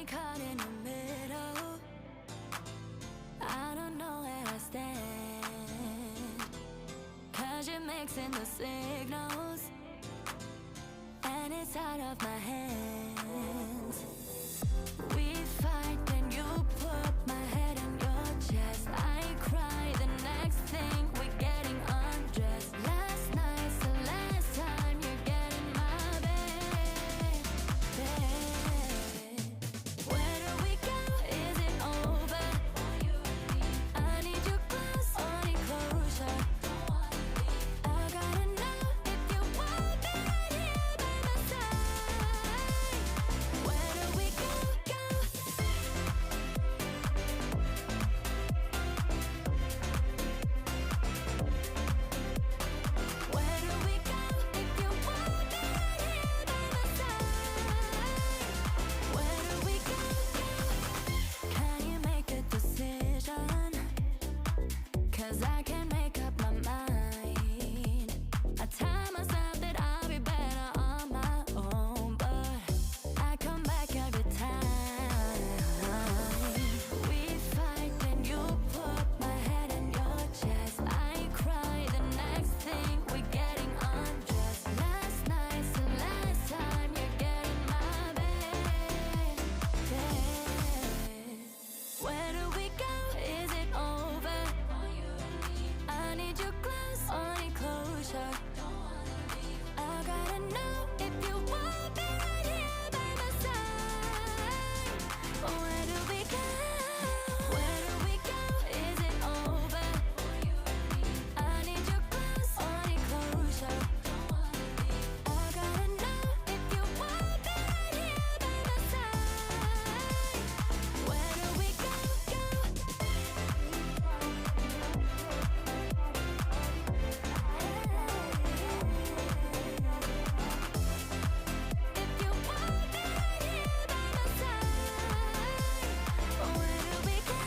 me caught in the middle. I don't know where I stand, 'cause you're mixing the signals, and it's out of my hands. We fight, then you put my head on your chest. I cry, the next thing we're getting undressed. Last night's the last time you're getting my bed. Where do we go? Is it over? I need you close, only closure. I gotta know if you won't be right here by my side. Where do we go? Where do we go if you won't be right here by my side? Where do we go? Can you make a decision? 'Cause I can't make up my mind. I tell myself that I'll be better on my own, but I come back every time. We fight, and you put my head in your chest. I cry, the next thing we're getting undressed. Last night's the last time you're getting my bed. Where do we go? Is it over? I need you close, only closure. I gotta know if you won't be right here by my side. Where do we go? Where do we go? Is it over? I need you close, only closure. I gotta know if you won't be right here by my side. Where do we go? If you won't be right here by my side, where do we go?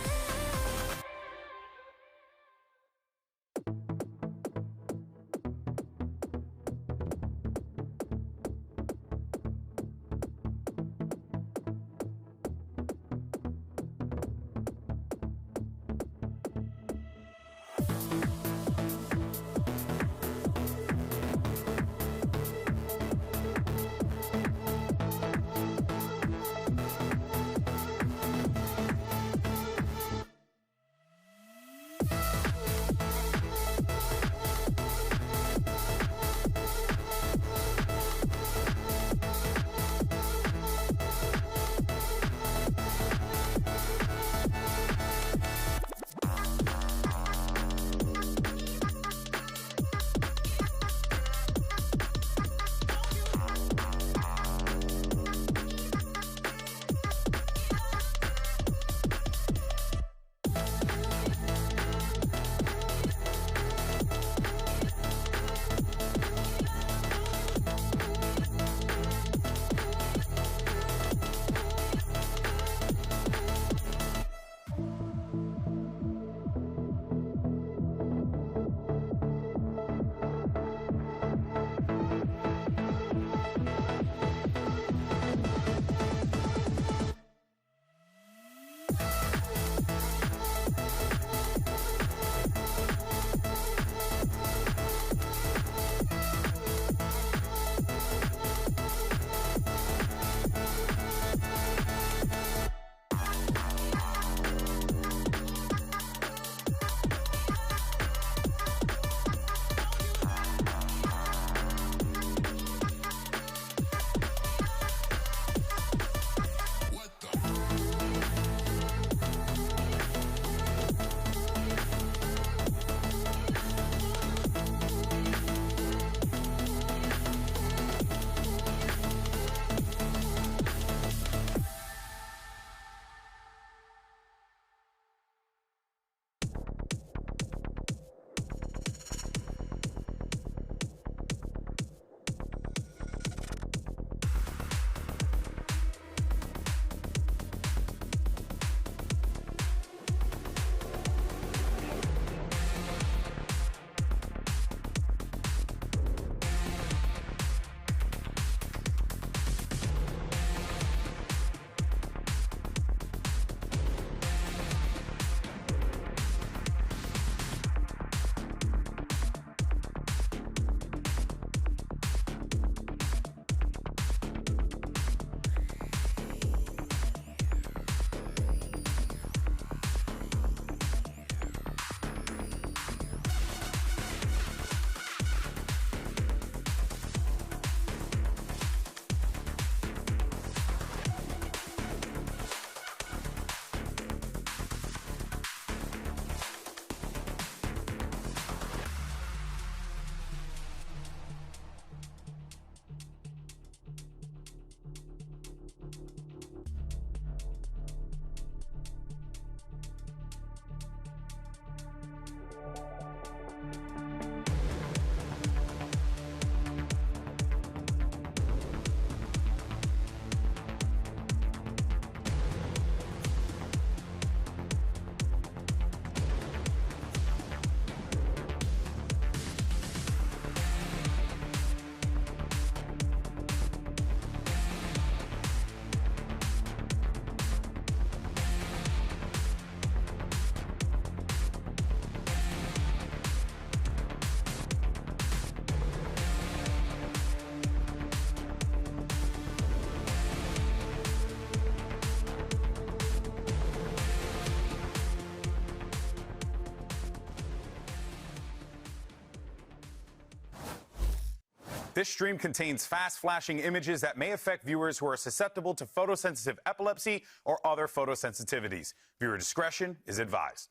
This stream contains fast-flashing images that may affect viewers who are susceptible to photosensitive epilepsy or other photosensitivities. Viewer discretion is advised.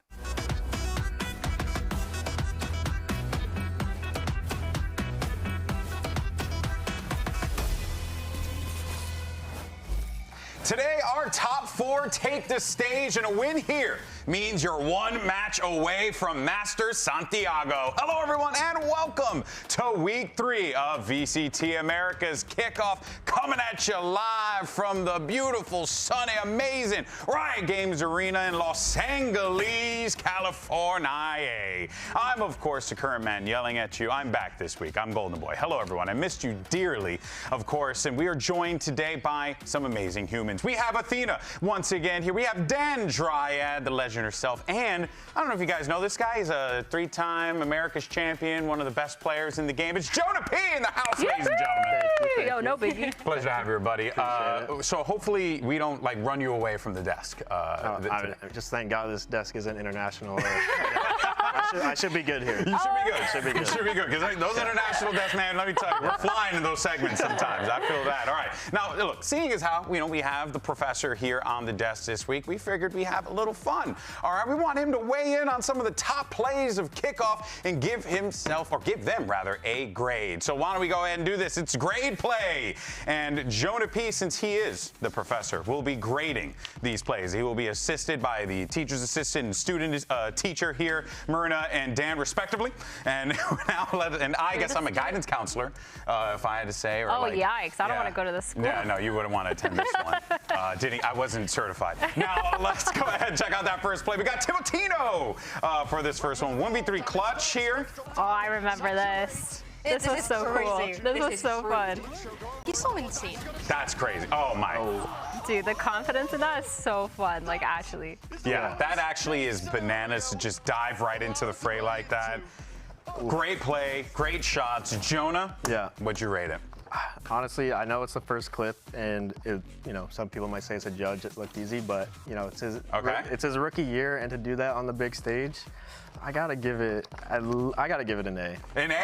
Today, our top 4 take the stage, and a win here means you're 1 match away from Masters Santiago. Hello, everyone, and welcome to Week 3 of VCT Americas Kickoff, coming at you live from the beautiful, sunny, amazing Riot Games Arena in Los Angeles, California. I'm, of course, the current man yelling at you. I'm back this week. I'm Golden Boy. Hello, everyone. I missed you dearly, of course, and we are joined today by some amazing humans. We have Athena once again here. We have Dan Dryad, the legend herself, and I don't know if you guys know this guy. He's a 3-time America's champion, one of the best players in the game. It's Jonah P in the house, ladies and gentlemen. Yo, no biggie. Pleasure to have you, everybody. So hopefully we don't run you away from the desk. Just thank God this desk isn't international. I should be good here. You should be good. You should be good, because those international desks, man, let me tell you, we're flying in those segments sometimes. I feel that. All right. Now, look, seeing as how we have the professor here on the desk this week, we figured we have a little fun. All right. We want him to weigh in on some of the top plays of kickoff and give them a grade. So why don't we go ahead and do this? It's grade play. And Jonah P, since he is the professor, will be grading these plays. He will be assisted by the teacher's assistant and student teacher here, Myrna and Dan, respectively. And now, I guess I'm a guidance counselor, if I had to say. Or yikes. I don't want to go to this school. Yeah, no, you wouldn't want to attend this one. I wasn't certified. Now, let's go ahead and check out that first play. We got Timotino for this first one. 1v3 clutch here. Oh, I remember this. This was so cool. This was so fun. He's so insane. That's crazy. Oh, my. Dude, the confidence in that is so fun, actually. Yeah, that actually is bananas to just dive right into the fray like that. Great play, great shots. Jonah, what'd you rate it? Honestly, I know it's the first clip, and some people might say it's a judge. It looked easy, but it's his rookie year, and to do that on the big stage, I gotta give it an A. An A?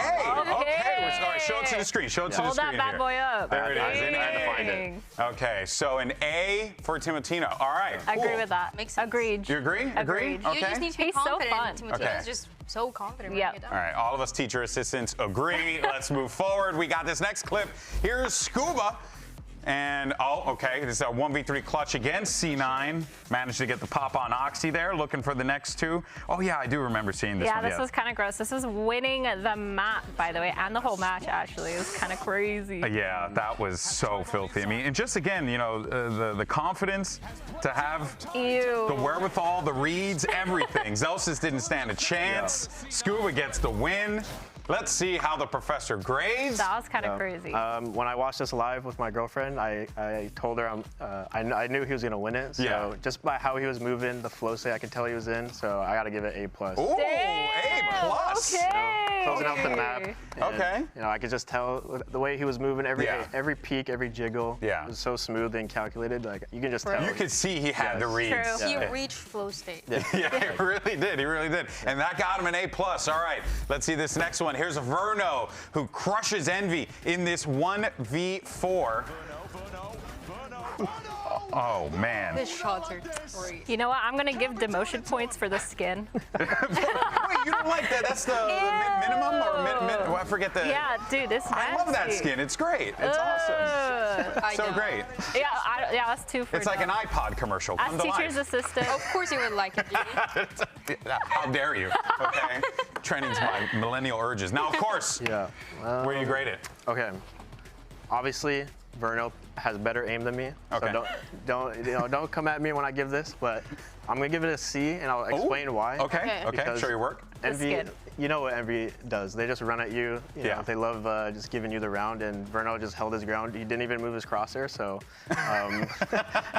Okay. All right, show it to the screen. Show it to the screen. Hold that bad boy up. There it is. I had to find it. Okay, so an A for Timotino. All right. I agree with that. Makes sense. Agreed. You agree? Agreed. Okay. You just need to be He's so confident. fun. Timotino's just so confident. Yeah. All right, all of us teacher assistants agree. Let's move forward. We got this next clip. Here's Scuba. And, this is a 1v3 clutch against C9. Managed to get the pop on Oxy there, looking for the next 2. Oh, yeah, I do remember seeing this one. Yeah, this was kind of gross. This was winning the map, by the way, and the whole match, actually. It was kind of crazy. Yeah, that was so filthy. I mean, and just, again, the confidence to have the wherewithal, the reads, everything. Zelsis didn't stand a chance. Yeah. Scuba gets the win. Let's see how the professor grades. That was kind of crazy. When I watched this live with my girlfriend, I told her I knew he was going to win it. So just by how he was moving, the flow state, I could tell he was in. So I got to give it A+. Ooh, A+. Okay. Closing out the map. And, I could just tell the way he was moving, every peak, every jiggle. Yeah. It was so smooth and calculated. You can just tell. You could see he had the reads. True. He reached flow state. Yeah, he really did. He really did. And that got him an A+. All right, let's see this next one. Here's Verno, who crushes Envy in this 1v4. Oh, man. His shots are great. You know what? I'm going to give demotion points for the skin. Wait, you don't like that? That's the minimum? Or I forget the... Yeah, dude, this nasty. I love that skin. It's great. It's awesome. So great. Yeah, that's 2 for It's like an iPod commercial. As teacher's assistant. Of course you would like it, How dare you? Okay. Training's my millennial urges. Now, of course, where you grade it? Okay. Obviously, Verno has better aim than me. Okay. So don't come at me when I give this, but I'm gonna give it a C, and I'll explain why. Okay. Show your work. Envy, you know what Envy does. They just run at you. You know, they love just giving you the round, and Verno just held his ground. He didn't even move his crosshair, so.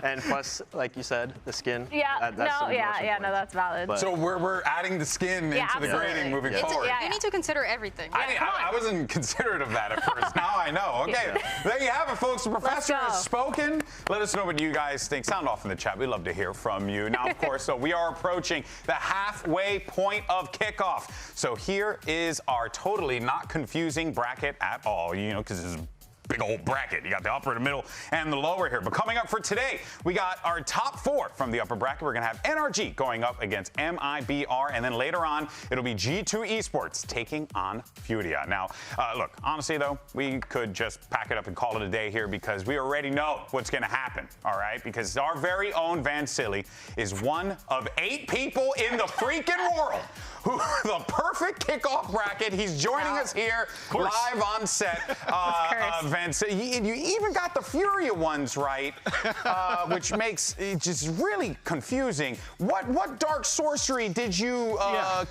And plus, like you said, the skin. Yeah, no, that's valid. But, so we're adding the skin into the grading moving forward. You need to consider everything. I wasn't considerate of that at first. Now I know. Okay, there you have it, folks. The professor has spoken. Let us know what you guys think. Sound off in the chat. We'd love to hear from you. Now, of course, so we are approaching the halfway point of kickoff. Kickoff. So here is our totally not confusing bracket at all, you know, because this is big old bracket. You got the upper, the middle, and the lower here. But coming up for today, we got our top 4 from the upper bracket. We're going to have NRG going up against MIBR, and then later on, it'll be G2 Esports taking on Furia. Now, look, honestly, though, we could just pack it up and call it a day here because we already know what's going to happen, all right? Because our very own Van Silly is one of 8 people in the freaking world who the perfect kickoff bracket. He's joining us here live on set. Van Silly, you even got the Furia ones right, which makes it just really confusing. What dark sorcery did you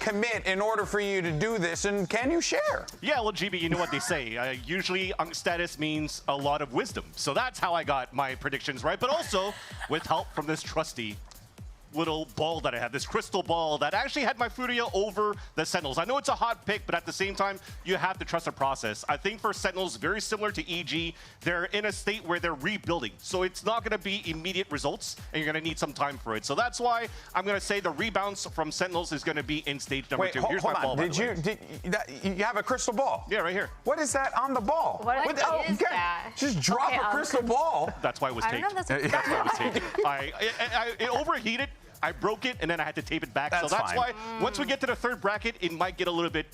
commit in order for you to do this, and can you share? Yeah, well, GB, you know what they say. Usually, status means a lot of wisdom. So that's how I got my predictions right, but also with help from this trusty little ball that I have, this crystal ball that actually had my Furia over the Sentinels. I know it's a hot pick, but at the same time, you have to trust the process. I think for Sentinels, very similar to EG, they're in a state where they're rebuilding. So it's not going to be immediate results, and you're going to need some time for it. So that's why I'm going to say the rebounds from Sentinels is going to be in stage number 2. Here's my ball, Did you have a crystal ball? Yeah, right here. What is that on the ball? What is that? Just drop a crystal ball. That's why it was I don't taped. know. That's why it was taped. It overheated. I broke it, and then I had to tape it back. That's so that's fine. why once we get to the 3rd bracket, it might get a little bit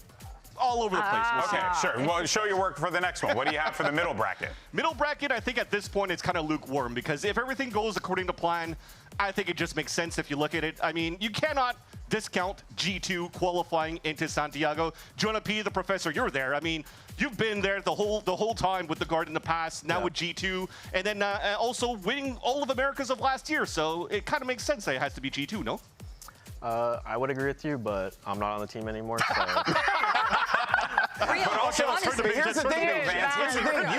all over the place. We'll see. Okay, sure. Well, show your work for the next one. What do you have for the middle bracket? Middle bracket, I think at this point it's kind of lukewarm because if everything goes according to plan, I think it just makes sense if you look at it. I mean, you cannot discount G2 qualifying into Santiago. Jonah P, the professor, you're there. I mean, you've been there the whole time with the Guard in the past, now with G2, and then also winning all of Americas of last year. So it kind of makes sense that it has to be G2, no? I would agree with you, but I'm not on the team anymore, so. But also, Here's the thing, Dude, Vance. Here's the thing.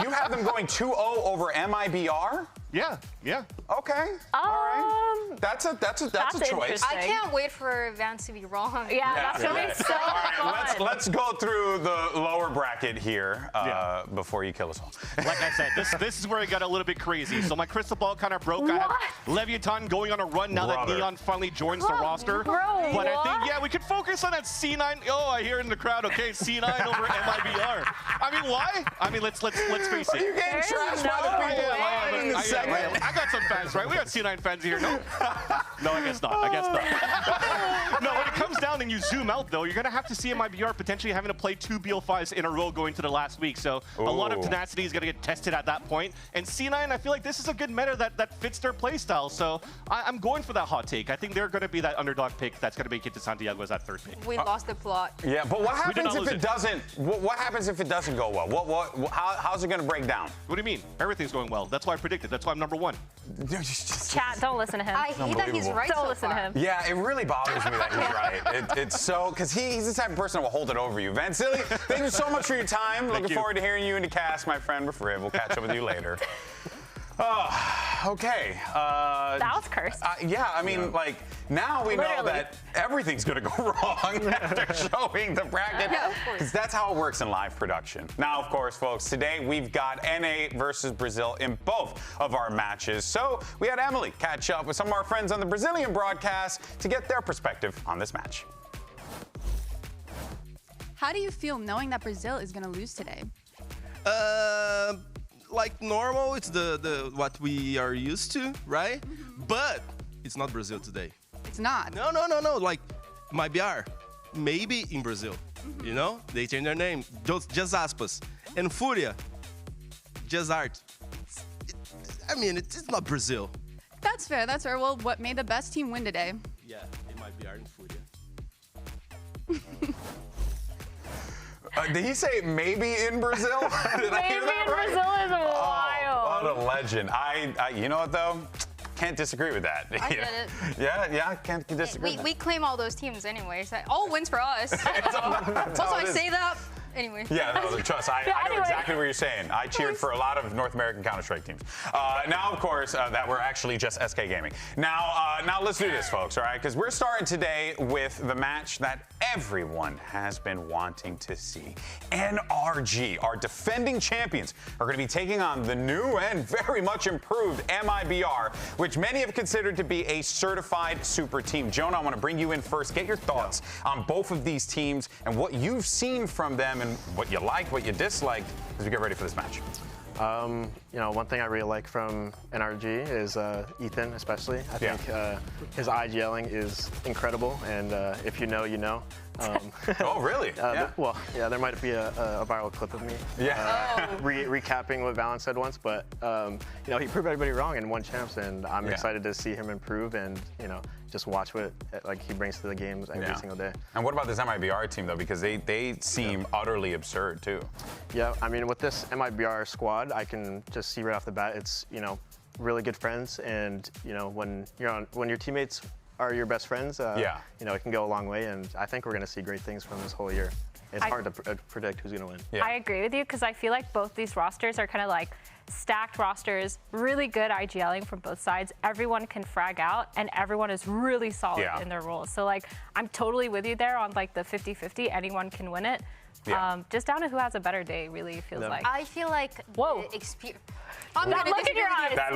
You have them going 2-0 over MIBR? Yeah, yeah. Okay. All right. That's a choice. interesting. I can't wait for Vance to be wrong. Yeah, that's gonna be so fun. Let's go through the lower bracket here before you kill us all. Like I said, this is where it got a little bit crazy. So my crystal ball kind of broke. I have Leviathan going on a run now that Neon finally joins the roster. Bro, but I think, yeah, we could focus on that C9. Oh, I hear in the crowd, okay, C9 over MIBR. I mean, why? I mean, let's face it. You getting There's trashed no by the people way. in the segment? I got some fans, right? We got C9 fans here, no? No, I guess not. I guess not. No, when it comes down and you zoom out, though, you're going to have to see MIBR potentially having to play 2 BO5s in a row going to the last week. So a lot of tenacity is going to get tested at that point. And C9, I feel like this is a good meta that fits their play style. So I'm going for that hot take. I think they're going to be that underdog pick that's going to make it to Santiago as that 3rd pick. We lost the plot. Yeah, but what happens if it doesn't? What happens if it doesn't go well? How's it going to break down? What do you mean? Everything's going well. That's why I predicted. That's why I'm number 1. Chat, don't listen to him. I hate that he's right Don't so listen far. to him. Yeah, it really bothers me that he's right. It's so, because he's the type of person that will hold it over you. Van Silly, thank you so much for your time. Looking forward to hearing you in the cast, my friend Rafrid. We'll catch up with you later. Okay. That was cursed. Yeah, I mean, like, now we know Literally. that everything's going to go wrong after showing the bracket. Yeah, of course. Because that's how it works in live production. Now, of course, folks, today we've got NA versus Brazil in both of our matches. So we had Emily catch up with some of our friends on the Brazilian broadcast to get their perspective on this match. How do you feel knowing that Brazil is going to lose today? Like normal, it's the what we are used to, right? But it's not Brazil today. It's not. No. Like MIBR, maybe in Brazil. You know, they changed their name. Just aspas. And Furia, just art. I mean, it's not Brazil. That's fair. That's fair. Well, what made the best team win today? Yeah, it might be art and Furia. Did he say maybe in Brazil? Did I hear Maybe that in right? Brazil is Oh, wild. what a legend. I you know what though? Can't disagree with that. I get it. Yeah, I can't disagree with We claim all those teams anyway. So all wins for us. that. Also, I say that anyway. Yeah, no, trust. I know anyway. exactly what you're saying. I cheered for a lot of North American Counter-Strike teams. Now, of course, that were actually just SK Gaming. Now let's do this, folks, all right? Because we're starting today with the match that everyone has been wanting to see. NRG, our defending champions, are going to be taking on the new and very much improved MIBR, which many have considered to be a certified super team. Jonah, I want to bring you in first. Get your thoughts on both of these teams and what you've seen from them and what you liked, what you disliked as we get ready for this match. You know, one thing I really like from NRG is Ethan, especially. I think his IGLing is incredible, and if you know, you know. Oh, really? Well, yeah, there might be a viral clip of me recapping what Valorant said once, but you know, he proved everybody wrong and won champs, and I'm excited to see him improve and, you know, just watch what he brings to the games every single day. And what about this MIBR team, though? Because they seem utterly absurd, too. Yeah, I mean, with this MIBR squad, I can just see right off the bat, it's, you know, really good friends, and, you know, when your teammates are your best friends, you know, it can go a long way, and I think we're going to see great things from this whole year. It's hard to predict who's going to win. Yeah. I agree with you because I feel like both these rosters are kind of like stacked rosters, really good IGLing from both sides. Everyone can frag out, and everyone is really solid in their roles. So, like, I'm totally with you there on, like, the 50-50. Anyone can win it. Yeah. Just down to who has a better day, really feels like. I feel like Whoa. the experience. That look in your eyes. That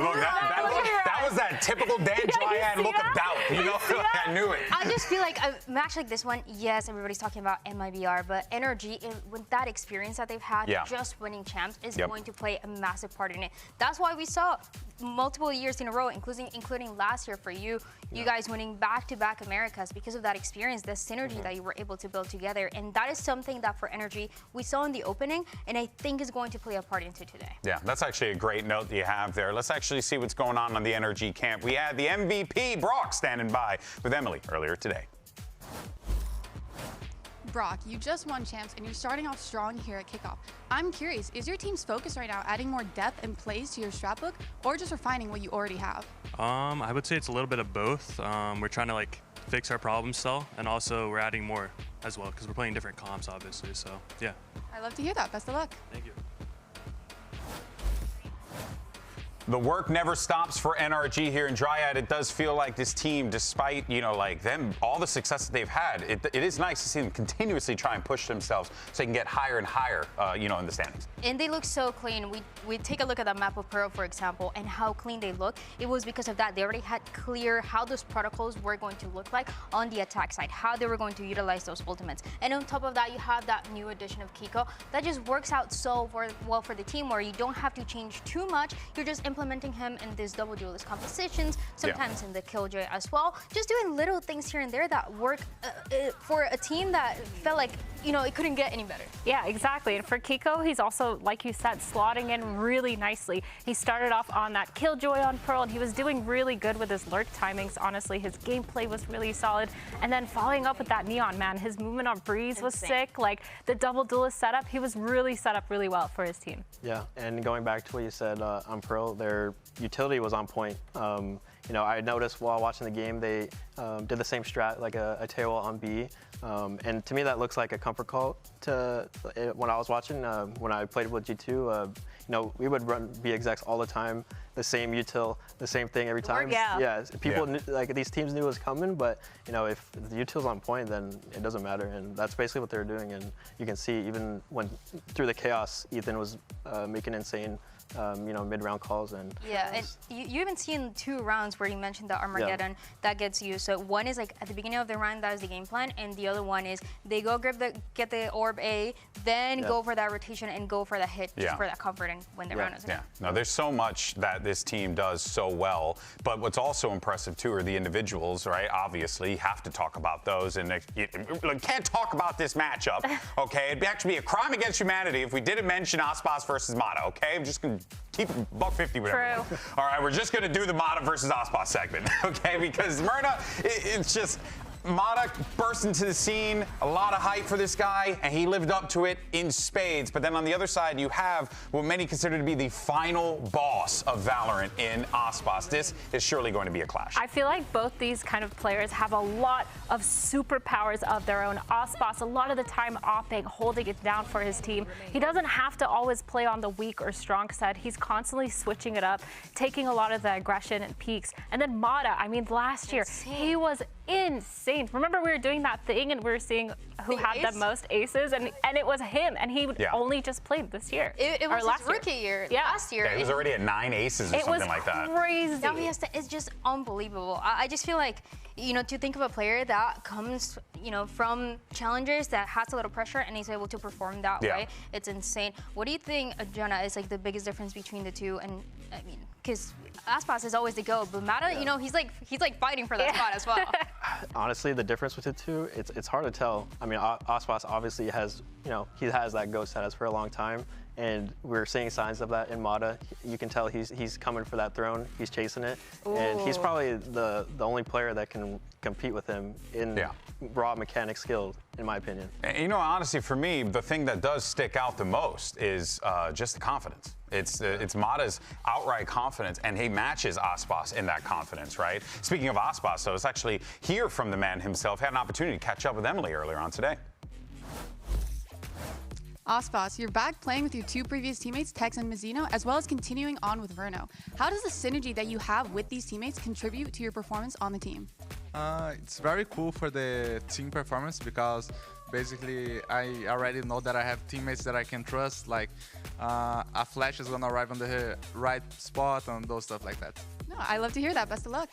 was that typical Dan Triad see look of that? doubt. You know, I knew it. I just feel like a match like this one, yes, everybody's talking about MIBR, but NRG, with that experience that they've had, just winning champs is going to play a massive part in it. That's why we saw multiple years in a row, including last year for you guys winning back-to-back Americas because of that experience, the synergy that you were able to build together. And that is something that for NRG we saw in the opening, and I think is going to play a part into today. Yeah, that's actually a great note that you have there. Let's actually see what's going on the NRG camp. We had the MVP, Brock, standing by with Emily earlier today. Brock, you just won champs and you're starting off strong here at Kickoff. I'm curious, is your team's focus right now adding more depth and plays to your strat book, or just refining what you already have? I would say it's a little bit of both. We're trying to fix our problem still, and also we're adding more as well because we're playing different comps, obviously. So yeah. I love to hear that. Best of luck. Thank you. The work never stops for NRG here in Dryad. It does feel like this team, despite, you know, like them, all the success that they've had, it is nice to see them continuously try and push themselves so they can get higher and higher, you know, in the standings. And they look so clean. We take a look at the map of Pearl, for example, and how clean they look. It was because of that. They already had clear how those protocols were going to look like on the attack side, how they were going to utilize those ultimates. And on top of that, you have that new addition of Kiko that just works out so well for the team, where you don't have to change too much. You're just implementing him in these double duelist compositions, sometimes in the Killjoy as well. Just doing little things here and there that work for a team that felt like, you know, it couldn't get any better. Yeah, exactly. And for Kiko, he's also, like you said, slotting in really nicely. He started off on that Killjoy on Pearl, and he was doing really good with his lurk timings. Honestly, his gameplay was really solid. And then following up with that Neon, man, his movement on Breeze was sick. Like, the double duelist setup, he was really set up really well for his team. Yeah, and going back to what you said on Pearl, their utility was on point. You know, I noticed while watching the game, they did the same strat, like a tail on B. And to me, that looks like a comfort call to when I was watching. When I played with G2, you know, we would run B execs all the time, the same util, the same thing every time. Yeah, people knew, like, these teams knew it was coming, but, you know, if the util's on point, then it doesn't matter. And that's basically what they were doing. And you can see even when through the chaos, Ethan was making insane you know, mid-round calls. And and you even see in 2 rounds where you mentioned the Armageddon that gets used. So one is like at the beginning of the round, that is the game plan, and the other one is they go get the orb A, then go for that rotation and go for the hit just for that comfort and win the round. No, there's so much that this team does so well, but what's also impressive too are the individuals, right? Obviously, you have to talk about those, and can't talk about this matchup, okay? It'd actually be a crime against humanity if we didn't mention Aspas versus Mata, okay? I'm just gonna keep $150 whatever. True. All right, we're just gonna do the Mata versus Aspas segment, okay? Because Myrna, it's just, Mata burst into the scene, a lot of hype for this guy, and he lived up to it in spades. But then on the other side, you have what many consider to be the final boss of Valorant in Aspas. This is surely going to be a clash. I feel like both these kind of players have a lot of superpowers of their own. Aspas, a lot of the time opping, holding it down for his team. He doesn't have to always play on the weak or strong side. He's constantly switching it up, taking a lot of the aggression and peaks. And then Mata, I mean, last year, he was insane. Remember we were doing that thing and we were seeing who had the most aces, and it was him, and he only just played this year. It was his rookie year, last year. Yeah, he was already at 9 aces or something like that. It was crazy. Now he has to, it's just unbelievable. I just feel like, you know, to think of a player that comes, you know, from challengers that has a little pressure and he's able to perform that way, it's insane. What do you think, Jonah, is like the biggest difference between the two? And I mean, because Aspas is always the go, but Mata, you know, he's like fighting for that spot as well. Honestly, the difference with the two, it's hard to tell. I mean, Aspas obviously has, you know, he has that GOAT status for a long time, and we're seeing signs of that in Mata. You can tell he's coming for that throne. He's chasing it, and he's probably the only player that can compete with him in raw mechanic skill, in my opinion. And, you know, honestly, for me, the thing that does stick out the most is just the confidence. It's Mata's outright confidence, and he matches Aspas in that confidence, right? Speaking of Aspas, though, it's actually hear from the man himself. Had an opportunity to catch up with Emily earlier on today. Aspas, you're back playing with your two previous teammates, Tex and Mizzino, as well as continuing on with Verno. How does the synergy that you have with these teammates contribute to your performance on the team? It's very cool for the team performance because basically I already know that I have teammates that I can trust, like a flash is gonna arrive on the right spot and those stuff like that. No, I love to hear that. Best of luck.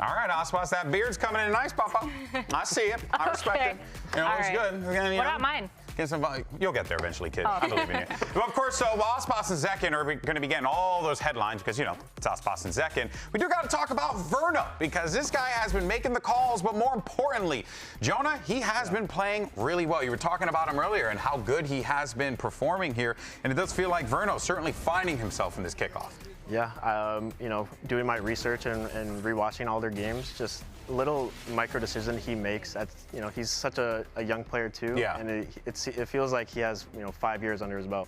All right, Aspas, that beard's coming in nice, Papa. I see it. I respect it. You know, it's good. What about mine? You'll get there eventually, kid. I believe in you. Well, of course, so Aspas and Zekin are going to be getting all those headlines because, you know, it's Aspas and Zekin. We do got to talk about Verno because this guy has been making the calls, but more importantly, Jonah, he has been playing really well. You were talking about him earlier and how good he has been performing here, and it does feel like Verno certainly finding himself in this kickoff. Yeah, you know, doing my research and rewatching all their games, just little micro decision he makes. You know, he's such a young player too, and it feels like he has, you know, 5 years under his belt.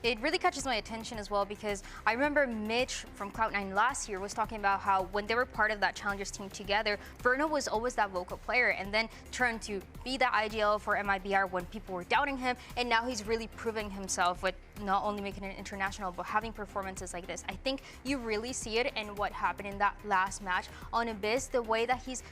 It really catches my attention as well because I remember Mitch from Cloud9 last year was talking about how when they were part of that Challengers team together, Verno was always that vocal player and then turned to be the IGL for MIBR when people were doubting him, and now he's really proving himself with not only making it international but having performances like this. I think you really see it in what happened in that last match on Abyss, the way that he's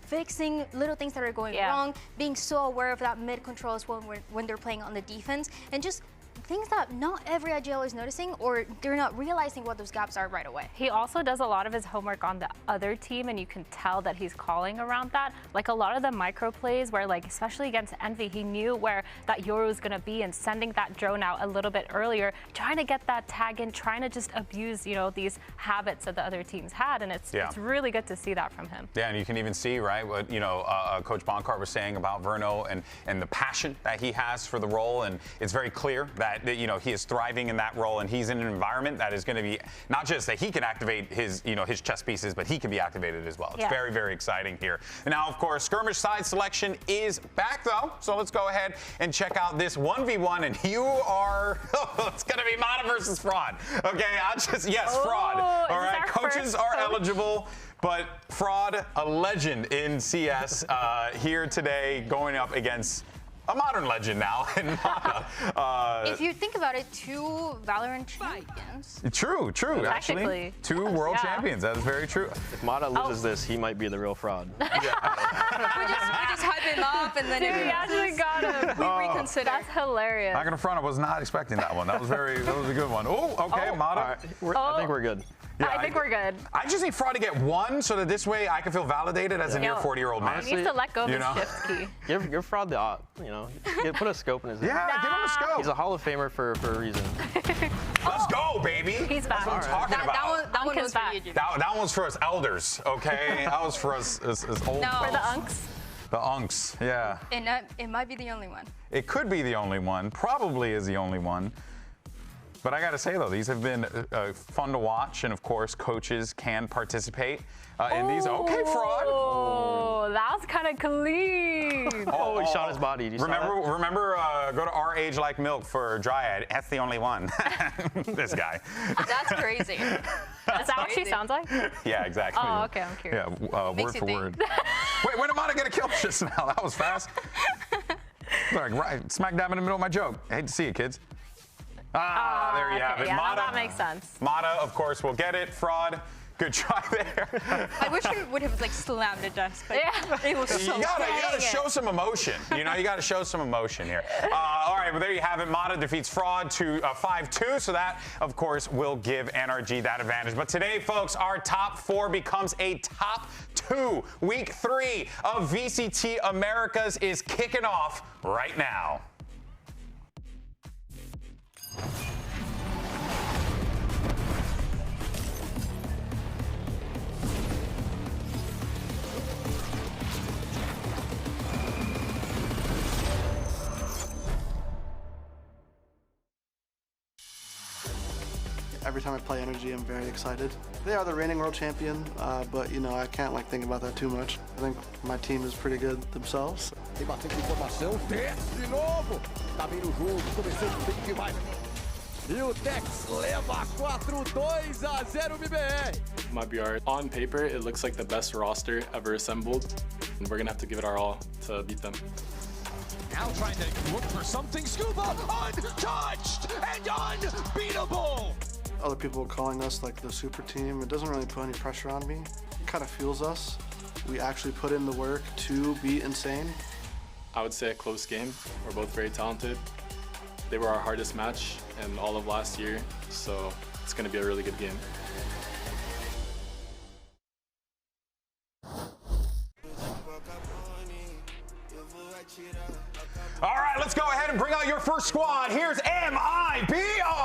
fixing little things that are going wrong, being so aware of that mid control as well when they're playing on the defense, and just things that not every IGL is noticing, or they're not realizing what those gaps are right away. He also does a lot of his homework on the other team, and you can tell that he's calling around that. Like a lot of the micro plays where, like, especially against Envy, he knew where that Yoru was going to be and sending that drone out a little bit earlier, trying to get that tag in, trying to just abuse, you know, these habits that the other teams had, and it's really good to see that from him. Yeah, and you can even see, right, what, you know, Coach Bonkart was saying about Verno and the passion that he has for the role, and it's very clear that, you know, he is thriving in that role, and he's in an environment that is going to be not just that he can activate his, you know, his chess pieces, but he can be activated as well. It's very, very exciting here. And now, of course, skirmish side selection is back though, so let's go ahead and check out this 1v1, and you are, it's going to be Mata versus Fraud. Okay, Fraud. All right, coaches are eligible. But Fraud, a legend in CS, here today going up against a modern legend now in Mata. If you think about it, two Valorant champions. True, actually. Two world champions, that is very true. If Mata loses this, he might be the real Fraud. we just hype him up and then we actually got him. We reconsider. That's hilarious. Not gonna front, I was not expecting that one. That was a good one. Oh, okay, Mata. Right. I think we're good. Yeah, I think we're good. I just need Fraud to get one so that this way I can feel validated as a near 40-year-old man. He needs to let go of his shift key. Give Fraud the op, you know. Put a scope in his head. Yeah, give him a scope. He's a Hall of Famer for a reason. Let's go, baby. He's back. That's what I'm talking about. That one was back. for you, Jimmy. That one's for us elders, okay? That was for us as old For the folks. unks. The unks, yeah. And it might be the only one. It could be the only one. Probably is the only one. But I got to say, though, these have been fun to watch, and of course, coaches can participate in these. Okay, Fraud. Oh, that was kind of clean. Oh, he shot his body. Did you Remember, go to Our Age Like Milk for Dryad. That's the only one. This guy. That's crazy. Is that what she sounds like? Yeah, exactly. Oh, okay, I'm curious. Yeah, word for word. Wait, when am I get a kill just now? That was fast. Like, right, smack dab in the middle of my joke. I hate to see it, kids. There you have it. Yeah, Mata, that makes sense. Mata, of course, will get it. Fraud, good try there. I wish we would have like slammed the desk. Like, Yeah. It was so You gotta show some emotion. You gotta show some emotion here. All right, well, there you have it. Mata defeats Fraud to 5-2, so that, of course, will give NRG that advantage. But today, folks, our top 4 becomes a top 2. Week 3 of VCT Americas is kicking off right now. Every time I play Energy, I'm very excited. They are the reigning world champion, but I can't think about that too much. I think my team is pretty good themselves. Tem bastante informação. Desce de novo. Tá bem no jogo. Começando bem demais. E o Tex leva 4-2-0 BBR. MyBR, on paper, it looks like the best roster ever assembled. And we're gonna have to give it our all to beat them. Now trying to look for something. Scuba untouched and unbeatable. Other people calling us like the super team, it doesn't really put any pressure on me. It kind of fuels us. We actually put in the work to beat Insane. I would say a close game. We're both very talented. They were our hardest match in all of last year, so it's gonna be a really good game. All right, let's go ahead and bring out your first squad. Here's MIBR.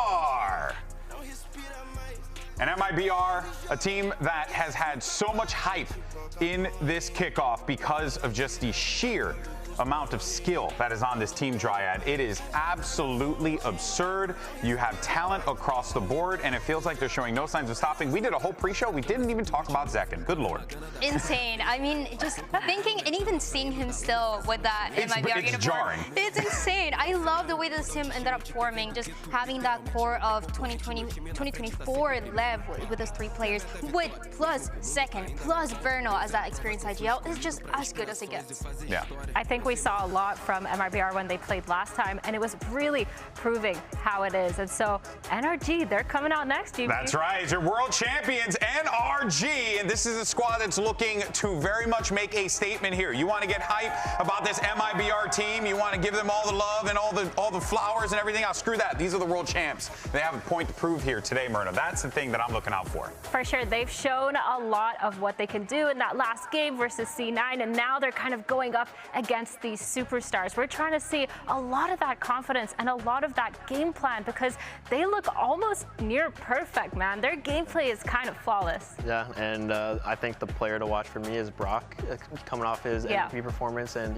And MIBR, a team that has had so much hype in this kickoff because of just the sheer amount of skill that is on this team, Dryad. It is absolutely absurd. You have talent across the board, and it feels like they're showing no signs of stopping. We did a whole pre-show. We didn't even talk about Zekken. Good Lord. Insane. I mean, just thinking and even seeing him still with that MIBR uniform. Jarring. It's insane. I love the way this team ended up forming, just having that core of 2024 Lev with those 3 players, with plus Second, plus Verno as that experienced IGL. It's just as good as it gets. Yeah. I think we saw a lot from MIBR when they played last time, and it was really proving how it is. And so NRG, they're coming out next, GB. That's right. It's your world champions, NRG, and this is a squad that's looking to very much make a statement here. You want to get hype about this MIBR team. You want to give them all the love and all the flowers and everything else. Screw that. These are the world champs. They have a point to prove here today, Myrna. That's the thing that I'm looking out for. For sure. They've shown a lot of what they can do in that last game versus C9, and now they're kind of going up against these superstars. We're trying to see a lot of that confidence and a lot of that game plan because they look almost near perfect, man. Their gameplay is kind of flawless. Yeah, and I think the player to watch for me is Brock, coming off his MVP performance, and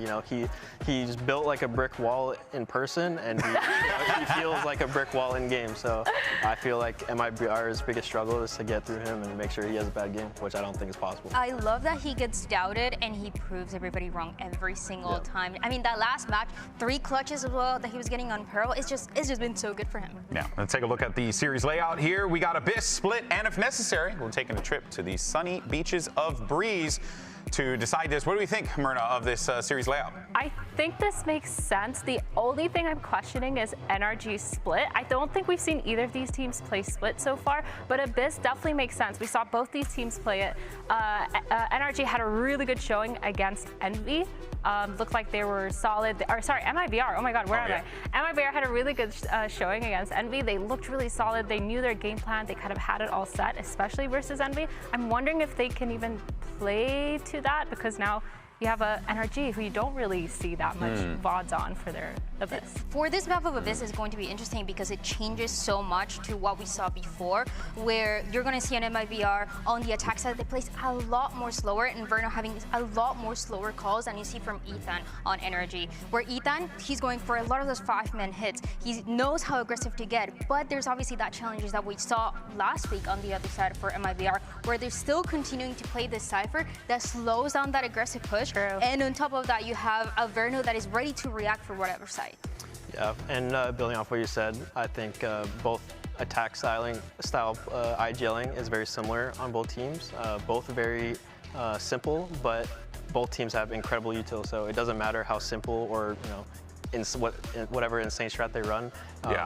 he's built like a brick wall in person, and he feels like a brick wall in game. So I feel like MIBR's biggest struggle is to get through him and make sure he has a bad game, which I don't think is possible. I love that he gets doubted and he proves everybody wrong every single time. I mean, that last match, 3 clutches as well that he was getting on Pearl, it's just been so good for him. Yeah, let's take a look at the series layout here. We got Abyss, Split, and if necessary, we're taking a trip to the sunny beaches of Breeze to decide this. What do we think, Myrna, of this series layout? I think this makes sense. The only thing I'm questioning is NRG Split. I don't think we've seen either of these teams play Split so far, but Abyss definitely makes sense. We saw both these teams play it. NRG had a really good showing against Envy. Looked like they were solid. Or sorry, MIBR. Oh my God, where am I? MIBR had a really good showing against Envy. They looked really solid. They knew their game plan. They kind of had it all set, especially versus Envy. I'm wondering if they can even play to that because now you have a NRG who you don't really see that much VODs on for their Abyss. For this map of Abyss is going to be interesting because it changes so much to what we saw before, where you're going to see an MIBR on the attack side. They place a lot more slower, and Verno having a lot more slower calls than you see from Ethan on NRG. Where Ethan, he's going for a lot of those 5-man hits. He knows how aggressive to get, but there's obviously that challenges that we saw last week on the other side for MIBR, where they're still continuing to play this Cypher that slows down that aggressive push. True. And on top of that, you have a Verno that is ready to react for whatever side. Yeah, and building off what you said, I think both attack style IGLing is very similar on both teams. Both very simple, but both teams have incredible util. So it doesn't matter how simple or whatever insane strat they run,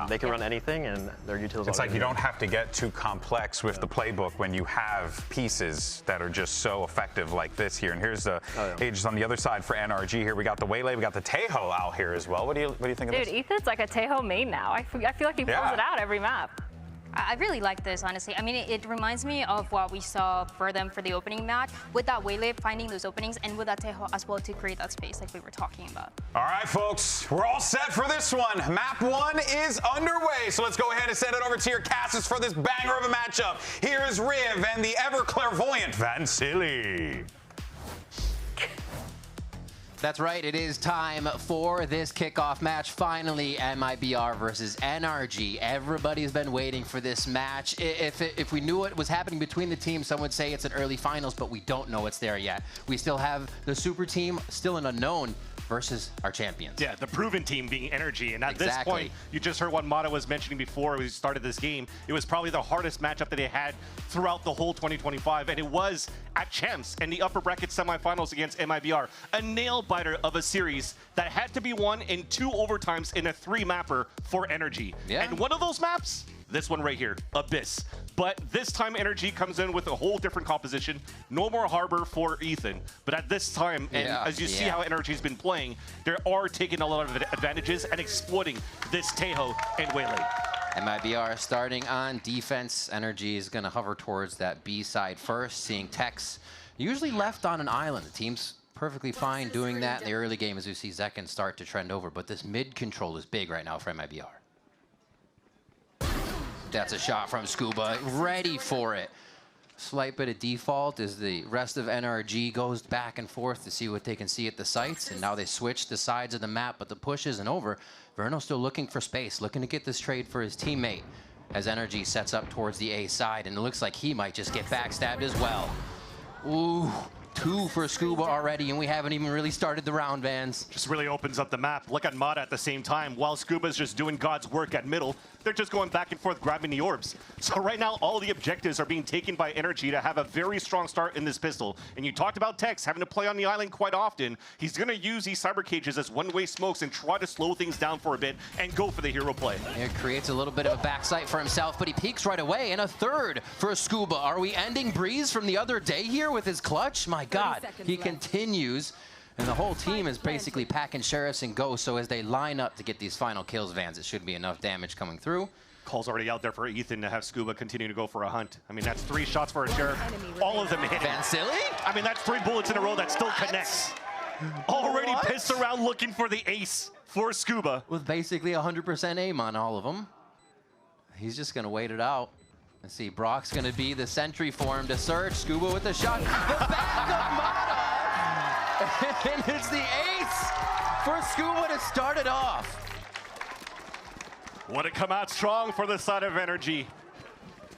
they can run anything, and their utils. It's like you don't have to get too complex with the playbook when you have pieces that are just so effective like this here. And here's the Aegis on the other side for NRG. Here we got the Waylay, we got the Tejo out here as well. What do you think of this? Dude, Ethan's like a Tejo main now. I feel like he pulls it out every map. I really like this, honestly. I mean, it reminds me of what we saw for them for the opening match, with that Waylay finding those openings, and with that Tejo as well to create that space like we were talking about. All right, folks, we're all set for this one. Map 1 is underway, so let's go ahead and send it over to your casters for this banger of a matchup. Here is Riv and the ever-clairvoyant Vansili. That's right, it is time for this kickoff match. Finally, MIBR versus NRG. Everybody's been waiting for this match. If we knew what was happening between the teams, some would say it's an early finals, but we don't know it's there yet. We still have the super team, still an unknown, versus our champions. Yeah, the proven team being NRG. And at this point, you just heard what Mata was mentioning before we started this game. It was probably the hardest matchup that they had throughout the whole 2025. And it was at Champs in the upper bracket semifinals against MIBR. A nail-biter of a series that had to be won in 2 overtimes in a 3-mapper for NRG. Yeah. And one of those maps, this one right here, Abyss. But this time NRG comes in with a whole different composition. No more Harbor for Ethan. But at this time, and as you see how NRG's been playing, they are taking a lot of advantages and exploiting this Tejo and Waylay. MIBR starting on defense. NRG is going to hover towards that B side first, seeing Tex usually left on an island. The team's perfectly fine doing that in the early game as we see Zekken start to trend over. But this mid control is big right now for MIBR. That's a shot from Scuba, ready for it. Slight bit of default as the rest of NRG goes back and forth to see what they can see at the sites, and now they switch the sides of the map, but the push isn't over. Verno still looking for space, looking to get this trade for his teammate as NRG sets up towards the A side, and it looks like he might just get backstabbed as well. Ooh. 2 for Scuba already, and we haven't even really started the round, Vans. Just really opens up the map. Look at Mata at the same time. While Scuba's just doing God's work at middle, they're just going back and forth grabbing the orbs. So right now, all the objectives are being taken by NRG to have a very strong start in this pistol. And you talked about Tex having to play on the island quite often. He's going to use these cyber cages as one-way smokes and try to slow things down for a bit and go for the hero play. It creates a little bit of a backside for himself, but he peeks right away, and a third for Scuba. Are we ending Breeze from the other day here with his clutch? My God, he continues, and the whole team is basically packing Sheriffs and Ghosts, so as they line up to get these final kills, Vans, it should be enough damage coming through. Call's already out there for Ethan to have Scuba continue to go for a hunt. I mean, that's 3 shots for a Sheriff. All of them hitting. Vansili? I mean, that's 3 bullets in a row that still connects. Already pissed around looking for the ace for Scuba. With basically 100% aim on all of them. He's just going to wait it out. Let's see, Brock's going to be the sentry for him to search. Scuba with the shot. The backup Mata! And it's the ace for Scuba to start it off. Want to come out strong for the side of NRG.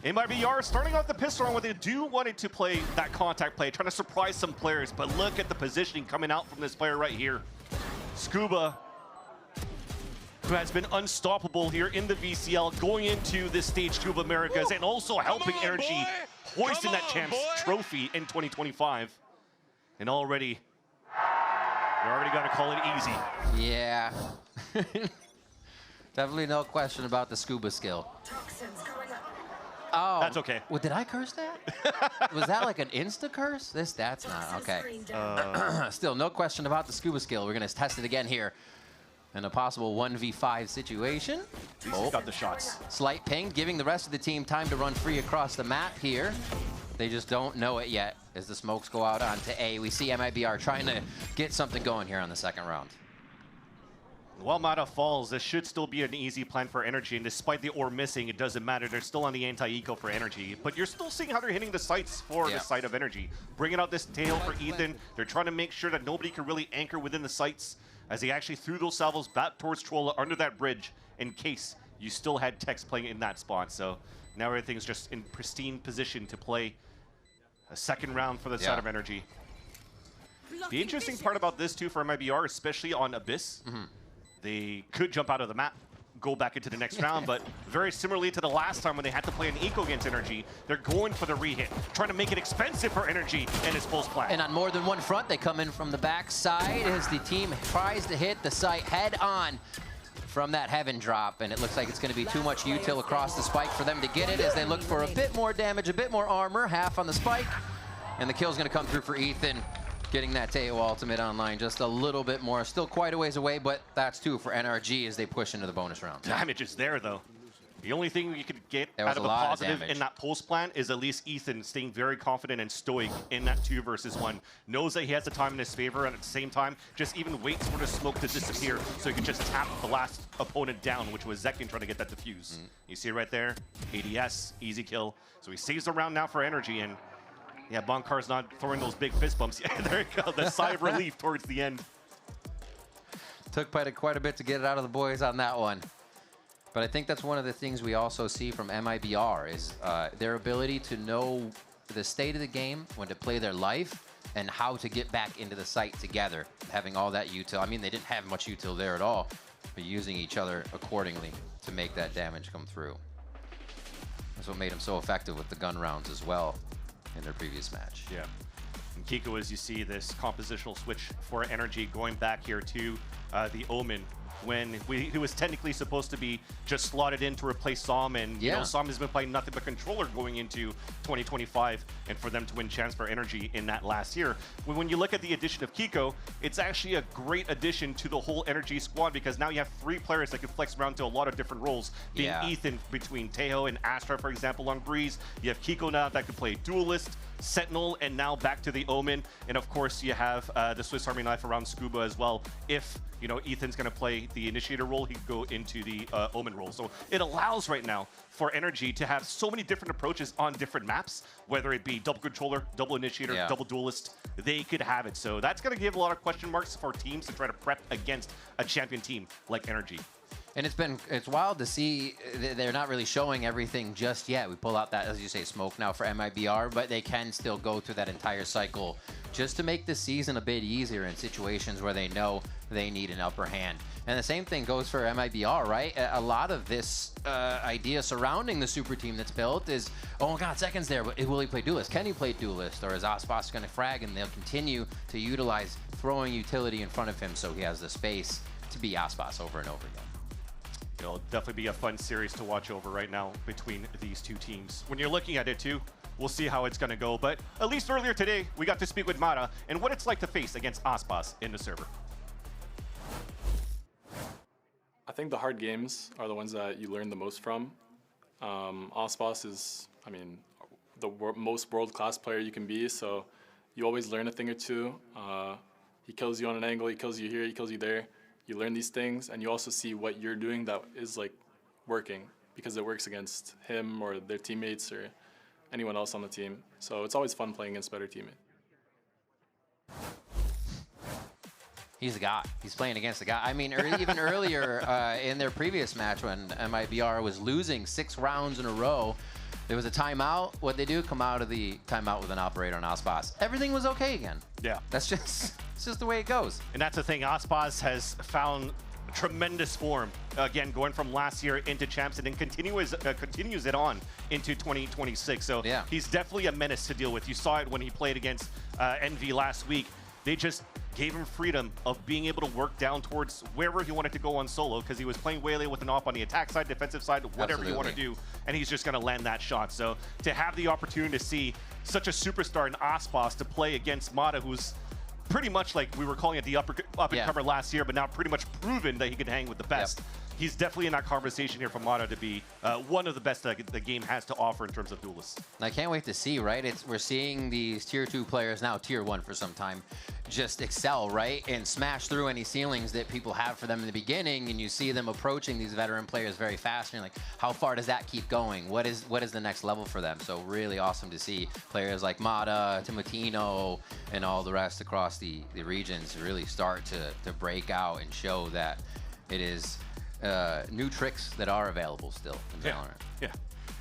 MIBR starting off the pistol round where they do want it to play that contact play, trying to surprise some players, but look at the positioning coming out from this player right here. Scuba, who has been unstoppable here in the VCL, going into this stage 2 of Americas, and also helping NRG hoist in that Champs trophy in 2025. And already, they're already going to call it easy. Yeah. Definitely no question about the Scuba skill. Oh, that's okay. Well, did I curse that? Was that like an insta curse? That's not okay. Still, no question about the Scuba skill. We're gonna test it again here in a possible 1v5 situation. He's got the shots. Slight ping, giving the rest of the team time to run free across the map here. They just don't know it yet as the smokes go out onto A. We see MIBR trying to get something going here on the second round. While Mata falls, this should still be an easy plan for Energy, and despite the ore missing, it doesn't matter. They're still on the anti-eco for Energy, but you're still seeing how they're hitting the sights for the side of Energy. Bringing out this tail for Ethan. They're trying to make sure that nobody can really anchor within the sights as he actually threw those salvos back towards Trolla under that bridge in case you still had Tex playing in that spot. So now everything's just in pristine position to play a second round for the side of Energy. The interesting part about this too for MIBR, especially on Abyss, they could jump out of the map, go back into the next round, but very similarly to the last time when they had to play an eco against Energy, they're going for the re-hit, trying to make it expensive for Energy and his pulse plat. And on more than one front, they come in from the back side as the team tries to hit the site head on from that heaven drop, and it looks like it's going to be too much util across the spike for them to get it as they look for a bit more damage, a bit more armor, half on the spike, and the kill's going to come through for Ethan. Getting that Teo ultimate online just a little bit more. Still quite a ways away, but that's two for NRG as they push into the bonus round. Damage is there, though. The only thing you could get out of a positive in that pulse plan is at least Ethan staying very confident and stoic in that 2 versus 1. Knows that he has the time in his favor, and at the same time, just even waits for the smoke to disappear so he can just tap the last opponent down, which was Zekin trying to get that defuse. You see it right there? ADS, easy kill. So he saves the round now for Energy, and yeah, Bonkar's not throwing those big fist bumps. Yeah, there you go. The sigh of relief towards the end. Took quite a bit to get it out of the boys on that one. But I think that's one of the things we also see from MIBR is their ability to know the state of the game, when to play their life, and how to get back into the site together. Having all that util. I mean, they didn't have much util there at all, but using each other accordingly to make that damage come through. That's what made them so effective with the gun rounds as well in their previous match. Yeah. And Kiko, as you see this compositional switch for Energy going back here to the Omen, when he was technically supposed to be just slotted in to replace Som, and you know, Som has been playing nothing but controller going into 2025, and for them to win chance for Energy in that last year. When you look at the addition of Kiko, it's actually a great addition to the whole Energy squad, because now you have 3 players that can flex around to a lot of different roles, being Ethan between Tejo and Astra, for example, on Breeze. You have Kiko now that can play Duelist, Sentinel, and now back to the Omen. And of course, you have the Swiss Army knife around Scuba as well. If you know Ethan's going to play the Initiator role, he can go into the Omen role. So it allows right now for Energy to have so many different approaches on different maps, whether it be double controller, double Initiator, double Duelist, they could have it. So that's going to give a lot of question marks for teams to try to prep against a champion team like Energy. And it's wild to see they're not really showing everything just yet. We pull out that, as you say, smoke now for MIBR, but they can still go through that entire cycle just to make the season a bit easier in situations where they know they need an upper hand. And the same thing goes for MIBR, right? A lot of this idea surrounding the super team that's built is, oh my God, Second's there, but will he play Duelist? Can he play Duelist? Or is Aspas going to frag? And they'll continue to utilize throwing utility in front of him so he has the space to be Aspas over and over again. It'll definitely be a fun series to watch over right now between these two teams. When you're looking at it too, we'll see how it's going to go. But at least earlier today, we got to speak with Mata and what it's like to face against Aspas in the server. I think the hard games are the ones that you learn the most from. Aspas is, I mean, the most world-class player you can be, so you always learn a thing or two. He kills you on an angle, he kills you here, he kills you there. You learn these things, and you also see what you're doing that is like working, because it works against him or their teammates or anyone else on the team. So it's always fun playing against better teammates. He's the guy. He's playing against the guy. I mean, even earlier in their previous match when MIBR was losing 6 rounds in a row, there was a timeout. What'd they do? Come out of the timeout with an operator on Aspas. Everything was okay again. Yeah. That's just, it's just the way it goes. And that's the thing. Aspas has found tremendous form. Again, going from last year into Champs and then continues it on into 2026. So he's definitely a menace to deal with. You saw it when he played against Envy last week. They just gave him freedom of being able to work down towards wherever he wanted to go on solo, because he was playing Waylay with an op on the attack side, defensive side, whatever you want to do, and he's just going to land that shot. So to have the opportunity to see such a superstar in Aspas to play against Mata, who's pretty much like we were calling it the up-and-comer last year, but now pretty much proven that he can hang with the best. he's definitely in that conversation here for Mata to be one of the best that the game has to offer in terms of duelists. I can't wait to see, right? We're seeing these tier 2 players, now tier 1 for some time, just excel, right? And smash through any ceilings that people have for them in the beginning, and you see them approaching these veteran players very fast, and you're like, how far does that keep going? What is the next level for them? So really awesome to see players like Mata, Timotino, and all the rest across the regions really start to break out and show that it is new tricks that are available still in Valorant. Yeah.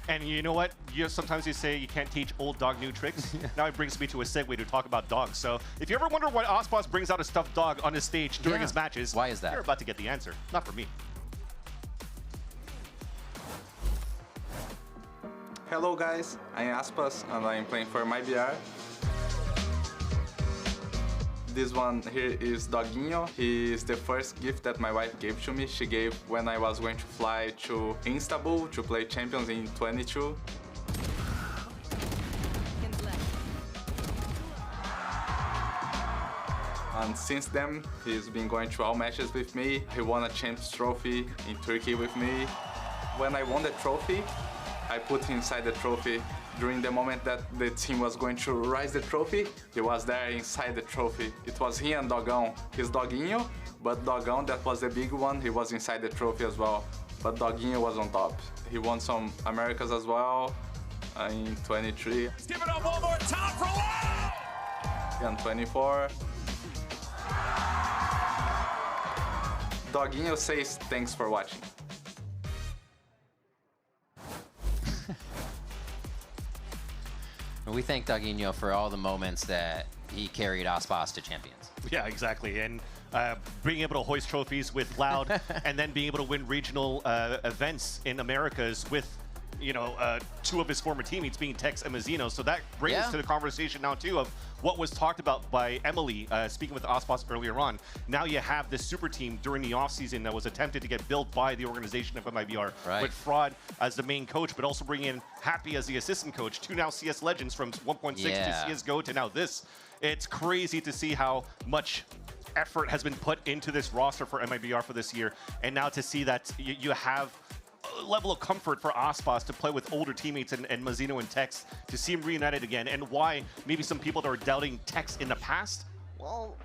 And you know what? Sometimes you say you can't teach old dog new tricks. Now it brings me to a segue to talk about dogs. So if you ever wonder why Ospas brings out a stuffed dog on his stage during his matches, why is that? You're about to get the answer. Not for me. Hello guys, I'm Aspas and I'm playing for MyBR. This one here is Doguinho. He is the first gift that my wife gave to me. She gave when I was going to fly to Istanbul to play Champions in 22. And since then, he's been going to all matches with me. He won a Champions trophy in Turkey with me. When I won the trophy, I put him inside the trophy. During the moment that the team was going to raise the trophy, he was there inside the trophy. It was he and Dogão, his Doguinho, but Dogão, that was the big one, he was inside the trophy as well. But Doguinho was on top. He won some Americas as well in 23. Let's give it up one more time for Wow! And 24. Doguinho says thanks for watching. We thank Doguinho for all the moments that he carried Ospas to champions. Yeah, exactly. And being able to hoist trophies with Loud and then being able to win regional events in Americas with, two of his former teammates being Tex and Mazzino. So that brings us to the conversation now, too, of what was talked about by Emily, speaking with Ospas earlier on. Now you have this super team during the offseason that was attempted to get built by the organization of MIBR, with Fraud as the main coach, but also bringing in Happy as the assistant coach, 2 now CS legends from 1.6 to CSGO to now this. It's crazy to see how much effort has been put into this roster for MIBR for this year, and now to see that you have a level of comfort for Ospas to play with older teammates and Mazzino and Tex to see him reunited again, and why maybe some people that were doubting Tex in the past, well,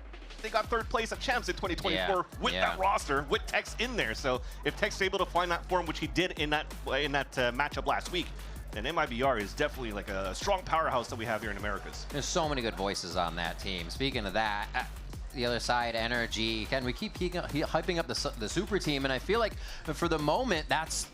they got 3rd place at Champs in 2024 with that roster, with Tex in there. So if Tex is able to find that form, which he did in that matchup last week, then MIBR is definitely like a strong powerhouse that we have here in Americas. There's so many good voices on that team. Speaking of that, the other side, Energy, again, we keep hyping up the super team, and I feel like for the moment, that's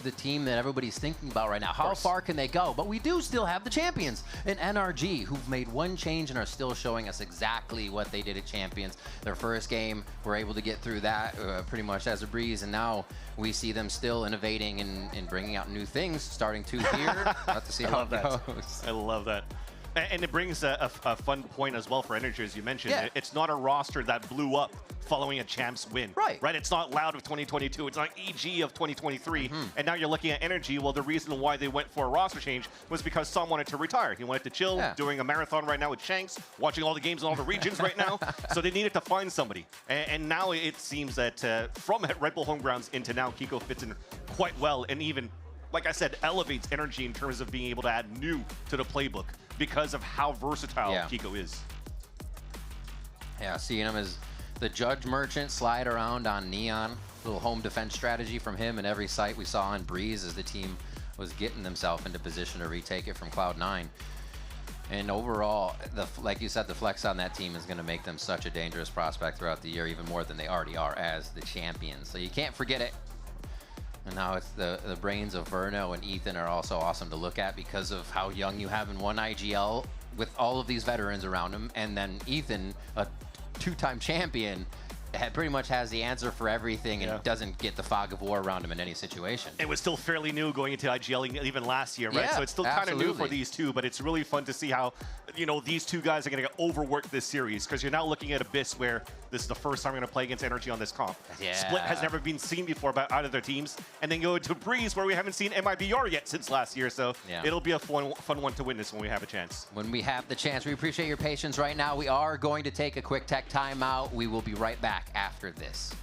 the team that everybody's thinking about right now. How far can they go? But we do still have the champions in NRG, who've made one change and are still showing us exactly what they did at Champions. Their first game, we're able to get through that pretty much as a breeze, and now we see them still innovating and bringing out new things, starting 2 here. We'll have to see how it goes. I love that. And it brings a fun point as well for Energy, as you mentioned. Yeah. It's not a roster that blew up following a Champs win. Right. It's not Loud of 2022. It's not EG of 2023. And now you're looking at Energy. Well, the reason why they went for a roster change was because Sam wanted to retire. He wanted to chill, doing a marathon right now with Shanks, watching all the games in all the regions right now. So they needed to find somebody. And now it seems that from Red Bull home grounds into now, Kiko fits in quite well, and even, like I said, elevates Energy in terms of being able to add new to the playbook because of how versatile Kiko is. Yeah, seeing him as the Judge Merchant slide around on Neon. Little home defense strategy from him in every site we saw on Breeze as the team was getting themselves into position to retake it from Cloud9. And overall, like you said, the flex on that team is going to make them such a dangerous prospect throughout the year, even more than they already are as the champions. So you can't forget it. And now it's the brains of Verno and Ethan are also awesome to look at because of how young you have in one IGL with all of these veterans around him. And then Ethan, a 2-time champion, pretty much has the answer for everything and doesn't get the fog of war around him in any situation. It was still fairly new going into IGL even last year, right? Yeah, so it's still kind of new for these two, but it's really fun to see how, these two guys are going to get overworked this series, because you're now looking at Abyss, where this is the first time we're going to play against Energy on this comp. Split has never been seen before by either of their teams, and then go into Breeze, where we haven't seen MIBR yet since last year, so it'll be a fun one to witness when we have a chance. When we have the chance, we appreciate your patience right now. We are going to take a quick tech timeout. We will be right back after this.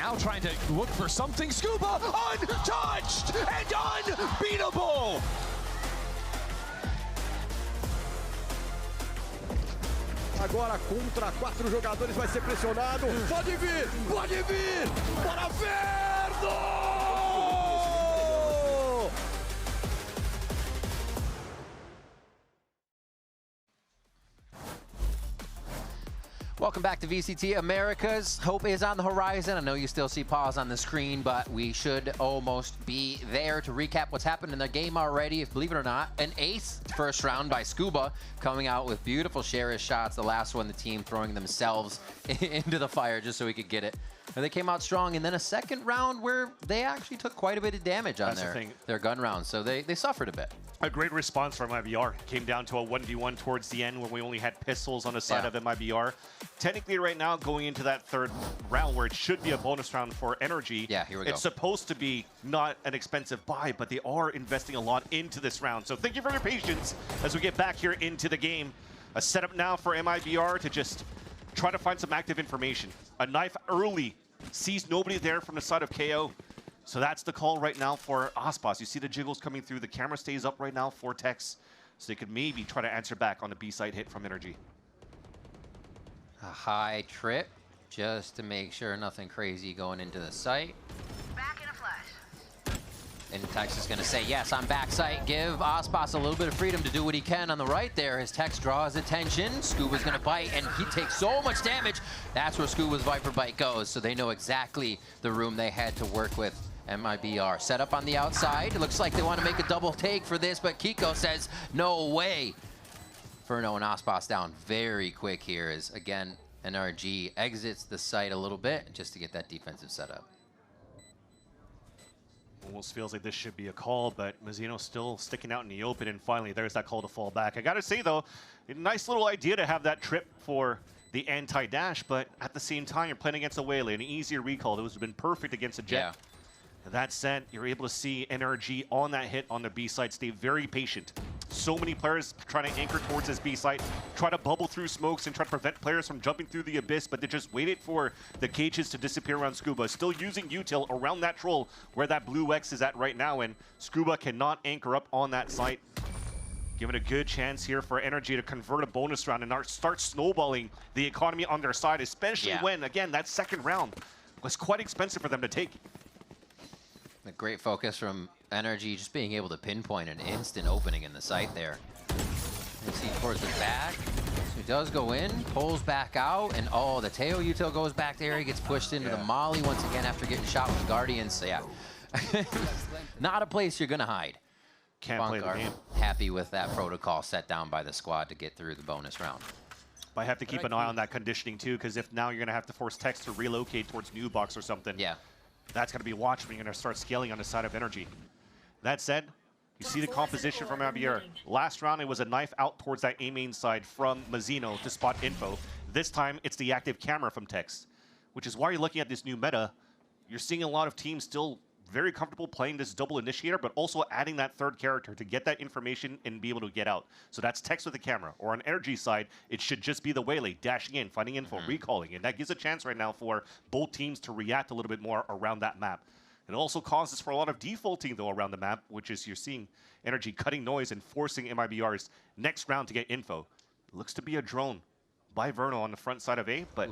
now trying to look for something. Scuba, untouched and unbeatable. Agora contra 4 jogadores, vai ser pressionado. Pode vir, pode vir. Bora Verno! Welcome back to VCT Americas. Hope is on the horizon. I know you still see pause on the screen, but we should almost be there to recap what's happened in the game already. If believe it or not, an ace first round by Scuba, coming out with beautiful Sheriff shots. The last one, the team throwing themselves into the fire just so we could get it. And they came out strong, and then a second round where they actually took quite a bit of damage on their gun rounds, so they suffered a bit. A great response from MIBR. Came down to a 1v1 towards the end when we only had pistols on the side of MIBR. Technically right now, going into that third round where it should be a bonus round for Energy, here we go. It's supposed to be not an expensive buy, but they are investing a lot into this round. So thank you for your patience as we get back here into the game. A setup now for MIBR to just try to find some active information. A knife early, sees nobody there from the side of KO. So that's the call right now for Aspas. You see the jiggles coming through. The camera stays up right now for Tex. So they could maybe try to answer back on the B-side hit from Energy. A high trip, just to make sure nothing crazy going into the site. Back in a flash. And Tex is going to say, yes, on backside. Give Aspas a little bit of freedom to do what he can on the right there. As Tex draws attention, Scuba's going to bite, and he takes so much damage. That's where Scuba's Viper Bite goes, so they know exactly the room they had to work with. MIBR set up on the outside. It looks like they want to make a double take for this, but Kiko says, no way. Ferno and Aspas down very quick here as, again, NRG exits the site a little bit just to get that defensive setup. Almost feels like this should be a call, but Mazzino's still sticking out in the open, and finally there's that call to fall back. I gotta say though, a nice little idea to have that trip for the anti-dash, but at the same time you're playing against a Whaley, an easier recall. That would have been perfect against a Jet. Yeah. That said, you're able to see NRG on that hit on the B side stay very patient. So many players trying to anchor towards this B side, try to bubble through smokes and try to prevent players from jumping through the abyss, but they just waited for the cages to disappear around Scuba. Still using util around that troll where that blue X is at right now, and Scuba cannot anchor up on that site. Given a good chance here for Energy to convert a bonus round and start snowballing the economy on their side, especially when, again, that second round was quite expensive for them to take. A great focus from Energy, just being able to pinpoint an instant opening in the site there. You see towards the back. So he does go in, pulls back out, and oh, the Teo util goes back there. He gets pushed into the Molly once again after getting shot with the Guardians. So yeah, not a place you're gonna hide. Can't play the game. Happy with that protocol set down by the squad to get through the bonus round. But I have to keep an eye on that conditioning too, because if now you're gonna have to force Tex to relocate towards New Box or something. Yeah. That's going to be watched when you're going to start scaling on the side of Energy. That said, you see the composition from Javier. Last round, it was a knife out towards that A-main side from Mazzino to spot info. This time, it's the active camera from Tex, which is why you're looking at this new meta. You're seeing a lot of teams still very comfortable playing this double initiator, but also adding that third character to get that information and be able to get out. So that's Tex with the camera. Or on Energy side, it should just be the Whaley dashing in, finding info, recalling. And that gives a chance right now for both teams to react a little bit more around that map. It also causes for a lot of defaulting, though, around the map, which is you're seeing Energy cutting noise and forcing MIBR's next round to get info. It looks to be a drone by Verno on the front side of A, but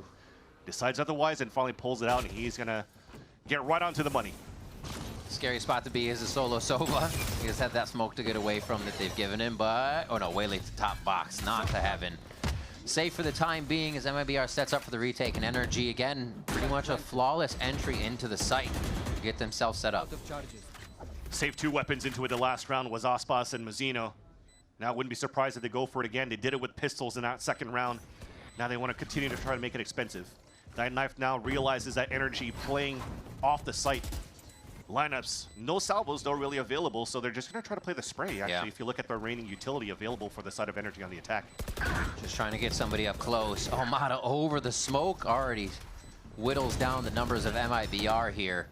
decides otherwise and finally pulls it out, and he's going to get right onto the money. Scary spot to be is the solo Sova. He just had that smoke to get away from that they've given him, but oh no, Whaley to top box, not to heaven. Safe for the time being as MIBR sets up for the retake, and Energy again, pretty much a flawless entry into the site to get themselves set up. Save 2 weapons into it the last round was Aspas and Mazzino. Now wouldn't be surprised if they go for it again. They did it with pistols in that second round. Now they want to continue to try to make it expensive. That knife now realizes that Energy playing off the site. Lineups, no salvos though really available, so they're just going to try to play the spray, actually, if you look at the remaining utility available for the side of Energy on the attack. Just trying to get somebody up close. Oh, Mata over the smoke already whittles down the numbers of MIBR here.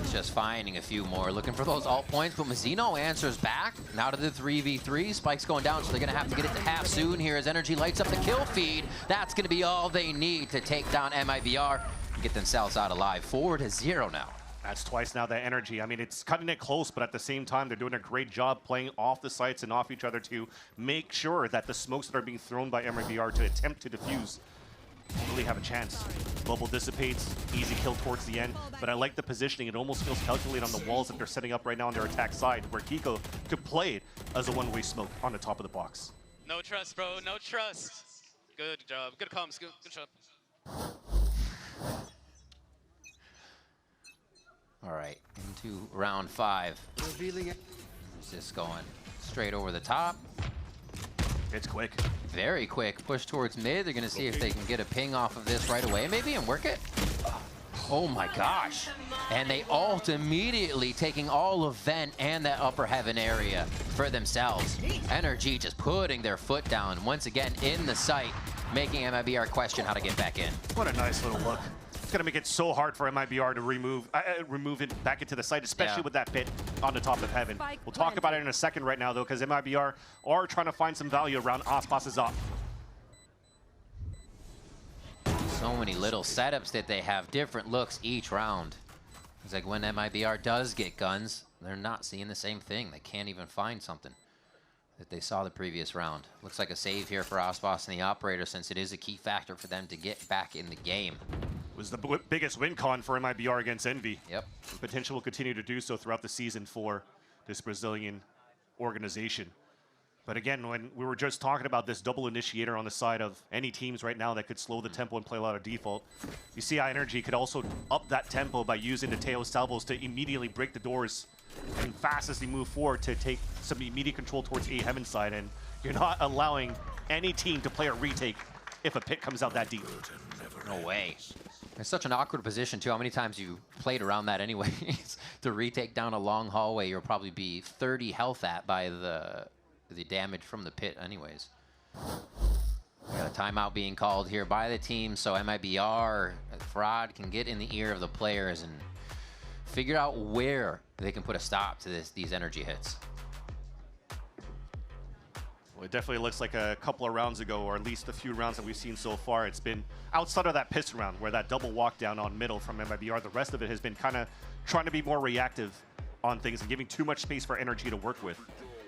He's just finding a few more, looking for those alt points, but Mazzino answers back. Now to the 3v3, Spike's going down, so they're gonna have to get it to half soon here as Energy lights up the kill feed. That's gonna be all they need to take down MIBR. get themselves out alive. 4-0 now. That's twice now, that energy. I mean, it's cutting it close, but at the same time, they're doing a great job playing off the sites and off each other to make sure that the smokes that are being thrown by MRBR to attempt to defuse really have a chance. Bubble dissipates, easy kill towards the end, but I like the positioning. It almost feels calculated on the walls that they're setting up right now on their attack side, where Kiko could play it as a one-way smoke on the top of the box. No trust, bro. No trust. Good job. Good comms. Good job. All right, into round 5. Is this going straight over the top? It's quick. Very quick. Push towards mid. They're going to see if they can get a ping off of this right away, maybe, and work it. Oh my gosh. And they ult immediately, taking all of vent and that upper heaven area for themselves. NRG just putting their foot down once again in the site, making MIBR question how to get back in. What a nice little look. It's going to make it so hard for MIBR to remove it back into the site, especially with that pit on the top of heaven. We'll talk about it in a second right now, though, because MIBR are trying to find some value around Aspas' up. So many little setups that they have, different looks each round. It's like when MIBR does get guns, they're not seeing the same thing. They can't even find something that they saw the previous round. Looks like a save here for Aspas and the operator, since it is a key factor for them to get back in the game. It was the biggest win con for MIBR against Envy. Yep. The potential will continue to do so throughout the season for this Brazilian organization. But again, when we were just talking about this double initiator on the side of any teams right now that could slow the tempo and play a lot of default, you see how Energy could also up that tempo by using the Teo salvos to immediately break the doors and fast as they move forward to take some immediate control towards A Heaven side. And you're not allowing any team to play a retake if a pit comes out that deep. No way. It's such an awkward position, too. How many times you played around that anyways? To retake down a long hallway, you'll probably be 30 health at by the damage from the pit anyways. We got a timeout being called here by the team, so MIBR, Fraud can get in the ear of the players and figure out where they can put a stop to these energy hits. Well, it definitely looks like a couple of rounds ago, or at least a few rounds that we've seen so far. It's been outside of that piston round where that double walk down on middle from MIBR. The rest of it has been kind of trying to be more reactive on things and giving too much space for Energy to work with.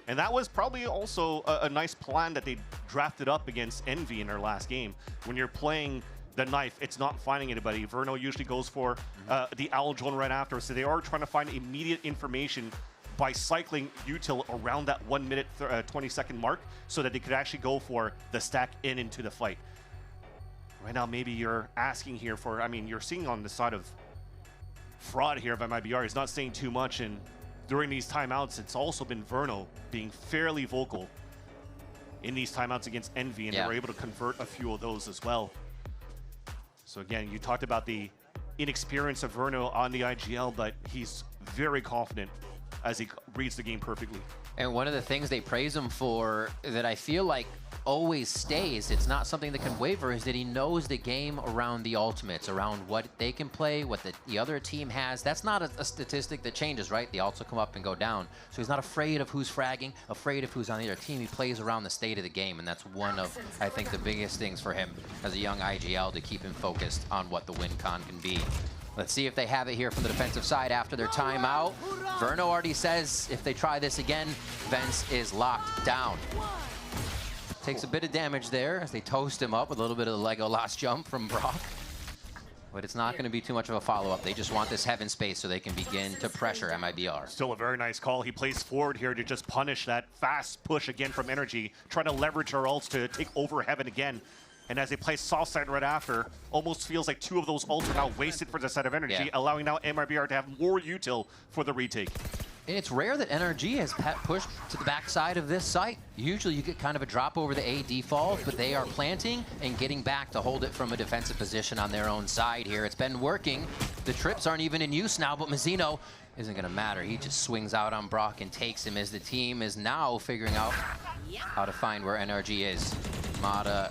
And that was probably also a nice plan that they drafted up against Envy in their last game. When you're playing the knife, it's not finding anybody. Verno usually goes for the owl drone right after, so they are trying to find immediate information by cycling util around that 1 minute 20-second mark so that they could actually go for the stack into the fight. Right now, maybe you're asking here for, I mean, you're seeing on the side of Fraud here by MIBR. He's not saying too much, and during these timeouts, it's also been Verno being fairly vocal in these timeouts against Envy, and they were able to convert a few of those as well. So again, you talked about the inexperience of Verno on the IGL, but he's very confident as he reads the game perfectly. And one of the things they praise him for that I feel like always stays, it's not something that can waver, is that he knows the game around the ultimates, around what they can play, what the other team has. That's not a statistic that changes, right? The ults will come up and go down. So he's not afraid of who's fragging, afraid of who's on the other team. He plays around the state of the game, and that's one of, I think, the biggest things for him as a young IGL to keep him focused on what the win con can be. Let's see if they have it here from the defensive side after their timeout. Verno already says if they try this again, Vence is locked down. Takes a bit of damage there as they toast him up with a little bit of the Lego lost jump from Brock. But it's not going to be too much of a follow-up. They just want this heaven space so they can begin to pressure MIBR. Still a very nice call. He plays forward here to just punish that fast push again from Energy, trying to leverage our ults to take over heaven again. And as they play soft side right after, almost feels like two of those ults are now wasted for the side of Energy, allowing now MIBR to have more util for the retake. It's rare that NRG has pushed to the backside of this site. Usually you get kind of a drop over the A default, but they are planting and getting back to hold it from a defensive position on their own side here. It's been working. The trips aren't even in use now, but Mazzino isn't going to matter. He just swings out on Brock and takes him as the team is now figuring out how to find where NRG is. Mata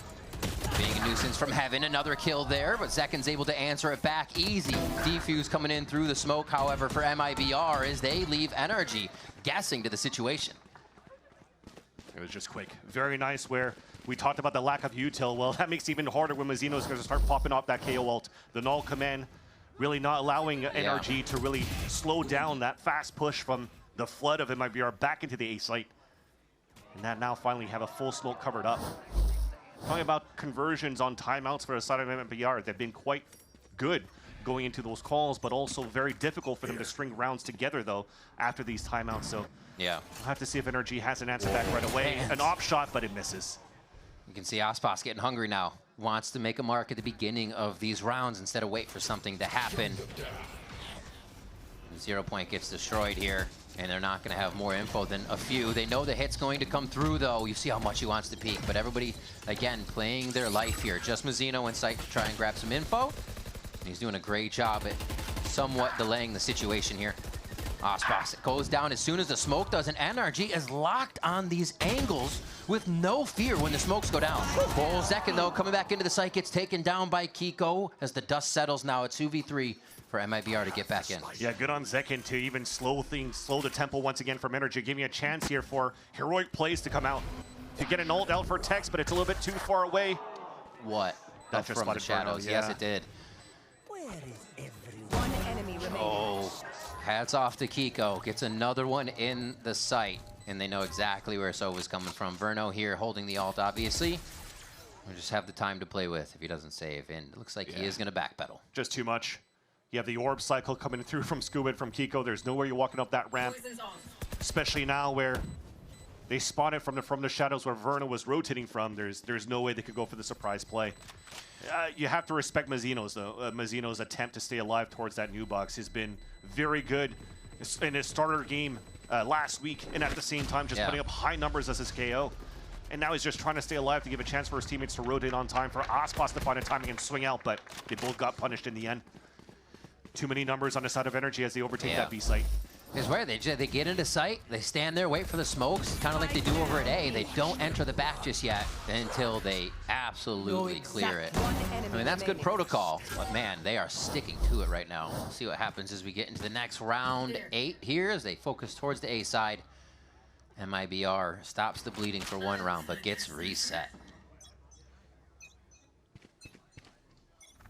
being a nuisance from heaven, another kill there, but Zekin's able to answer it back easy. Defuse coming in through the smoke, however, for MIBR as they leave Energy guessing to the situation. It was just quick. Very nice where We talked about the lack of util. Well, that makes it even harder when Mazino's going to start popping off that KO ult. The null command really not allowing NRG to really slow down that fast push from the flood of MIBR back into the A site. And that now finally have a full smoke covered up. Talking about conversions on timeouts for the side of MIBR, they've been quite good going into those calls, but also very difficult for them to string rounds together, though, after these timeouts. So yeah, we'll have to see if NRG has an answer back right away. An op shot, but it misses. You can see Aspas getting hungry now. Wants to make a mark at the beginning of these rounds instead of wait for something to happen. 0 point gets destroyed here, and they're not going to have more info than a few. They know the hit's going to come through, though. You see how much he wants to peek, but everybody, again, playing their life here. Just Mazzino in sight to try and grab some info. And he's doing a great job at somewhat delaying the situation here. Aspas goes down as soon as the smoke does, and NRG is locked on these angles with no fear when the smokes go down. Zekin, though, coming back into the site, gets taken down by Kiko as the dust settles now. It's 2v3 for MIBR to get back in. Yeah, good on Zekin to even slow the tempo once again from NRG, giving a chance here for heroic plays to come out. To get an ult out for Tex, but it's a little bit too far away. What? That just from the shadows. Yes, it did. One enemy remaining. Oh, hats off to Kiko. Gets another one in the site, and they know exactly where Sova's coming from. Verno here holding the ult, obviously. We'll just have the time to play with if he doesn't save, and it looks like he is going to backpedal. Just too much. You have the orb cycle coming through from Scuba and from Kiko. There's nowhere you're walking up that ramp, especially now where they spotted from the shadows where Verno was rotating from. There's no way they could go for the surprise play. You have to respect Mazzino's, though. Mazzino's attempt to stay alive towards that new box has been very good in his starter game last week, and at the same time just putting up high numbers as his KO. And now he's just trying to stay alive to give a chance for his teammates to rotate on time, for Aspas to find a timing and swing out, but they both got punished in the end. Too many numbers on the side of Energy as they overtake that B site. It's where they get into sight, they stand there, wait for the smokes, kind of like they do over at A. They don't enter the back just yet until they absolutely clear it. I mean, that's good protocol, but man, they are sticking to it right now. We'll see what happens as we get into the next round 8 here as they focus towards the A side. MIBR stops the bleeding for 1 round, but gets reset.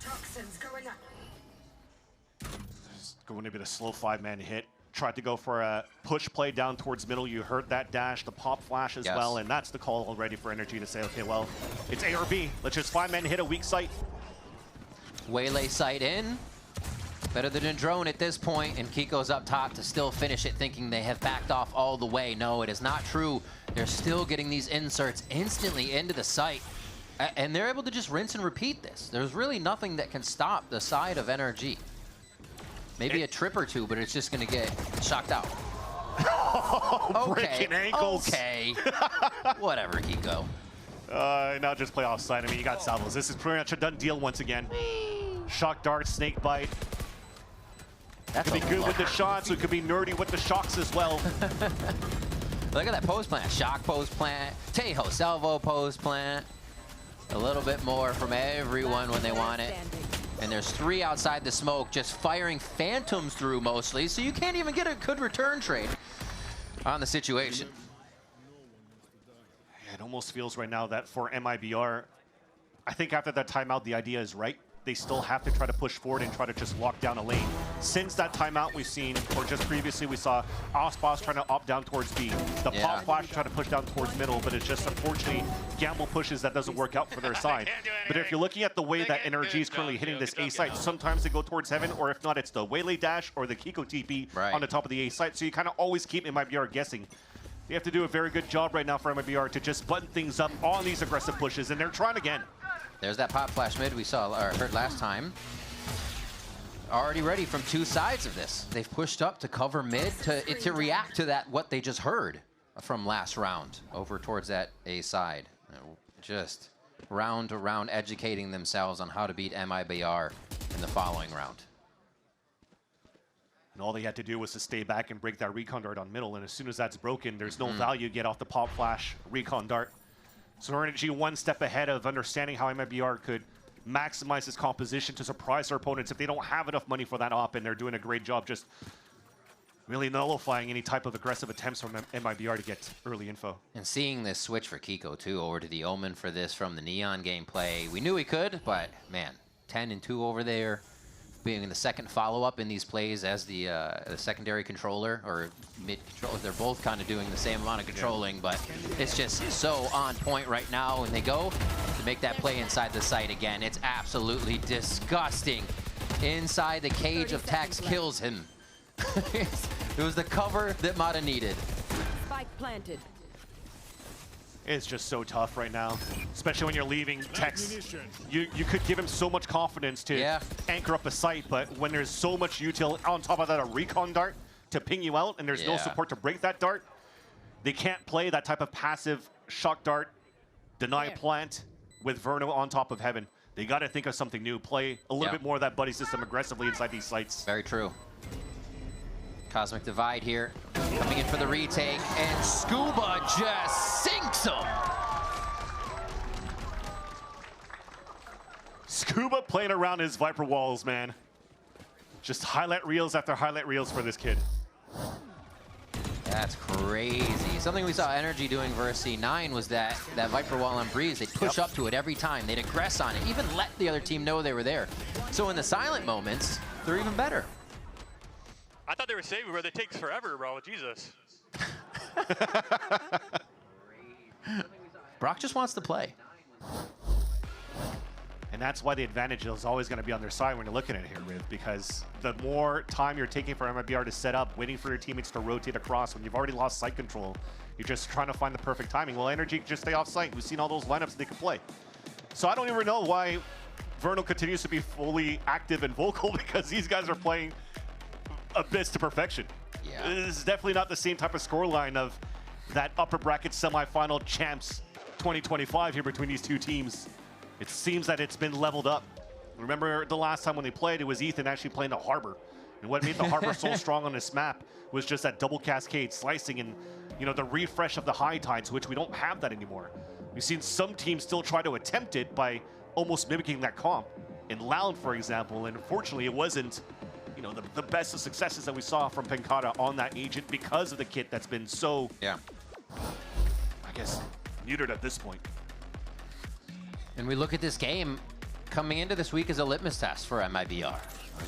Toxins going up. Going to be the slow 5-man hit. Tried to go for a push play down towards middle. You heard that dash, the pop flash as well, and that's the call already for Energy to say, okay, well, it's A or B. Let's just 5-man hit a weak site. Waylay sight in. Better than a drone at this point, and Kiko's up top to still finish it, thinking they have backed off all the way. No, it is not true. They're still getting these inserts instantly into the site, and they're able to just rinse and repeat this. There's really nothing that can stop the side of NRG. Maybe a trip or two, but it's just going to get shocked out. Breaking ankles. Okay. Whatever, Kiko. Now just play offside. I mean, you got salvos. This is pretty much a done deal once again. Shock dart, snake bite. That's could be good with the shots, so it could be nerdy with the shocks as well. Look at that pose plant. Shock pose plant, Tejo salvo pose plant. A little bit more from everyone when they want it. And there's 3 outside the smoke, just firing phantoms through mostly, so you can't even get a good return trade on the situation. It almost feels right now that for MIBR, I think after that timeout, the idea is right. They still have to try to push forward and try to just lock down a lane. Since that timeout we've seen, or just previously we saw Aspas trying to opt down towards B. The pop flash trying to push down towards middle, but it's just unfortunately gamble pushes that doesn't work out for their side. But if you're looking at the way that NRG is currently hitting this A site, sometimes they go towards heaven, or if not, it's the Waylay dash or the Kiko TP on the top of the A site. So you kind of always keep MIBR guessing. They have to do a very good job right now for MIBR to just button things up on these aggressive pushes, and they're trying again. There's that pop flash mid we saw or heard last time. Already ready from 2 sides of this. They've pushed up to cover mid to react to that what they just heard from last round over towards that A side. Just round to round educating themselves on how to beat MIBR in the following round. And all they had to do was to stay back and break that recon dart on middle, and as soon as that's broken, there's no value get off the pop flash recon dart. So Energy 1 step ahead of understanding how MIBR could maximize his composition to surprise their opponents if they don't have enough money for that op, and they're doing a great job just really nullifying any type of aggressive attempts from MIBR to get early info. And seeing this switch for Kiko, too, over to the Omen for this from the Neon gameplay. We knew he could, but, man, 10 and 2 over there. Being the second follow-up in these plays as the secondary controller or mid-controller. They're both kind of doing the same amount of controlling, but it's just so on point right now when they go to make that play inside the site again. It's absolutely disgusting. Inside the cage of Tex kills him. It was the cover that Mata needed. Spike planted. It's just so tough right now, especially when you're leaving Tex. You could give him so much confidence to anchor up a site, but when there's so much util, on top of that a recon dart to ping you out, and there's no support to break that dart, they can't play that type of passive shock dart, deny plant with Verno on top of Heaven. They got to think of something new, play a little bit more of that buddy system aggressively inside these sites. Very true. Cosmic Divide here, coming in for the retake, and Scuba just sinks him. Scuba playing around his Viper walls, man. Just highlight reels after highlight reels for this kid. That's crazy. Something we saw Energy doing versus C9 was that Viper wall on Breeze, they'd push up to it every time. They'd aggress on it, even let the other team know they were there. So in the silent moments, they're even better. I thought they were saving where they takes forever, bro. Jesus. Brock just wants to play. And that's why the advantage is always going to be on their side when you're looking at it here, Riv, because the more time you're taking for MIBR to set up, waiting for your teammates to rotate across, when you've already lost site control, you're just trying to find the perfect timing. Well, Energy can just stay off site. We've seen all those lineups that they can play. So I don't even know why Vernal continues to be fully active and vocal, because these guys are playing abyss to perfection. Yeah. This is definitely not the same type of scoreline of that upper bracket semifinal champs 2025 here between these two teams. It seems that it's been leveled up. Remember the last time when they played, it was Ethan actually playing the Harbor. And what made the Harbor so strong on this map was just that double cascade slicing and, you know, the refresh of the high tides, which we don't have that anymore. We've seen some teams still try to attempt it by almost mimicking that comp. In Loud, for example, and unfortunately it wasn't, you know, the best of successes that we saw from Pencata on that agent because of the kit that's been so, I guess, neutered at this point. And we look at this game coming into this week as a litmus test for MIBR.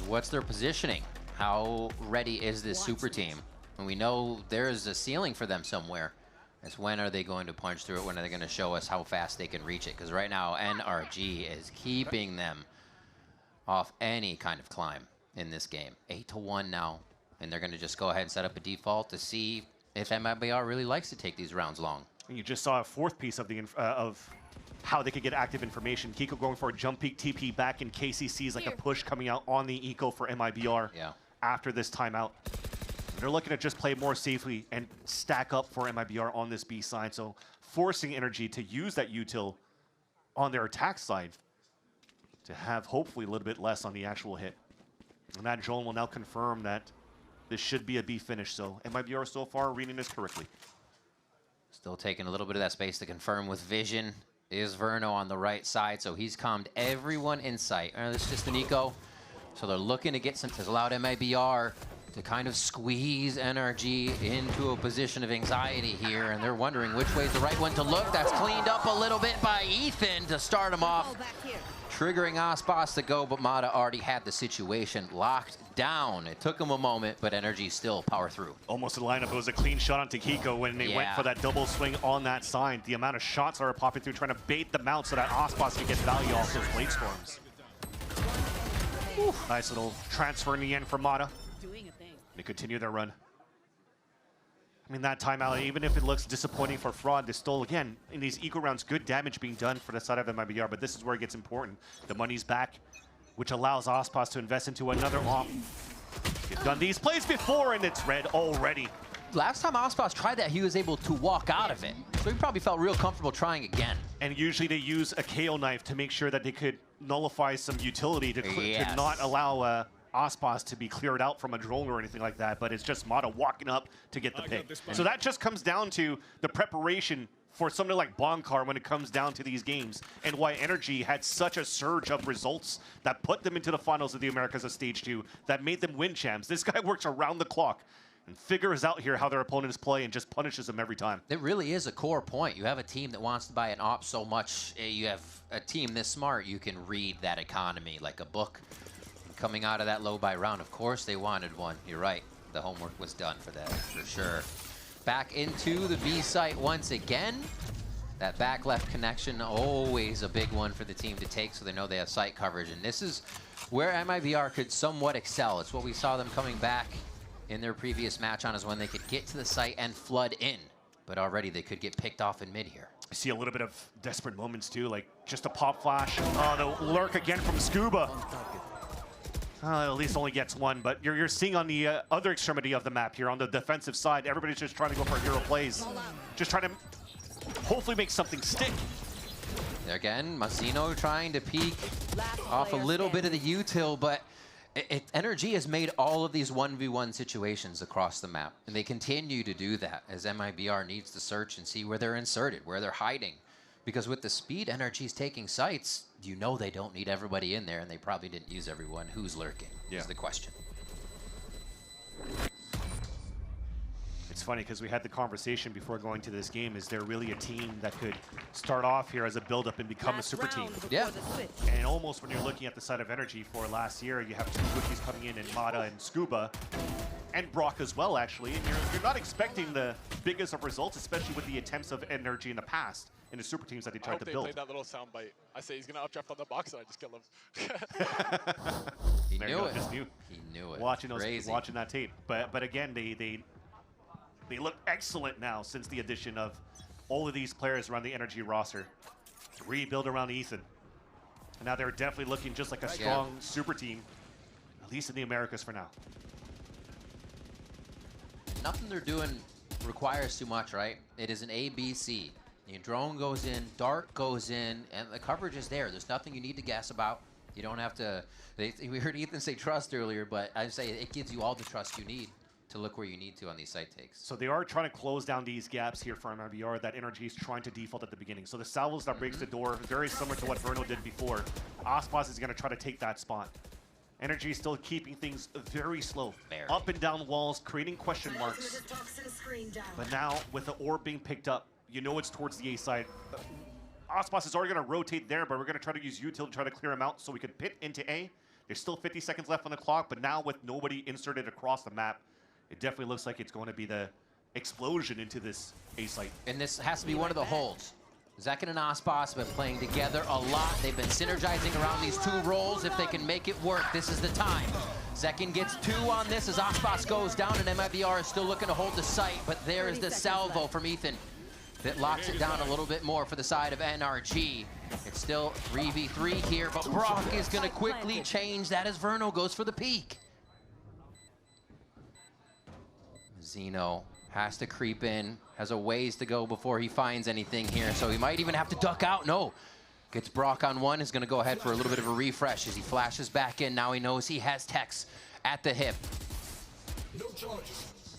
What's their positioning? How ready is this super team? And we know there's a ceiling for them somewhere. It's when are they going to punch through it? When are they going to show us how fast they can reach it? Because right now, NRG is keeping them off any kind of climb in this game. 8-1 now, and they're going to just go ahead and set up a default to see if MIBR really likes to take these rounds long. And you just saw a fourth piece of the of how they could get active information. Kiko going for a jump peek TP back in KCC's like a push coming out on the eco for MIBR after this timeout. They're looking to just play more safely and stack up for MIBR on this B side, so forcing Energy to use that util on their attack side to have hopefully a little bit less on the actual hit. And that drone will now confirm that this should be a B finish, so MIBR so far reading this correctly. Still taking a little bit of that space to confirm with Vision. Is Verno on the right side, so he's calmed everyone in sight. It's just an eco, so they're looking to get some to allow MIBR to kind of squeeze NRG into a position of anxiety here, and they're wondering which way is the right one to look. That's cleaned up a little bit by Ethan to start him off, triggering Ospas to go, but Mata already had the situation locked down. It took him a moment, but Energy still power through. Almost a lineup. It was a clean shot onto Kiko when they went for that double swing on that side. The amount of shots that are popping through, trying to bait them out so that Ospas can get value off those blade storms. Nice little transfer in the end for Mata. They continue their run. I mean, that timeout, even if it looks disappointing for Fraud, there's still, again, in these eco rounds, good damage being done for the side of MIBR, but this is where it gets important. The money's back, which allows Ospas to invest into another op. They've done these plays before, and it's red already. Last time Ospas tried that, he was able to walk out of it. So he probably felt real comfortable trying again. And usually they use a KO knife to make sure that they could nullify some utility to not allow Ospas to be cleared out from a drone or anything like that, but it's just Mata walking up to get the pick. So that just comes down to the preparation for something like Bonkar when it comes down to these games, and why Energy had such a surge of results that put them into the finals of the Americas of Stage 2 that made them win champs. This guy works around the clock and figures out here how their opponents play and just punishes them every time. It really is a core point. You have a team that wants to buy an op so much. You have a team this smart, you can read that economy like a book. Coming out of that low buy round, of course they wanted one. You're right. The homework was done for that, for sure. Back into the B site once again. That back left connection, always a big one for the team to take, so they know they have site coverage. And this is where MIBR could somewhat excel. It's what we saw them coming back in their previous match on, is when they could get to the site and flood in. But already they could get picked off in mid here. I see a little bit of desperate moments too, like just a pop flash. Oh, the lurk again from Scuba. At least only gets one, but you're seeing on the other extremity of the map here, on the defensive side, everybody's just trying to go for hero plays. Just trying to hopefully make something stick. Again, Mazzino trying to peek off a little bit of the util, but NRG has made all of these 1v1 situations across the map, and they continue to do that as MIBR needs to search and see where they're inserted, where they're hiding. Because with the speed NRG's taking sites, you know they don't need everybody in there, and they probably didn't use everyone. Who's lurking is the question. It's funny because we had the conversation before going to this game. Is there really a team that could start off here as a build-up and become a super team? Yeah. And almost when you're looking at the side of Energy for last year, you have two rookies coming in Mata and Scuba, and Brock as well, actually. And you're not expecting the biggest of results, especially with the attempts of Energy in the past in the super teams that they tried to build. I hope they played that little soundbite. I say he's going to updraft on the box, and I just kill him. He There knew you go, it. just knew. He knew it. Watching that tape. But again, they look excellent now since the addition of all of these players around the Energy roster. Rebuild around Ethan. And now they're definitely looking just like a strong super team, at least in the Americas for now. Nothing they're doing requires too much, right? It is an ABC. The drone goes in, dart goes in, and the coverage is there. There's nothing you need to guess about. You don't have to. We heard Ethan say trust earlier, but I say it gives you all the trust you need to look where you need to on these site takes. So they are trying to close down these gaps here for MIBR that Energy is trying to default at the beginning. So the salvos that breaks the door, very similar to what Verno did before. Aspas is going to try to take that spot. Energy is still keeping things very slow. Up and down walls, creating question marks. But now, with the orb being picked up, you know it's towards the A side. Aspas is already going to rotate there, but we're going to try to use util to try to clear him out so we can pit into A. There's still 50 seconds left on the clock, but now with nobody inserted across the map, it definitely looks like it's going to be the explosion into this A site. And this has to be one of the holds. Zekin and Aspas have been playing together a lot. They've been synergizing around these two roles. If they can make it work, this is the time. Zekin gets 2 on this as Aspas goes down, and MIBR is still looking to hold the site, but there is the salvo from Ethan that locks it down a little bit more for the side of NRG. It's still 3v3 here, but Brock is going to quickly change that as Verno goes for the peak. Zeno has to creep in, has a ways to go before he finds anything here, so he might even have to duck out. No, gets Brock on one, is going to go ahead for a little bit of a refresh as he flashes back in. Now he knows he has Tex at the hip.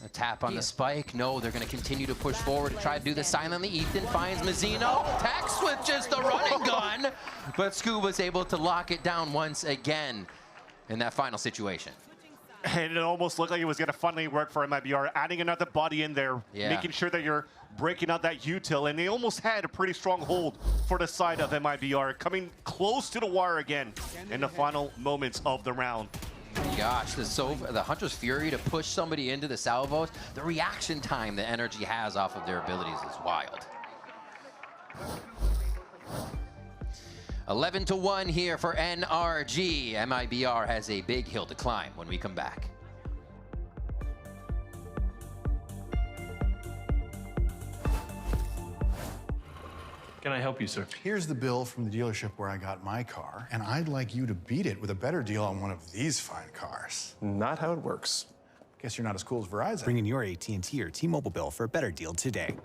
A tap on the spike. No, they're going to continue to push forward to try to do this silently. Ethan finds Mazzino. Tex with just a running gun, but Scuba's able to lock it down once again in that final situation. And it almost looked like it was going to finally work for MIBR, adding another body in there, making sure that you're breaking out that util, and they almost had a pretty strong hold for the side of MIBR, coming close to the wire again in the final moments of the round. Gosh, the Hunter's Fury to push somebody into the salvos, the reaction time that Energy has off of their abilities is wild. 11-1 here for NRG. MIBR has a big hill to climb when we come back. Can I help you, sir? Here's the bill from the dealership where I got my car, and I'd like you to beat it with a better deal on one of these fine cars. Not how it works. Guess you're not as cool as Verizon. Bring in your AT&T or T-Mobile bill for a better deal today.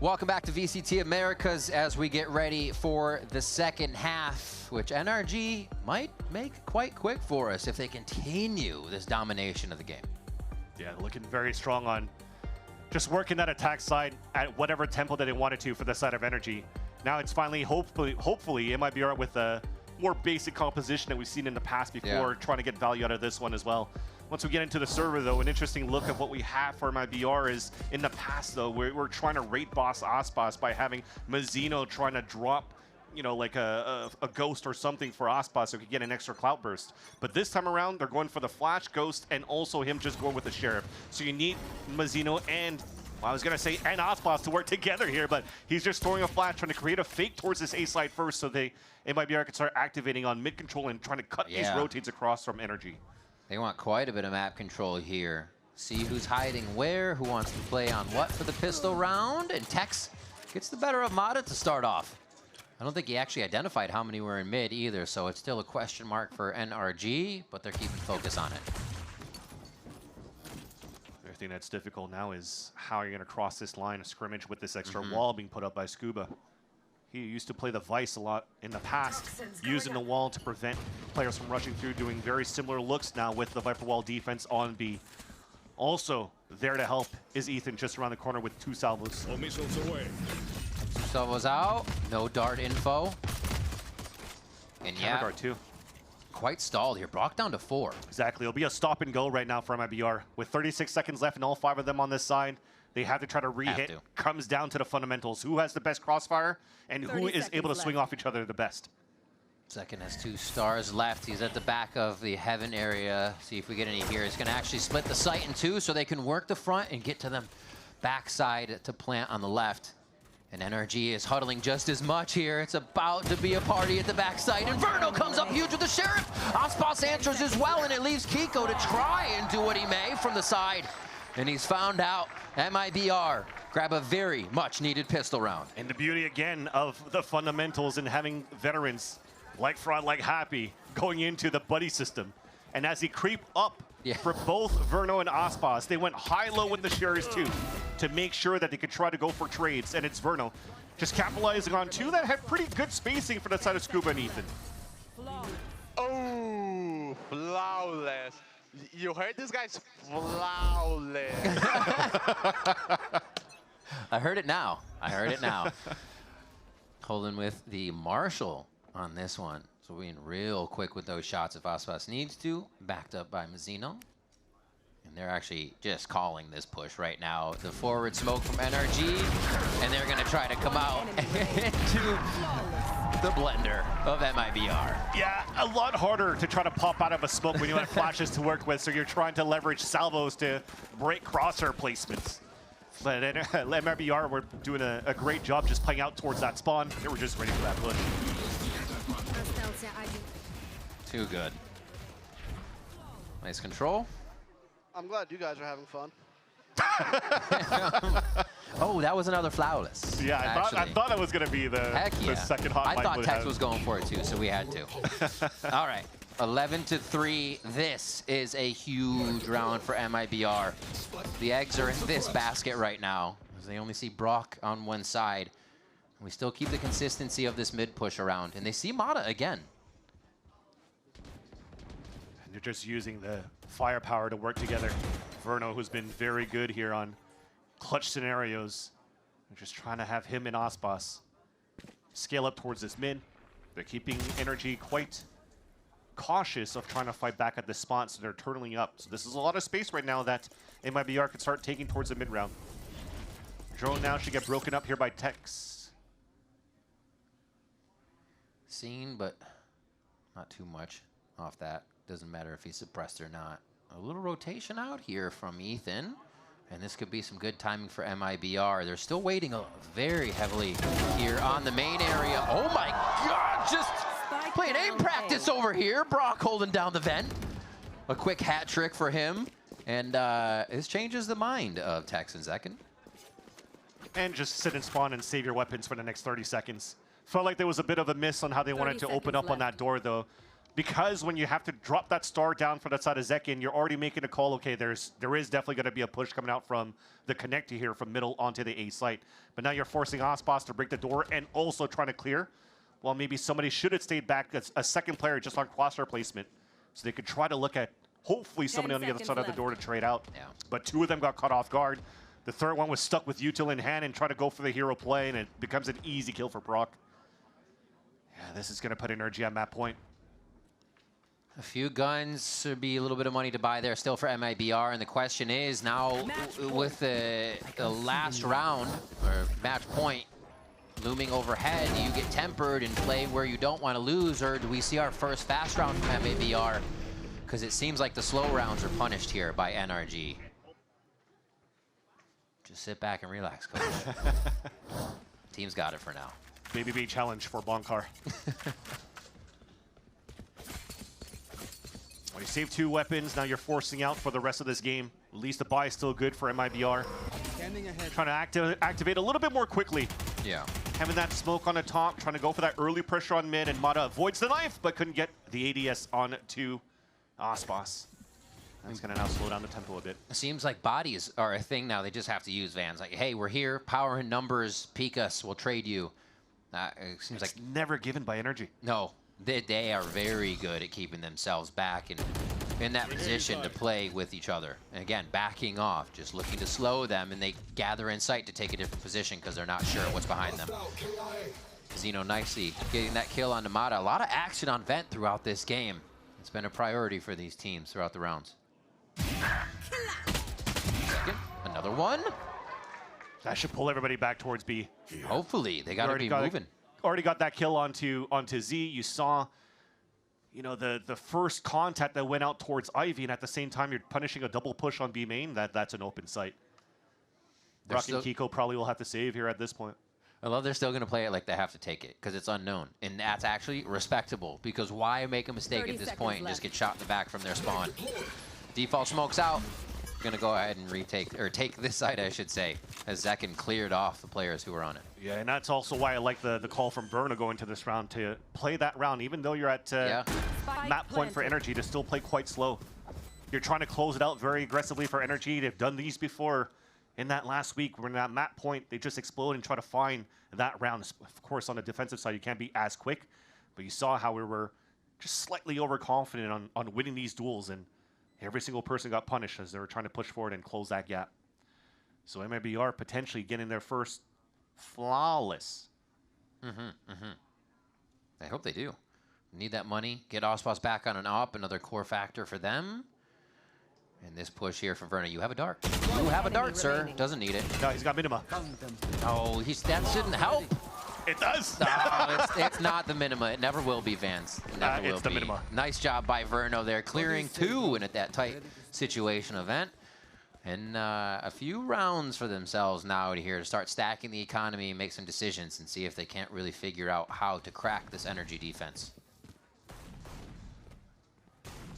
Welcome back to VCT Americas as we get ready for the second half, which NRG might make quite quick for us if they continue this domination of the game. Yeah, looking very strong on just working that attack side at whatever tempo that they wanted to for the side of Energy. Now it's finally, hopefully, it might be all right with a more basic composition that we've seen in the past before, trying to get value out of this one as well. Once we get into the server, though, an interesting look at what we have for MIBR is, in the past, though, we're trying to rate boss Aspas by having Mazzino trying to drop, you know, like a ghost or something for Aspas so he could get an extra clout burst. But this time around, they're going for the flash ghost and also him just going with the sheriff. So you need Mazzino and, well, I was going to say, and Aspas to work together here, but he's just throwing a flash, trying to create a fake towards this A side first so MIBR can start activating on mid control and trying to cut these rotates across from Energy. They want quite a bit of map control here. See who's hiding where, who wants to play on what for the pistol round, and Tex gets the better of Mata to start off. I don't think he actually identified how many were in mid either, so it's still a question mark for NRG, but they're keeping focus on it. The thing that's difficult now is how you're going to cross this line of scrimmage with this extra wall being put up by Scuba. He used to play the Vice a lot in the past, using the wall to prevent players from rushing through, doing very similar looks now with the Viper Wall defense on B. Also, there to help is Ethan just around the corner with 2 salvos. 2 salvos out, no dart info. And yeah, dart too. Quite stalled here. Brock down to 4. Exactly. It'll be a stop and go right now for MIBR. With 36 seconds left and all 5 of them on this side, they have to try to re-hit. Comes down to the fundamentals. Who has the best crossfire and who is able to swing off each other the best. Second has 2 stars left. He's at the back of the heaven area. See if we get any here. He's going to actually split the site in 2 so they can work the front and get to the backside to plant on the left. And NRG is huddling just as much here. It's about to be a party at the backside. Inferno comes up huge with the Sheriff. Aspas answers as well, and it leaves Kiko to try and do what he may from the side. And he's found out. MIBR grab a very much needed pistol round. And the beauty again of the fundamentals and having veterans like Fraud, like Happy going into the buddy system. And as he creep up for both Verno and Aspas, they went high-low with the Sherries too to make sure that they could try to go for trades. And it's Verno just capitalizing on 2 that have pretty good spacing for the side of Scuba and Ethan. Oh, flawless. You heard this guy's flawless. I heard it now. I heard it now. Holding with the Marshall on this one. So being real quick with those shots if Aspas needs to. Backed up by Mazzino. And they're actually just calling this push right now. The forward smoke from NRG. And they're going to try to come out into the blender of MIBR. Yeah, a lot harder to try to pop out of a smoke when you have flashes to work with, so you're trying to leverage salvos to break crosshair placements. But MIBR were doing a great job just playing out towards that spawn. They were just ready for that push. Too good. Nice control. I'm glad you guys are having fun. Oh, that was another flawless. Yeah, I thought that was going to be the second hot. I thought Tex was going for it too, so we had to. All right, 11-3. This is a huge round for MIBR. The eggs are in this basket right now, as they only see Brock on one side. We still keep the consistency of this mid push around, and they see Mata again. And they're just using the firepower to work together. Verno, who's been very good here on clutch scenarios. They're just trying to have him and Aspas scale up towards this mid. They're keeping Energy quite cautious of trying to fight back at this spot, so they're turtling up. So this is a lot of space right now that MIBR can start taking towards the mid round. Drone now should get broken up here by Tex. Seen, but not too much off that. Doesn't matter if he's suppressed or not. A little rotation out here from Ethan. And this could be some good timing for MIBR. They're still waiting very heavily here on the main area. Oh my God, just playing aim practice over here. Brock holding down the vent. A quick hat trick for him. And this changes the mind of Tex and Zekin. And just sit and spawn and save your weapons for the next 30 seconds. Felt like there was a bit of a miss on how they wanted to open up on that door, though. because when you have to drop that star down for that side of Zekin, you're already making a call. Okay, there is definitely going to be a push coming out from the connector here from middle onto the A site. But now you're forcing Ospas to break the door and also trying to clear. Well, maybe somebody should have stayed back. That's a second player just on crosshair placement. So they could try to look at, hopefully, somebody on the other side of the door to trade out. Yeah. But 2 of them got caught off guard. The third one was stuck with util in hand and trying to go for the hero play, and it becomes an easy kill for Brock. Yeah, this is going to put energy on that point. A few guns would be a little bit of money to buy there still for MIBR, and the question is now with the last round, or match point, looming overhead, do you get tempered and play where you don't want to lose, or do we see our first fast round from MIBR? Because it seems like the slow rounds are punished here by NRG. Just sit back and relax, coach. Team's got it for now. Maybe be a challenge for Bonkar. Well, you saved 2 weapons, now you're forcing out for the rest of this game. At least the buy is still good for MIBR. Trying to activate a little bit more quickly. Yeah. Having that smoke on the top, trying to go for that early pressure on mid, and Mata avoids the knife, but couldn't get the ADS on to Ospas. That's going to now slow down the tempo a bit. It seems like bodies are a thing now. They just have to use Vans. Like, hey, we're here, power in numbers, peek us, we'll trade you. It seems it's like never given by energy. No. They are very good at keeping themselves back and in that position to play with each other. And again, backing off, just looking to slow them, and they gather in sight to take a different position because they're not sure what's behind them. Zeno nicely getting that kill on Namada. A lot of action on Vent throughout this game. It's been a priority for these teams throughout the rounds. Another one. That should pull everybody back towards B. Hopefully, they got to be moving. Already got that kill onto Z. You saw, you know, the first contact that went out towards Ivy, and at the same time you're punishing a double push on B main. That's an open site. Brock and Kiko probably will have to save here at this point. I love they're still going to play it like they have to take it because it's unknown, and that's actually respectable. Because why make a mistake at this point and just get shot in the back from their spawn? Default smokes out. Going to go ahead and retake, or take this side, I should say, as Zekin cleared off the players who were on it. Yeah, and that's also why I like the call from Berna going to this round to play that round, even though you're at map point for energy, to still play quite slow. You're trying to close it out very aggressively for energy. They've done these before in that last week. When at map point, they just explode and try to find that round. Of course, on the defensive side, you can't be as quick, but you saw how we were just slightly overconfident on winning these duels, and every single person got punished as they were trying to push forward and close that gap. So MIBR potentially getting their first flawless. I hope they do. Need that money. Get Ospas back on an op, another core factor for them. And this push here for Verna. You have a dart. You have a dart, sir. Doesn't need it. No, he's got minima. Oh, that shouldn't help. It does. No, it's not the minima. It never will be, Vance. It never will it's the be. minima. Nice job by Verno there, clearing 2 and at that tight situation event. And a few rounds for themselves now here to start stacking the economy and make some decisions and see if they can't really figure out how to crack this energy defense.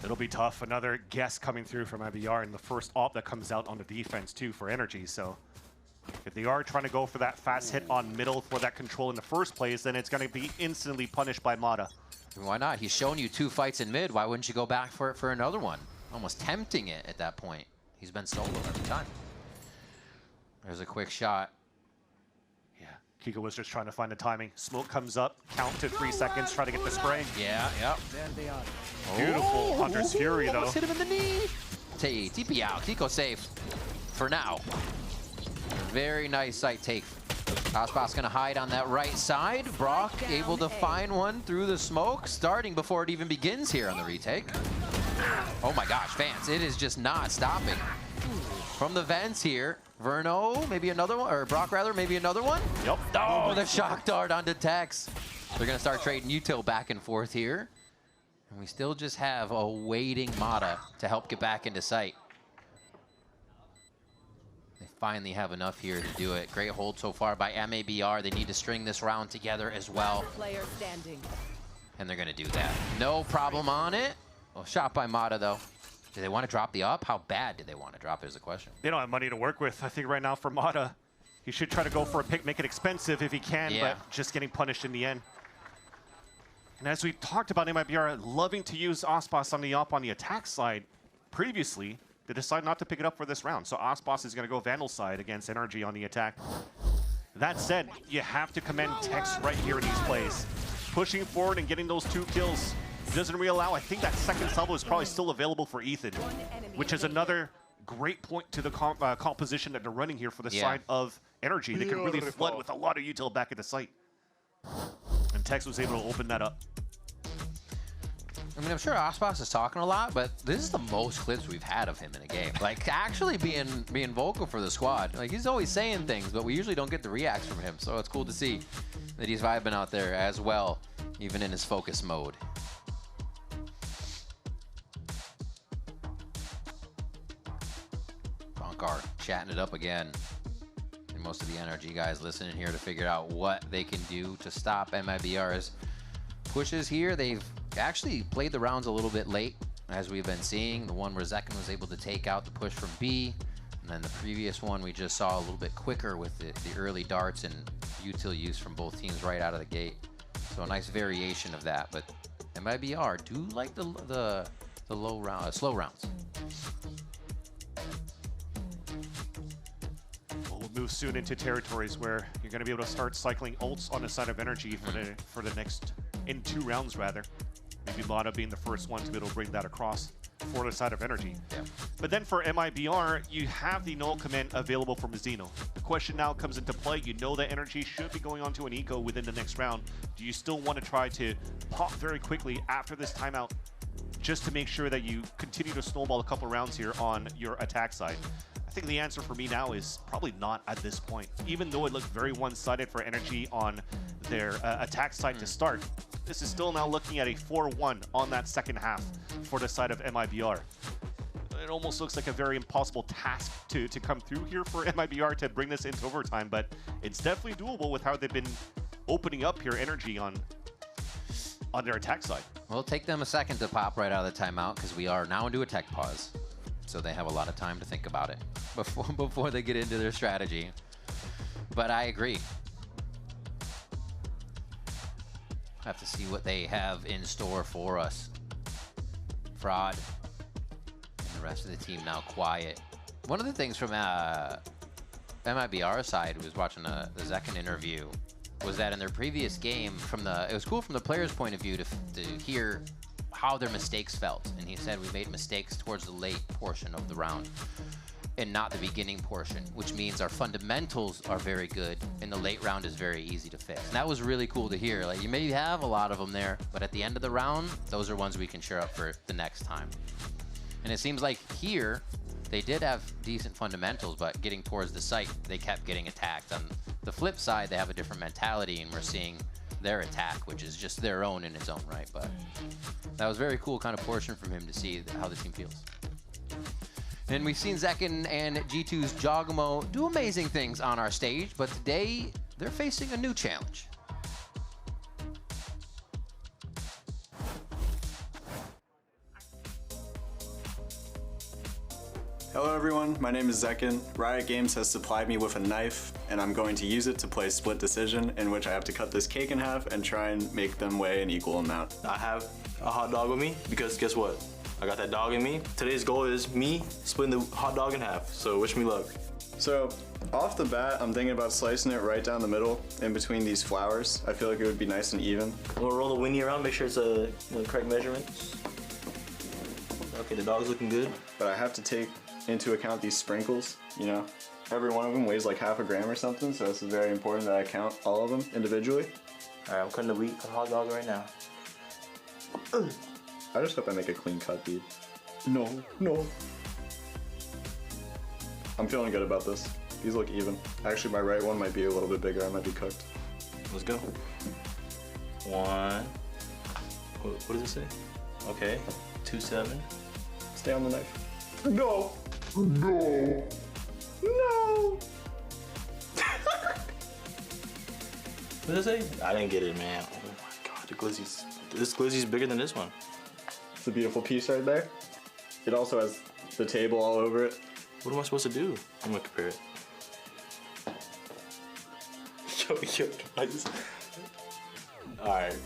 It'll be tough. Another guess coming through from IBR, and the first op that comes out on the defense too for energy. So if they are trying to go for that fast hit on middle for that control in the first place, then it's going to be instantly punished by Mata. Why not? He's shown you 2 fights in mid. Why wouldn't you go back for it for another one? Almost tempting it at that point. He's been solo every time. There's a quick shot. Yeah, Kiko was just trying to find the timing. Smoke comes up, count to 3 seconds, try to get the spray. Yeah, yep. Beautiful Hunter's Fury, though. Hit him in the knee. TP out. Kiko safe for now. Very nice site take. Ospas gonna hide on that right side. Brock able to find one through the smoke, starting before it even begins here on the retake. Oh my gosh, fans, it is just not stopping. From the vents here, Verno, maybe another one, or Brock rather, maybe another one? Yep. Oh, the shock dart onto Tex. They're gonna start trading util back and forth here. And we still just have a waiting Mata to help get back into sight. They finally have enough here to do it. Great hold so far by MABR. They need to string this round together as well. And they're gonna do that. No problem on it. Well, shot by Mata though. Do they want to drop the up? How bad do they want to drop is the question. They don't have money to work with. I think right now for Mata, he should try to go for a pick, make it expensive if he can, but just getting punished in the end. And as we talked about MIBR loving to use Ospas on the attack side previously, they decide not to pick it up for this round. So Ospas is going to go Vandal side against NRG on the attack. That said, you have to commend Tex right here in these plays. Pushing forward and getting those 2 kills doesn't really allow. I think that second salvo is probably still available for Ethan, which is another great point to the composition that they're running here for the side of NRG. They can really flood with a lot of util back at the site. And Tex was able to open that up. I mean, I'm sure Ospas is talking a lot, but this is the most clips we've had of him in a game. Like, actually being vocal for the squad. Like, he's always saying things, but we usually don't get the reacts from him. So it's cool to see that he's vibing out there as well, even in his focus mode. Bonkar chatting it up again. And most of the NRG guys listening here to figure out what they can do to stop MIBR's pushes here. They've actually played the rounds a little bit late, as we've been seeing. The one where Zekin was able to take out the push from B, and then the previous one we just saw a little bit quicker with the early darts and util use from both teams right out of the gate. So a nice variation of that, but MIBR do like the low round, slow rounds. We'll move soon into territories where you're going to be able to start cycling ults on the side of NRG for the next, in 2 rounds rather. Maybe Lana being the first one to be able to bring that across for the side of NRG. Yeah. But then for MIBR, you have the null command available for Mizzino. The question now comes into play. You know that NRG should be going on to an eco within the next round. Do you still want to try to pop very quickly after this timeout just to make sure that you continue to snowball a couple rounds here on your attack side? I think the answer for me now is probably not at this point. Even though it looked very one-sided for NRG on their attack side to start, this is still now looking at a 4-1 on that second half for the side of MIBR. It almost looks like a very impossible task to come through here for MIBR to bring this into overtime, but it's definitely doable with how they've been opening up here NRG on their attack side. Well, it'll take them a second to pop right out of the timeout because we are now into a tech pause. So they have a lot of time to think about it before they get into their strategy. But I agree. Have to see what they have in store for us. Fraud and the rest of the team now quiet. One of the things from MIBR side, who was watching the Zekin interview, was that in their previous game, it was cool from the player's point of view to hear how their mistakes felt. And he said we made mistakes towards the late portion of the round and not the beginning portion, which means our fundamentals are very good and the late round is very easy to fix. And that was really cool to hear. Like, you may have a lot of them there, but at the end of the round, those are ones we can shore up for the next time. And it seems like here, they did have decent fundamentals, but getting towards the site, they kept getting attacked. On the flip side, they have a different mentality, and we're seeing their attack, which is just their own in its own right. But that was very cool kind of portion from him to see how the team feels. And we've seen Zekin and G2's Jogamo do amazing things on our stage, but today they're facing a new challenge. Hello everyone, my name is Zekin. Riot Games has supplied me with a knife, and I'm going to use it to play Split Decision, in which I have to cut this cake in half and try and make them weigh an equal amount. I have a hot dog with me because guess what? I got that dog in me. Today's goal is me splitting the hot dog in half, so wish me luck. So, off the bat, I'm thinking about slicing it right down the middle, in between these flowers. I feel like it would be nice and even. We'll roll the winnie around, make sure it's the correct measurements. Okay, the dog's looking good. But I have to take into account these sprinkles, you know? Every one of them weighs like half a gram or something, so it's very important that I count all of them individually. All right, I'm cutting the hot dog right now. I just hope I make a clean cut, dude. No. I'm feeling good about this. These look even. Actually, my right one might be a little bit bigger. I might be cooked. Let's go. One. What does it say? Okay. 2-7. Stay on the knife. No. What does it say? I didn't get it, man. Oh my god, this glizzy's bigger than this one. It's a beautiful piece right there. It also has the table all over it. What am I supposed to do? I'm gonna compare it. Yo, I just... Alright.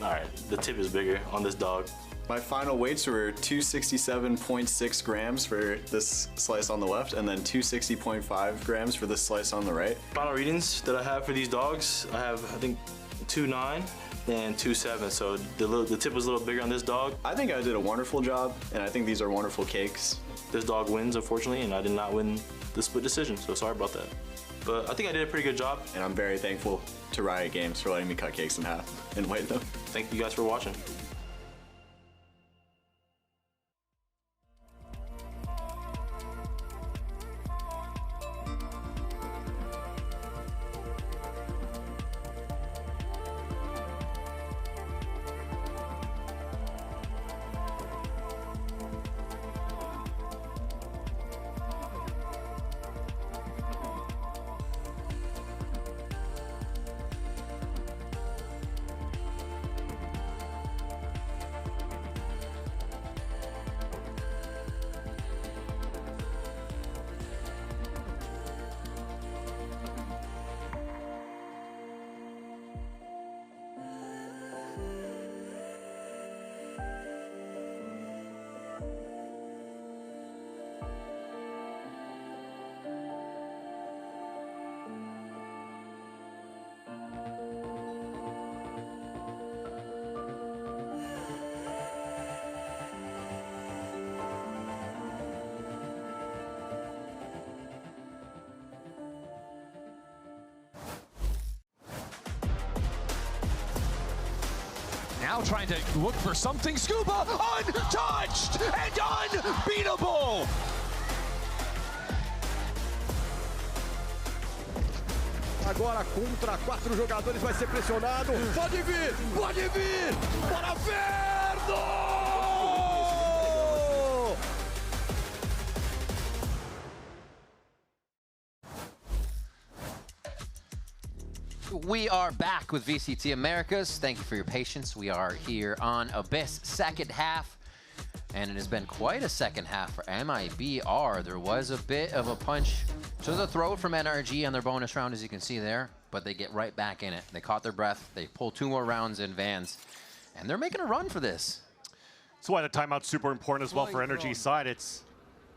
all right, the tip is bigger on this dog. My final weights were 267.6 grams for this slice on the left, and then 260.5 grams for this slice on the right. Final readings that I have for these dogs, I have, I think, 2.9 and 2.7, so the tip was a little bigger on this dog. I think I did a wonderful job, and I think these are wonderful cakes. This dog wins, unfortunately, and I did not win the split decision, so sorry about that. But I think I did a pretty good job. And I'm very thankful to Riot Games for letting me cut cakes in half and weigh them. Thank you guys for watching. Now trying to look for something. Scuba, untouched and unbeatable. Agora contra 4 jogadores vai ser pressionado. Pode vir, pode vir. Bora Verno! We are back with VCT Americas. Thank you for your patience. We are here on Abyss second half, and it has been quite a second half for MIBR. There was a bit of a punch to the throat from NRG on their bonus round, as you can see there, but they get right back in it. They caught their breath. They pull 2 more rounds in Vans, and they're making a run for this. That's why the timeout's super important as well for NRG's side. It's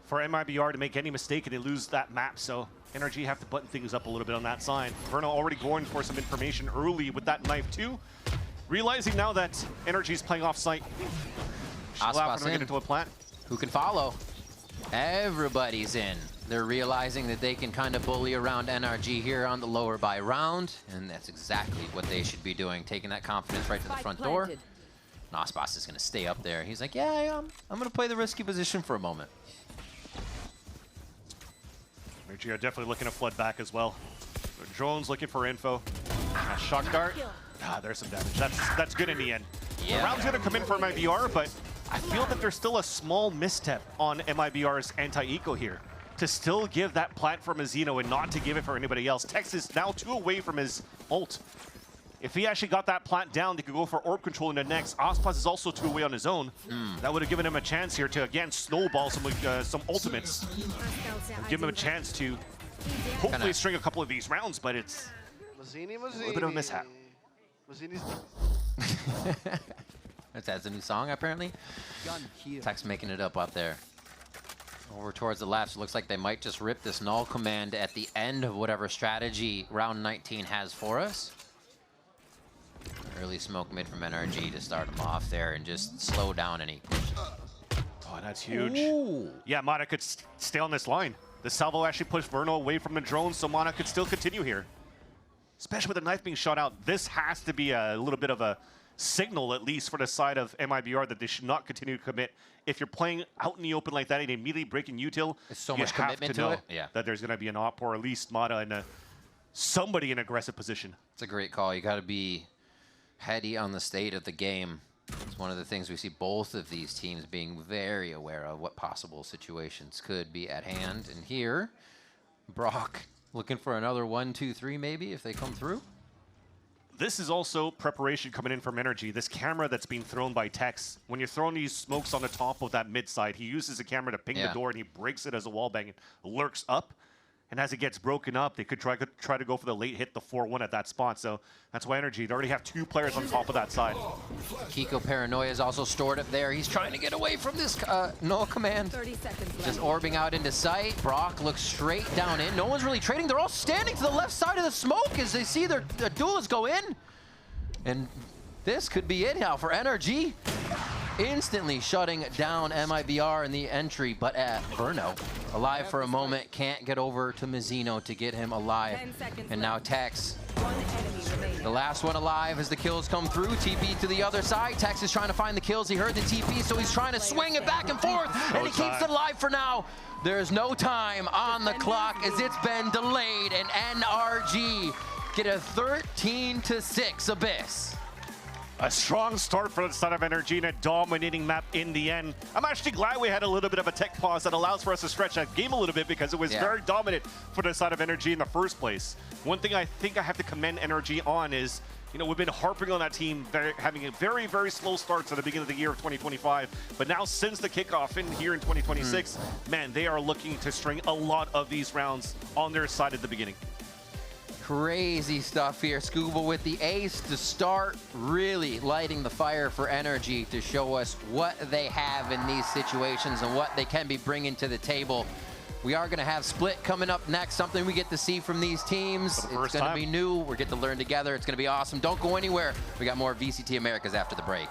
for MIBR to make any mistake and they lose that map, so NRG have to button things up a little bit on that side. Verno already going for some information early with that knife too. Realizing now that NRG's playing off site. Aspas get into a plant. Who can follow? Everybody's in. They're realizing that they can kind of bully around NRG here on the lower by round, and that's exactly what they should be doing, taking that confidence right to the front door. Aspas is going to stay up there. He's like, yeah, I'm going to play the risky position for a moment. NRG are definitely looking to flood back as well. The drone's looking for info. Shock dart. There's some damage. That's good in the end. Yeah. The round's going to come in for MIBR, but I feel that there's still a small misstep on MIBR's anti-eco here. To still give that plant for Mazzino and not to give it for anybody else. Tex is now 2 away from his ult. If he actually got that plant down, they could go for orb control in the next. Aspas is also 2 away on his own. That would have given him a chance here to, again, snowball some ultimates. And give him a chance to hopefully string a couple of these rounds, but it's a little bit of a mishap. That's a new song, apparently. Tex making it up there. Over towards the left, so it looks like they might just rip this null command at the end of whatever strategy round 19 has for us. Early smoke mid from NRG to start him off there and just slow down any push. Oh, that's huge. Ooh. Yeah, Mana could stay on this line. The salvo actually pushed Verno away from the drone, so Mana could still continue here. Especially with the knife being shot out, this has to be a little bit of a signal, at least for the side of MIBR, that they should not continue to commit. If you're playing out in the open like that and immediately breaking util, it's so you much have commitment to know it. Yeah. that there's going to be an op or at least Mata in somebody in aggressive position. It's a great call. You got to be heady on the state of the game. It's one of the things we see both of these teams being very aware of what possible situations could be at hand. And here, Brock looking for another 1, 2, 3 maybe if they come through. This is also preparation coming in from NRG. This camera that's being thrown by Tex, when you're throwing these smokes on the top of that mid side, he uses a camera to ping the door and he breaks it as a wallbang and lurks up. and as it gets broken up, they could try to go for the late hit, the 4-1 at that spot. So that's why Energy, they already have 2 players on top of that side. Kiko Paranoia is also stored up there. He's trying to get away from this null command. 30 seconds left. Just orbing out into sight. Brock looks straight down in. No one's really trading. They're all standing to the left side of the smoke as they see their duelists go in. And this could be it now for NRG. Instantly shutting down MIBR in the entry, but Verno, alive for a moment, can't get over to Mizzino to get him alive. And now Tex, the last one alive as the kills come through. TP to the other side. Tex is trying to find the kills. He heard the TP, so he's trying to swing it back and forth, and he keeps it alive for now. There's no time on the clock as it's been delayed, and NRG get a 13-6 Abyss. A strong start for the side of Energy and a dominating map in the end. I'm actually glad we had a little bit of a tech pause that allows for us to stretch that game a little bit because it was very dominant for the side of Energy in the first place. One thing I think I have to commend Energy on is, you know, we've been harping on that team having a very, very slow start to the beginning of the year of 2025. But now since the kickoff in here in 2026, man, they are looking to string a lot of these rounds on their side at the beginning. Crazy stuff here. Scuba with the ace to start, really lighting the fire for Energy to show us what they have in these situations and what they can be bringing to the table. We are going to have Split coming up next, something we get to see from these teams. It's going to be new. We're getting to learn together. It's going to be awesome. Don't go anywhere. We got more VCT Americas after the break.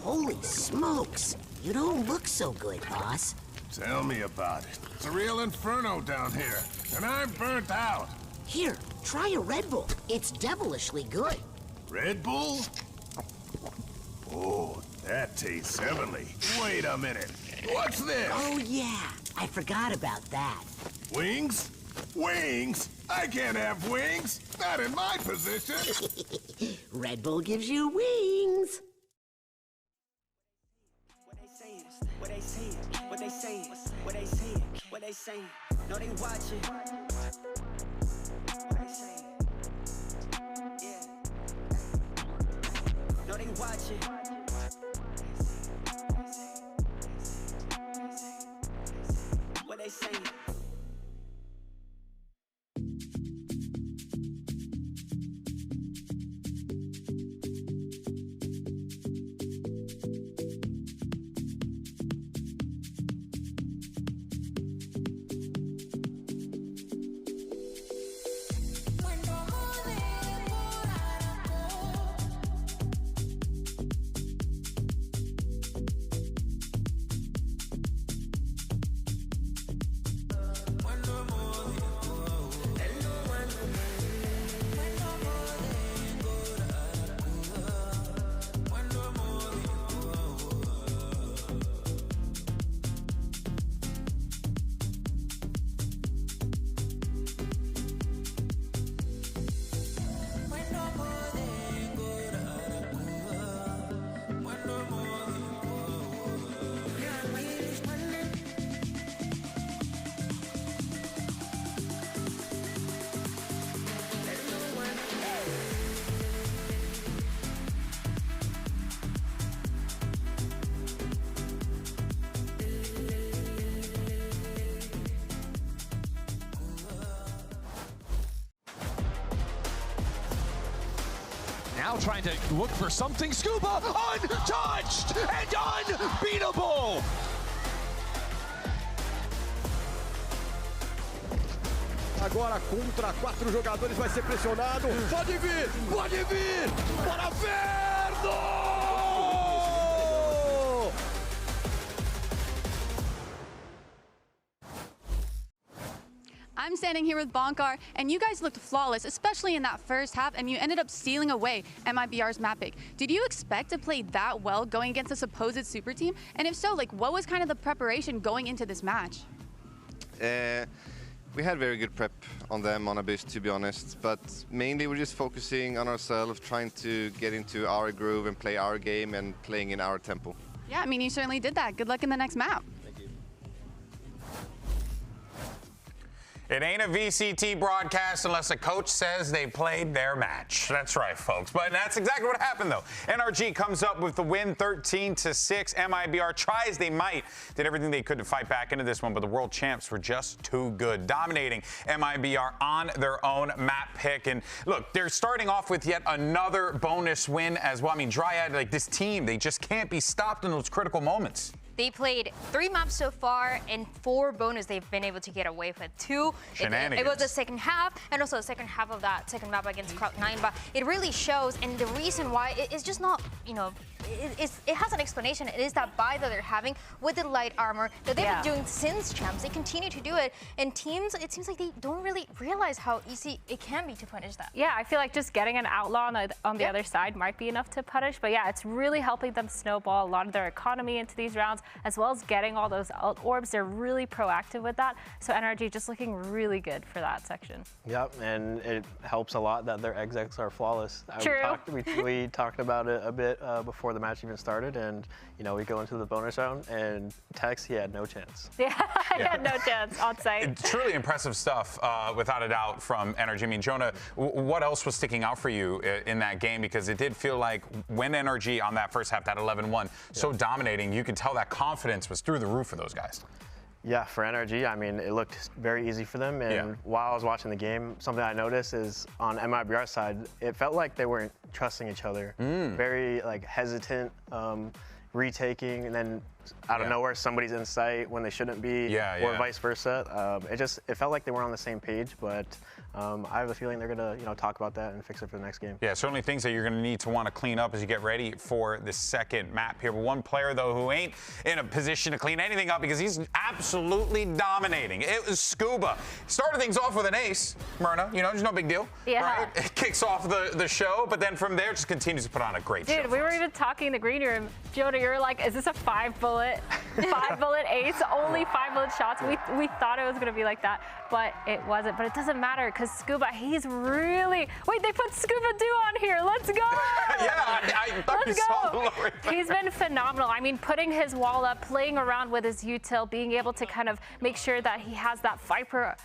Holy smokes! You don't look so good, boss. Tell me about it. It's a real inferno down here, and I'm burnt out. Here, try a Red Bull. It's devilishly good. Red Bull? Oh, that tastes heavenly. Wait a minute. What's this? Oh, yeah. I forgot about that. Wings? Wings? I can't have wings. Not in my position. Red Bull gives you wings. What they saying? What they saying? What they saying? What they saying? No, they watching. What they saying? Yeah. No, they watching. What they saying? Now trying to look for something. Scuba, untouched and unbeatable. Agora contra 4 jogadores, vai ser pressionado. Pode vir, pode vir. Bora, Verno! I'm standing here with Bonkar, and you guys looked flawless, especially in that first half, and you ended up stealing away MIBR's map pick. Did you expect to play that well going against a supposed super team? And if so, like, what was kind of the preparation going into this match? We had very good prep on them on Abyss, to be honest, but mainly we're just focusing on ourselves, trying to get into our groove and play our game and playing in our tempo. Yeah, I mean, you certainly did that. Good luck in the next map. It ain't a VCT broadcast unless a coach says they played their match. That's right, folks. But that's exactly what happened, though. NRG comes up with the win 13-6. MIBR try as they might, did everything they could to fight back into this one, but the world champs were just too good, dominating MIBR on their own map pick. And look, they're starting off with yet another bonus win as well. I mean, Dryad, like this team, they just can't be stopped in those critical moments. They played 3 maps so far, and 4 bonus they've been able to get away with. 2, it was the second half, and also the second half of that second map against Cloud9. But it really shows, and the reason why it's just not, you know, it has an explanation. It is that buy that they're having with the light armor that they've been doing since champs. They continue to do it, and teams, it seems like they don't really realize how easy it can be to punish that. Yeah, I feel like just getting an outlaw on the other side might be enough to punish, but yeah, it's really helping them snowball a lot of their economy into these rounds, as well as getting all those alt orbs. They're really proactive with that, so NRG just looking really good for that section. Yep, and it helps a lot that their execs are flawless. True. We talked about it a bit before the match even started, and you know, we go into the bonus round, and Tex, he had no chance. Yeah, he had no chance on site. It's truly impressive stuff, without a doubt, from NRG. I mean, Jonah, what else was sticking out for you in that game? Because it did feel like when NRG on that first half, that 11-1, so dominating, you could tell that confidence was through the roof for those guys. Yeah, for NRG, I mean, it looked very easy for them. And while I was watching the game, something I noticed is on MIBR's side, it felt like they weren't trusting each other. Very like hesitant, retaking, and then out of nowhere, somebody's in sight when they shouldn't be, or vice versa. It felt like they weren't on the same page, but I have a feeling they're gonna, you know, talk about that and fix it for the next game. Yeah, certainly things that you're gonna need to want to clean up as you get ready for the second map here. But one player though who ain't in a position to clean anything up because he's absolutely dominating. It was Scuba. Started things off with an ace, Myrna. You know, there's no big deal. Yeah. Right? It kicks off the show, but then from there just continues to put on a great show. Dude, we were even talking in the green room. Jonah, you're like, is this a 5-bullet ace? Only 5-bullet shots. We thought it was gonna be like that, but it wasn't. But it doesn't matter because Scuba, he's really. Wait, they put Scuba Doo on here. Let's go. I thought you saw the lower thing. He's been phenomenal. I mean, putting his wall up, playing around with his util, being able to kind of make sure that he has that Viper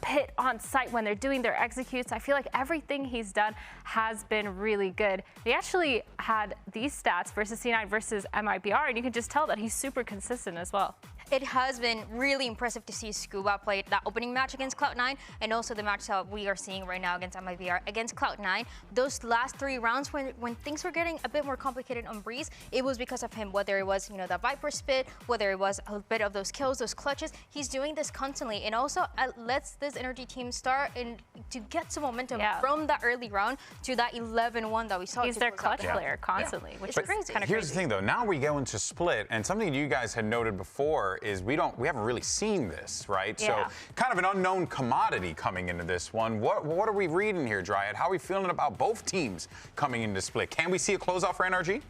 pit on site when they're doing their executes. I feel like everything he's done has been really good. He actually had these stats versus C9 versus MIBR, and you can just tell that he's super consistent as well. It has been really impressive to see Scuba play that opening match against Cloud9 and also the match that we are seeing right now against MIBR against Cloud9. Those last 3 rounds when things were getting a bit more complicated on Breeze, it was because of him, whether it was, you know, that Viper spit, whether it was a bit of those kills, those clutches. He's doing this constantly, and also lets this NRG team start and to get some momentum from that early round to that 11-1 that we saw. He's their clutch player constantly, which is crazy. Kind of here's the thing though, now we go into split, and something you guys had noted before is we haven't really seen this, right? So kind of an unknown commodity coming into this one. What are we reading here, Dryad? How are we feeling about both teams coming into split? Can we see a closeout for NRG?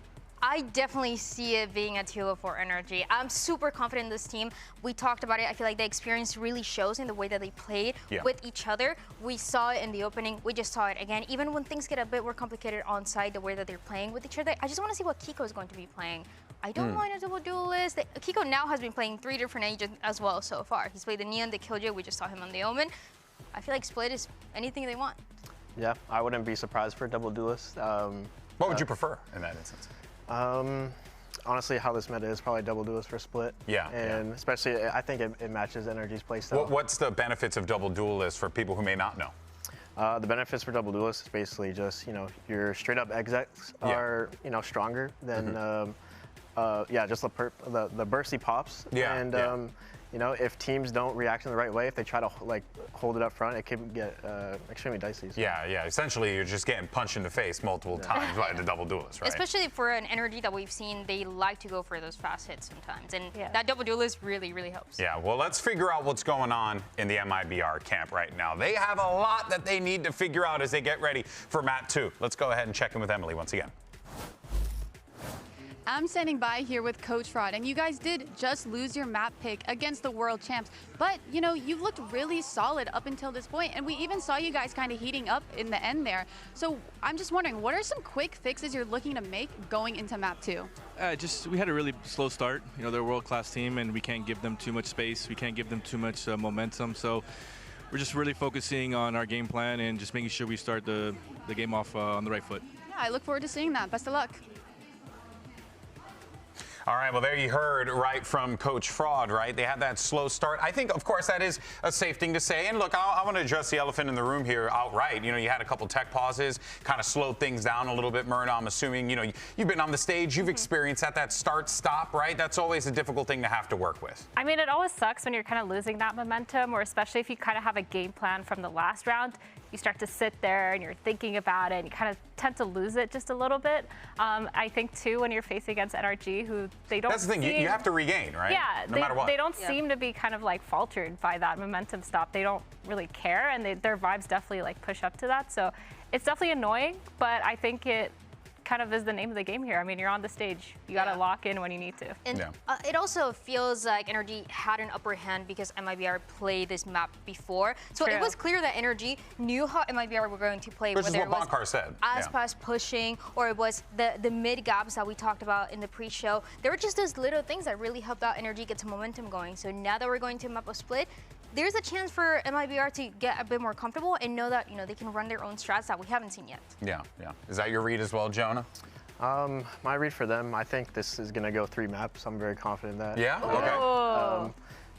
I definitely see it being a 2-0 for NRG. I'm super confident in this team. We talked about it. I feel like the experience really shows in the way that they played with each other. We saw it in the opening. We just saw it again. Even when things get a bit more complicated on site, the way that they're playing with each other, I just want to see what Kiko is going to be playing. I don't mind a double duelist. Kiko now has been playing 3 different agents as well so far. He's played the Neon, the Killjoy. We just saw him on the Omen. I feel like split is anything they want. Yeah, I wouldn't be surprised for a double duelist. What would you prefer in that instance? Honestly, how this meta is probably double duelist for split. And especially, I think it matches NRG's playstyle. What's the benefits of double duelist for people who may not know? The benefits for double duelist is basically just, you know, your straight up execs are, you know, stronger than, just the bursty pops. you know, if teams don't react in the right way, if they try to like hold it up front, it can get extremely dicey. So. Yeah. Essentially, you're just getting punched in the face multiple times by the double duelist, right? Especially for an energy that we've seen, they like to go for those fast hits sometimes, and that double duelist really helps. Yeah, well, let's figure out what's going on in the MIBR camp right now. They have a lot that they need to figure out as they get ready for Map 2. Let's go ahead and check in with Emily once again. I'm standing by here with Coach Fraud, and you guys did just lose your map pick against the world champs. But, you know, you looked really solid up until this point, and we even saw you guys kind of heating up in the end there. So I'm just wondering, what are some quick fixes you're looking to make going into map 2? We had a really slow start. You know, they're a world-class team, and we can't give them too much space. We can't give them too much momentum. So we're just really focusing on our game plan and just making sure we start the game off on the right foot. Yeah, I look forward to seeing that. Best of luck. All right, well, there you heard right from Coach Fraud, right? They had that slow start. I think, of course, that is a safe thing to say. And look, I want to address the elephant in the room here outright. You know, you had a couple tech pauses, kind of slowed things down a little bit, Myrna. I'm assuming, you know, you've been on the stage, you've experienced that start-stop, right? That's always a difficult thing to have to work with. I mean, it always sucks when you're kind of losing that momentum, or especially if you kind of have a game plan from the last round. You start to sit there and you're thinking about it, and you kind of tend to lose it just a little bit. I think, too, when you're facing against NRG, who they don't That's the thing, you have to regain, right? Yeah, no matter what. They don't seem to be kind of like faltered by that momentum stop. They don't really care, and their vibes definitely like push up to that. So it's definitely annoying, but I think it kind of is the name of the game here. I mean, you're on the stage. You got to lock in when you need to. And it also feels like Energy had an upper hand because MIBR played this map before. So it was clear that Energy knew how MIBR were going to play. Which is whether what it was Bonkar said. Aspas pushing, or it was the mid gaps that we talked about in the pre-show. There were just those little things that really helped out Energy get some momentum going. So now that we're going to map of split, there's a chance for MIBR to get a bit more comfortable and know that, you know, they can run their own strats that we haven't seen yet. Yeah. Is that your read as well, Jonah? My read for them, I think this is going to go 3 maps. I'm very confident in that. Yeah? Okay.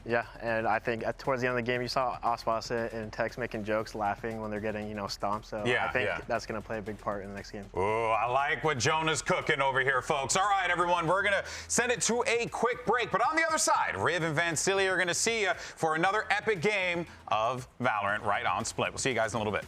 Yeah, and I think towards the end of the game, you saw Aspas and Tex making jokes, laughing when they're getting, you know, stomped. So I think that's going to play a big part in the next game. Oh, I like what Jonah's cooking over here, folks. All right, everyone, we're going to send it to a quick break. But on the other side, Riv and Vansili are going to see you for another epic game of Valorant right on Split. We'll see you guys in a little bit.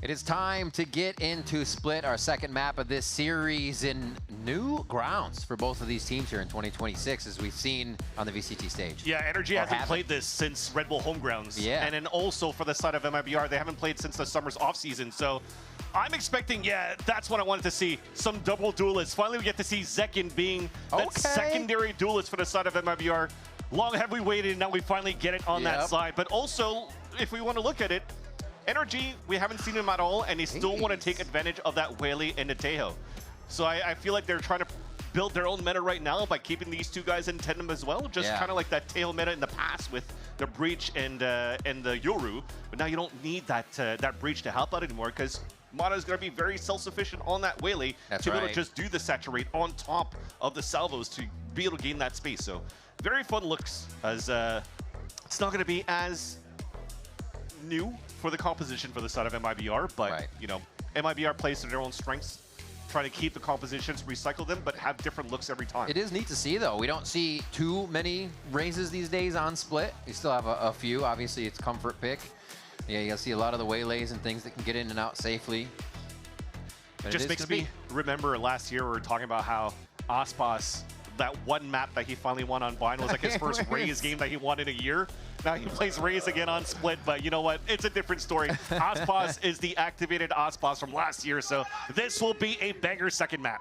It is time to get into Split, our second map of this series, in new grounds for both of these teams here in 2026, as we've seen on the VCT stage. Yeah, Energy hasn't played this since Red Bull Homegrounds. Yeah. And then also for the side of MIBR, they haven't played since the summer's offseason. So I'm expecting, that's what I wanted to see, some double duelists. Finally, we get to see Zekin being that secondary duelist for the side of MIBR. Long have we waited, and now we finally get it on that side. But also, if we want to look at it, Energy, we haven't seen him at all, and they still want to take advantage of that Whaley and Natejo. So I feel like they're trying to build their own meta right now by keeping these two guys in tandem as well. Just kind of like that tail meta in the past with the Breach and the Yoru. But now you don't need that Breach to help out anymore, because Mana is going to be very self-sufficient on that Whaley to be able to just do the Saturate on top of the salvos to be able to gain that space. So very fun looks, as it's not going to be as new for the composition for the side of MIBR, but you know, MIBR plays to their own strengths, trying to keep the compositions, recycle them, but have different looks every time. It is neat to see, though. We don't see too many raises these days on Split. We still have a few. Obviously, it's comfort pick. Yeah, you'll see a lot of the waylays and things that can get in and out safely. But just makes me remember last year we were talking about how Aspas, that one map that he finally won on Vine was like his first Raze game that he won in a year. Now he plays Raze again on Split, but you know what? It's a different story. Aspas is the activated Aspas from last year, so this will be a banger second map.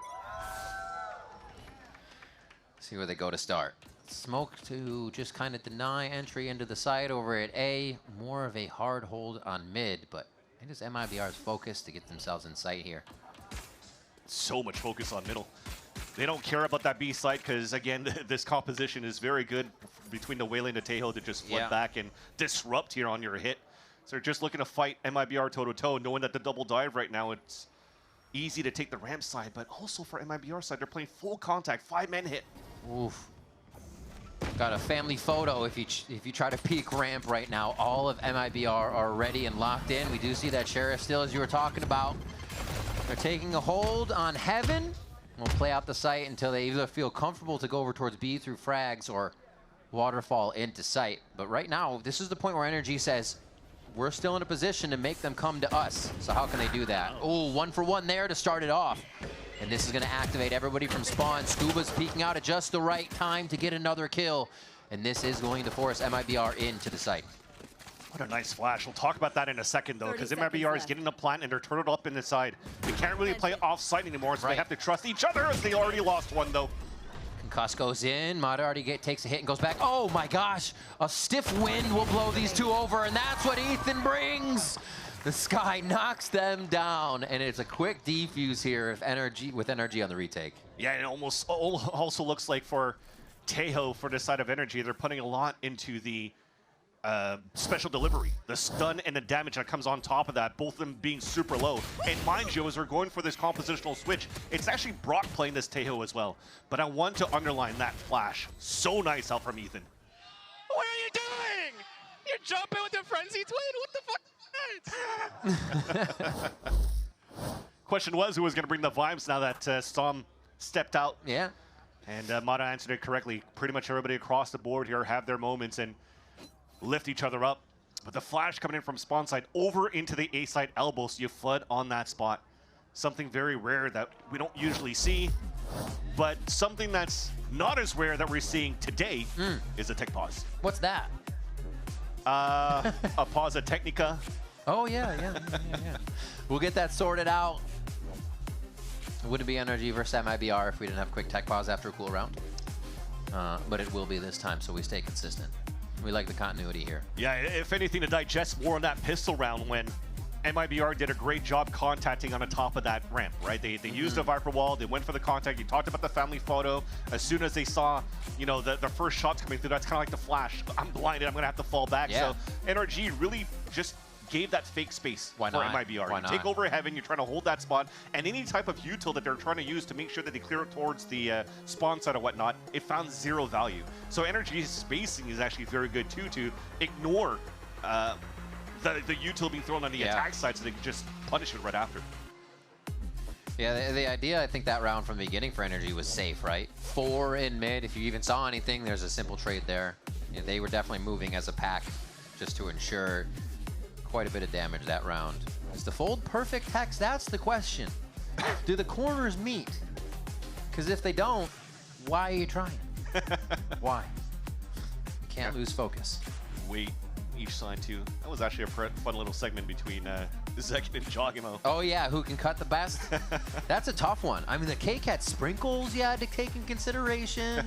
See where they go to start. Smoke to just kind of deny entry into the side over at A. More of a hard hold on mid, but I think it's MIBR's focus to get themselves in sight here. So much focus on middle. They don't care about that B side because, again, this composition is very good between the Wayland and Tejo to just flip back and disrupt here on your hit. So they're just looking to fight MIBR toe-to-toe, knowing that the double dive right now, it's easy to take the ramp side, but also for MIBR side, they're playing full contact, 5-man hit. Oof. Got a family photo if you try to peek ramp right now. All of MIBR are ready and locked in. We do see that Sheriff still, as you were talking about. They're taking a hold on Heaven. We'll play out the site until they either feel comfortable to go over towards B through frags or waterfall into sight. But right now, this is the point where Energy says, we're still in a position to make them come to us. So how can they do that? Oh, 1 for 1 there to start it off. And this is going to activate everybody from spawn. Scuba's peeking out at just the right time to get another kill. And this is going to force MIBR into the site. What a nice flash. We'll talk about that in a second, though, because MIBR is getting the plant and they're turtled up in the side. They can't really play off-site anymore, so they have to trust each other, as they already lost one, though. Concuss goes in. Mata already takes a hit and goes back. Oh, my gosh. A stiff wind will blow these two over, and that's what Ethan brings. The Sky knocks them down, and it's a quick defuse here with Energy on the retake. Yeah, and it almost also looks like for Tejo, for the side of Energy, they're putting a lot into the special delivery, the stun and the damage that comes on top of that, both of them being super low. And mind you, as we're going for this compositional switch, it's actually Brock playing this Tejo as well. But I want to underline that flash. So nice out from Ethan. What are you doing? You're jumping with the frenzy twin? What the fuck? Question was who was going to bring the vibes now that Storm stepped out. Yeah. And Mata answered it correctly. Pretty much everybody across the board here have their moments and lift each other up. But the flash coming in from spawn side over into the A side elbow, so you flood on that spot. Something very rare that we don't usually see, but something that's not as rare that we're seeing today is a tech pause. What's that? A pause of Technica. Oh, yeah. We'll get that sorted out. It wouldn't be Energy versus MIBR if we didn't have quick tech pause after a cool round. But it will be this time, so we stay consistent. We like the continuity here. Yeah, if anything, to digest more on that pistol round when MIBR did a great job contacting on the top of that ramp, right? They used a Viper wall, they went for the contact, you talked about the family photo. As soon as they saw, you know, the first shots coming through, that's kind of like the flash. I'm blinded, I'm gonna have to fall back. Yeah. So NRG really just gave that fake space for MIBR. Why you take over Heaven, you're trying to hold that spot, and any type of util that they're trying to use to make sure that they clear it towards the spawn side or whatnot, it found zero value. So NRG's spacing is actually very good too, to ignore the util being thrown on the attack side so they can just punish it right after. Yeah, the idea, I think, that round from the beginning for Energy was safe, right? 4 in mid. If you even saw anything, there's a simple trade there. You know, they were definitely moving as a pack just to ensure quite a bit of damage that round. Is the fold perfect, Hex? That's the question. Do the corners meet? Because if they don't, why are you trying? Why? You can't lose focus. Wait. Each side too. That was actually a fun little segment between Zekin and Jogimo. Oh yeah, who can cut the best? That's a tough one. I mean, the cake had sprinkles you had to take in consideration.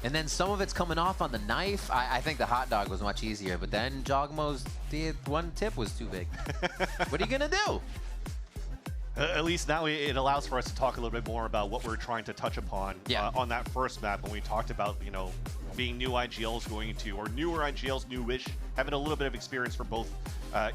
And then some of it's coming off on the knife. I think the hot dog was much easier, but then Jogmo's one tip was too big. What are you gonna do? At least now it allows for us to talk a little bit more about what we're trying to touch upon on that first map when we talked about, you know, being new IGLs going into, or newer IGLs, newish, having a little bit of experience for both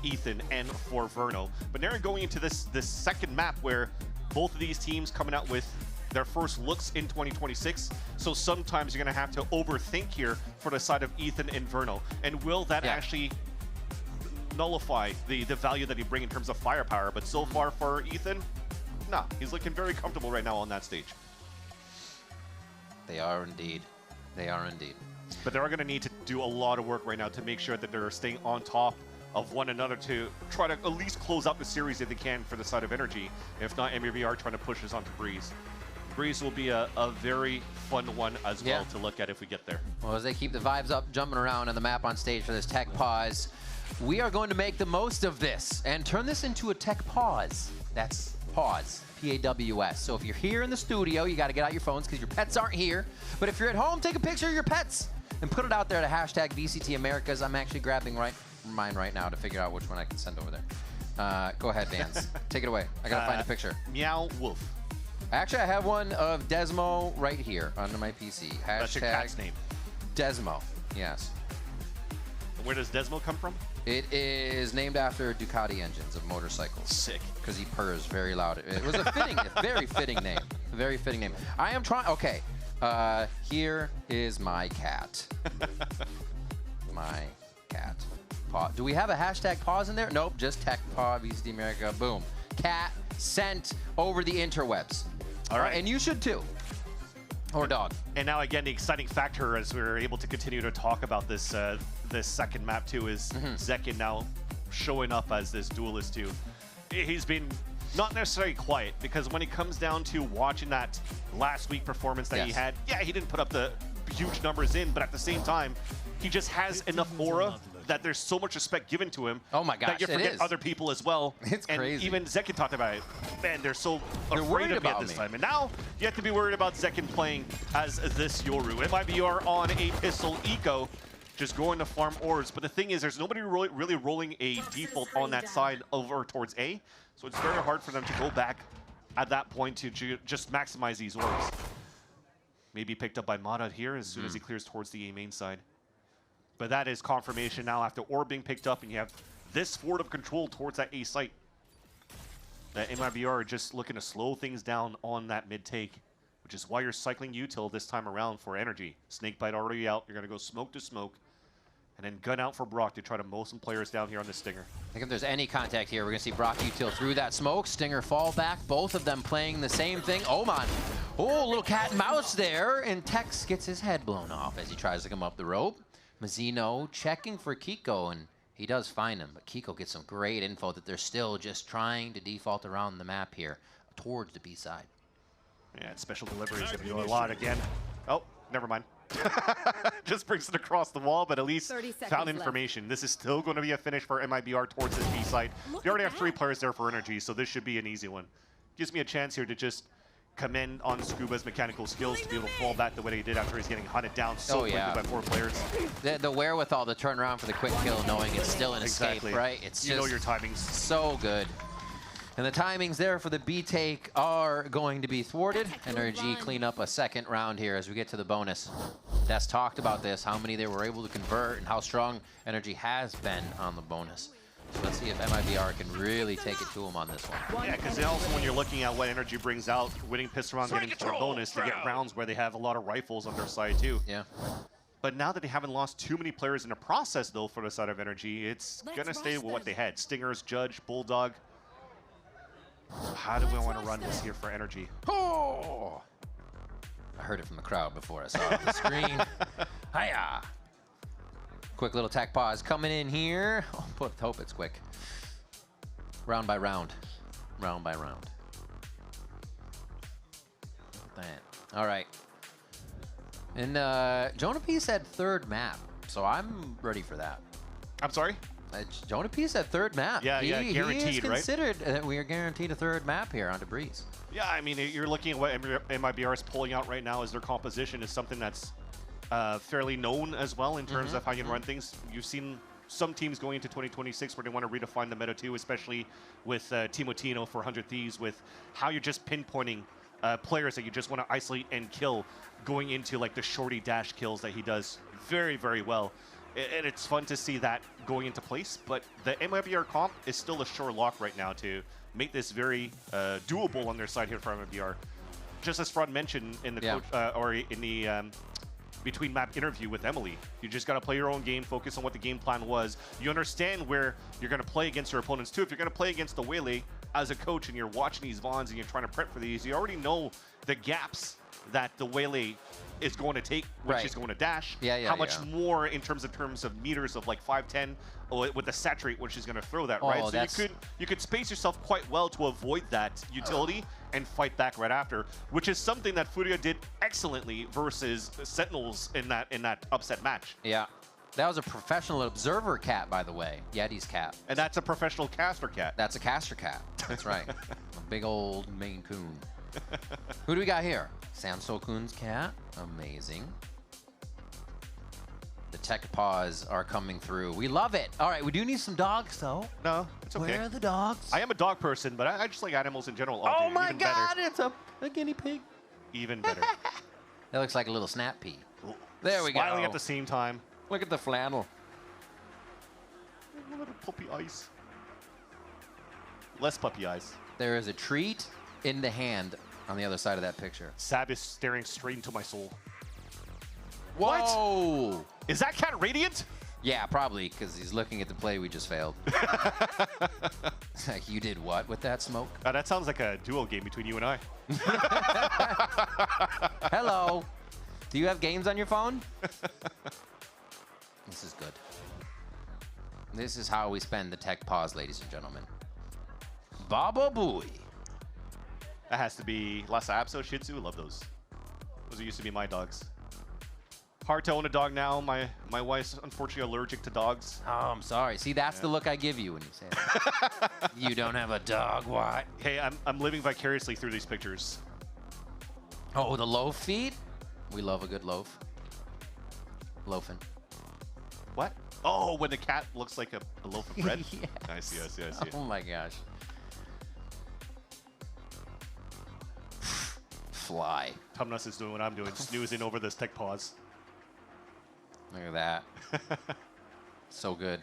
Ethan and for Verno. But now going into this second map where both of these teams coming out with their first looks in 2026. So sometimes you're going to have to overthink here for the side of Ethan and Verno. And will that actually nullify the value that he brings in terms of firepower? But so far for Ethan, nah, he's looking very comfortable right now on that stage. They are indeed. They are indeed. But they're going to need to do a lot of work right now to make sure that they're staying on top of one another to try to at least close out the series if they can for the side of Energy. If not, MABR trying to push this onto Breeze. Breeze will be a very fun one as well to look at if we get there. Well, as they keep the vibes up, jumping around on the map on stage for this tech pause, we are going to make the most of this and turn this into a tech pause. That's Paws, P-A-W-S. So if you're here in the studio, you got to get out your phones because your pets aren't here. But if you're at home, take a picture of your pets and put it out there to hashtag VCT Americas. I'm actually grabbing mine right now to figure out which one I can send over there. Go ahead, Vance. Take it away. I got to find a picture. Meow Wolf. Actually, I have one of Desmo right here under my PC. Hashtag That's your cat's name. Desmo, yes. Where does Desmo come from? It is named after Ducati engines of motorcycles. Sick. Because he purrs very loud. It was a fitting, a very fitting name. A very fitting name. I am trying, okay. Here is my cat. My cat. Paw. Do we have a hashtag pause in there? Nope, just tech paw, VCT America, boom. Cat sent over the interwebs. All right. And you should too. Or dog. And now again, the exciting factor as we're able to continue to talk about this this second map too is Zekin now showing up as this duelist too. He's been not necessarily quiet because when it comes down to watching that last week performance that he had, yeah, he didn't put up the huge numbers in, but at the same time, he just has enough aura that there's so much respect given to him. Oh my gosh, that you forget other people as well. It's and crazy. Even Zekin talked about it. Man, they're so They're afraid worried of me at about this me. time. And now you have to be worried about Zekin playing as this Yoru. MIBR on a pistol eco, just going to farm ores. But the thing is, there's nobody really rolling a default on that side over towards A. So it's very hard for them to go back at that point to just maximize these orbs. Maybe picked up by Mata here as soon as he clears towards the A main side. But that is confirmation now after orb being picked up and you have this forward of control towards that A site. That MIBR are just looking to slow things down on that mid take, which is why you're cycling util this time around for energy. Snakebite already out. You're going to go smoke to smoke. And then gun out for Brock to try to mow some players down here on the Stinger. I think if there's any contact here, we're going to see Brock util through that smoke. Stinger fall back. Both of them playing the same thing. Oman. Oh, little cat and mouse there. And Tex gets his head blown off as he tries to come up the rope. Mazzino checking for Kiko, and he does find him. But Kiko gets some great info that they're still just trying to default around the map here towards the B side. Yeah, special delivery is going to do a lot again. Oh, never mind. Just brings it across the wall, but at least found information. This is still going to be a finish for MIBR towards this B site. They already have 3 players there for energy, so this should be an easy one. Gives me a chance here to just commend on Scuba's mechanical skills to be able to fall back the way he did after he's getting hunted down so quickly by 4 players. The wherewithal to turn around for the quick kill, knowing it's still an escape, right? It's you know your timings. So good. And the timings there for the B take are going to be thwarted. NRG clean up a second round here as we get to the bonus. Des talked about this, how many they were able to convert and how strong Energy has been on the bonus. So let's see if MIBR can really take it to him on this one. Yeah, because also when you're looking at what Energy brings out, winning pistol round getting for a bonus, they get rounds where they have a lot of rifles on their side too. Yeah. But now that they haven't lost too many players in the process though for the side of Energy, it's going to stay with what they had. Stingers, Judge, Bulldog. How do we want to run this here for Energy? Oh! I heard it from the crowd before I saw it on the screen. Hiya! Quick little tech pause coming in here. Oh, hope it's quick. Round by round. Round by round. All right. And Jonah P said 3rd map, so I'm ready for that. I'm sorry? Jonah P said 3rd map. Yeah, guaranteed, he is right? considered that we are guaranteed a 3rd map here on Debris. Yeah, I mean, you're looking at what MIBR is pulling out right now as their composition is something that's fairly known as well in terms of how you run things. You've seen some teams going into 2026 where they want to redefine the meta too, especially with Timotino for 100 Thieves, with how you're just pinpointing players that you just want to isolate and kill, going into like the shorty dash kills that he does very, very well. And it's fun to see that going into place, but the MIBR comp is still a sure lock right now to make this very doable on their side here for MIBR. Just as Fraud mentioned in the coach, or in the between map interview with Emily, you just got to play your own game, focus on what the game plan was. You understand where you're going to play against your opponents too. If you're going to play against the Waylay as a coach and you're watching these Vons and you're trying to prep for these, you already know the gaps that the Waylay is going to take, which is going to dash. How much more in terms of meters of like 5'10" with the saturate, which is going to throw that, right? So you could space yourself quite well to avoid that utility and fight back right after, which is something that Furia did excellently versus Sentinels in that upset match. Yeah. That was a professional observer cat, by the way. Yeti's cat. And that's a professional caster cat. That's a caster cat. That's right. A big old Maine Coon. Who do we got here? Samso Kun's cat. Amazing. The tech paws are coming through. We love it. All right, we do need some dogs, though. No, it's okay. Where are the dogs? I am a dog person, but I just like animals in general. Oh my Even God, better. it's a guinea pig. Even better. That looks like a little snap pea. There we go. Smiling at the same time. Look at the flannel. Little puppy eyes. Less puppy eyes. There is a treat in the hand on the other side of that picture. Sab is staring straight into my soul. Whoa! What? Is that cat radiant? Yeah, probably, because he's looking at the play we just failed. Like, you did what with that smoke? That sounds like a duo game between you and I. Hello. Do you have games on your phone? This is good. This is how we spend the tech pause, ladies and gentlemen. Baba Booey. That has to be Lhasa Apso, Shih Tzu. Love those. Those used to be my dogs. Hard to own a dog now. My wife's unfortunately allergic to dogs. Oh, I'm sorry. See, that's the look I give you when you say that. You don't have a dog, what? Hey, I'm living vicariously through these pictures. Oh, the loaf feed? We love a good loaf. Loafing. What? Oh, when the cat looks like a loaf of bread? Yes. I see. Oh my gosh. Fly. Tumnus is doing what I'm doing, snoozing over this tech pause. Look at that. So good.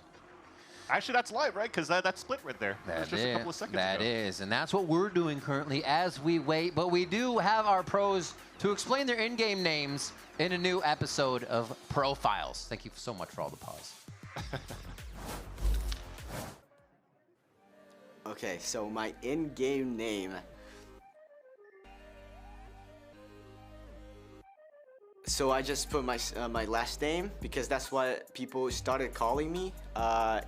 Actually, that's live, right? Because that split right there. That just a couple of seconds That ago. is, and that's what we're doing currently as we wait. But we do have our pros to explain their in-game names in a new episode of Profiles. Thank you so much for all the pause. Okay, so my in-game name. So I just put my last name because that's what people started calling me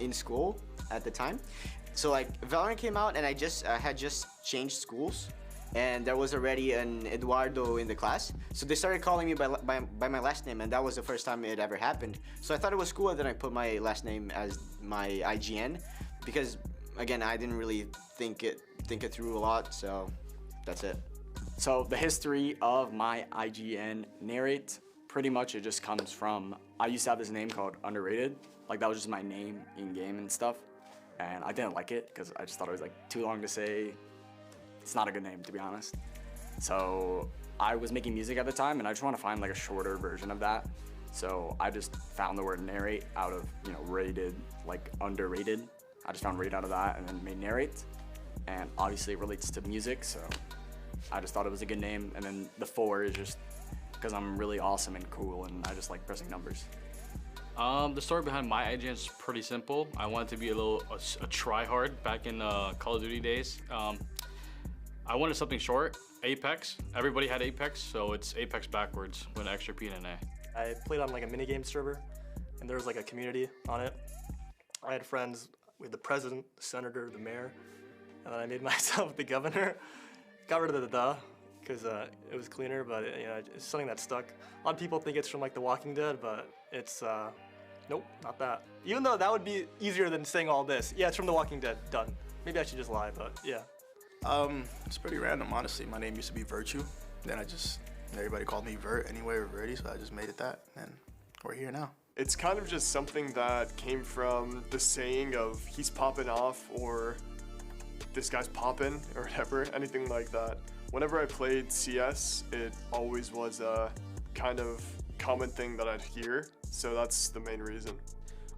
in school at the time. So like VALORANT came out and I had just changed schools, and there was already an Eduardo in the class. So they started calling me by my last name, and that was the first time it ever happened. So I thought it was cool that I put my last name as my IGN because again I didn't really think it through a lot. So that's it. So the history of my IGN narrate, pretty much it just comes from, I used to have this name called Underrated. Like that was just my name in game and stuff. And I didn't like it because I just thought it was like too long to say. It's not a good name, to be honest. So I was making music at the time and I just want to find like a shorter version of that. So I just found the word narrate out of, rated, like underrated. I just found rate out of that and then made narrate. And obviously it relates to music, so I just thought it was a good name, and then the 4 is just because I'm really awesome and cool, and I just like pressing numbers. The story behind my IGN is pretty simple. I wanted to be a try-hard back in Call of Duty days. I wanted something short, Apex. Everybody had Apex, so it's Apex backwards with an extra P and an A. I played on like a minigame server, and there was like a community on it. I had friends with the president, the senator, the mayor, and then I made myself the governor. Got rid of the because it was cleaner, but it's something that stuck. A lot of people think it's from like The Walking Dead, but it's nope, not that. Even though that would be easier than saying all this. Yeah, it's from The Walking Dead. Done. Maybe I should just lie, but yeah. It's pretty random, honestly. My name used to be Virtue. Then everybody called me Vert anyway, or Verdi, so I just made it that, and we're here now. It's kind of just something that came from the saying of he's popping off or this guy's popping or whatever, anything like that. Whenever I played CS, it always was a kind of common thing that I'd hear, so that's the main reason.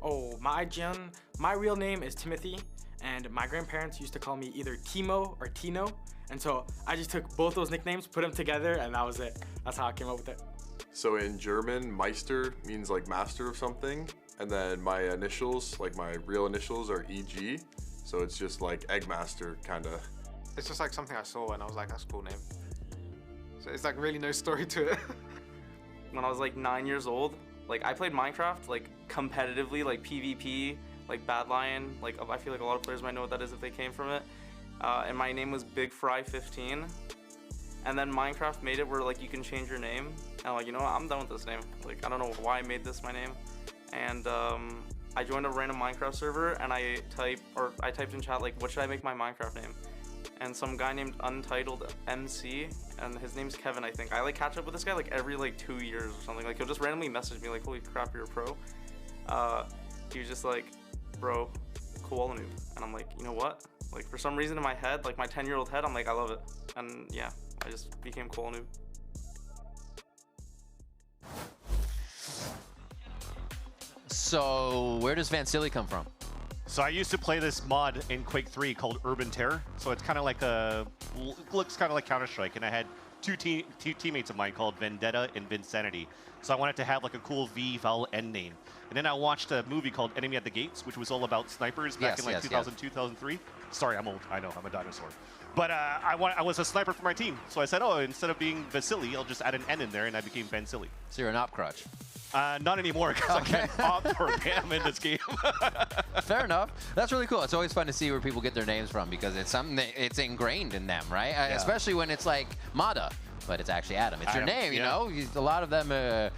Oh, my IGN, my real name is Timothy, and my grandparents used to call me either Timo or Tino, and so I just took both those nicknames, put them together, and that was it. That's how I came up with it. So in German, Meister means like master of something, and then my initials, like my real initials, are EG. So it's just like Eggmaster, kind of. It's just like something I saw and I was like, that's a cool name. So it's like really no story to it. When I was like 9 years old, like I played Minecraft like competitively, like PvP, like Bad Lion. Like I feel like a lot of players might know what that is if they came from it. And my name was Big Fry 15. And then Minecraft made it where like you can change your name. And I'm like, you know what, I'm done with this name. Like I don't know why I made this my name. and I joined a random Minecraft server, and I typed in chat like, what should I make my Minecraft name? And some guy named Untitled MC, and his name's Kevin, I think. I like catch up with this guy like every like 2 years or something. Like he'll just randomly message me like, holy crap, you're a pro. He was just like, bro, koala noob. And I'm like, you know what? Like for some reason in my head, like my 10-year-old head, I'm like, I love it. And yeah, I just became koala noob. So where does Vansili come from? So I used to play this mod in Quake 3 called Urban Terror. So it's kind of like looks kind of like Counter-Strike, and I had two teammates of mine called Vendetta and Vinsanity. So I wanted to have like a cool VAL end name. And then I watched a movie called Enemy at the Gates, which was all about snipers back in like 2002, 2003. Sorry, I'm old. I know, I'm a dinosaur. But I was a sniper for my team. So I said, oh, instead of being Vasily, I'll just add an N in there, and I became Vansili. So you're an op crutch. Not anymore, because I can't opt or ban in this game. Fair enough. That's really cool. It's always fun to see where people get their names from, because it's something that it's ingrained in them, right? Yeah. Especially when it's like Mada, but it's actually Adam. It's your name, you know? A lot of them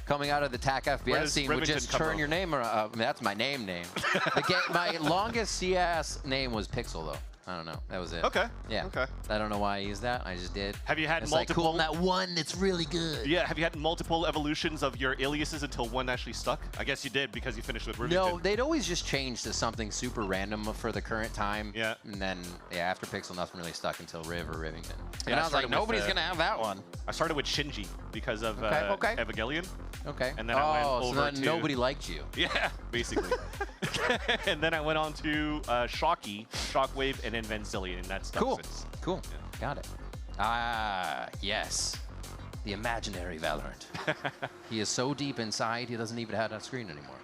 coming out of the TAC FBS scene would just turn your name around. I mean, that's my name. My longest CS name was Pixel, though. I don't know. That was it. Okay. Yeah. Okay. I don't know why I used that. I just did. Have you had it's multiple? Like, cool, that one that's really good. Yeah. Have you had multiple evolutions of your aliases until one actually stuck? I guess you did, because you finished with Rivington. No, they'd always just change to something super random for the current time. Yeah. And then, after Pixel, nothing really stuck until Riv or Rivington. Yeah, and I was like, nobody's going to have that one. I started with Shinji because of Evangelion. Okay. And then I went over so then to... nobody liked you. Yeah, basically. And then I went on to Shocky, Shockwave, and then Vansili, and that's Cool. Since. Cool. Yeah. Got it. Ah, yes. The imaginary Valorant. He is so deep inside, he doesn't even have that screen anymore.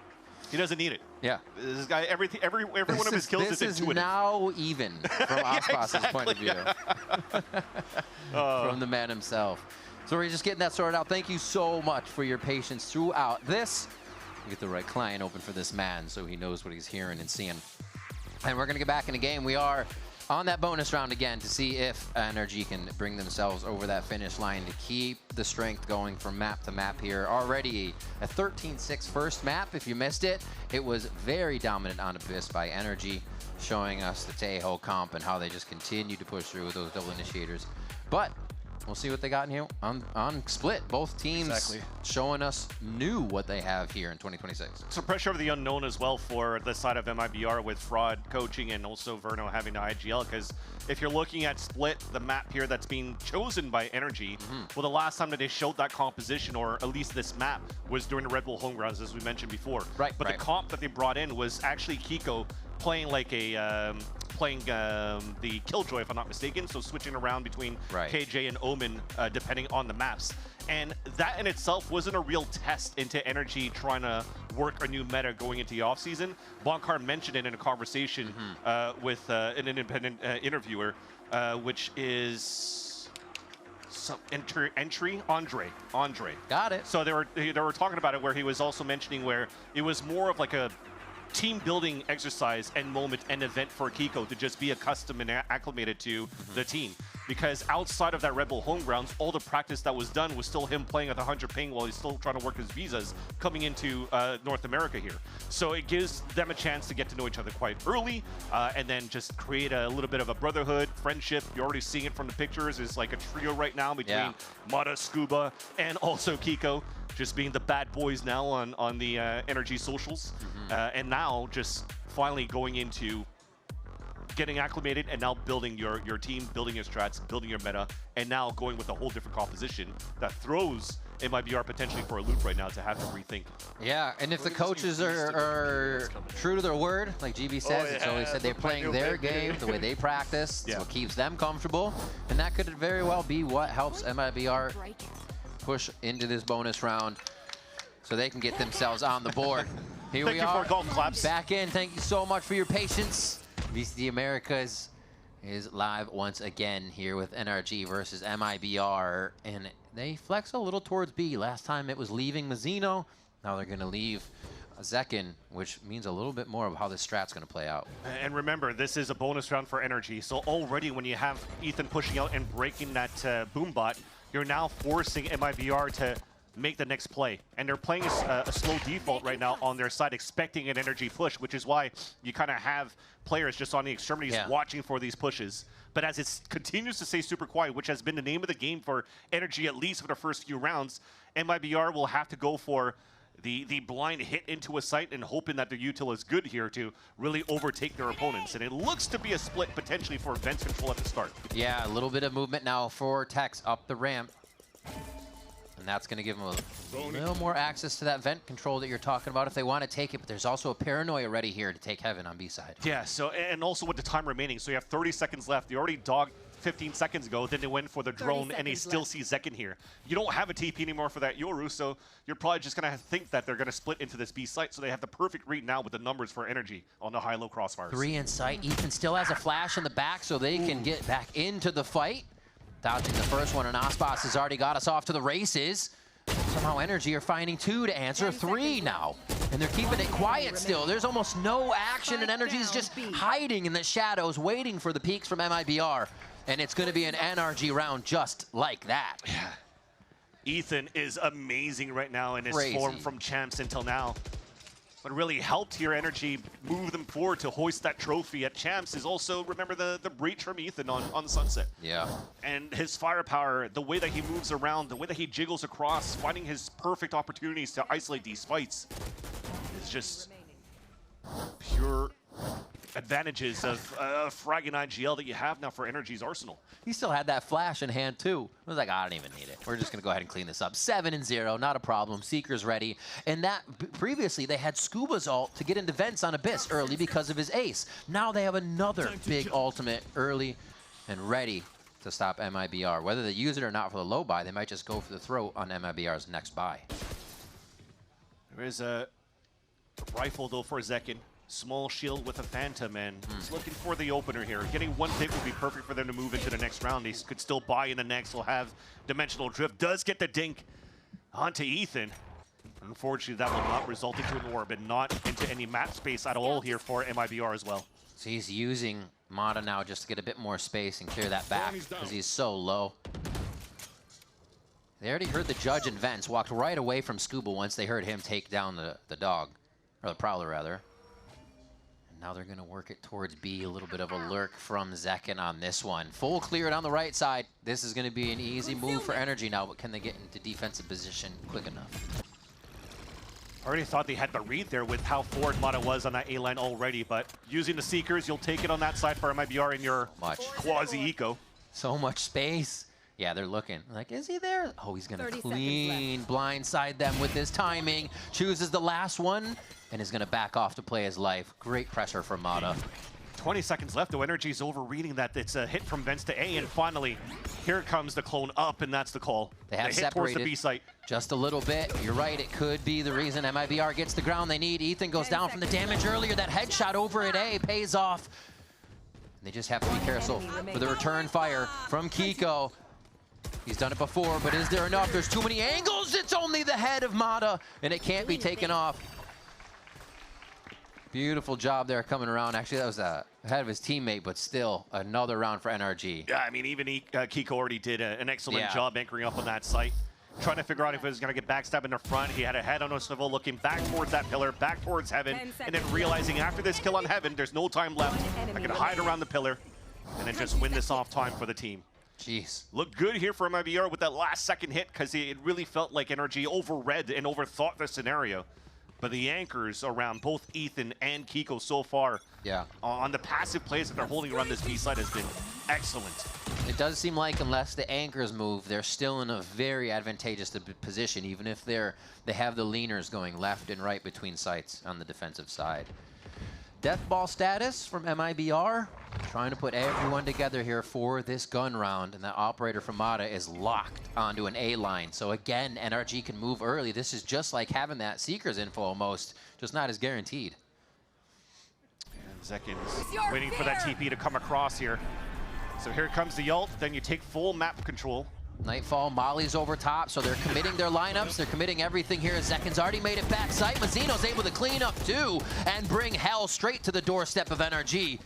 He doesn't need it. Yeah. This guy, every one of his kills is intuitive. This is now even from Ospas's point of view. From the man himself. So we're just getting that sorted out. Thank you so much for your patience throughout this. We get the right client open for this man so he knows what he's hearing and seeing. And we're going to get back in the game. We are on that bonus round again to see if NRG can bring themselves over that finish line to keep the strength going from map to map here. Already a 13-6 first map. If you missed it, it was very dominant on Abyss by NRG, showing us the Taeho comp and how they just continue to push through with those double initiators. But we'll see what they got in here on Split. Both teams showing us what they have here in 2026. So pressure of the unknown as well for the side of MIBR with Fraud coaching and also Verno having the IGL, because if you're looking at Split, the map here that's being chosen by Energy, well, the last time that they showed that composition, or at least this map, was during the Red Bull home grounds, as we mentioned before. Right. But the comp that they brought in was actually Kiko playing like a the Killjoy, if I'm not mistaken, so switching around between KJ and Omen depending on the maps. And that in itself wasn't a real test into Energy trying to work a new meta going into the offseason. Bonkar mentioned it in a conversation with an independent interviewer, which is some entry Andre. Got it. So they were talking about it, where he was also mentioning where it was more of like a team building exercise and moment and event for Kiko to just be accustomed and acclimated to the team. Because outside of that Red Bull home grounds, all the practice that was done was still him playing at the 100 ping while he's still trying to work his visas coming into North America here. So it gives them a chance to get to know each other quite early and then just create a little bit of a brotherhood, friendship. You're already seeing it from the pictures. It's like a trio right now between Mata, Scuba, and also Kiko, just being the bad boys now on the Energy socials. And now just finally going into getting acclimated and now building your team, building your strats, building your meta, and now going with a whole different composition that throws MIBR potentially for a loop right now to have to rethink. Yeah, and if the coaches are true to their word, like GB says, it's always said they're playing their game the way they practice. It's what keeps them comfortable, and that could very well be what helps MIBR push into this bonus round so they can get themselves on the board. Here we are, golf claps. Back in. Thank you so much for your patience. VCT Americas is live once again here with NRG versus MIBR, and they flex a little towards B. Last time it was leaving Mazzino. Now they're going to leave Zekin, which means a little bit more of how this strat's going to play out. And remember, this is a bonus round for Energy, so already when you have Ethan pushing out and breaking that boom bot, you're now forcing MIBR to make the next play. And they're playing a slow default right now on their side, expecting an energy push, which is why you kind of have players just on the extremities watching for these pushes. But as it continues to stay super quiet, which has been the name of the game for energy, at least for the first few rounds, MIBR will have to go for the blind hit into a site and hoping that their util is good here to really overtake their opponents. And it looks to be a split potentially for Vents control at the start. Yeah, a little bit of movement now for Tex up the ramp. And that's going to give them a little more access to that vent control that you're talking about if they want to take it. But there's also a paranoia ready here to take Heaven on B side. Yeah, so and also with the time remaining. So you have 30 seconds left. They already dogged 15 seconds ago. Then they went for the drone and they still see Zekin here. You don't have a TP anymore for that Yoru, so you're probably just going to think that they're going to split into this B site. So they have the perfect read now with the numbers for energy on the high-low crossfires. 3 in sight. Ethan still has a flash in the back so they can get back into the fight. Dodging the first one, and Ospas has already got us off to the races. Somehow Energy are finding 2 to answer 3 now. And they're keeping it quiet still. There's almost no action, and Energy is just hiding in the shadows, waiting for the peaks from MIBR. And it's going to be an NRG round just like that. Yeah. Ethan is amazing right now in his form from Champs until now. What really helped here, Energy move them forward to hoist that trophy at Champs is also, remember, the breach from Ethan on Sunset. Yeah. And his firepower, the way that he moves around, the way that he jiggles across, finding his perfect opportunities to isolate these fights is just pure advantages of fragging IGL that you have now for Energy's arsenal. He still had that flash in hand too. I was like, I don't even need it. We're just gonna go ahead and clean this up. 7-0, not a problem. Seeker's ready. And that previously they had Scuba's ult to get into Vents on Abyss early because of his ace. Now they have another big ultimate early and ready to stop MIBR. Whether they use it or not for the low buy, they might just go for the throat on MIBR's next buy. There is a rifle though for Zekin. Small shield with a Phantom, and he's looking for the opener here. Getting one hit would be perfect for them to move into the next round. He could still buy in the next. He'll have Dimensional Drift. Does get the dink onto Ethan. Unfortunately, that will not result into an orb and not into any map space at all here for MIBR as well. So he's using Mata now just to get a bit more space and clear that back because he's so low. They already heard the Judge and Vents, walked right away from Scuba once they heard him take down the dog, or the Prowler rather. Now they're going to work it towards B. A little bit of a lurk from Zekin on this one. Full clear down the right side. This is going to be an easy move for Energy now, but can they get into defensive position quick enough? I already thought they had the read there with how forward Mata was on that A line already, but using the Seekers, you'll take it on that side for MIBR in your quasi-eco. So much space. Yeah, they're looking. Like, is he there? Oh, he's going to clean blindside them with his timing. Chooses the last one and is going to back off to play his life. Great pressure from Mata. 20 seconds left, though. Energy's overreading that. It's a hit from Vents to A, and finally, here comes the clone up, and that's the call. They have hit separated towards the B site. Just a little bit. You're right, it could be the reason MIBR gets the ground they need. Ethan goes down from the damage earlier. That headshot over at A pays off. They just have to be careful for the return fire from Kiko. He's done it before, but is there enough? There's too many angles. It's only the head of Mata, and it can't be taken off. Beautiful job there coming around. Actually, that was ahead of his teammate, but still another round for NRG. Yeah, I mean, even Kiko already did an excellent job anchoring up on that site. Trying to figure out if he was going to get backstabbed in the front. He had a head on a swivel, looking back towards that pillar, back towards Heaven, and then realizing after this kill on Heaven, there's no time left. I can hide around the pillar and then just win this off time for the team. Jeez. Looked good here for MIBR with that last second hit because it really felt like NRG overread and overthought the scenario. But the anchors around both Ethan and Kiko so far on the passive plays that they're holding around this B side has been excellent. It does seem like unless the anchors move, they're still in a very advantageous position, even if they have the leaners going left and right between sites on the defensive side. Death ball status from MIBR, trying to put everyone together here for this gun round, and that operator from Mata is locked onto an A line. So again, NRG can move early. This is just like having that Seekers info almost, just not as guaranteed. And Zekin's waiting for that TP to come across here. So here comes the ult, then you take full map control. Nightfall, Molly's over top, so they're committing their lineups. They're committing everything here. Zekin's already made it back site. Mazzino's able to clean up too and bring hell straight to the doorstep of NRG.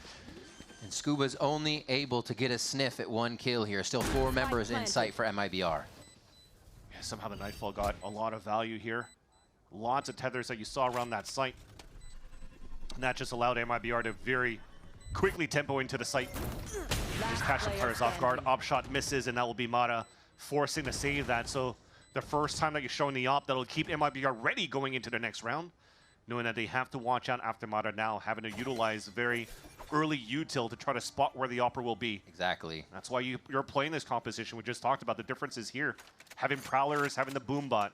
And Scuba's only able to get a sniff at 1 kill here. Still 4 members in sight for MIBR. Somehow the Nightfall got a lot of value here. Lots of tethers that you saw around that site. And that just allowed MIBR to very quickly tempo into the site. Just catch some players off guard. Op shot misses, and that will be Mata forcing to save that. So the first time that you're showing the op, that'll keep MIBR ready going into the next round, knowing that they have to watch out after Mata now, having to utilize very early util to try to spot where the opera will be. Exactly. That's why you're playing this composition. We just talked about the differences here. Having Prowlers, having the Boom Bot.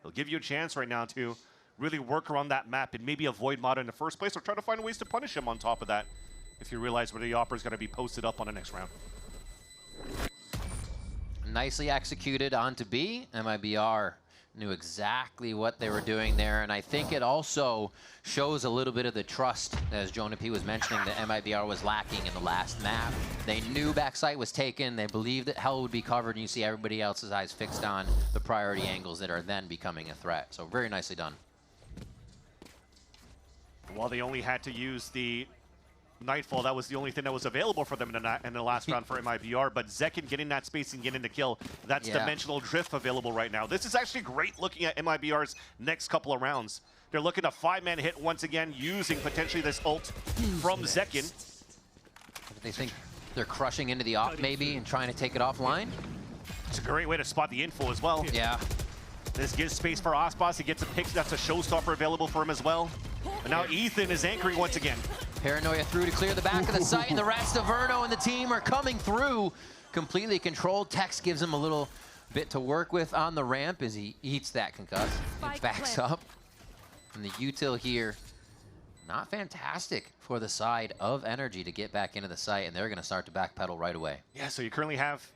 It'll give you a chance right now to really work around that map and maybe avoid Mata in the first place, or try to find ways to punish him on top of that if you realize where the opera is going to be posted up on the next round. Nicely executed onto B. MIBR knew exactly what they were doing there, and I think it also shows a little bit of the trust, as Jonah P was mentioning, that MIBR was lacking in the last map. They knew backside was taken, they believed that hell would be covered, and you see everybody else's eyes fixed on the priority angles that are then becoming a threat. So very nicely done. While they only had to use the Nightfall, that was the only thing that was available for them in the last round for MIBR, but Zekin getting that space and getting the kill, that's dimensional drift available right now. This is actually great looking at MIBR's next couple of rounds. They're looking to 5-man hit once again, using potentially this ult from Zekin. They think they're crushing into the op maybe and trying to take it offline. It's a great way to spot the info as well. Yeah. This gives space for Osbos. He gets a pick. That's a showstopper available for him as well. And now Ethan is anchoring once again. Paranoia through to clear the back of the site, and the rest of Verno and the team are coming through. Completely controlled. Tex gives him a little bit to work with on the ramp as he eats that concuss. It backs up. And the util here, not fantastic for the side of Energy to get back into the site, and they're going to start to backpedal right away. Yeah, so you currently have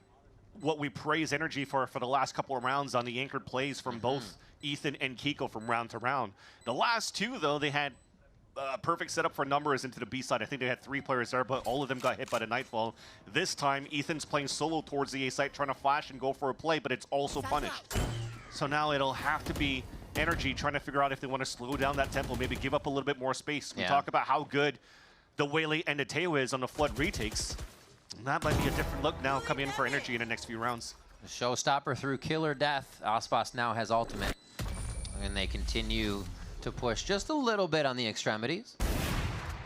what we praise Energy for the last couple of rounds on the anchored plays from both Ethan and Kiko from round to round. The last two, though, they had perfect setup for numbers into the B side. I think they had 3 players there, but all of them got hit by the Nightfall. This time, Ethan's playing solo towards the A site, trying to flash and go for a play, but it's also punished. So now it'll have to be Energy trying to figure out if they want to slow down that tempo, maybe give up a little bit more space. We talk about how good the Waylay and the Teo is on the Flood retakes. And that might be a different look now coming in for Energy in the next few rounds. The showstopper through kill or death. Osbos now has ultimate. And they continue to push just a little bit on the extremities.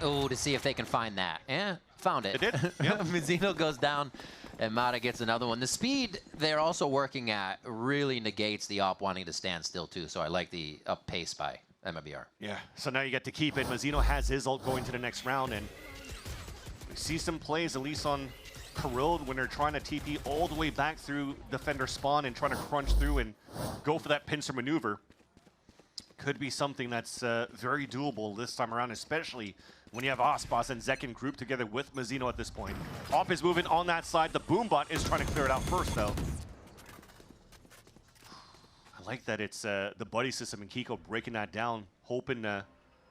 Oh, to see if they can find that. Yeah, found it. They did. Yep. Mizzino goes down, and Mata gets another one. The speed they're also working at really negates the op wanting to stand still, too. So I like the up pace by MIBR. Yeah, so now you get to keep it. Mizzino has his ult going to the next round, and we see some plays, at least on Corrode, when they're trying to TP all the way back through defender spawn and trying to crunch through and go for that pincer maneuver. Could be something that's very doable this time around, especially when you have Osbos and Zekin grouped together with Mizzino at this point. Op is moving on that side. The Boombot is trying to clear it out first, though. I like that it's the buddy system and Kiko breaking that down, hoping to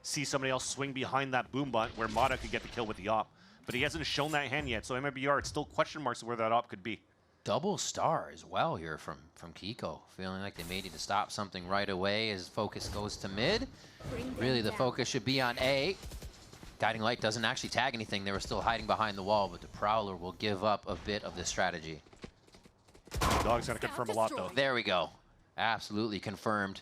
see somebody else swing behind that Boombot where Mata could get the kill with the op. But he hasn't shown that hand yet, so MIBR, it's still question marks of where that op could be. Double star as well here from Kiko. Feeling like they may need to stop something right away as focus goes to mid. Really, the focus should be on A. Guiding Light doesn't actually tag anything. They were still hiding behind the wall, but the Prowler will give up a bit of the strategy. Dog's going to confirm a lot, though. There we go. Absolutely confirmed.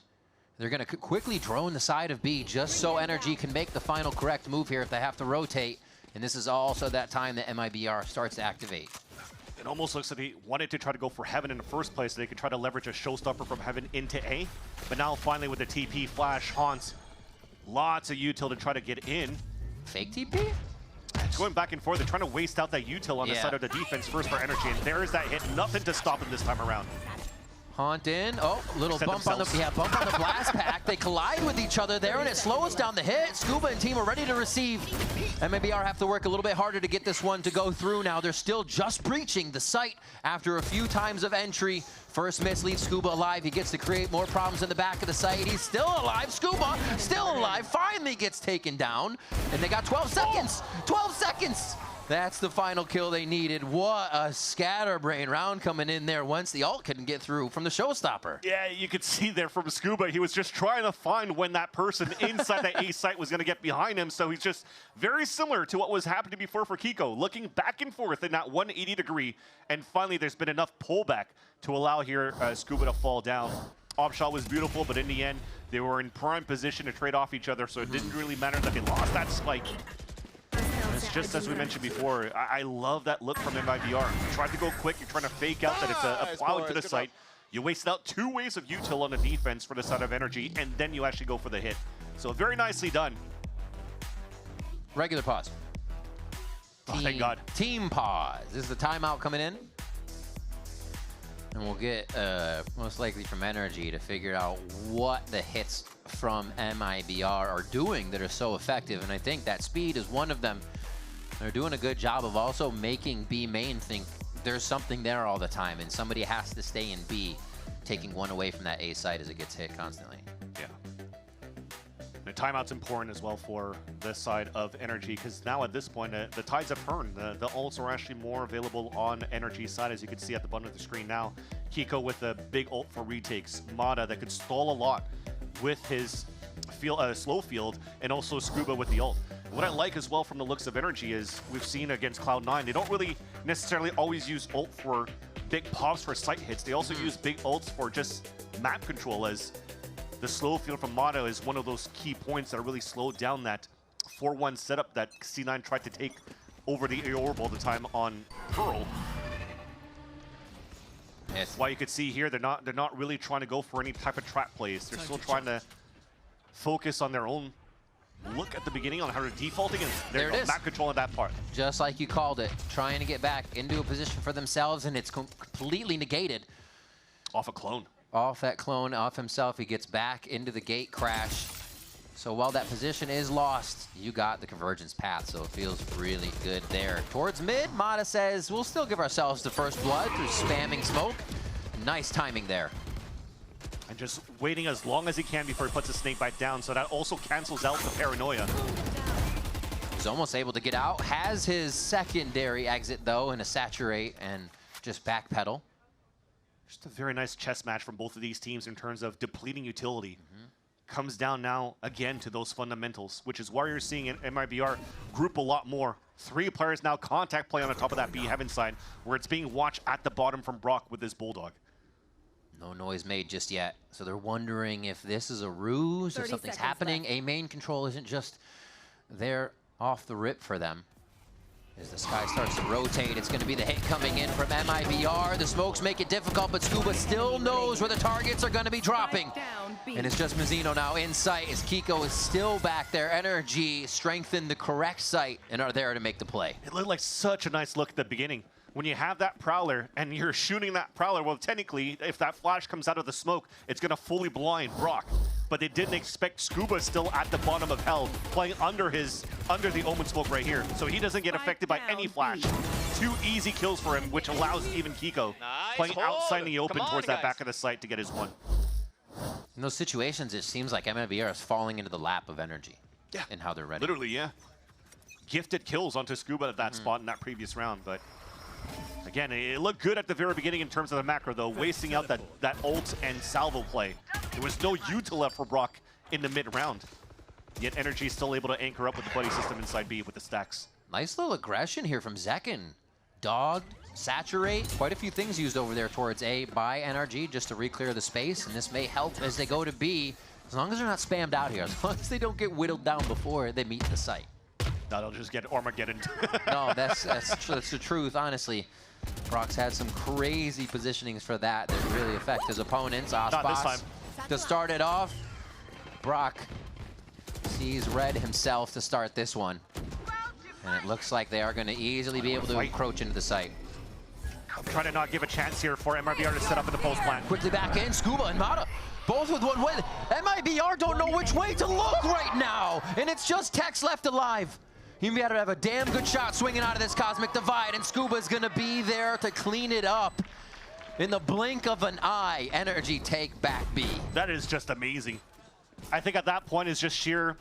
They're going to quickly drone the side of B just so Energy can make the final correct move here if they have to rotate. And this is also that time that MIBR starts to activate. It almost looks like they wanted to try to go for Heaven in the first place, so they could try to leverage a showstopper from Heaven into A. But now finally with the TP flash, Hans, lots of util to try to get in. Fake TP? It's going back and forth. They're trying to waste out that util on the side of the defense first for Energy, and there's that hit. Nothing to stop him this time around. Haunt in. Oh, little bump on the bump on the blast pack. They collide with each other there, and it slows down the hit. Scuba and team are ready to receive. MIBR have to work a little bit harder to get this one to go through now. They're still just breaching the site after a few times of entry. First miss leaves Scuba alive. He gets to create more problems in the back of the site. He's still alive. Scuba still alive. Finally gets taken down. And they got 12 seconds. 12 seconds. That's the final kill they needed. What a scatterbrain round coming in there once the ult couldn't get through from the showstopper. Yeah, you could see there from Scuba, he was just trying to find when that person inside that A site was going to get behind him. So he's just very similar to what was happening before for Kiko, looking back and forth in that 180 degree. And finally, there's been enough pullback to allow here Scuba to fall down. Op shot was beautiful, but in the end, they were in prime position to trade off each other. So it didn't really matter that they lost that spike. It's just as we mentioned before, I love that look from MIBR. You tried to go quick, you're trying to fake out that it's a plow into the site. You wasted out 2 waves of util on the defense for the side of energy, and then you actually go for the hit. So very nicely done. Regular pause. Oh, thank God. Team pause. This is the timeout coming in. And we'll get, most likely from Energy, to figure out what the hits from MIBR are doing that are so effective. And I think that speed is one of them. They're doing a good job of also making B main think there's something there all the time, and somebody has to stay in B, taking one away from that A site as it gets hit constantly. Yeah. The timeout's important as well for this side of Energy, because now at this point, the tides have turned. The ults are actually more available on Energy's side, as you can see at the bottom of the screen now. Kiko with a big ult for retakes. Mata that could stall a lot with his slow field, and also Scuba with the ult. What I like as well from the looks of Energy is we've seen against Cloud9, they don't really necessarily always use ult for big pops for site hits. They also use big ults for just map control, as the slow field from Mata is one of those key points that really slowed down that 4-1 setup that C9 tried to take over the Aorb all the time on Pearl. That's why you could see here they're not really trying to go for any type of trap plays. They're still trying to focus on their own look at the beginning on how they're defaulting, and there it is. Map control in that part. Just like you called it, trying to get back into a position for themselves, and it's completely negated. Off a clone. Off that clone, off himself, he gets back into the gate crash. So while that position is lost, you got the convergence path, so it feels really good there. Towards mid, Mata says, we'll still give ourselves the first blood through spamming smoke. Nice timing there. And just waiting as long as he can before he puts his snake bite down, so that also cancels out the paranoia. He's almost able to get out. Has his secondary exit, though, in a saturate and just backpedal. Just a very nice chess match from both of these teams in terms of depleting utility. Comes down now, again, to those fundamentals, which is why you're seeing MIBR group a lot more. 3 players now contact play on the top of that B heaven side, where it's being watched at the bottom from Brock with his Bulldog. No noise made just yet, so they're wondering if this is a ruse, if something's happening. A main control isn't just there off the rip for them. As the sky starts to rotate, it's going to be the hit coming in from MIBR. The smokes make it difficult, but Scuba still knows where the targets are going to be dropping. And it's just Mazzino now in sight, as Kiko is still back there. Energy strengthened the correct site and are there to make the play. It looked like such a nice look at the beginning. When you have that Prowler and you're shooting that Prowler, well, technically, if that flash comes out of the smoke, it's going to fully blind Brock. But they didn't expect Scuba still at the bottom of hell, playing under the Omen smoke right here. So he doesn't get affected by any flash. 2 easy kills for him, which allows even Kiko playing outside in the open towards that back of the site to get his 1. In those situations, it seems like MIBR is falling into the lap of Energy. Yeah. And how they're ready. Literally, yeah. Gifted kills onto Scuba at that spot in that previous round, but again, it looked good at the very beginning in terms of the macro, though, wasting out that ult and salvo play. There was no util left for Brock in the mid-round. Yet Energy is still able to anchor up with the buddy system inside B with the stacks. Nice little aggression here from Zekin. Dogged, saturate, quite a few things used over there towards A by NRG just to re-clear the space, and this may help as they go to B, as long as they're not spammed out here, as long as they don't get whittled down before they meet the site. No, they'll just get Armageddon. No, that's the truth, honestly. Brock's had some crazy positionings for that really affect his opponents. Not this time. To start it off, Brock sees red himself to start this one. And it looks like they are going to easily be able to encroach into the site. I'm trying to not give a chance here for MIBR to set up in the post plant. Quickly back in, Scuba and Mata, both with 1 win. MIBR don't know which way to look right now, and it's just Tex left alive. He better have a damn good shot swinging out of this Cosmic Divide, and Scuba's gonna be there to clean it up. In the blink of an eye, Energy take back B. That is just amazing. I think at that point it's just sheer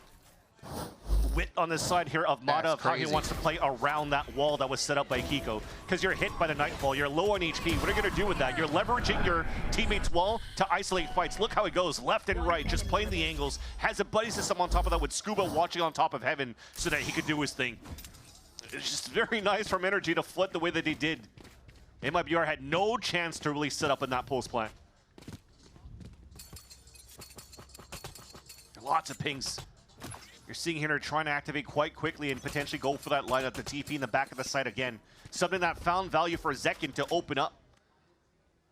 wit on the side here of Mata of how he wants to play around that wall that was set up by Kiko. Because you're hit by the Nightfall, you're low on HP. What are you going to do with that? You're leveraging your teammate's wall to isolate fights. Look how it goes, left and right, just playing the angles. Has a buddy system on top of that with Scuba watching on top of Heaven so that he could do his thing. It's just very nice from Energy to flood the way that they did. MIBR had no chance to really set up in that post plant. Lots of pings. You're seeing here trying to activate quite quickly and potentially go for that line at the TP in the back of the site again. Something that found value for Zekin to open up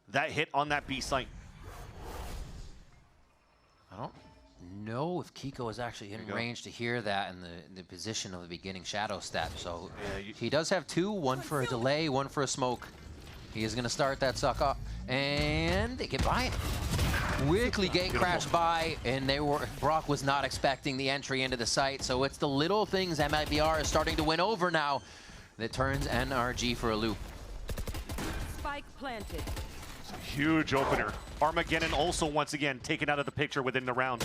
that hit on that B site. I don't know if Kiko is actually in range to hear that in the position of the beginning shadow step. So he does have two, one for a delay, one for a smoke. He is going to start that suck up, and they get by it. Quickly gate crashed by, and Brock was not expecting the entry into the site, so it's the little things MIBR is starting to win over now that turns NRG for a loop. Spike planted. It's a huge opener. Armageddon also once again taken out of the picture within the round.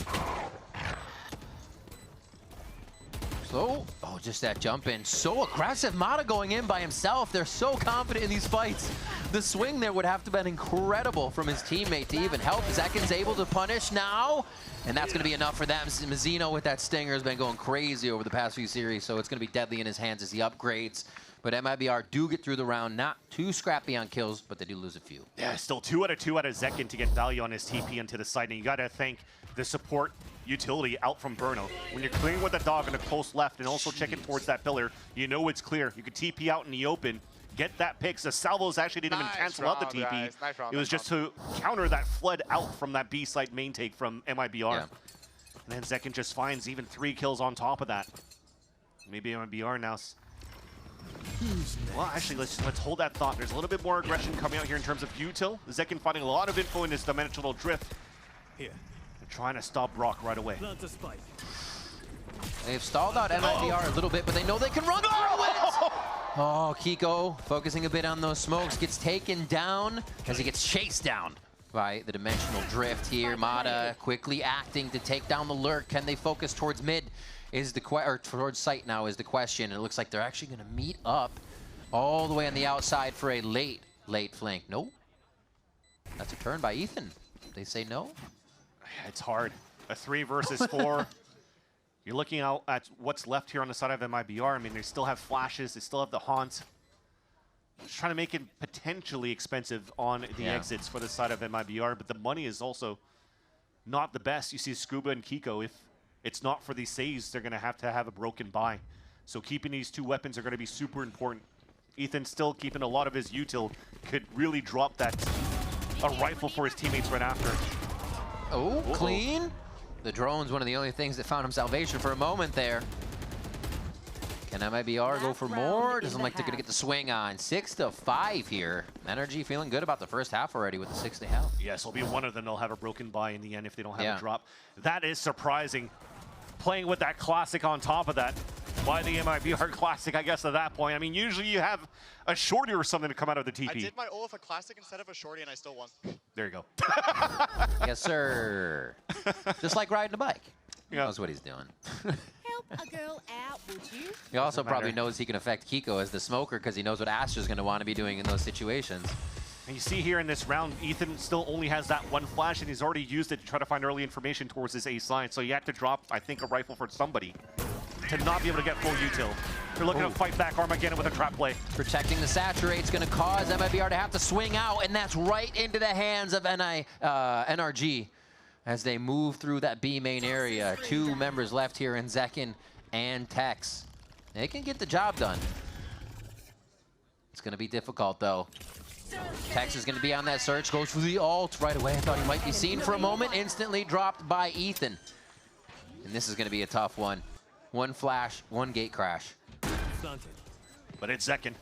So, just that jump in. So aggressive. Mata going in by himself. They're so confident in these fights. The swing there would have to have been incredible from his teammate to even help. Zekin's able to punish now, and that's going to be enough for them. Mazzino with that stinger has been going crazy over the past few series, so it's going to be deadly in his hands as he upgrades. But MIBR do get through the round, not too scrappy on kills, but they do lose a few. Yeah, still 2 out of 2 out of Zekin to get value on his TP into the side, and you got to thank the support utility out from Burno. When you're clearing with a dog in a close left and also checking towards that pillar, you know it's clear. You could TP out in the open, get that pick. The salvos actually didn't even cancel out the TP. It was just to counter that flood out from that B site main take from MIBR. Yeah. And then Zekin just finds even 3 kills on top of that. Maybe MIBR now. Well, actually, let's hold that thought. There's a little bit more aggression coming out here in terms of util. Zekin finding a lot of info in his dimensional drift. Here. Trying to stop Brock right away. They've stalled out MIBR a little bit, but they know they can run through it! Oh, Kiko focusing a bit on those smokes, gets taken down as he gets chased down by the dimensional drift here. Mata quickly acting to take down the lurk. Can they focus towards mid? Or towards site now is the question. And it looks like they're actually going to meet up all the way on the outside for a late flank. No. That's a turn by Ethan. They say no. It's hard. A 3 versus 4. You're looking out at what's left here on the side of MIBR. I mean, they still have flashes. They still have the haunt. Just trying to make it potentially expensive on the exits for the side of MIBR, but the money is also not the best. You see Scuba and Kiko. If it's not for these saves, they're going to have a broken buy. So keeping these 2 weapons are going to be super important. Ethan still keeping a lot of his util. Could really drop that a rifle for his teammates right after. Oh, clean. The drone's one of the only things that found him salvation for a moment there. Can MIBR go for more? Doesn't like they're going to get the swing on. 6-5 here. Energy feeling good about the first half already with the 6 they have. Yes, it'll be one of them. They'll have a broken buy in the end if they don't have a drop. That is surprising. Playing with that classic on top of that. Why the MIBR classic, I guess, at that point? I mean, usually you have a shorty or something to come out of the TP. I did my ult with a classic instead of a shorty, and I still won. There you go. Yes, sir. Just like riding a bike. He knows what he's doing. Help a girl out, would you? He also probably knows he can affect Kiko as the smoker because he knows what Astra's going to want to be doing in those situations. And you see here in this round, Ethan still only has that 1 flash, and he's already used it to try to find early information towards his ace line. So you have to drop, I think, a rifle for somebody to not be able to get full util. You're looking to fight back Armageddon with a trap play. Protecting the saturate's going to cause MIBR to have to swing out, and that's right into the hands of NRG as they move through that B main area. 2 members left here in Zekin and Tex. They can get the job done. It's going to be difficult, though. Tex is going to be on that search, goes for the ult right away. I thought he might be seen for a moment, instantly dropped by Ethan. And this is going to be a tough one. 1 flash, 1 gate crash. But it's Zekin.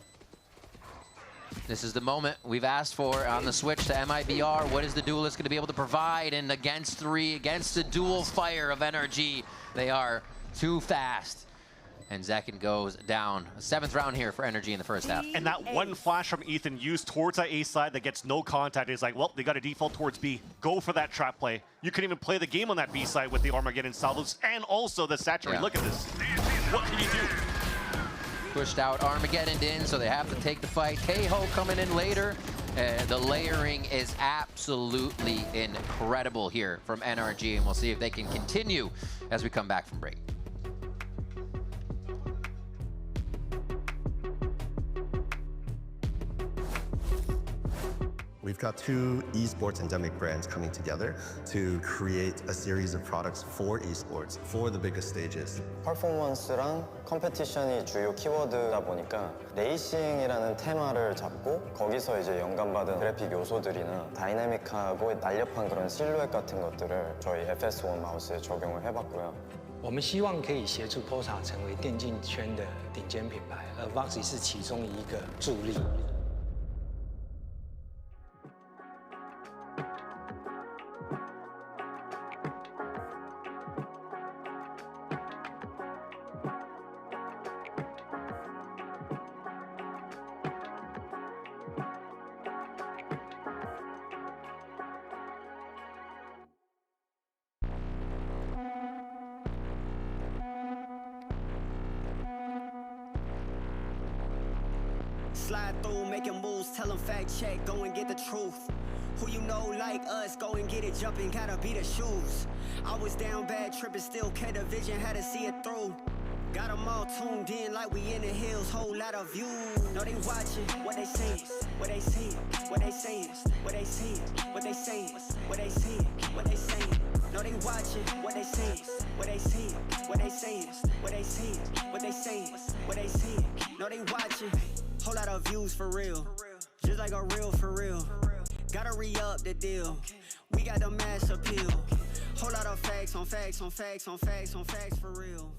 This is the moment we've asked for on the switch to MIBR. What is the duelist going to be able to provide? And against 3, against the dual fire of NRG, they are too fast. and Zekin goes down. 7th round here for Energy in the first half. And that one flash from Ethan used towards that A side that gets no contact is like, well, they got to default towards B. Go for that trap play. You can even play the game on that B side with the Armageddon salvos and also the Satchery. Yeah. Look at this. What can you do? Pushed out, Armageddon in, so they have to take the fight. K-Ho coming in later. The layering is absolutely incredible here from NRG, and we'll see if they can continue as we come back from break. We've got 2 esports endemic brands coming together to create a series of products for esports, for the biggest stages. 퍼포먼스랑 컴페티션이 주요 키워드다 보니까 레이싱이라는 테마를 잡고 거기서 이제 영감받은 그래픽 요소들이나 다이내믹하고 날렵한 그런 실루엣 같은 것들을 저희 FS1 마우스에 적용을 해봤고요. 我们希望可以协助 Pulsar 成为电竞圈的顶尖品牌，而 Voxy 是其中一个助力。 Slide through, making moves, tell them fact check, go and get the truth. Who you know like us, go and get it jumping, gotta be the shoes. I was down bad, tripping, still kept the vision, had to see it through. Got them all tuned in like we in the hills, whole lot of views. Know they watching, what they saying, what they saying, what they saying, what they saying, what they saying, what they saying, what they saying. Know they watching, what they saying, what they saying, what they saying, what they saying, what they saying, what they saying. Know they watching. Whole lot of views for real, just like a real for real. Gotta re-up the deal, we got the mass appeal. Whole lot of facts on facts on facts on facts on facts for real.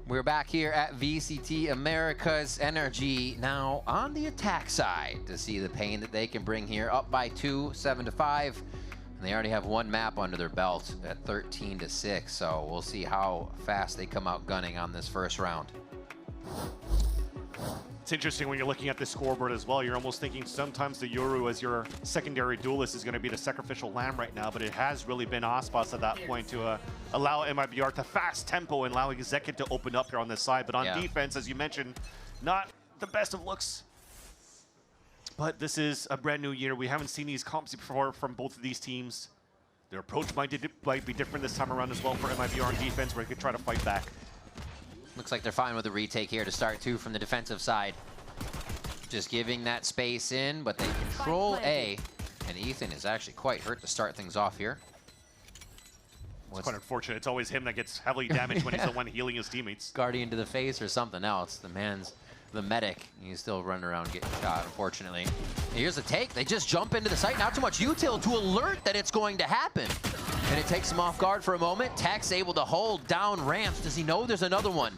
We're back here at VCT Americas. Energy now on the attack side to see the pain that they can bring here. Up by 2, 7-5. And they already have 1 map under their belt at 13-6. So we'll see how fast they come out gunning on this first round. It's interesting when you're looking at the scoreboard as well. You're almost thinking sometimes the Yoru as your secondary duelist is going to be the sacrificial lamb right now, but it has really been Aspas at that point to allow MIBR to fast tempo and allowing Zekin to open up here on this side. But on defense, as you mentioned, not the best of looks. But this is a brand new year. We haven't seen these comps before from both of these teams. Their approach might be different this time around as well for MIBR on defense, where they could try to fight back. Looks like they're fine with the retake here to start, too, from the defensive side. Just giving that space in, but they control A. And Ethan is actually quite hurt to start things off here. It's quite unfortunate. It's always him that gets heavily damaged when he's the one healing his teammates. Guardian to the face or something else. The man's the medic. He's still running around getting shot, unfortunately. Here's the take. They just jump into the site. Not too much util to alert that it's going to happen. And it takes him off guard for a moment. Tech's able to hold down ramps. Does he know there's another one?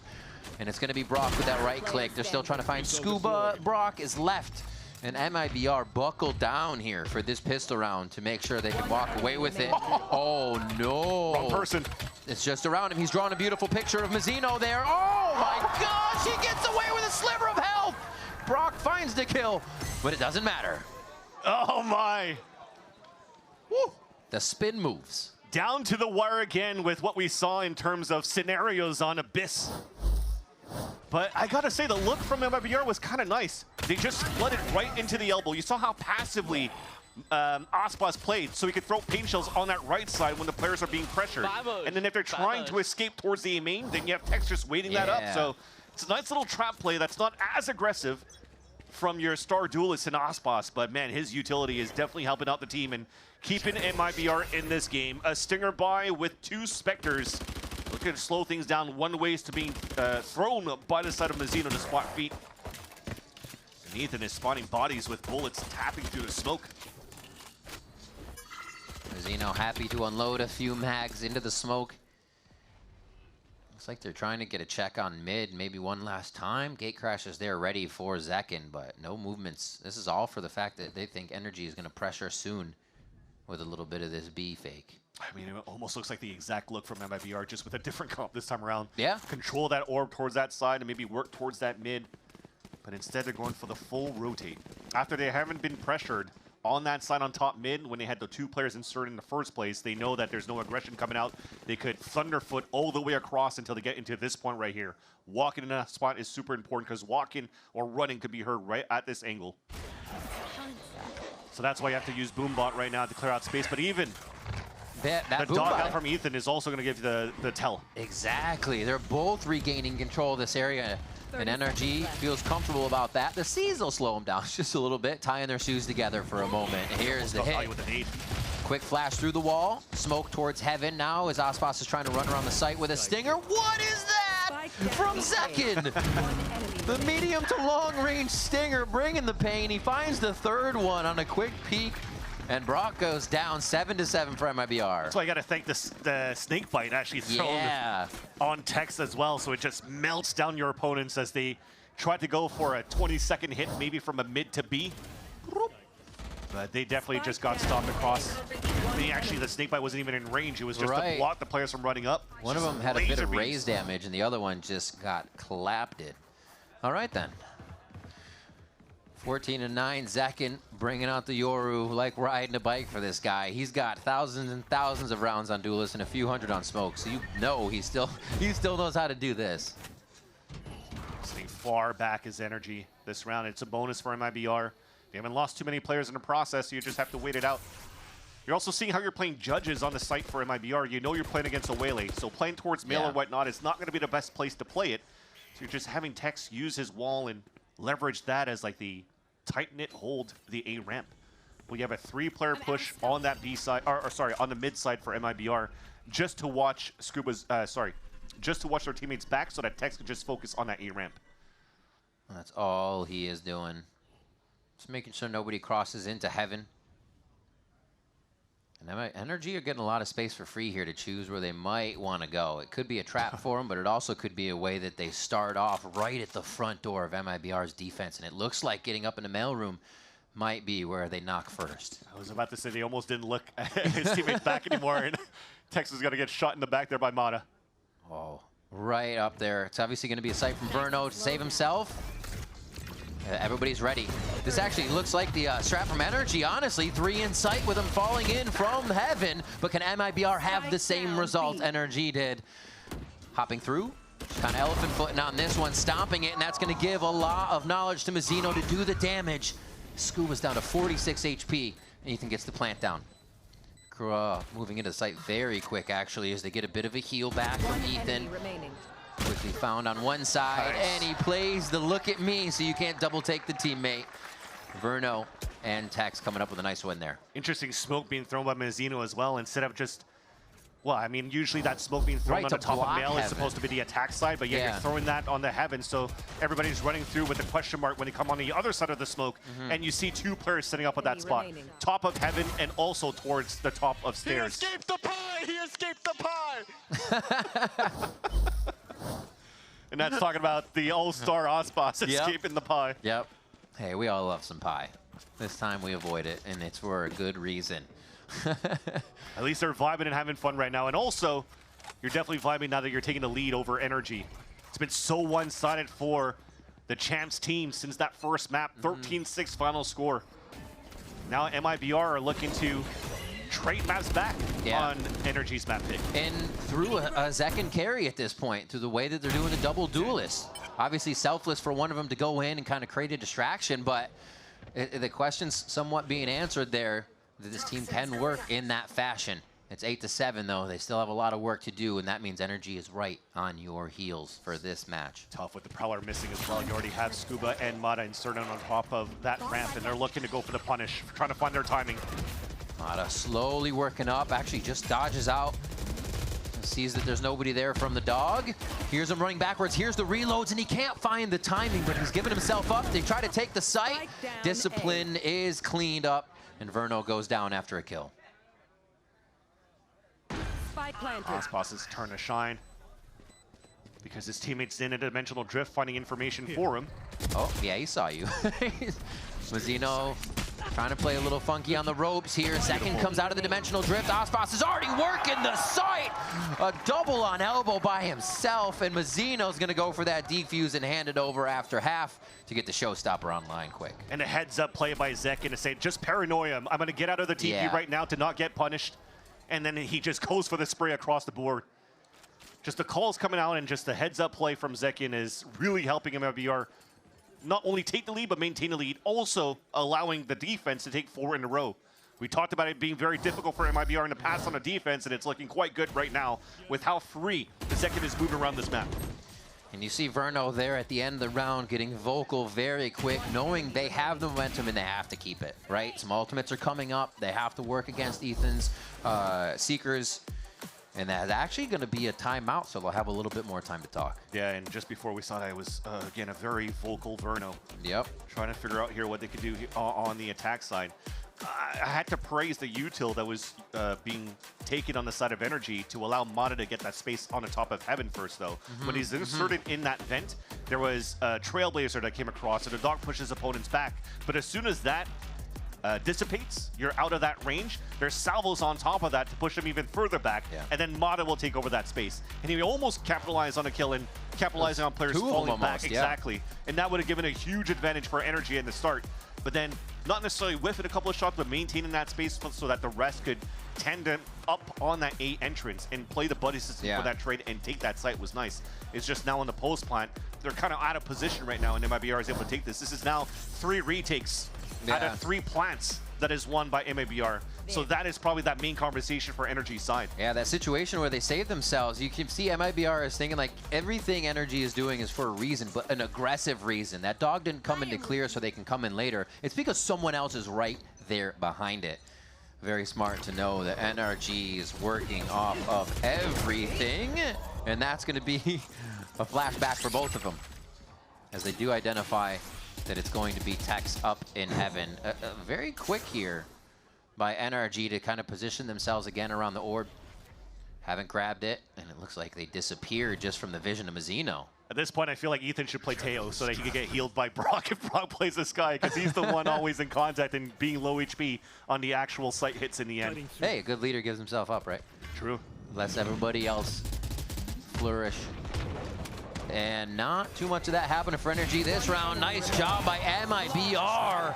And it's going to be Brock with that right click. They're still trying to find Scuba. Brock is left. And MIBR buckled down here for this pistol round to make sure they can walk away with it. Oh, no. Wrong person. It's just around him. He's drawn a beautiful picture of Mazzino there. Oh, my gosh. He gets away with a sliver of health. Brock finds the kill, but it doesn't matter. Oh, my. Woo. The spin moves. Down to the wire again with what we saw in terms of scenarios on Abyss. But I gotta say, the look from MIBR was kind of nice. They just flooded right into the elbow. You saw how passively Aspas played, so he could throw paint shells on that right side when the players are being pressured. And then if they're trying to escape towards the A main, then you have Tex just waiting that up. So it's a nice little trap play that's not as aggressive from your star duelist in Aspas, but man, his utility is definitely helping out the team and keeping MIBR in this game. A Stinger buy with 2 Spectres. Looking to slow things down. One way is to being thrown by the side of Mazzino to spot feet. And Ethan is spotting bodies with bullets tapping through the smoke. Mazzino happy to unload a few mags into the smoke. Looks like they're trying to get a check on mid, maybe one last time. Gate Crash is there ready for Zekin, but no movements. This is all for the fact that they think Energy is going to pressure soon with a little bit of this B fake. I mean, it almost looks like the exact look from MIBR, just with a different comp this time around. Yeah. Control that orb towards that side and maybe work towards that mid. But instead, they're going for the full rotate. After they haven't been pressured on that side on top mid, when they had the 2 players inserted in the first place, they know that there's no aggression coming out. They could thunderfoot all the way across until they get into this point right here. Walking in a spot is super important because walking or running could be heard right at this angle. So that's why you have to use Boombot right now to clear out space. But even the dog out from Ethan is also going to give you the tell. Exactly. They're both regaining control of this area. And NRG feels comfortable about that. The C's will slow them down just a little bit, tying their shoes together for a moment. Here's the hit. Quick flash through the wall. Smoke towards heaven now as Aspas is trying to run around the site with a stinger. What is that from Zekin? The medium to long range stinger bringing the pain. He finds the 3rd one on a quick peek. And Brock goes down 7-7 for MIBR. That's why I got to thank the snake bite actually thrown on Tex as well. So it just melts down your opponents as they try to go for a 20-second hit, maybe from a mid to B. But they definitely just got stopped across. Actually, the snake bite wasn't even in range. It was just to block the players from running up. One of them had a bit of raise damage, and the other one just got clapped it. All right, then. 14-9, Zekin bringing out the Yoru like riding a bike for this guy. He's got thousands and thousands of rounds on Duelist and a few hundred on Smoke, so you know he still knows how to do this. Staying far back is energy this round. It's a bonus for MIBR. They haven't lost too many players in the process, so you just have to wait it out. You're also seeing how you're playing judges on the site for MIBR. You know you're playing against a Waylay, so playing towards Mail or whatnot is not going to be the best place to play it. So you're just having Tex use his wall and leverage that as like the tight-knit hold the A ramp. We have a 3-player push on that B side, or sorry, on the mid side for MIBR, just to watch Scuba's, just to watch their teammates back so that Tex can just focus on that A ramp. That's all he is doing. Just making sure nobody crosses into heaven. And Energy are getting a lot of space for free here to choose where they might want to go. It could be a trap for them, but it also could be a way that they start off right at the front door of MIBR's defense. And it looks like getting up in the mailroom might be where they knock first. I was about to say they almost didn't look at his teammates back anymore, and Tex is going to get shot in the back there by Mata. Oh, right up there. It's obviously going to be a sight from Verno to save himself. Everybody's ready. This actually looks like the strat from Energy, honestly. 3 in sight with them falling in from heaven. But can MIBR have the same result Energy did? Hopping through. Kind of elephant footing on this one, stomping it, and that's going to give a lot of knowledge to Mazzino to do the damage. Scuba's down to 46 HP, and Ethan gets the plant down. Moving into the site very quick, actually, as they get a bit of a heal back from Ethan. Quickly found on one side, and he plays the look at me, so you can't double take the teammate. Verno and Tex coming up with a nice win there. Interesting smoke being thrown by Mazzino as well, instead of just, well, I mean, usually that smoke being thrown on the top of Mail is supposed to be the attack side, but yeah, you're throwing that on the heaven, so everybody's running through with a question mark when they come on the other side of the smoke, and you see 2 players setting up at that spot. Top of heaven and also towards the top of stairs. He escaped the pie! He escaped the pie! And that's talking about the all-star Aspas escaping the pie. Yep. Hey, we all love some pie. This time we avoid it, and it's for a good reason. At least they're vibing and having fun right now. And also, you're definitely vibing now that you're taking the lead over Energy. It's been so one-sided for the Champs team since that first map. 13-6 final score. Now MIBR are looking to trade maps back on Energy's map pick. And through a Zekin carry at this point, through the way that they're doing the double duelist. Obviously selfless for one of them to go in and kind of create a distraction, but the question's somewhat being answered there, that this team can work in that fashion. It's 8-7 though. They still have a lot of work to do, and that means Energy is right on your heels for this match. Tough with the Prowler missing as well. You already have Scuba and Mata inserted on top of that ramp, and they're looking to go for the punish, trying to find their timing. Mata slowly working up, actually just dodges out. Sees that there's nobody there from the dog. Here's him running backwards. Here's the reloads, and he can't find the timing, but he's giving himself up. They try to take the site. Discipline is cleaned up, and Verno goes down after a kill. Aspas' turn to shine because his teammates in a dimensional drift, finding information for him. Oh, yeah, he saw you. Mazzino Trying to play a little funky on the ropes here. Second comes out of the dimensional drift. Aspas is already working the site. A double on elbow by himself, and Mazzino's gonna go for that defuse and hand it over after half to get the showstopper online quick. And a heads-up play by Zekin to say, just paranoia. I'm gonna get out of the TP right now to not get punished. And then he just goes for the spray across the board. Just the calls coming out and just the heads-up play from Zekin is really helping MIBR not only take the lead, but maintain the lead, also allowing the defense to take 4 in a row. We talked about it being very difficult for MIBR in the past on the defense, and it's looking quite good right now with how free the Zekin is moving around this map. And you see Verno there at the end of the round getting vocal very quick, knowing they have the momentum and they have to keep it, right? Some ultimates are coming up. They have to work against Ethan's Seekers. And that's actually going to be a timeout, so they'll have a little bit more time to talk. Yeah, and just before we saw that, it was, again, a very vocal Verno. Yep. Trying to figure out here what they could do on the attack side. I had to praise the util that was being taken on the side of Energy to allow Mata to get that space on the top of Heaven first, though. When he's inserted in that vent, there was a Trailblazer that came across, and the dog pushes opponents back. But as soon as that dissipates, you're out of that range, there's salvos on top of that to push him even further back, and then Mata will take over that space. And he almost capitalized on a kill and capitalizing on players falling back. Exactly. And that would have given a huge advantage for Energy in the start. But then not necessarily whiffing a couple of shots, but maintaining that space so that the rest could tend to up on that A entrance and play the buddy system for that trade and take that site was nice. It's just now in the post plant, they're kind of out of position right now, and MIBR is able to take this. This is now 3 retakes out of 3 plants that is won by MIBR. So that is probably that main conversation for Energy's side. Yeah, that situation where they save themselves, you can see MIBR is thinking like everything Energy is doing is for a reason, but an aggressive reason. That dog didn't come into clear so they can come in later. It's because someone else is right there behind it. Very smart to know that NRG is working off of everything, and that's going to be a flashback for both of them, as they do identify that it's going to be Tex up in Heaven. Very quick here by NRG to kind of position themselves again around the orb. Haven't grabbed it, and it looks like they disappeared just from the vision of Mazzino. At this point, I feel like Ethan should play Teo so that he could get healed by Brock if Brock plays this guy, because he's the one always in contact and being low HP on the actual site hits in the end. Hey, a good leader gives himself up, right? True. Lets everybody else flourish. And not too much of that happening for Energy this round. Nice job by MIBR.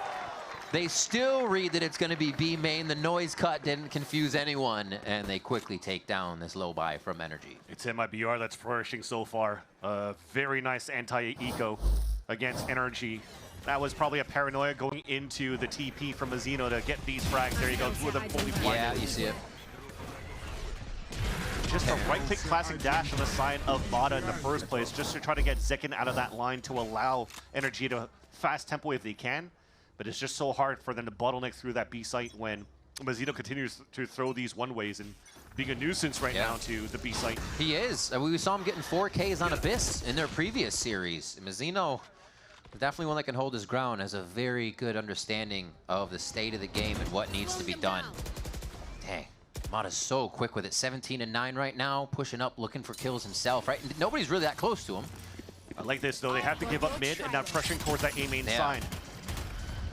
They still read that it's going to be B main. The noise cut didn't confuse anyone, and they quickly take down this low buy from Energy. It's MIBR that's flourishing so far. Very nice anti-eco against Energy. That was probably a paranoia going into the TP from Mazzino to get these frags. There you go, 2 of them fully blinded. Yeah, you see it. Just a right-click classic dash on the side of Mata in the first place, just to try to get Zekin out of that line to allow Energy to fast tempo if they can. But it's just so hard for them to bottleneck through that B site when Mazzino continues to throw these one-ways and being a nuisance right now to the B site. He is. We saw him getting 4Ks on Abyss in their previous series. Mazzino, definitely one that can hold his ground, has a very good understanding of the state of the game and what needs to be done. Dang. Mata's so quick with it. 17-9 right now, pushing up, looking for kills himself, right? Nobody's really that close to him. I like this, though. They have to give up mid and now pressuring towards that A main side.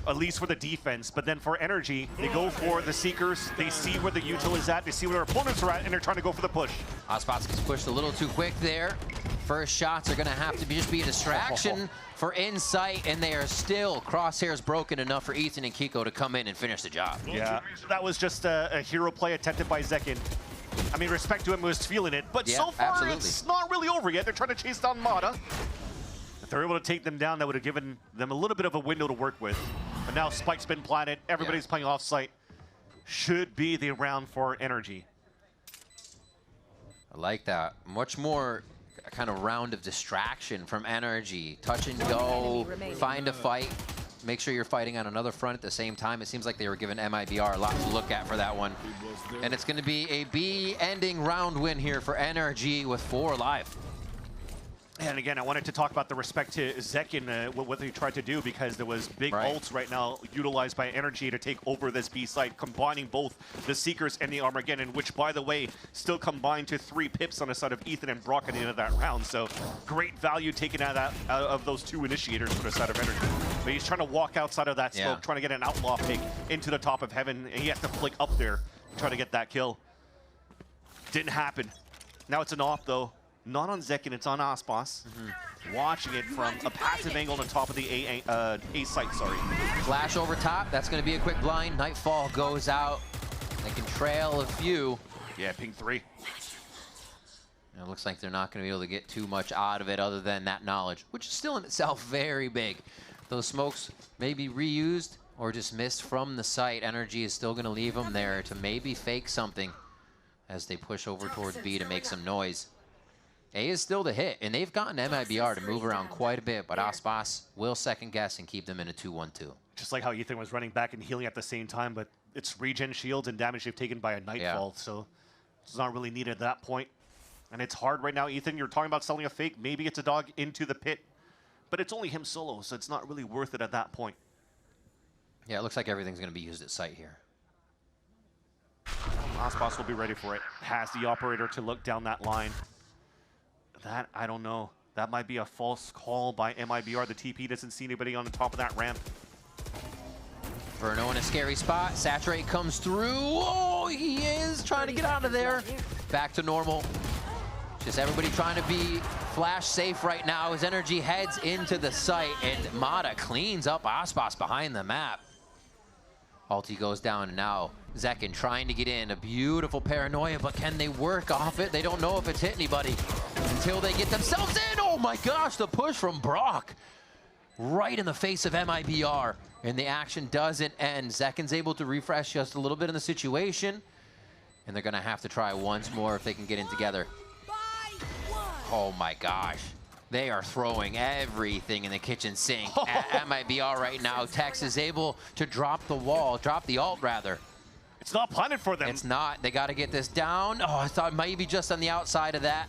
At least for the defense, but then for Energy, they go for the Seekers. They see where the util is at, they see where their opponents are at, and they're trying to go for the push. Ospots gets pushed a little too quick there. First shots are going to have to just be a distraction for Insight, and they are still crosshairs broken enough for Ethan and Kiko to come in and finish the job. Yeah, that was just a hero play attempted by Zekin. I mean, respect to him, was feeling it, but so far it's not really over yet. They're trying to chase down Mata. If they're able to take them down, that would have given them a little bit of a window to work with. But now Spike's been planted. Everybody's playing off-site. Should be the round for Energy. I like that. Much more kind of round of distraction from Energy. Touch and go, find a fight. Make sure you're fighting on another front at the same time. It seems like they were giving MIBR a lot to look at for that one. And it's going to be a B-ending round win here for Energy with 4 alive. And again, I wanted to talk about the respect to Zekin, what they tried to do, because there was big ults right now utilized by Energy to take over this B site, combining both the Seekers and the Armageddon, which, by the way, still combined to 3 pips on the side of Ethan and Brock at the end of that round. So great value taken out of those 2 initiators for the side of Energy. But he's trying to walk outside of that smoke, Yeah. trying to get an outlaw pick into the top of heaven, and he has to flick up there to try to get that kill. Didn't happen. Now it's an off, though. Not on Zekin, it's on Aspas. Watching it from a passive angle on top of the A site, sorry. Flash over top, that's going to be a quick blind. Nightfall goes out. They can trail a few. Yeah, ping 3. It looks like they're not going to be able to get too much out of it other than that knowledge, which is still in itself very big. Those smokes may be reused or just missed from the site. Energy is still going to leave them there to maybe fake something as they push over towards B to make some noise. A is still the hit, and they've gotten MIBR to move around quite a bit, but Aspas will second guess and keep them in a 2-1-2. Just like how Ethan was running back and healing at the same time, but it's regen shields and damage they've taken by a Nightfall, so it's not really needed at that point. And it's hard right now, Ethan. You're talking about selling a fake. Maybe it's a dog into the pit, but it's only him solo, so it's not really worth it at that point. Yeah, it looks like everything's going to be used at site here. Aspas will be ready for it. Has the operator to look down that line. That, I don't know. That might be a false call by MIBR. The TP doesn't see anybody on the top of that ramp. Verno in a scary spot. Saturate comes through. Oh, he is trying to get out of there. Back to normal. Just everybody trying to be flash safe right now. His energy heads into the site, and Mata cleans up Aspas behind the map. Ulti goes down, and now Zekin trying to get in. A beautiful paranoia, but can they work off it? They don't know if it's hit anybody until they get themselves in. Oh my gosh, the push from Brock. Right in the face of MIBR, and the action doesn't end. Zekin's able to refresh just a little bit in the situation, and they're gonna have to try once more if they can get in together. Oh my gosh. They are throwing everything in the kitchen sink at MIBR right now. Tex is able to drop the wall, drop the ult rather. It's not planted for them. It's not. They got to get this down. Oh, I thought maybe just on the outside of that.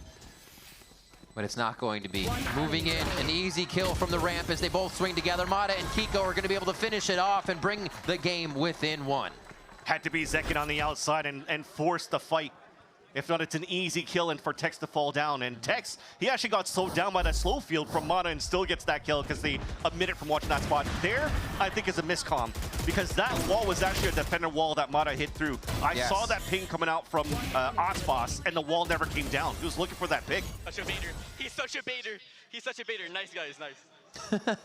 But it's not going to be. Moving in, an easy kill from the ramp as they both swing together. Mata and Kiko are going to be able to finish it off and bring the game within one. Had to be Zekin on the outside and force the fight. If not, it's an easy kill and for Tex to fall down. And Tex, he actually got slowed down by that slow field from Mata and still gets that kill because they omit it from watching that spot. There, I think, is a miscomm because that wall was actually a defender wall that Mata hit through. I saw that ping coming out from Aspas, and the wall never came down. He was looking for that pick. Such a baiter. He's such a baiter. He's such a baiter. Nice, guys. Nice.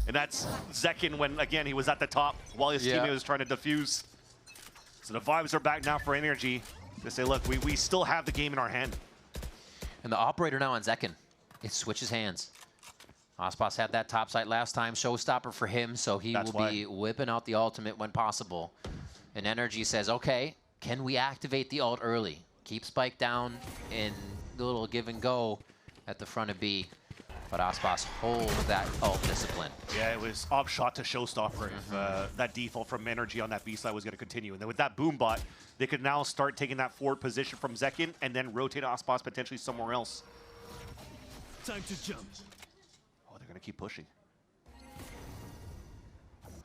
And that's Zekin when, again, he was at the top while his teammate was trying to defuse. So the vibes are back now for Energy. They say, look, we still have the game in our hand. And the operator now on Zekin. It switches hands. Aspas had that top site last time, showstopper for him, so he will be whipping out the ultimate when possible. And Energy says, okay, can we activate the ult early? Keep Spike down in the little give and go at the front of B. But Aspas holds that ult discipline. Yeah, it was off shot to showstopper if that default from Energy on that B side was going to continue. And then with that boom bot, they could now start taking that forward position from Zekin and then rotate Aspas potentially somewhere else. Time to jump. Oh, they're going to keep pushing.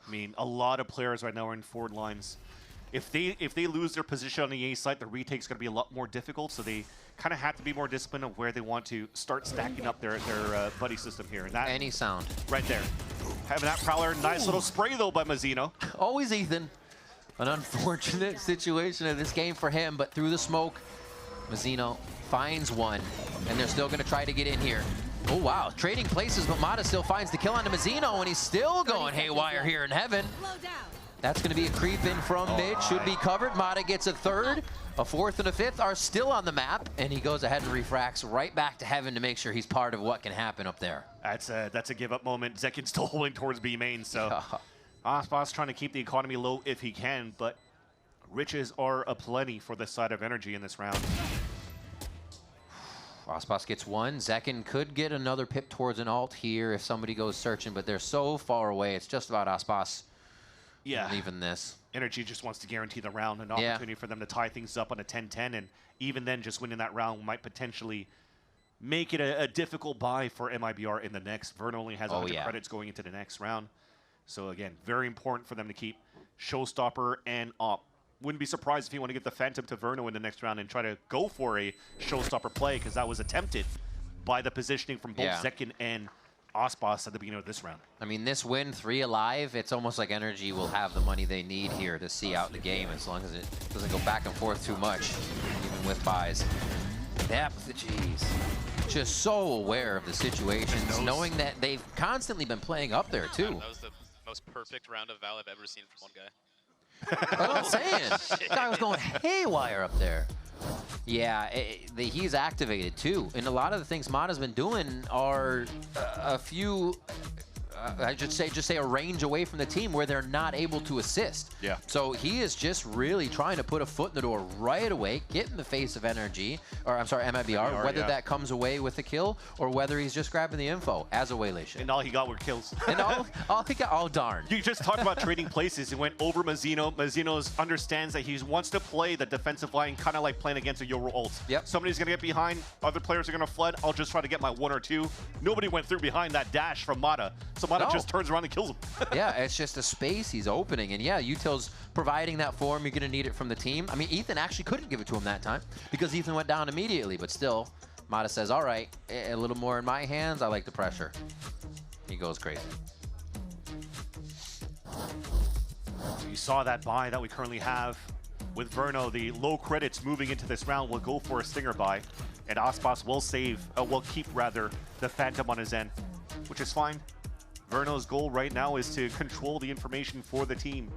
I mean, a lot of players right now are in forward lines. If they lose their position on the A side, the retake's going to be a lot more difficult, so they kind of have to be more disciplined of where they want to start stacking up their buddy system here. And that any sound. Right there. Having that Prowler, nice little spray though by Mazzino. Always Ethan. An unfortunate situation in this game for him, but through the smoke, Mazzino finds one, and they're still going to try to get in here. Oh wow, trading places, but Mata still finds the kill onto Mazzino, and he's still going haywire here in heaven. That's going to be a creep in from mid, should be covered. Mata gets a third, a fourth and a fifth are still on the map, and he goes ahead and refracts right back to heaven to make sure he's part of what can happen up there. That's a give up moment. Zekin's still holding towards B main, so Aspas trying to keep the economy low if he can, but riches are aplenty for the side of Energy in this round. Aspas gets one. Zekin could get another pip towards an ult here if somebody goes searching, but they're so far away. It's just about Aspas leaving this. Energy just wants to guarantee the round, an opportunity for them to tie things up on a 10-10, and even then just winning that round might potentially make it a difficult buy for MIBR in the next. Vern only has 100 credits going into the next round. So again, very important for them to keep Showstopper and Op. Wouldn't be surprised if you want to get the Phantom to Verno in the next round and try to go for a Showstopper play, because that was attempted by the positioning from both Zekin and Ospas at the beginning of this round. I mean, this win, 3 alive, it's almost like Energy will have the money they need here to see out the game as long as it doesn't go back and forth too much, even with buys. Depth, jeez. Just so aware of the situations, knowing that they've constantly been playing up there, too. That was the most perfect round of Val I've ever seen from one guy. That's what I'm saying. This guy was going haywire up there. Yeah, he's activated too. And a lot of the things Mata's been doing are a few, I should just say a range away from the team where they're not able to assist. Yeah. So he is just really trying to put a foot in the door right away, get in the face of NRG, or I'm sorry, MIBR, whether that comes away with a kill or whether he's just grabbing the info as a waylay ship. And all he got were kills. And all he got, oh darn. You just talked about trading places. He went over Mazzino. Mazzino understands that he wants to play the defensive line, kind of like playing against a Yoru ult. Yep. Somebody's going to get behind. Other players are going to flood. I'll just try to get my 1 or 2. Nobody went through behind that dash from Mata. So Mata just turns around and kills him. Yeah, it's just a space he's opening. And yeah, Util's providing that for him. You're going to need it from the team. I mean, Ethan actually couldn't give it to him that time because Ethan went down immediately. But still, Mata says, all right, a little more in my hands. I like the pressure. He goes crazy. You saw that buy that we currently have with Verno. The low credits moving into this round will go for a stinger buy. And Ospas will keep rather the Phantom on his end, which is fine. Verno's goal right now is to control the information for the team,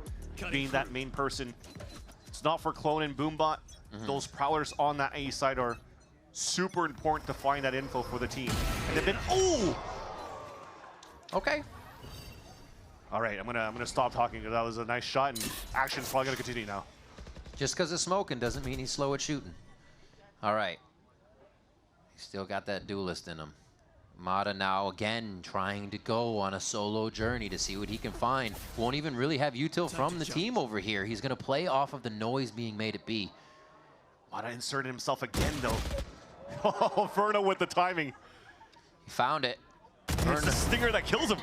being that main person. It's not for Clone and Boombot. Those prowlers on that A side are super important to find that info for the team. And they've been, okay. All right, I'm gonna stop talking because that was a nice shot, and action's probably gonna continue now. Just because it's smoking doesn't mean he's slow at shooting. All right. He's still got that duelist in him. Mata now again trying to go on a solo journey to see what he can find. Won't even really have Util from the team over here. He's going to play off of the noise being made at B. Mata inserted himself again, though. Oh, Verno with the timing. He found it. It's the stinger that kills him.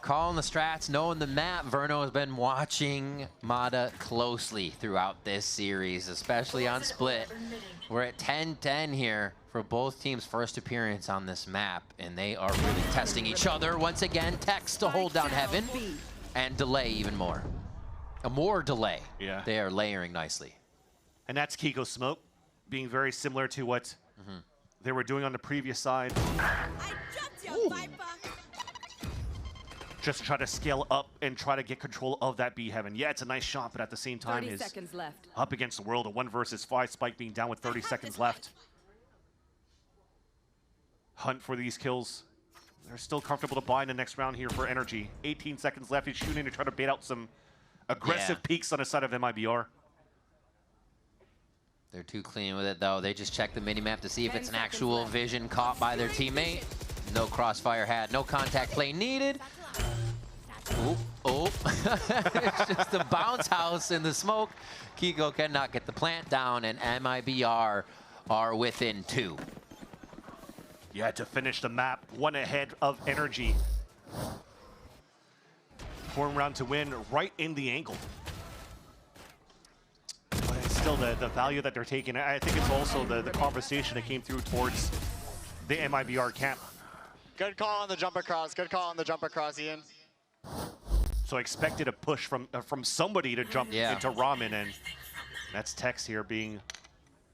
Calling the strats, knowing the map. Verno has been watching Mata closely throughout this series, especially on Split. We're at 10-10 here for both teams' first appearance on this map, and they are really testing each other. Once again, Tex to hold down Heaven and delay even more. A more delay. Yeah. They are layering nicely. And that's Kiko Smoke, being very similar to what they were doing on the previous side. Just try to scale up and try to get control of that B Heaven. Yeah, it's a nice shot, but at the same time 30 is seconds left. up against the world. A 1 versus 5. Spike being down with 30 seconds left. Hunt for these kills. They're still comfortable to buy in the next round here for Energy. 18 seconds left. He's shooting to try to bait out some aggressive peaks on the side of MIBR. They're too clean with it, though. They just check the minimap to see if it's an actual vision caught by their teammate. No crossfire had, no contact play needed. It's just a bounce house in the smoke. Kiko cannot get the plant down, and MIBR are within 2. Yeah, to finish the map, 1 ahead of Energy. Form round to win right in the angle. But it's still the value that they're taking. I think it's also the conversation that came through towards the MIBR camp. Good call on the jump across. Good call on the jump across, Ian. So I expected a push from somebody to jump into Ramen, and that's Tex here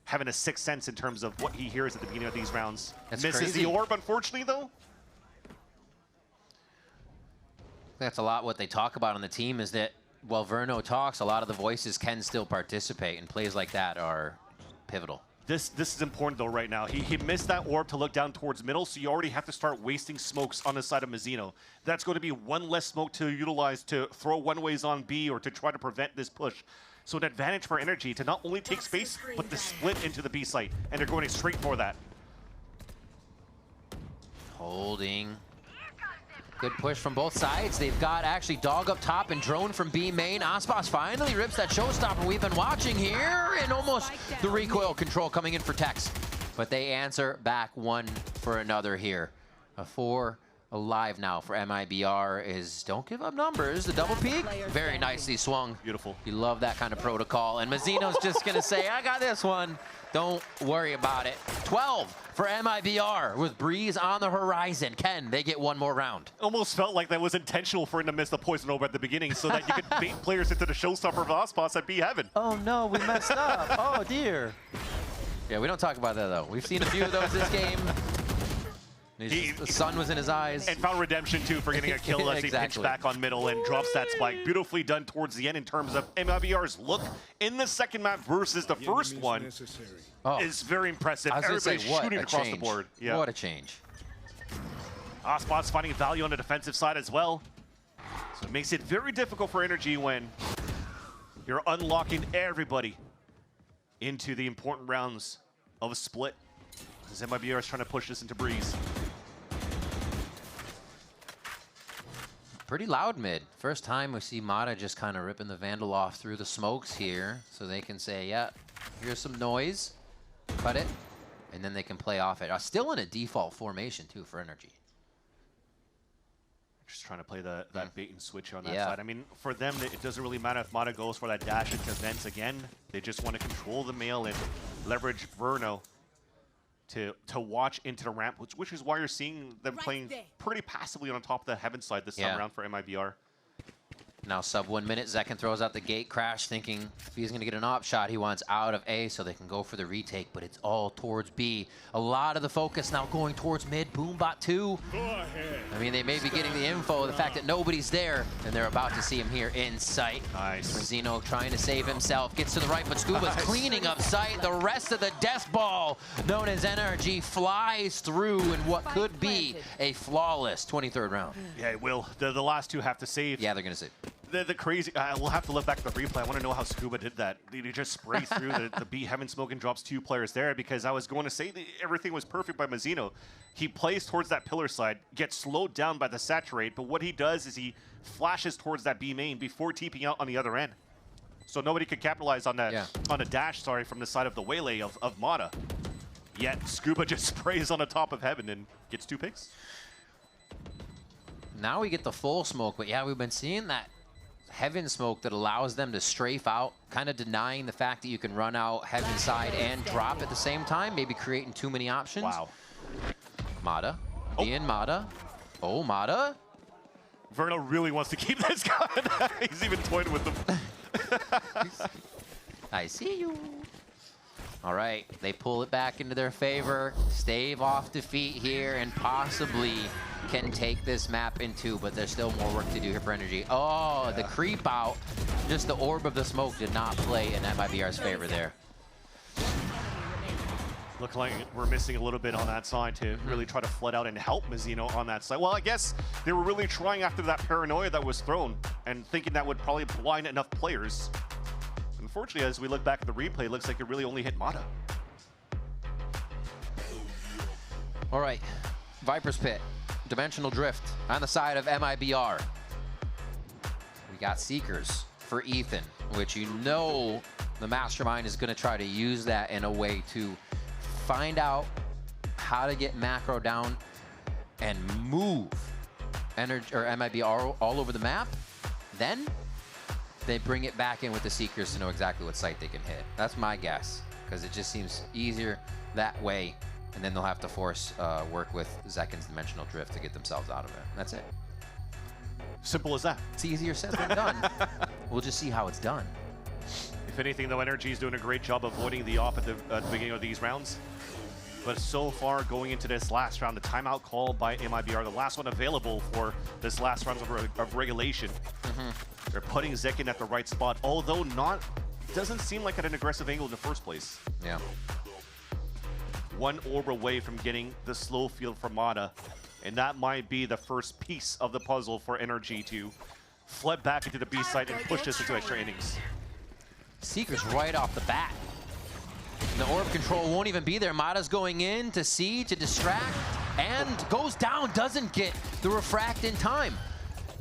having a sixth sense in terms of what he hears at the beginning of these rounds. Misses crazy. the orb, unfortunately, though. That's a lot what they talk about on the team is that while Verno talks, a lot of the voices can still participate, and plays like that are pivotal. This is important, though, right now. He missed that orb to look down towards middle, so you already have to start wasting smokes on the side of Mazzino. That's going to be 1 less smoke to utilize to throw one-ways on B or to try to prevent this push. So an advantage for Energy to not only take space, but to split into the B site, and they're going straight for that. Holding. Good push from both sides. They've got actually Dog up top and Drone from B main. Ospas finally rips that showstopper we've been watching here, and almost the recoil control coming in for Tex. But they answer back 1 for another here. A 4 alive now for MIBR is don't give up numbers. The double peek, very nicely swung. Beautiful. You love that kind of protocol. And Mazzino's just going to say, I got this one. Don't worry about it. 12 for MIBR with Breeze on the horizon. Ken, they get one more round. Almost felt like that was intentional for him to miss the poison orb at the beginning so that you could bait players into the showstopper VOD spots at B Heaven. Oh no, we messed up. Oh dear. Yeah, we don't talk about that though. We've seen a few of those this game. The sun was in his eyes. And found redemption too for getting a kill as he pitched back on middle and drops that spike. Beautifully done towards the end in terms of MIBR's look in the second map versus the first one. Is very impressive. Everybody's shooting across the board. Yeah. What a change. Spot's finding value on the defensive side as well. So it makes it very difficult for Energy when you're unlocking everybody into the important rounds of a split. As MIBR is trying to push this into Breeze. Pretty loud mid. First time we see Mata just kind of ripping the Vandal off through the smokes here. So they can say, yeah, here's some noise. Cut it. And then they can play off it. Still in a default formation too for Energy. Just trying to play that bait and switch on that side. I mean, for them, it doesn't really matter if Mata goes for that dash into vents again. They just want to control the mail and leverage Verno to watch into the ramp, which is why you're seeing them playing pretty passively on top of the Heaven side this time around for MIBR. Now sub 1 minute, Zekin throws out the gate crash thinking if he's going to get an op shot, he wants out of A so they can go for the retake, but it's all towards B. A lot of the focus now going towards mid, Boombot 2. I mean, they may be getting the info, the fact that nobody's there, and they're about to see him here in sight. Nice. Mazzino trying to save himself, gets to the right, but Scuba's cleaning up sight. The rest of the death ball, known as NRG, flies through in what could be a flawless 23rd round. Yeah, it will. The last two have to save. Yeah, they're going to save. The crazy, we'll have to look back at the replay. I want to know how Scuba did that. Did he just spray through the B Heaven smoke and drops 2 players there? Because I was going to say that everything was perfect by Mazzino. He plays towards that pillar side, gets slowed down by the saturate, but what he does is he flashes towards that B main before TPing out on the other end. So nobody could capitalize on that, on a dash, from the side of the Waylay of Mata. Yet Scuba just sprays on the top of Heaven and gets 2 picks. Now we get the full smoke, but yeah, we've been seeing that Heaven smoke that allows them to strafe out, kind of denying the fact that you can run out Heaven side and drop at the same time, maybe creating too many options. Wow. Mata, Ian Mata. Oh, Mata. Verno really wants to keep this going. He's even toying with them. I see you. All right, they pull it back into their favor, stave off defeat here, and possibly can take this map in 2, but there's still more work to do here for Energy. Oh, the creep out, just the orb of the smoke did not play in MIBR's favor there. Look like we're missing a little bit on that side to really try to flood out and help Mazzino on that side. Well, I guess they were really trying after that paranoia that was thrown and thinking that would probably blind enough players. Unfortunately, as we look back at the replay, it looks like it really only hit Mata. All right, Viper's Pit, Dimensional Drift on the side of MIBR. We got Seekers for Ethan, which you know the Mastermind is going to try to use that in a way to find out how to get macro down and move MIBR all over the map. Then they bring it back in with the Seekers to know exactly what site they can hit. That's my guess, because it just seems easier that way, and then they'll have to force work with Zekin's Dimensional Drift to get themselves out of it. That's it. Simple as that. It's easier said than done. We'll just see how it's done. If anything, though, Energy is doing a great job avoiding the off at the beginning of these rounds. But so far, going into this last round, the timeout called by MIBR, the last one available for this last round of regulation. They're putting Zekin at the right spot, although doesn't seem like at an aggressive angle in the first place. Yeah. 1 orb away from getting the slow field for Mata, and that might be the first piece of the puzzle for Energy to flip back into the B side and push this into extra innings. Seekers right off the bat. The orb control won't even be there. Mata's going in to see, to distract, and goes down, doesn't get the refract in time.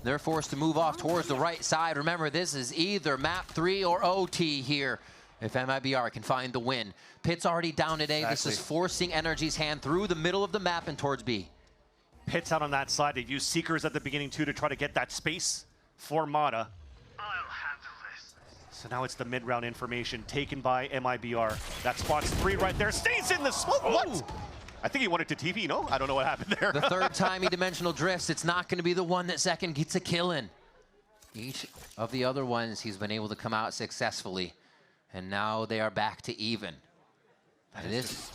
They're forced to move off towards the right side. Remember, this is either map 3 or OT here if MIBR can find the win. Pit's already down today. This is forcing Energy's hand through the middle of the map and towards B. Pits out on that side. They've used Seekers at the beginning too to try to get that space for Mata. So now it's the mid-round information taken by MIBR. That spots 3 right there. Stays in the smoke. What? I think he wanted to TV, no? I don't know what happened there. The third time he dimensional drifts, it's not going to be the one that second gets a kill in. Each of the other ones, he's been able to come out successfully. And now they are back to even. It is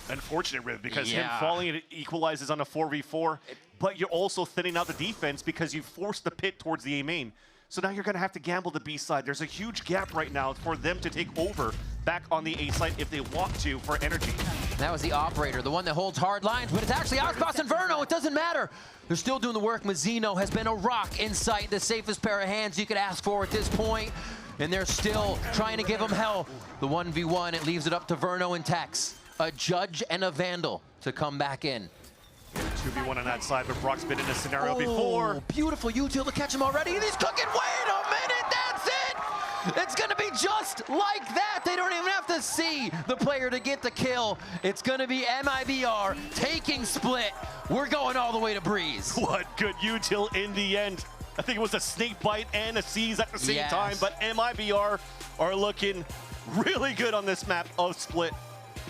unfortunate, Riv, because him falling, it equalizes on a 4v4. But you're also thinning out the defense because you forced the pit towards the A main. So now you're going to have to gamble the B side. There's a huge gap right now for them to take over back on the A side if they want to for energy. That was the operator, the one that holds hard lines, but it's actually Ospas and Verno. It doesn't matter. They're still doing the work. Mazzino has been a rock in sight, the safest pair of hands you could ask for at this point. And they're still trying to give him hell. The 1v1, it leaves it up to Verno and Tex. A Judge and a Vandal to come back in. 2v1 on that side, but Brock's been in this scenario before. Beautiful util to catch him already, and he's cooking. Wait a minute, that's it! It's gonna be just like that. They don't even have to see the player to get the kill. It's gonna be MIBR taking split. We're going all the way to Breeze. What good util in the end. I think it was a snake bite and a seize at the same time, but MIBR are looking really good on this map of split.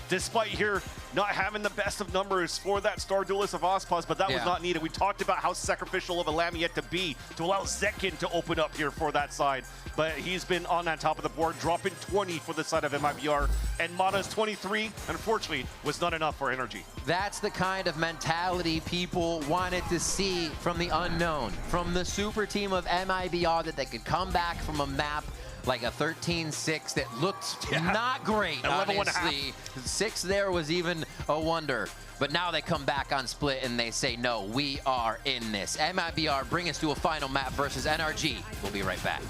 Despite here not having the best of numbers for that Star Duelist of Ospas, but that was not needed. We talked about how sacrificial of a Lamiette to be to allow Zekin to open up here for that side. But he's been on that top of the board, dropping 20 for the side of MIBR. And Mata's 23, unfortunately, was not enough for energy. That's the kind of mentality people wanted to see from the unknown, from the super team of MIBR, that they could come back from a map like a 13-6 that looked not great, honestly. 6 there was even a wonder. But now they come back on split and they say, no, we are in this. MIBR bring us to a final map versus NRG. We'll be right back.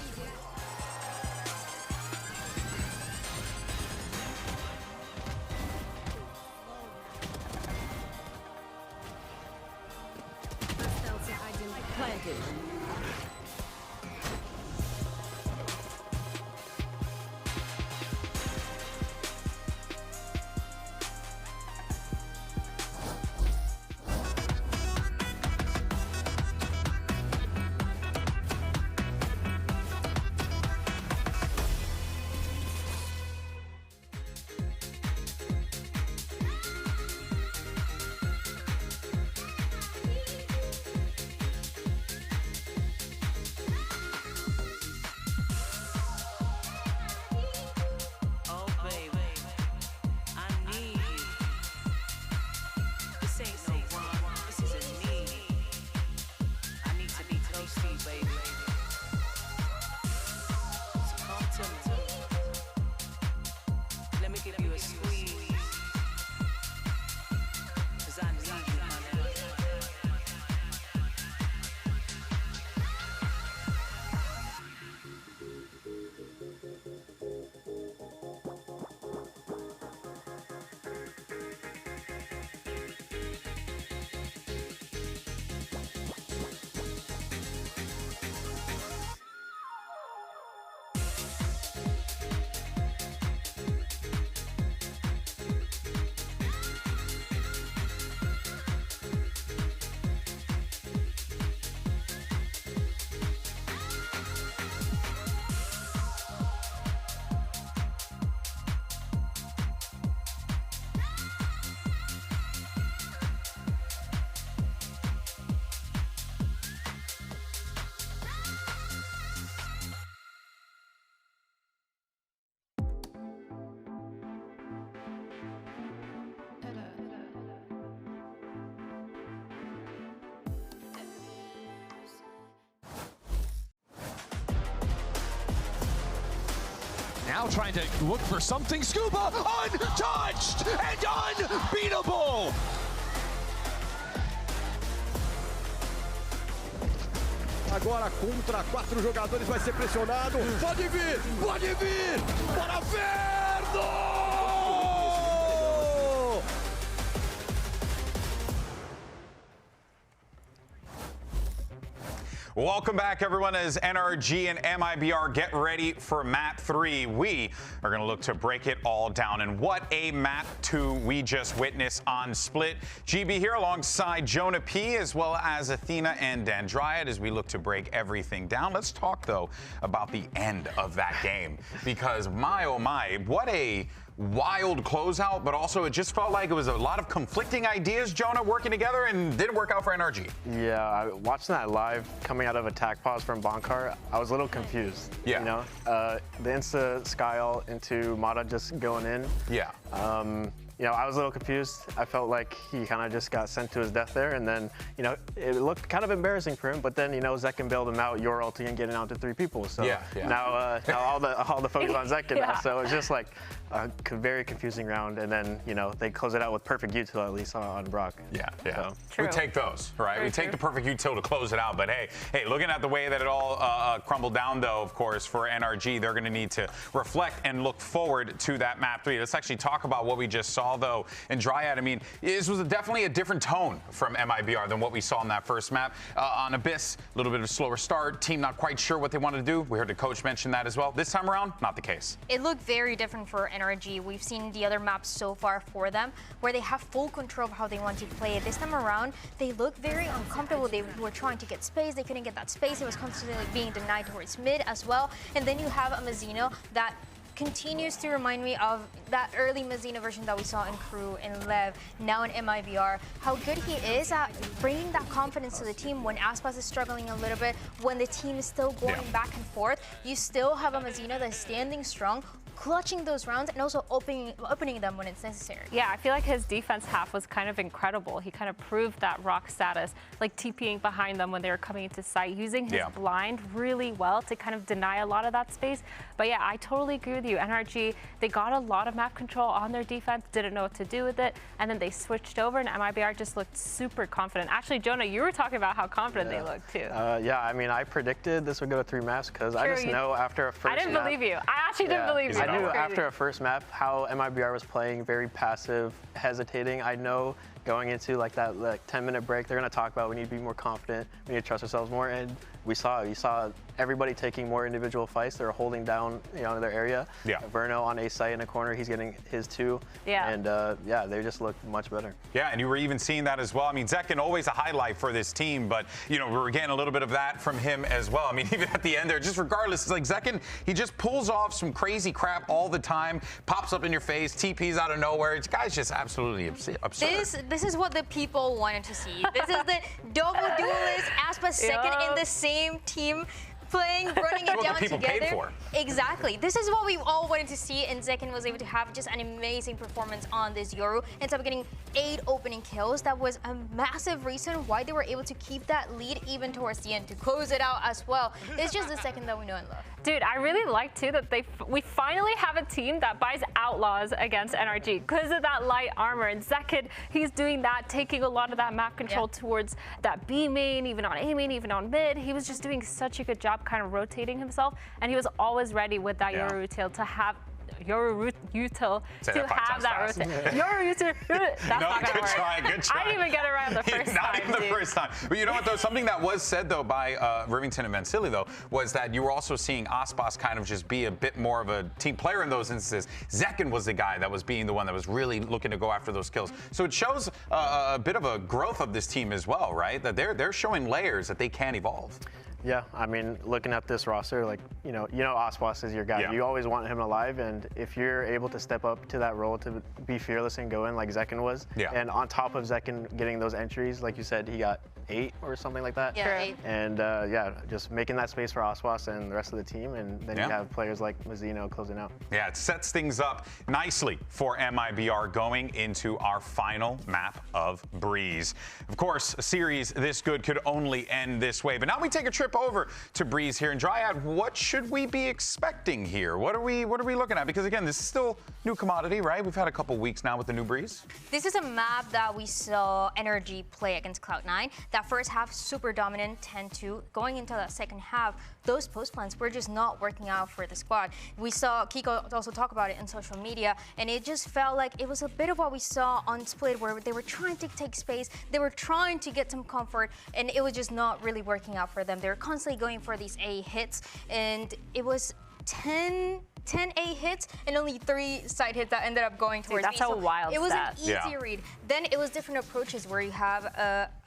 Planted. Now trying to look for something. Scuba, untouched and unbeatable. Agora contra 4 jogadores, vai ser pressionado. Pode vir, pode vir. Para Verno! Welcome back, everyone, as NRG and MIBR get ready for Map 3. We are going to look to break it all down. And what a Map 2 we just witnessed on Split. GB here alongside Jonah P, as well as Athena and Dandriad, as we look to break everything down. Let's talk, though, about the end of that game. Because, my oh my, what a wild closeout, but also it just felt like it was a lot of conflicting ideas, Jonah, working together, and didn't work out for NRG. Yeah, watching that live coming out of attack pause from Bonkar, I was a little confused. Yeah. You know, the insta Skyle into Mata just going in. Yeah. You know, I was a little confused. I felt like he kind of just got sent to his death there, and then, you know, it looked kind of embarrassing for him. But then, you know, Zekken bailed him out, your ulti, and getting out to 3 people. So now all the focus on Zekken now. So it's just like a very confusing round, and then, you know, they close it out with perfect util at least on Brock. Yeah. So. We take those, right? We take the perfect util to close it out. But hey, looking at the way that it all crumbled down, though, of course, for NRG, they're going to need to reflect and look forward to that Map 3. Let's actually talk about what we just saw, though, in Dryad. I mean, this was definitely a different tone from MIBR than what we saw in that first map. On Abyss, a little bit of a slower start. Team not quite sure what they wanted to do. We heard the coach mention that as well. This time around, not the case. It looked very different for NRG. We've seen the other maps so far for them where they have full control of how they want to play it. This time around, they looked very uncomfortable. They were trying to get space. They couldn't get that space. It was constantly being denied towards mid as well. And then you have a Mazzino that continues to remind me of that early Mazzino version that we saw in Crew, in Lev, now in MIBR. How good he is at bringing that confidence to the team when Aspas is struggling a little bit, when the team is still going back and forth. You still have a Mazzino that's standing strong, clutching those rounds, and also opening them when it's necessary. Yeah, I feel like his defense half was kind of incredible. He kind of proved that rock status, like TPing behind them when they were coming into sight, using his blind really well to kind of deny a lot of that space. But yeah, I totally agree with you. NRG, they got a lot of map control on their defense, didn't know what to do with it, and then they switched over, and MIBR just looked super confident. Actually, Jonah, you were talking about how confident they looked too. Yeah, I mean, I predicted this would go to 3 maps because I just know after a first I didn't believe you. I actually didn't believe you. I knew after a first map how MIBR was playing, very passive, hesitating. I know going into like that 10-minute break, they're going to talk about we need to be more confident, we need to trust ourselves more, and we saw everybody taking more individual fights. They're holding down, you know, their area. Yeah. Verno on a site in a corner, he's getting his 2. Yeah. And yeah, they just look much better. Yeah, and you were even seeing that as well. I mean, Zekken always a highlight for this team, but you know, we were getting a little bit of that from him as well. I mean, even at the end there, just regardless, it's like Zekken, he just pulls off some crazy crap all the time, pops up in your face, TPs out of nowhere. This guy's just absolutely absurd. This is what the people wanted to see. This is the double duelist, Aspas second in the same team, playing, running it down together. Paid for. Exactly. This is what we all wanted to see, and Zekken was able to have just an amazing performance on this Yoru. Ended up getting 8 opening kills. That was a massive reason why they were able to keep that lead even towards the end to close it out as well. It's just the Zekken that we know and love. Dude, I really like too that we finally have a team that buys outlaws against NRG because of that light armor. And Zekken, he's doing that, taking a lot of that map control towards that B main, even on A main, even on mid. He was just doing such a good job kind of rotating himself, and he was always ready with that Yoru util to have that rotation. Yoru util. That's not gonna work. Good try. I didn't even get it right the first time. Not even the first time. But you know what, though? Something that was said, though, by Rivington and Vansili, though, was that you were also seeing Aspas kind of just be a bit more of a team player in those instances. Zekken was the guy that was being the one that was really looking to go after those kills. So it shows a bit of a growth of this team as well, right? That they're showing layers that they can evolve. Yeah, I mean, looking at this roster, like, you know, Aspas is your guy. You always want him alive, and if you're able to step up to that role to be fearless and go in like Zekken was, and on top of Zekken getting those entries, like you said, he got 8 or something like that. Yeah, 8. And yeah, just making that space for Aspas and the rest of the team, and then you have players like Mazzino closing out. Yeah, it sets things up nicely for MIBR going into our final map of Breeze. Of course, a series this good could only end this way, but now we take a trip over to Breeze here in Dryad. What should we be expecting here? What are we looking at? Because again, this is still new commodity, right? We've had a couple weeks now with the new Breeze. This is a map that we saw NRG play against Cloud9. That first half, super dominant, 10-2. Going into that second half, those post plans were just not working out for the squad. We saw Kiko also talk about it in social media, and it just felt like it was a bit of what we saw on Split, where they were trying to take space, they were trying to get some comfort, and it was just not really working out for them. They were constantly going for these A hits, and it was 10 A hits and only 3 side hits that ended up going towards that's me. a wild It was stat. an easy read. Then it was different approaches where you have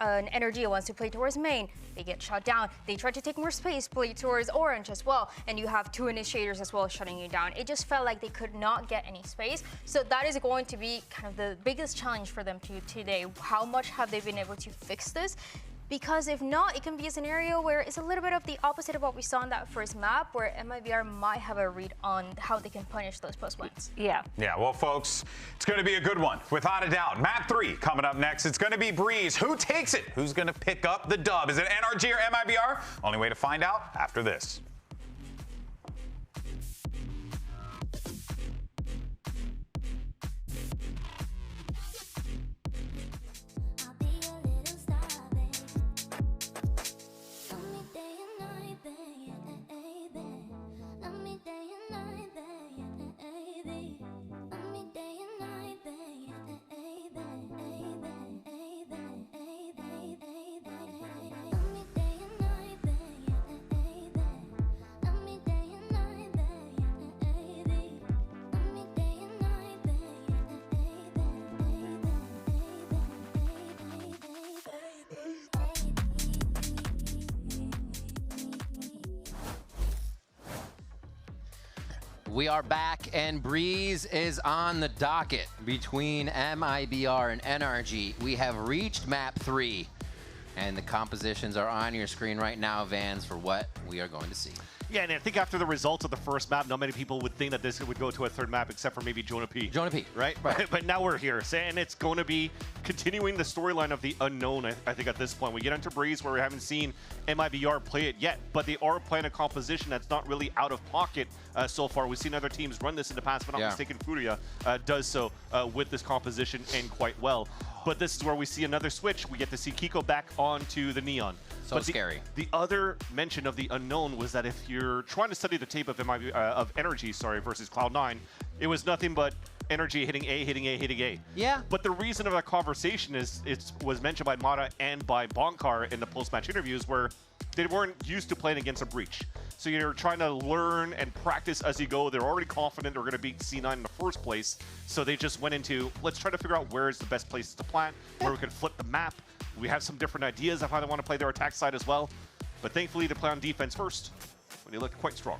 an energy that wants to play towards main. They get shot down. They try to take more space, play towards orange as well. And you have 2 initiators as well shutting you down. It just felt like they could not get any space. So that is going to be kind of the biggest challenge for them today. How much have they been able to fix this? Because if not, it can be a scenario where it's a little bit of the opposite of what we saw in that first map, where MIBR might have a read on how they can punish those post plans. Yeah. Yeah, well, folks, it's going to be a good one, without a doubt. Map 3 coming up next. It's going to be Breeze. Who takes it? Who's going to pick up the dub? Is it NRG or MIBR? Only way to find out after this. We are back, and Breeze is on the docket between MIBR and NRG. We have reached map 3, and the compositions are on your screen right now, Vans, for what we are going to see. Yeah, and I think after the results of the first map, not many people would think that this would go to a third map, except for maybe Jonah P. Jonah P. Right? But now we're here, and it's going to be continuing the storyline of the unknown, I think, at this point. We get into Breeze, where we haven't seen MIBR play it yet, but they are playing a composition that's not really out of pocket so far. We've seen other teams run this in the past, but not mistaken, Furia does so with this composition and quite well. But this is where we see another switch. We get to see Kiko back onto the Neon. So scary. The other mention of the unknown was that if you're trying to study the tape of Energy, versus Cloud9, it was nothing but Energy hitting A, hitting A, hitting A. Yeah. But the reason of that conversation is it was mentioned by Mata and by Bonkar in the post-match interviews, where they weren't used to playing against a breach. So you're trying to learn and practice as you go. They're already confident they're going to beat C9 in the first place. So they just went into, let's try to figure out where is the best places to plant, where we can flip the map. We have some different ideas of how they want to play their attack side as well. But thankfully, they play on defense first, when they looked quite strong.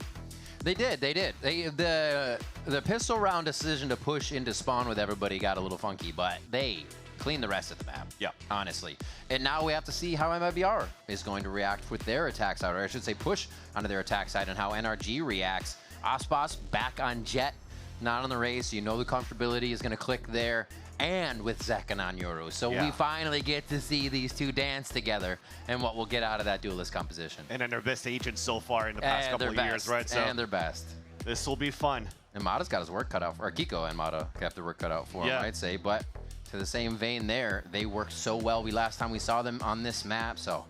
They did. The pistol round decision to push into spawn with everybody got a little funky, but they clean the rest of the map. Yeah. Honestly. And now we have to see how MIBR is going to react with their attack side, or I should say push onto their attack side, and how NRG reacts. Ospas back on Jet, not on the race. You know the comfortability is going to click there, and with Zekan on Yoru. So we finally get to see these two dance together and what we'll get out of that duelist composition. And then their best agents so far in the past couple of years, right? So and their best. This will be fun. And Mata's got his work cut out, or Kiko and Mata got their work cut out for him, I'd say. But to the same vein there, they worked so well last time we saw them on this map, so.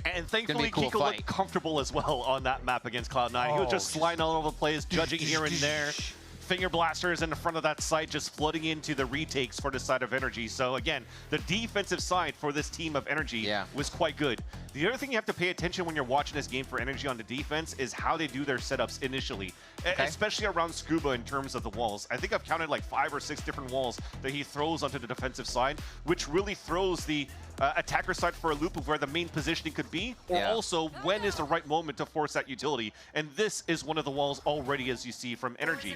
And thankfully, Kiko looked comfortable as well on that map against Cloud9. He was just sliding all over the place, judging here and there. Finger blasters in the front of that site, just flooding into the retakes for the side of Energy. So again, the defensive side for this team of Energy was quite good. The other thing you have to pay attention when you're watching this game for Energy on the defense is how they do their setups initially, especially around Scuba in terms of the walls. I think I've counted like 5 or 6 different walls that he throws onto the defensive side, which really throws the attacker side for a loop of where the main positioning could be, or also when is the right moment to force that utility. And this is one of the walls already, as you see, from Energy,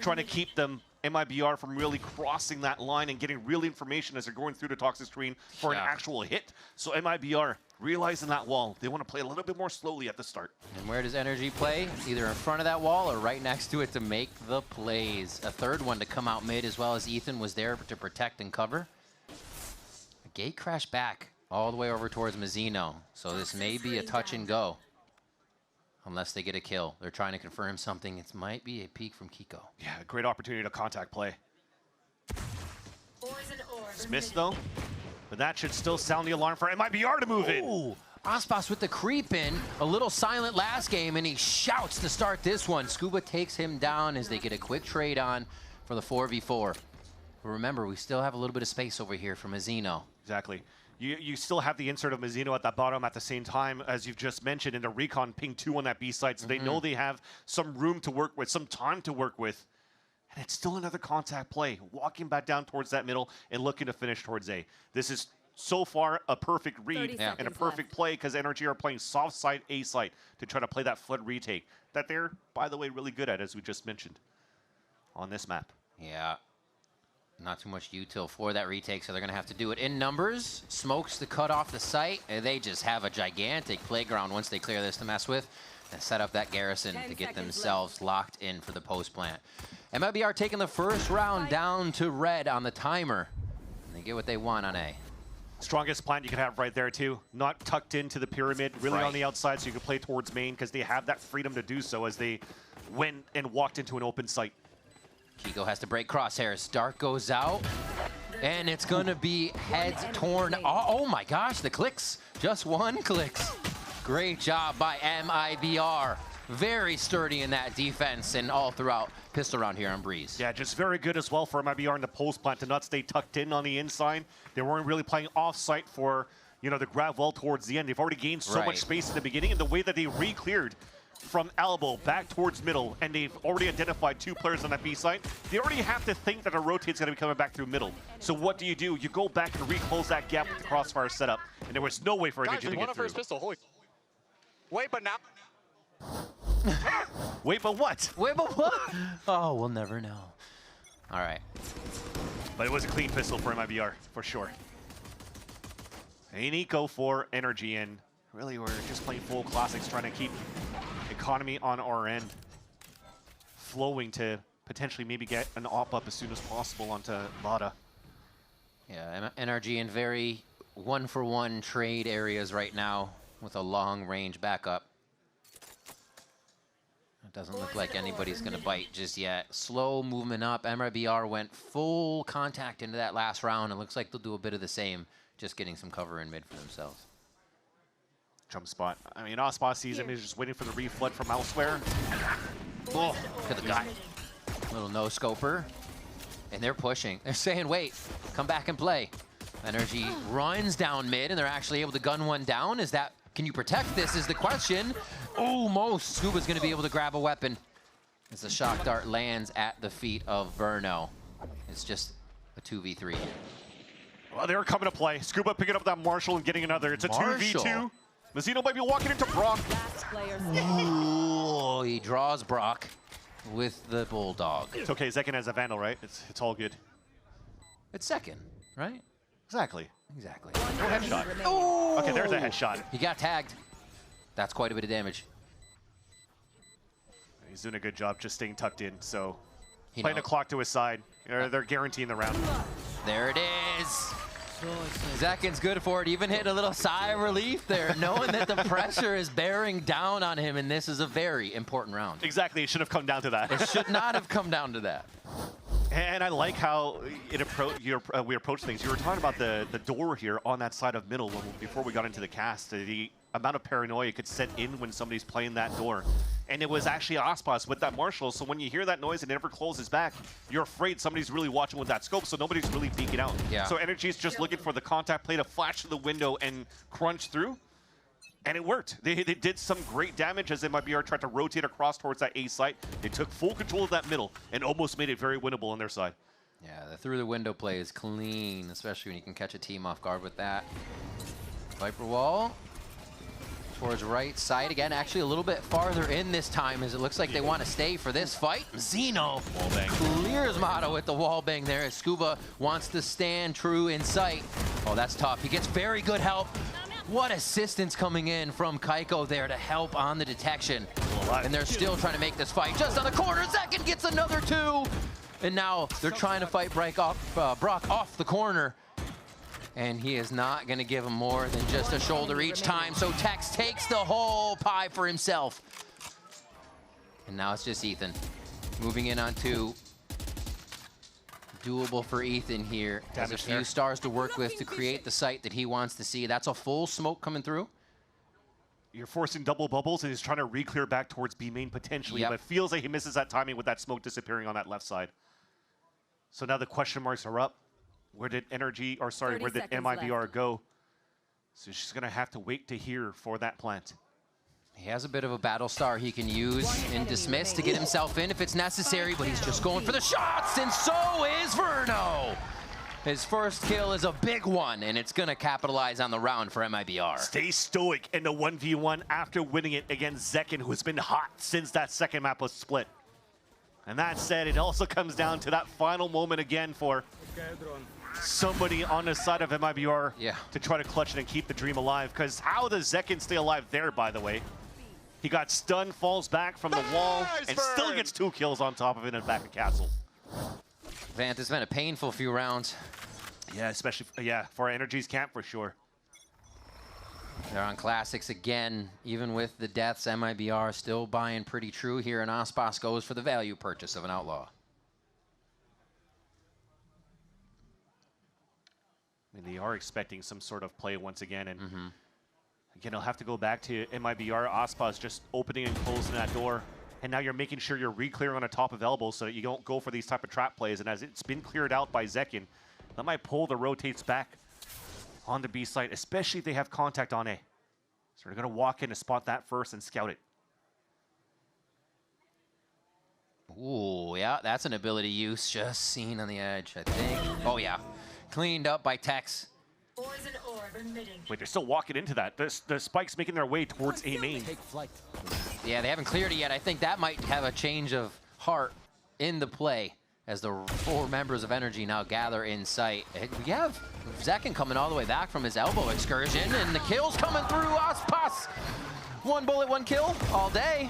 trying to keep them, MIBR, from really crossing that line and getting real information as they're going through the toxic screen for an actual hit. So MIBR, realizing that wall, they want to play a little bit more slowly at the start. And where does Energy play? Either in front of that wall or right next to it to make the plays. A third one to come out mid, as well as Ethan was there to protect and cover. The gate crashed back all the way over towards Mazzino, so this may be a touch and go. Unless they get a kill. They're trying to confirm something. It might be a peek from Kiko. Yeah, great opportunity to contact play. Smith, though, But that should still sound the alarm for MIBR to move in. Ooh, Aspas with the creep in, a little silent last game, and he shouts to start this one. Scuba takes him down as they get a quick trade on for the 4v4. But remember, we still have a little bit of space over here for Mazzino. Exactly. You still have the insert of Mazzino at the bottom at the same time, as you've just mentioned, in the recon ping 2 on that B side, so they know they have some room to work with, some time to work with. And it's still another contact play, walking back down towards that middle and looking to finish towards A. This is so far a perfect read and a perfect play, because NRG are playing soft side A side to try to play that flood retake that they're, by the way, really good at, as we just mentioned on this map. Yeah. Not too much util for that retake, so they're going to have to do it in numbers. Smokes to cut off the site, and they just have a gigantic playground once they clear this to mess with and set up that garrison to get themselves locked in for the post plant. MIBR taking the first round down to red on the timer, and they get what they want on A. Strongest plant you could have right there, too. Not tucked into the pyramid, really on the outside, so you can play towards main, because they have that freedom to do so as they went and walked into an open site. Kiko has to break crosshairs. Dark goes out, and it's going to be heads torn. Oh my gosh, the clicks. Just one clicks. Great job by MIBR. Very sturdy in that defense and all throughout pistol round here on Breeze. Yeah, just very good as well for MIBR in the post plant to not stay tucked in on the inside. They weren't really playing off-site for, the grab wall towards the end. They've already gained so much space in the beginning, and the way that they re-cleared from elbow back towards middle, and they've already identified 2 players on that B side. They already have to think that a rotate's going to be coming back through middle. So what do? You go back and reclose that gap with the crossfire setup, and there was no way for Energy to get through. Pistol. Holy. Wait, but now. Wait, but what? Wait, but what? Oh, we'll never know. All right. But it was a clean pistol for MIBR, for sure. An eco for Energy, and really we're just playing full classics, trying to keep economy on our end flowing to potentially maybe get an op up as soon as possible onto Lada. Yeah, NRG in very one-for-one trade areas right now with a long-range backup. It doesn't look like anybody's going to bite just yet. Slow movement up. MIBR went full contact into that last round. It looks like they'll do a bit of the same, just getting some cover in mid for themselves. Jump spot. I mean, Aspas sees him. He's just waiting for the reflood from elsewhere. Oh, could have got little no-scoper. And they're pushing. They're saying, wait, come back and play. Energy runs down mid, and they're actually able to gun one down. Is that, can you protect this is the question. Almost. Scuba's going to be able to grab a weapon as the shock dart lands at the feet of Verno. It's just a 2v3. Well, they're coming to play. Scuba picking up that Marshall and getting another. It's a 2v2. Mazzino might be walking into Brock. Ooh, he draws Brock with the Bulldog. It's okay, Zekin has a Vandal, right? It's all good. It's second, right? Exactly. Exactly. No headshot. Oh! Okay, there's a headshot. He got tagged. That's quite a bit of damage. He's doing a good job just staying tucked in, so playing the clock to his side. They're guaranteeing the round. There it is. Zekin's good for it. Even hit a little sigh of relief there, knowing that the pressure is bearing down on him, and this is a very important round. Exactly. It should have come down to that. It should not have come down to that. And I like how we approach things. You were talking about the door here on that side of middle before we got into the cast. The amount of paranoia could set in when somebody's playing that door. And it was actually Aspas with that Marshall, so when you hear that noise and it never closes back, you're afraid somebody's really watching with that scope, so nobody's really peeking out. Yeah. So Energy's just looking for the contact play to flash to the window and crunch through. And it worked. They did some great damage as MIBR tried to rotate across towards that A site. They took full control of that middle and almost made it very winnable on their side. Yeah, the through the window play is clean, especially when you can catch a team off guard with that. Viper wall towards right side again, actually a little bit farther in this time as it looks like they want to stay for this fight. Zeno clears Mata with the wall bang there as Scuba wants to stand true in sight. Oh, that's tough. He gets very good help. What assistance coming in from Kaiko there to help on the detection. And they're still trying to make this fight just on the corner. Zekin gets another 2. And now they're trying to fight Brock off the corner. And he is not going to give him more than just a shoulder each time. So Tex takes the whole pie for himself. And now it's just Ethan moving in onto doable for Ethan here. Has a few stars to work with to create the site that he wants to see. That's a full smoke coming through. You're forcing double bubbles, and he's trying to re-clear back towards B main potentially, but feels like he misses that timing with that smoke disappearing on that left side. So now the question marks are up. Where did Energy, or sorry, where did MIBR go? So she's going to have to wait to hear for that plant. He has a bit of a battle star he can use in Dismiss to get himself in if it's necessary, but he's just going for the shots, and so is Verno. His first kill is a big one, and it's going to capitalize on the round for MIBR. Stay stoic in the 1v1 after winning it against Zekin, who's been hot since that second map was split. And that said, it also comes down to that final moment again for somebody on the side of MIBR to try to clutch it and keep the dream alive. Because how does Zekin stay alive there, by the way? He got stunned, falls back from the wall, and still gets 2 kills on top of it and back at Castle. Vant, it's been a painful few rounds. Yeah, especially for Energy's camp for sure. They're on Classics again. Even with the deaths, MIBR still buying pretty true here, and Aspas goes for the value purchase of an Outlaw. I mean, they are expecting some sort of play once again, and again, I'll have to go back to MIBR. Aspas just opening and closing that door, and now you're making sure you're re-clearing on the top of elbows so that you don't go for these type of trap plays, and as it's been cleared out by Zekin, that might pull the rotates back on the B site, especially if they have contact on A. So they're going to walk in to spot that first and scout it. Ooh, yeah, that's an ability use just seen on the edge, I think. Oh, yeah. Cleaned up by Tex. Wait, they're still walking into that. The spike's making their way towards A main. Yeah, they haven't cleared it yet. I think that might have a change of heart in the play as the 4 members of Energy now gather in sight. We have Zekin coming all the way back from his elbow excursion, and the kill's coming through. Aspas, 1 bullet, 1 kill all day.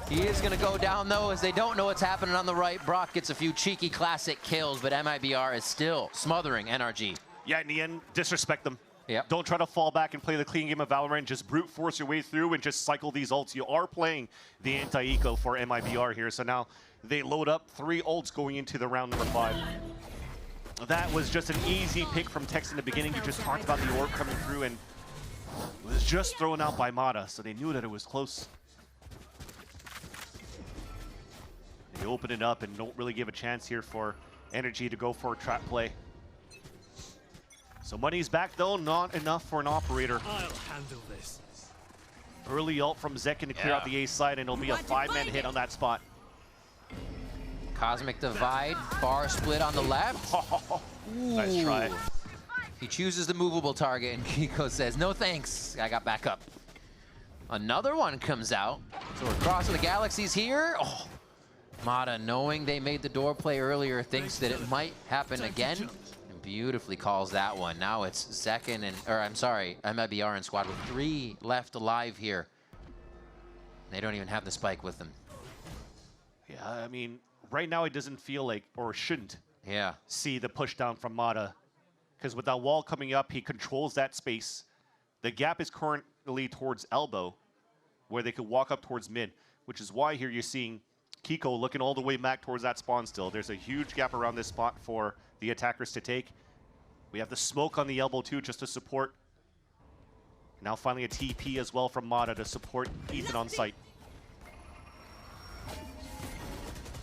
He is going to go down, though, as they don't know what's happening on the right. Brock gets a few cheeky classic kills, but MIBR is still smothering NRG. Yeah, in the end, disrespect them. Yep. Don't try to fall back and play the clean game of Valorant. Just brute force your way through and just cycle these ults. You are playing the anti-eco for MIBR here, so now they load up 3 ults going into the round number 5. That was just an easy pick from Tex in the beginning. You just talked about the orb coming through, and it was just thrown out by Mata, so they knew that it was close. They open it up and don't really give a chance here for Energy to go for a trap play. So money's back, though, not enough for an operator. I'll handle this. Early ult from Zekin to clear out the A side, and it'll be a 5-man hit on that spot. Cosmic Divide, bar split on the left. Nice try. He chooses the movable target, and Kiko says, no thanks, I got back up. Another one comes out. So we're crossing the galaxies here. Oh, Mata, knowing they made the door play earlier, thinks that it might happen again. And beautifully calls that one. Now it's Zekin and, or I'm sorry, MIBR and squad with 3 left alive here. They don't even have the spike with them. Yeah, I mean, right now it doesn't feel like, or shouldn't see the push down from Mata. Because with that wall coming up, he controls that space. The gap is currently towards elbow, where they could walk up towards mid, which is why here you're seeing Kiko looking all the way back towards that spawn still. There's a huge gap around this spot for the attackers to take. We have the smoke on the elbow too, just to support. Now finally a TP as well from Mata to support Ethan on site.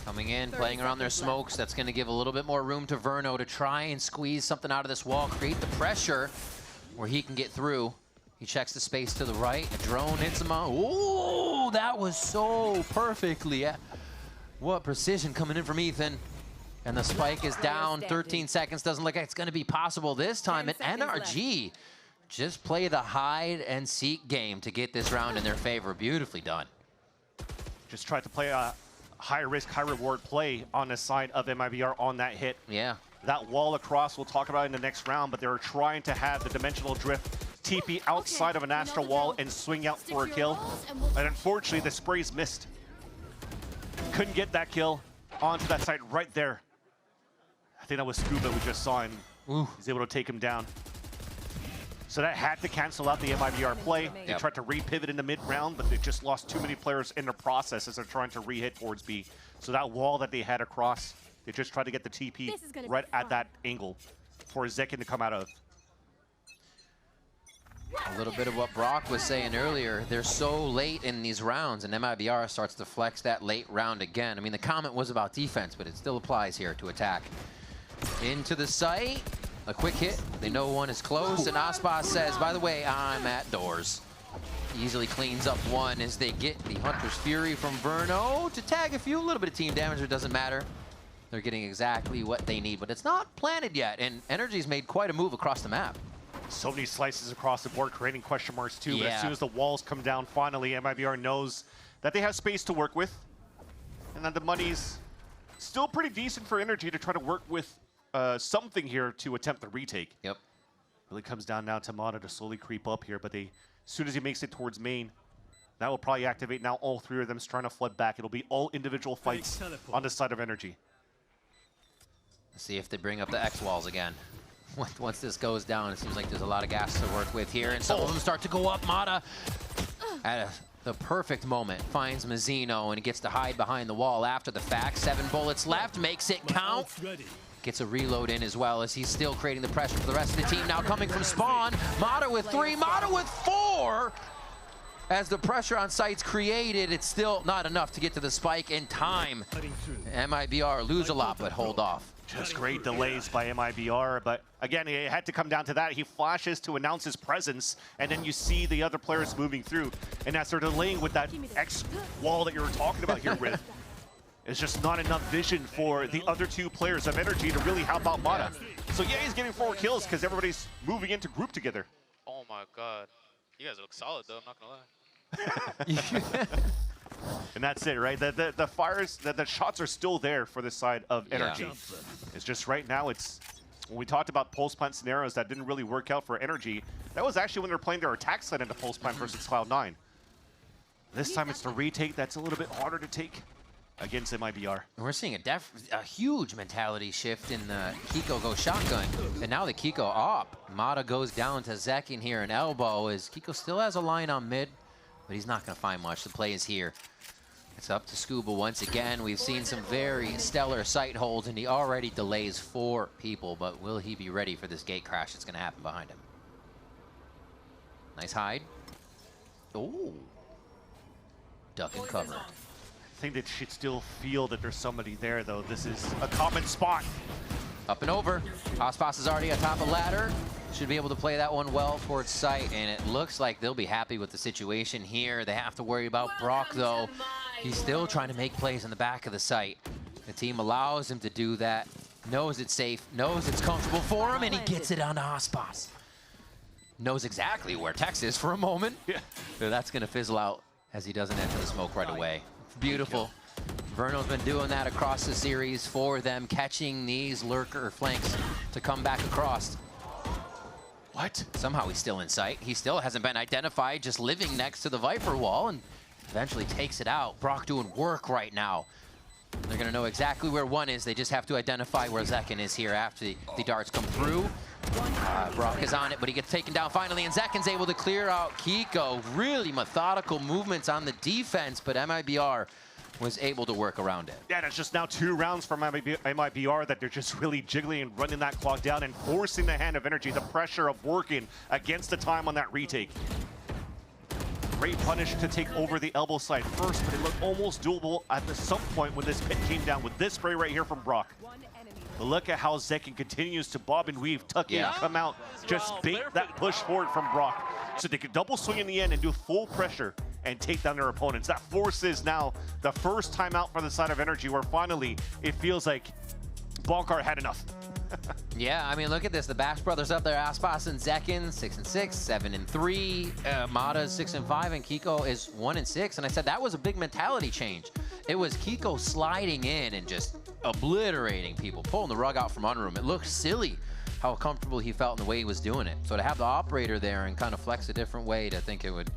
Coming in, playing around their smokes. That's going to give a little bit more room to Verno to try and squeeze something out of this wall, create the pressure where he can get through. He checks the space to the right. A drone hits him on. Ooh, that was so perfectly. What precision coming in from Ethan. And the spike is down. 13 seconds. Doesn't look like it's going to be possible this time. And NRG just play the hide and seek game to get this round in their favor. Beautifully done. Just tried to play a high risk, high reward play on the side of MIBR on that hit. Yeah. That wall across, we'll talk about it in the next round, but they were trying to have the dimensional drift TP outside of an astral wall and swing out for a kill. And unfortunately, the sprays missed. Couldn't get that kill onto that side right there. I think that was Scuba we just saw, and he's able to take him down. So that had to cancel out the MIBR play. They tried to re-pivot in the mid-round, but they just lost too many players in the process as they're trying to re-hit towards B. So that wall that they had across They just try to get the TP This is gonna right be at that angle for Zekin to come out of. A little bit of what Brock was saying earlier. They're so late in these rounds, and MIBR starts to flex that late round again. I mean, the comment was about defense, but it still applies here to attack. Into the site. A quick hit. They know one is close, and Aspas says, by the way, I'm at doors. Easily cleans up one as they get the Hunter's Fury from Verno to tag a few. A little bit of team damage, but it doesn't matter. They're getting exactly what they need, but it's not planted yet, and Energy's made quite a move across the map. So many slices across the board, creating question marks too, but Yeah. as soon as the walls come down, finally, MIBR knows that they have space to work with, and that the money's still pretty decent for Energy to try to work with something here to attempt the retake. Yep. Really comes down now to Mata to slowly creep up here, but as soon as he makes it towards main, that will probably activate now all three of them trying to flood back. It'll be all individual fights on the side of Energy. Let's see if they bring up the X walls again. Once this goes down, it seems like there's a lot of gas to work with here, and some of them start to go up. Mata, at the perfect moment, finds Mazzino and gets to hide behind the wall after the fact. 7 bullets left, makes it count. Gets a reload in as well as he's still creating the pressure for the rest of the team. Now coming from spawn, Mata with 3, Mata with 4. As the pressure on site's created, it's still not enough to get to the spike in time. MIBR lose a lot, but hold off. Just great delays by MIBR, but again, it had to come down to that. He flashes to announce his presence, and then you see the other players moving through. And as they're delaying with that X wall that you were talking about here with, it's just not enough vision for the other two players of Energy to really help out Mata. So yeah, he's getting 4 kills because everybody's moving into group together. Oh my god. You guys look solid though, I'm not gonna lie. And that's it, right? The fires, the shots are still there for the side of Energy. Yeah. It's just right now, when we talked about pulse plant scenarios that didn't really work out for Energy, that was actually when they were playing their attack side into pulse plant versus Cloud9. This time it's the retake that's a little bit harder to take against MIBR. And we're seeing a huge mentality shift in the Kiko go shotgun. And now the Kiko op. Mata goes down to Zekin here, and elbow as Kiko still has a line on mid, but he's not going to find much. The play is here. It's up to Scuba once again. We've seen some very stellar sight holds, and he already delays 4 people, but will he be ready for this gate crash that's going to happen behind him? Nice hide. Oh. Duck and cover. I think they should still feel that there's somebody there, though. This is a common spot. Up and over. Aspas is already atop the ladder. Should be able to play that one well towards sight, and it looks like they'll be happy with the situation here. They have to worry about Brock, though. He's still trying to make plays in the back of the site. The team allows him to do that, knows it's safe, knows it's comfortable for him, and he gets it on to Aspas. Knows exactly where Tex is for a moment. Yeah. So that's going to fizzle out as he doesn't enter the smoke right away. Beautiful. Verno's been doing that across the series for them, catching these lurker flanks to come back across. What? Somehow he's still in sight. He still hasn't been identified, just living next to the Viper wall, and eventually takes it out. Brock doing work right now. They're going to know exactly where one is. They just have to identify where Zekin is here after the darts come through. Brock is on it, but he gets taken down finally, and Zekin's able to clear out Kiko. Really methodical movements on the defense, but MIBR was able to work around it. Yeah, it's just now 2 rounds from MIBR that they're just really jiggling and running that clock down and forcing the hand of Energy, the pressure of working against the time on that retake. Great punish to take over the elbow side first, but it looked almost doable at some point when this pit came down with this spray right here from Brock. But look at how Zekin continues to bob and weave, tuck in, come out, just bait that push forward from Brock. So they could double swing in the end and do full pressure and take down their opponents. That forces now the first time out for the side of Energy, where finally it feels like Bonkar had enough. Yeah, I mean, look at this. The Bash brothers up there, Aspas and Zekin, 6-6, 7-3. Mata is 6-5, and Kiko is 1-6. And I said that was a big mentality change. It was Kiko sliding in and just obliterating people, pulling the rug out from under him. It looked silly how comfortable he felt in the way he was doing it. So to have the operator there and kind of flex a different way to think it would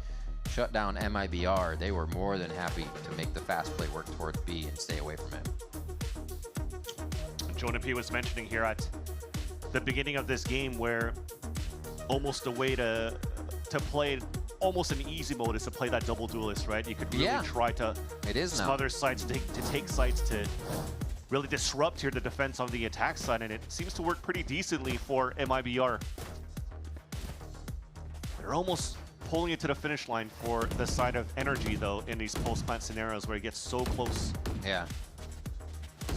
shut down MIBR, they were more than happy to make the fast play work towards B and stay away from him. Jonah P was mentioning here at the beginning of this game where almost a way to play almost an easy mode is to play that double duelist, right? You could really try to smother sites, to take sites, to really disrupt here the defense on the attack side, and it seems to work pretty decently for MIBR. They're almost pulling it to the finish line for the side of Energy, though, in these post-plant scenarios where it gets so close. Yeah.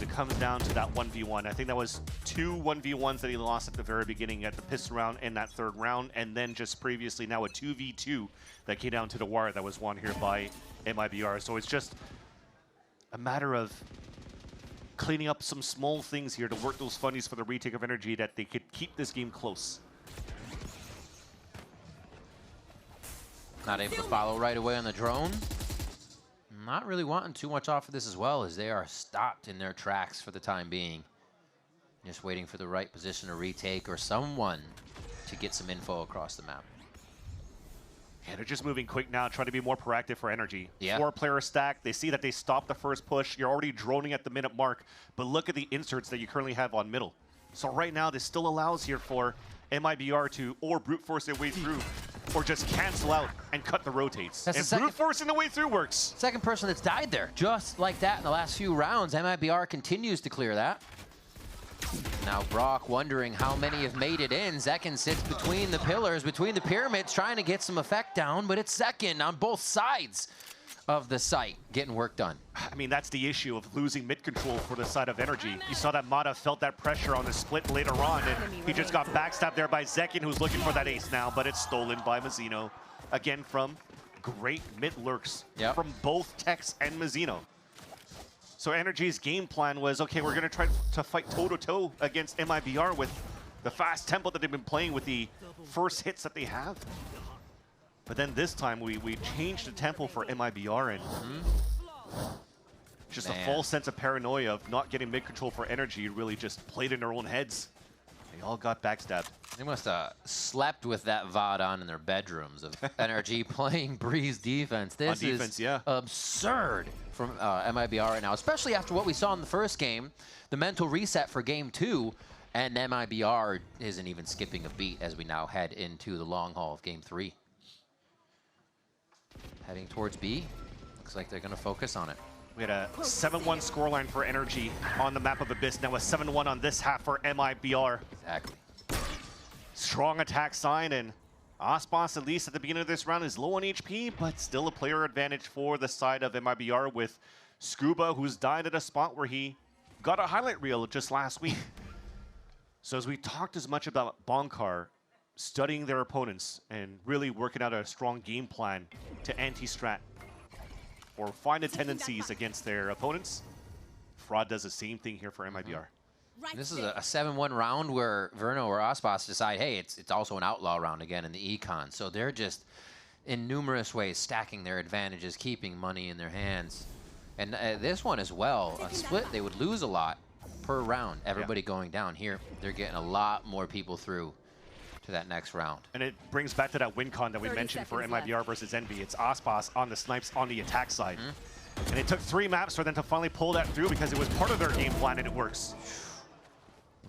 It comes down to that 1v1. I think that was 2 1v1s that he lost at the very beginning at the pistol round in that third round, and then just previously now a 2v2 that came down to the wire that was won here by MIBR. So it's just a matter of cleaning up some small things here to work those funnies for the retake of Energy that they could keep this game close. Not able to follow right away on the drone. Not really wanting too much off of this as well, as they are stopped in their tracks for the time being. Just waiting for the right position to retake or someone to get some info across the map. Yeah, they're just moving quick now, trying to be more proactive for Energy. Yeah. 4-player stack. They see that they stopped the first push. You're already droning at the minute mark, but look at the inserts that you currently have on middle. So right now, this still allows here for MIBR to or brute force their way through, or just cancel out and cut the rotates. That's and brute forcing the way through works. Second person that's died there, just like that in the last few rounds. MIBR continues to clear that. Now Brock wondering how many have made it in. Zekin sits between the pillars, between the pyramids, trying to get some effect down, but it's Zekin on both sides of the site getting work done. I mean, that's the issue of losing mid-control for the side of Energy. You saw that Mata felt that pressure on the split later on, and he just got backstabbed there by Zekin, who's looking for that ace now, but it's stolen by Mazzino. Again, from great mid lurks from both Tex and Mazzino. So Energy's game plan was, okay, we're gonna try to fight toe-to-toe against MIBR with the fast tempo that they've been playing with the first hits that they have. But then this time we changed the tempo for MIBR, and just a false sense of paranoia of not getting mid-control for Energy really just played in their own heads. They all got backstabbed. They must have slept with that VOD on in their bedrooms of Energy playing Breeze defense. This is absurd from MIBR right now, especially after what we saw in the first game, the mental reset for game 2, and MIBR isn't even skipping a beat as we now head into the long haul of game 3. Heading towards B. Looks like they're going to focus on it. We had a 7-1 scoreline for Energy on the map of Abyss. Now a 7-1 on this half for MIBR. Exactly. Strong attack sign, and Aspas, at least at the beginning of this round, is low on HP, but still a player advantage for the side of MIBR with Scuba, who's died at a spot where he got a highlight reel just last week. So as we talked as much about Bonkar studying their opponents and really working out a strong game plan to anti-strat or find the tendencies against their opponents, Fraud does the same thing here for MIBR. This is a 7-1 round where Verno or Aspas decide, hey, it's also an outlaw round again in the econ. So they're just in numerous ways stacking their advantages, keeping money in their hands. And this one as well, a split, they would lose a lot per round. Everybody going down here, they're getting a lot more people through to that next round. And it brings back to that win con that we mentioned for MIBR versus Envy. It's Aspas on the snipes on the attack side. And it took 3 maps for them to finally pull that through because it was part of their game plan and it works.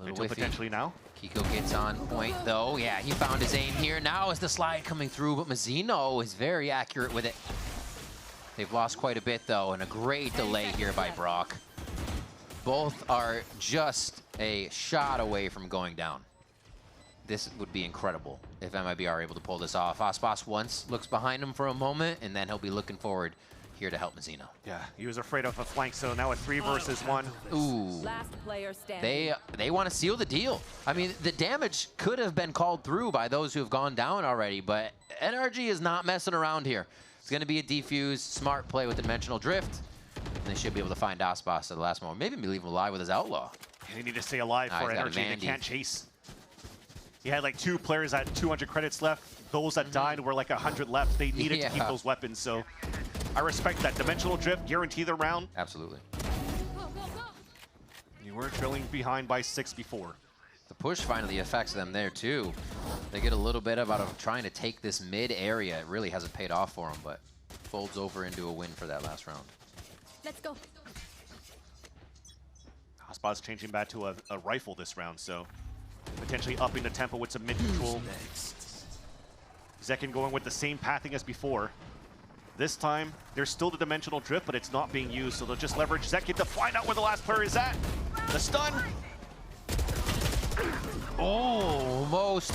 Until potentially now. Kiko gets on point though. Yeah, he found his aim here. Now is the slide coming through, but Mazzino is very accurate with it. They've lost quite a bit though, and a great delay here by Brock. Both are just a shot away from going down. This would be incredible if MIBR are able to pull this off. Aspas once looks behind him for a moment, and then he'll be looking forward here to help Mazzino. Yeah, he was afraid of a flank, so now a 3 versus 1. Ooh. Last player standing. They want to seal the deal. I mean, the damage could have been called through by those who have gone down already, but NRG is not messing around here. It's going to be a defuse, smart play with the Dimensional Drift, and they should be able to find Aspas at the last moment. Maybe leave him alive with his Outlaw. They need to stay alive for NRG. They can't chase. He had like 2 players at 200 credits left. Those that died were like 100 left. They needed to keep those weapons, so I respect that. Dimensional Drift, guarantee the round. Absolutely. You were trailing behind by 6 before. The push finally affects them there too. They get a little bit out of trying to take this mid area. It really hasn't paid off for them, but folds over into a win for that last round. Let's go. Aspas changing back to a rifle this round, so potentially upping the tempo with some mid control. Zekin going with the same pathing as before. This time, there's still the dimensional drift, but it's not being used, so they'll just leverage Zekin to find out where the last player is at. The stun. Almost.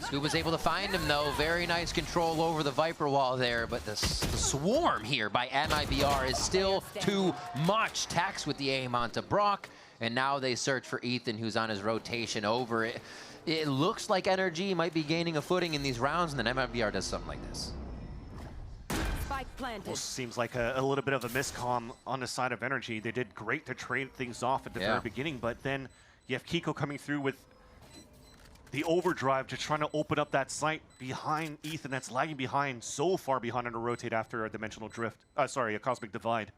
Scuba's able to find him, though. Very nice control over the Viper wall there, but the swarm here by MIBR is still too much. Tax with the aim onto Brock, and now they search for Ethan, who's on his rotation over it. It looks like NRG might be gaining a footing in these rounds, and then MIBR does something like this. Well, seems like a little bit of a miscomm on the side of NRG. They did great to trade things off at the very beginning, but then you have Kiko coming through with the overdrive, just trying to open up that site behind Ethan that's lagging behind, so far behind on a rotate after a dimensional drift. Sorry, a cosmic divide.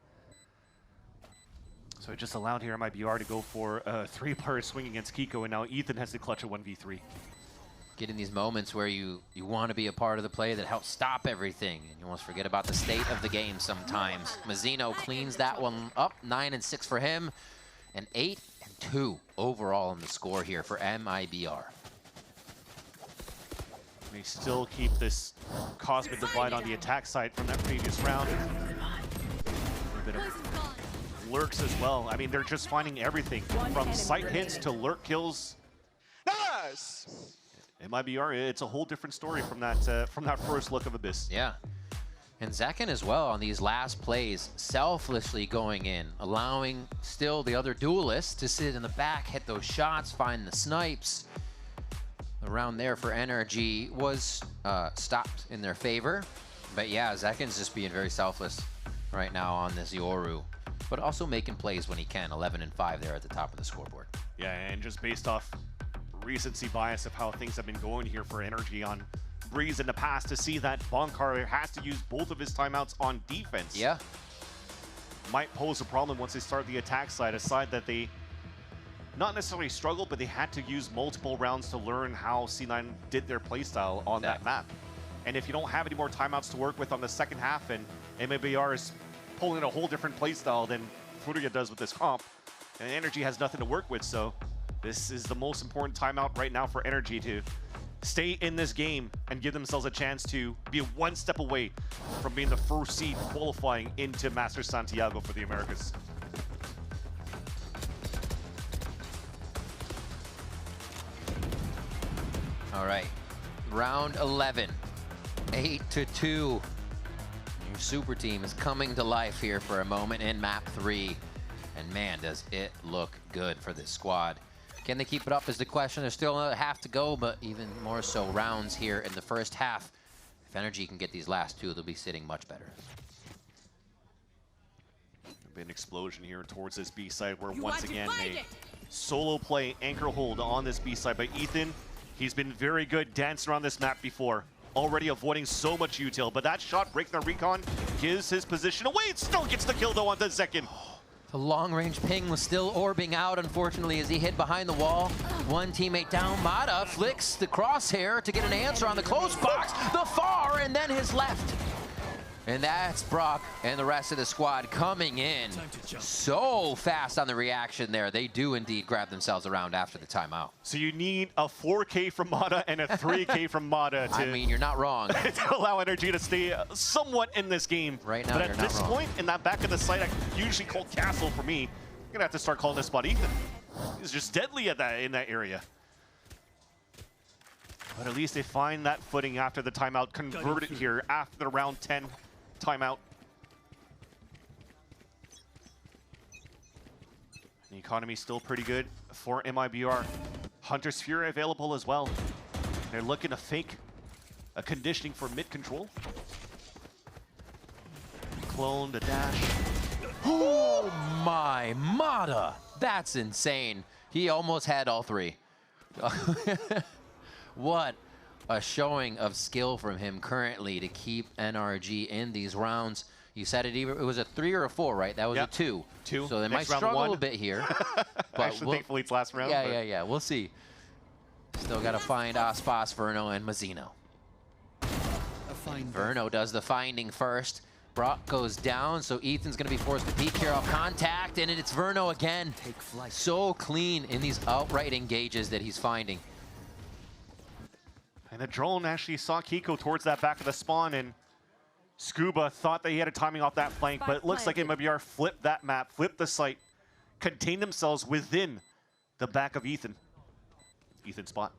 So it just allowed here MIBR to go for a 3-player swing against Kiko, and now Ethan has to clutch a 1v3. Get in these moments where you want to be a part of the play that helps stop everything, and you almost forget about the state of the game sometimes. Mazzino cleans that one up, 9-6 for him, and 8-2 overall in the score here for MIBR. They still keep this cosmic divide on the attack side from that previous round. A bit of lurks as well. I mean, they're just finding everything from sight hits to lurk kills. Nice! MIBR, it's a whole different story from that first look of Abyss. Yeah. And Zekin as well on these last plays, selflessly going in, allowing still the other duelists to sit in the back, hit those shots, find the snipes. The round there for NRG was stopped in their favor. But yeah, Zekin's just being very selfless right now on this Yoru, but also making plays when he can. 11-5 there at the top of the scoreboard. Yeah, and just based off recency bias of how things have been going here for NRG on Breeze in the past, to see that Bonkar has to use both of his timeouts on defense. Yeah. Might pose a problem once they start the attack side, a side that they not necessarily struggled, but they had to use multiple rounds to learn how C9 did their playstyle on that map. And if you don't have any more timeouts to work with on the second half, and MIBR is pulling a whole different playstyle than Furia does with this comp, and NRG has nothing to work with, so this is the most important timeout right now for NRG to stay in this game and give themselves a chance to be one step away from being the first seed qualifying into Masters Santiago for the Americas. All right, round 11, 8-2. Your super team is coming to life here for a moment in map 3. And man, does it look good for this squad. Can they keep it up is the question. There's still a half to go, but even more so rounds here in the first half. If NRG can get these last two, they'll be sitting much better. There'll be an explosion here towards this B side where once again a solo play anchor hold on this B side by Ethan. He's been very good dancing around this map before, already avoiding so much util, but that shot breaking the recon gives his position away. It still gets the kill though on the second. The long-range ping was still orbing out, unfortunately, as he hit behind the wall. One teammate down. Mata flicks the crosshair to get an answer on the close box, the far, and then his left. And that's Brock and the rest of the squad coming in so fast on the reaction there. They do indeed grab themselves around after the timeout. So you need a 4K from Mata and a 3K from Mata to... I mean, you're not wrong. to allow NRG to stay somewhat in this game. Right now, but at this point, in that back of the site, I usually call Castle for me. I'm gonna have to start calling this spot Ethan. He's just deadly at in that area. But at least they find that footing after the timeout, converted here after the round 10 timeout. The economy still pretty good for MIBR. Hunter's Fury available as well. They're looking to fake a conditioning for mid control. Clone the dash. Oh my, Mata! That's insane. He almost had all three. What a showing of skill from him currently to keep NRG in these rounds. You said it was a 3 or a 4, right? That was a 2. 2. So they might struggle a bit here. But actually, thankfully it's last round. Yeah. We'll see. Still got to find Aspas, Verno, and Mazzino. Verno does the finding first. Brock goes down, so Ethan's going to be forced to peek here off contact, and it's Verno again. Take flight. So clean in these outright engages that he's finding. And the drone actually saw Kiko towards that back of the spawn and Scuba thought that he had a timing off that flank, but it looks like MIBR flipped that map, flipped the site, contained themselves within the back of Ethan. Ethan spot.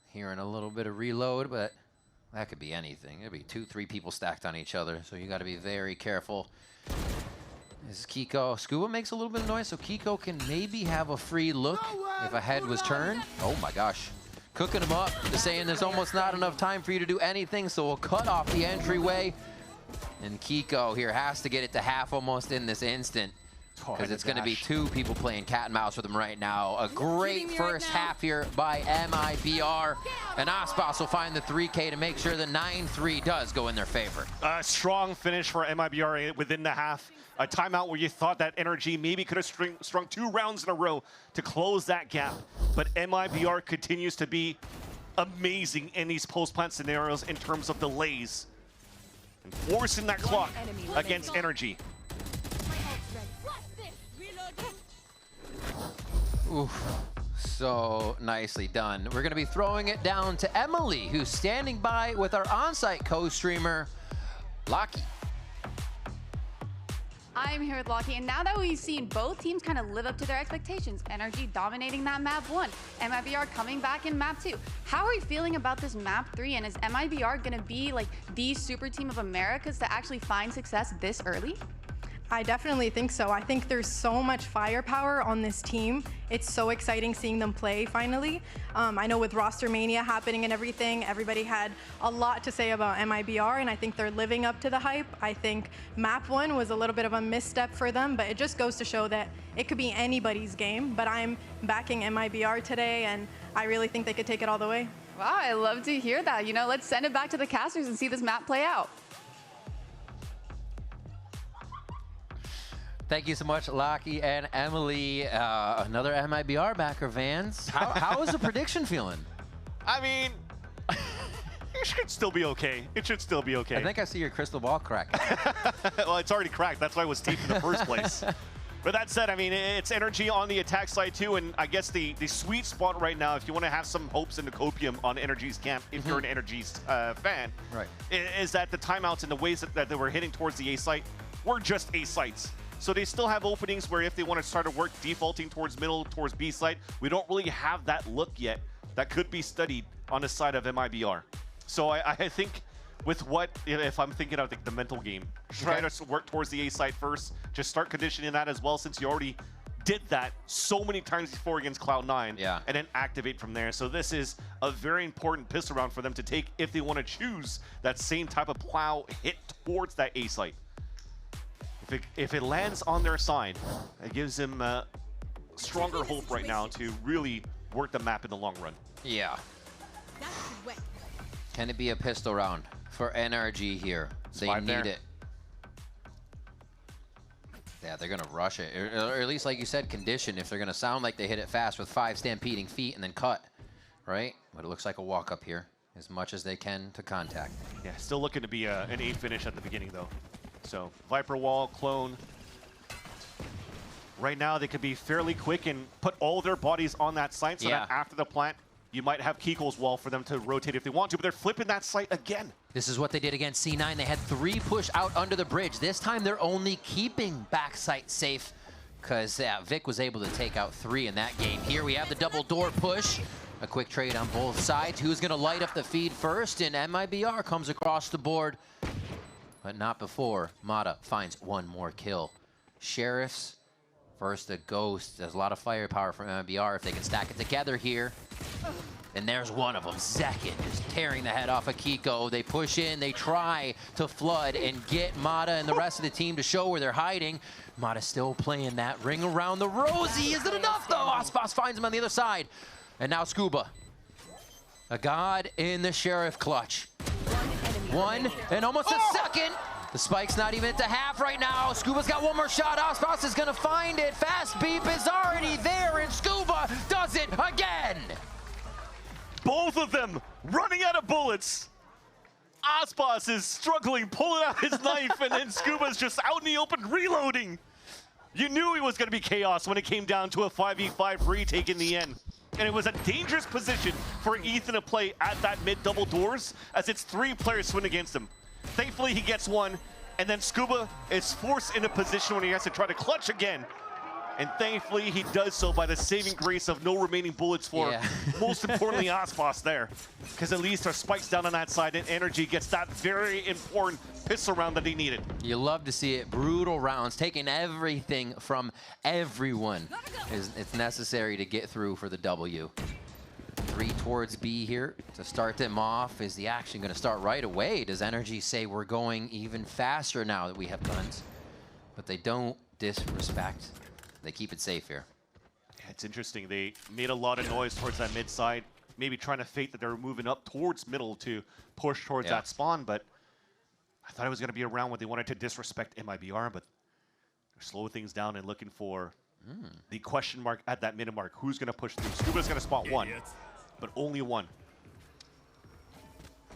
Hearing a little bit of reload, but that could be anything. It'd be 2-3 people stacked on each other, so you got to be very careful. This is Kiko. Scuba makes a little bit of noise, so Kiko can maybe have a free look if a head was turned. Oh my gosh. Cooking him up, just saying there's almost not enough time for you to do anything, so we'll cut off the entryway. And Kiko here has to get it to half almost in this instant, because it's going to be 2 people playing cat and mouse with him right now. A great first half here by MIBR. And Aspas will find the 3K to make sure the 9-3 does go in their favor. A strong finish for MIBR within the half. A timeout where you thought that Energy maybe could have strung 2 rounds in a row to close that gap. But MIBR continues to be amazing in these post-plant scenarios in terms of delays. And forcing that clock against Energy. Oof, so nicely done. We're gonna be throwing it down to Emily, who's standing by with our on-site co-streamer, Lockie. I'm here with Lockie, and now that we've seen both teams kind of live up to their expectations, Energy dominating that map 1, MIBR coming back in map 2. How are you feeling about this map 3, and is MIBR gonna be like the super team of Americas to actually find success this early? I definitely think so. I think there's so much firepower on this team. It's so exciting seeing them play finally. I know with roster mania happening and everything, everybody had a lot to say about MIBR, and I think they're living up to the hype. I think map 1 was a little bit of a misstep for them, but it just goes to show that it could be anybody's game. But I'm backing MIBR today, and I really think they could take it all the way. Wow, I love to hear that. You know, let's send it back to the casters and see this map play out. Thank you so much, Lockie and Emily. Another MIBR backer, Vans. How is the prediction feeling? I mean, it should still be okay. It should still be okay. I think I see your crystal ball crack. Well, it's already cracked. That's why it was taped in the first place. But that said, I mean, it's Energy on the attack side too, and I guess the sweet spot right now, if you want to have some hopes in the copium on Energy's camp, if you're an Energy's fan, right, is that the timeouts and the ways that they were hitting towards the A site were just A sites. So they still have openings where if they want to start to work defaulting towards middle, towards B site, we don't really have that look yet that could be studied on the side of MIBR. So I think with what, if I'm thinking of the mental game, try to work towards the A site first, just start conditioning that as well, since you already did that so many times before against Cloud9, and then activate from there. So this is a very important pistol round for them to take if they want to choose that same type of plow hit towards that A site. If it lands on their side, it gives them stronger hope right now to really work the map in the long run. Yeah. Can it be a pistol round for NRG here? They need it. Yeah, they're going to rush it. Or at least, like you said, condition if they're going to sound like they hit it fast with 5 stampeding feet and then cut, right? But it looks like a walk up here, as much as they can to contact. Yeah, still looking to be an 8 finish at the beginning, though. So Viper Wall, Clone. Right now, they could be fairly quick and put all their bodies on that site so that after the plant, you might have Kiko's Wall for them to rotate if they want to, but they're flipping that site again. This is what they did against C9. They had 3 push out under the bridge. This time, they're only keeping backside safe because Vic was able to take out 3 in that game. Here we have the double door push. A quick trade on both sides. Who's going to light up the feed first? And MIBR comes across the board. But not before Mata finds 1 more kill. Sheriffs versus the Ghost. There's a lot of firepower from MIBR if they can stack it together here. And there's one of them, Zekin, just tearing the head off of Kiko. They push in, they try to flood and get Mata and the rest of the team to show where they're hiding. Mata still playing that ring around the rosy. Is it enough though? Aspas finds him on the other side. And now Scuba. A god in the Sheriff clutch. 1 and almost a second. The spike's not even at the half right now. Scuba's got 1 more shot. Aspas is gonna find it. Fast beep is already there, and Scuba does it again. Both of them running out of bullets. Aspas is struggling, pulling out his knife, and then Scuba's just out in the open reloading. You knew he was gonna be chaos when it came down to a 5v5 retake in the end. And it was a dangerous position for Ethan to play at that mid double doors, as it's 3 players swing against him. Thankfully, he gets one, and then Scuba is forced in a position when he has to try to clutch again. And thankfully, he does so by the saving grace of no remaining bullets for, most importantly, Aspas there. Because at least our spikes down on that side, and Energy gets that very important pistol round that he needed. You love to see it. Brutal rounds, taking everything from everyone. It's necessary to get through for the W. 3 towards B here to start them off. Is the action going to start right away? Does Energy say we're going even faster now that we have guns? But they don't disrespect. They keep it safe here. Yeah, it's interesting. They made a lot of noise towards that mid side, maybe trying to fake that they were moving up towards middle to push towards that spawn, but I thought it was going to be a round where they wanted to disrespect MIBR, but they're slowing things down and looking for the question mark at that minute mark. Who's going to push through? Scuba's going to spot one, but only one.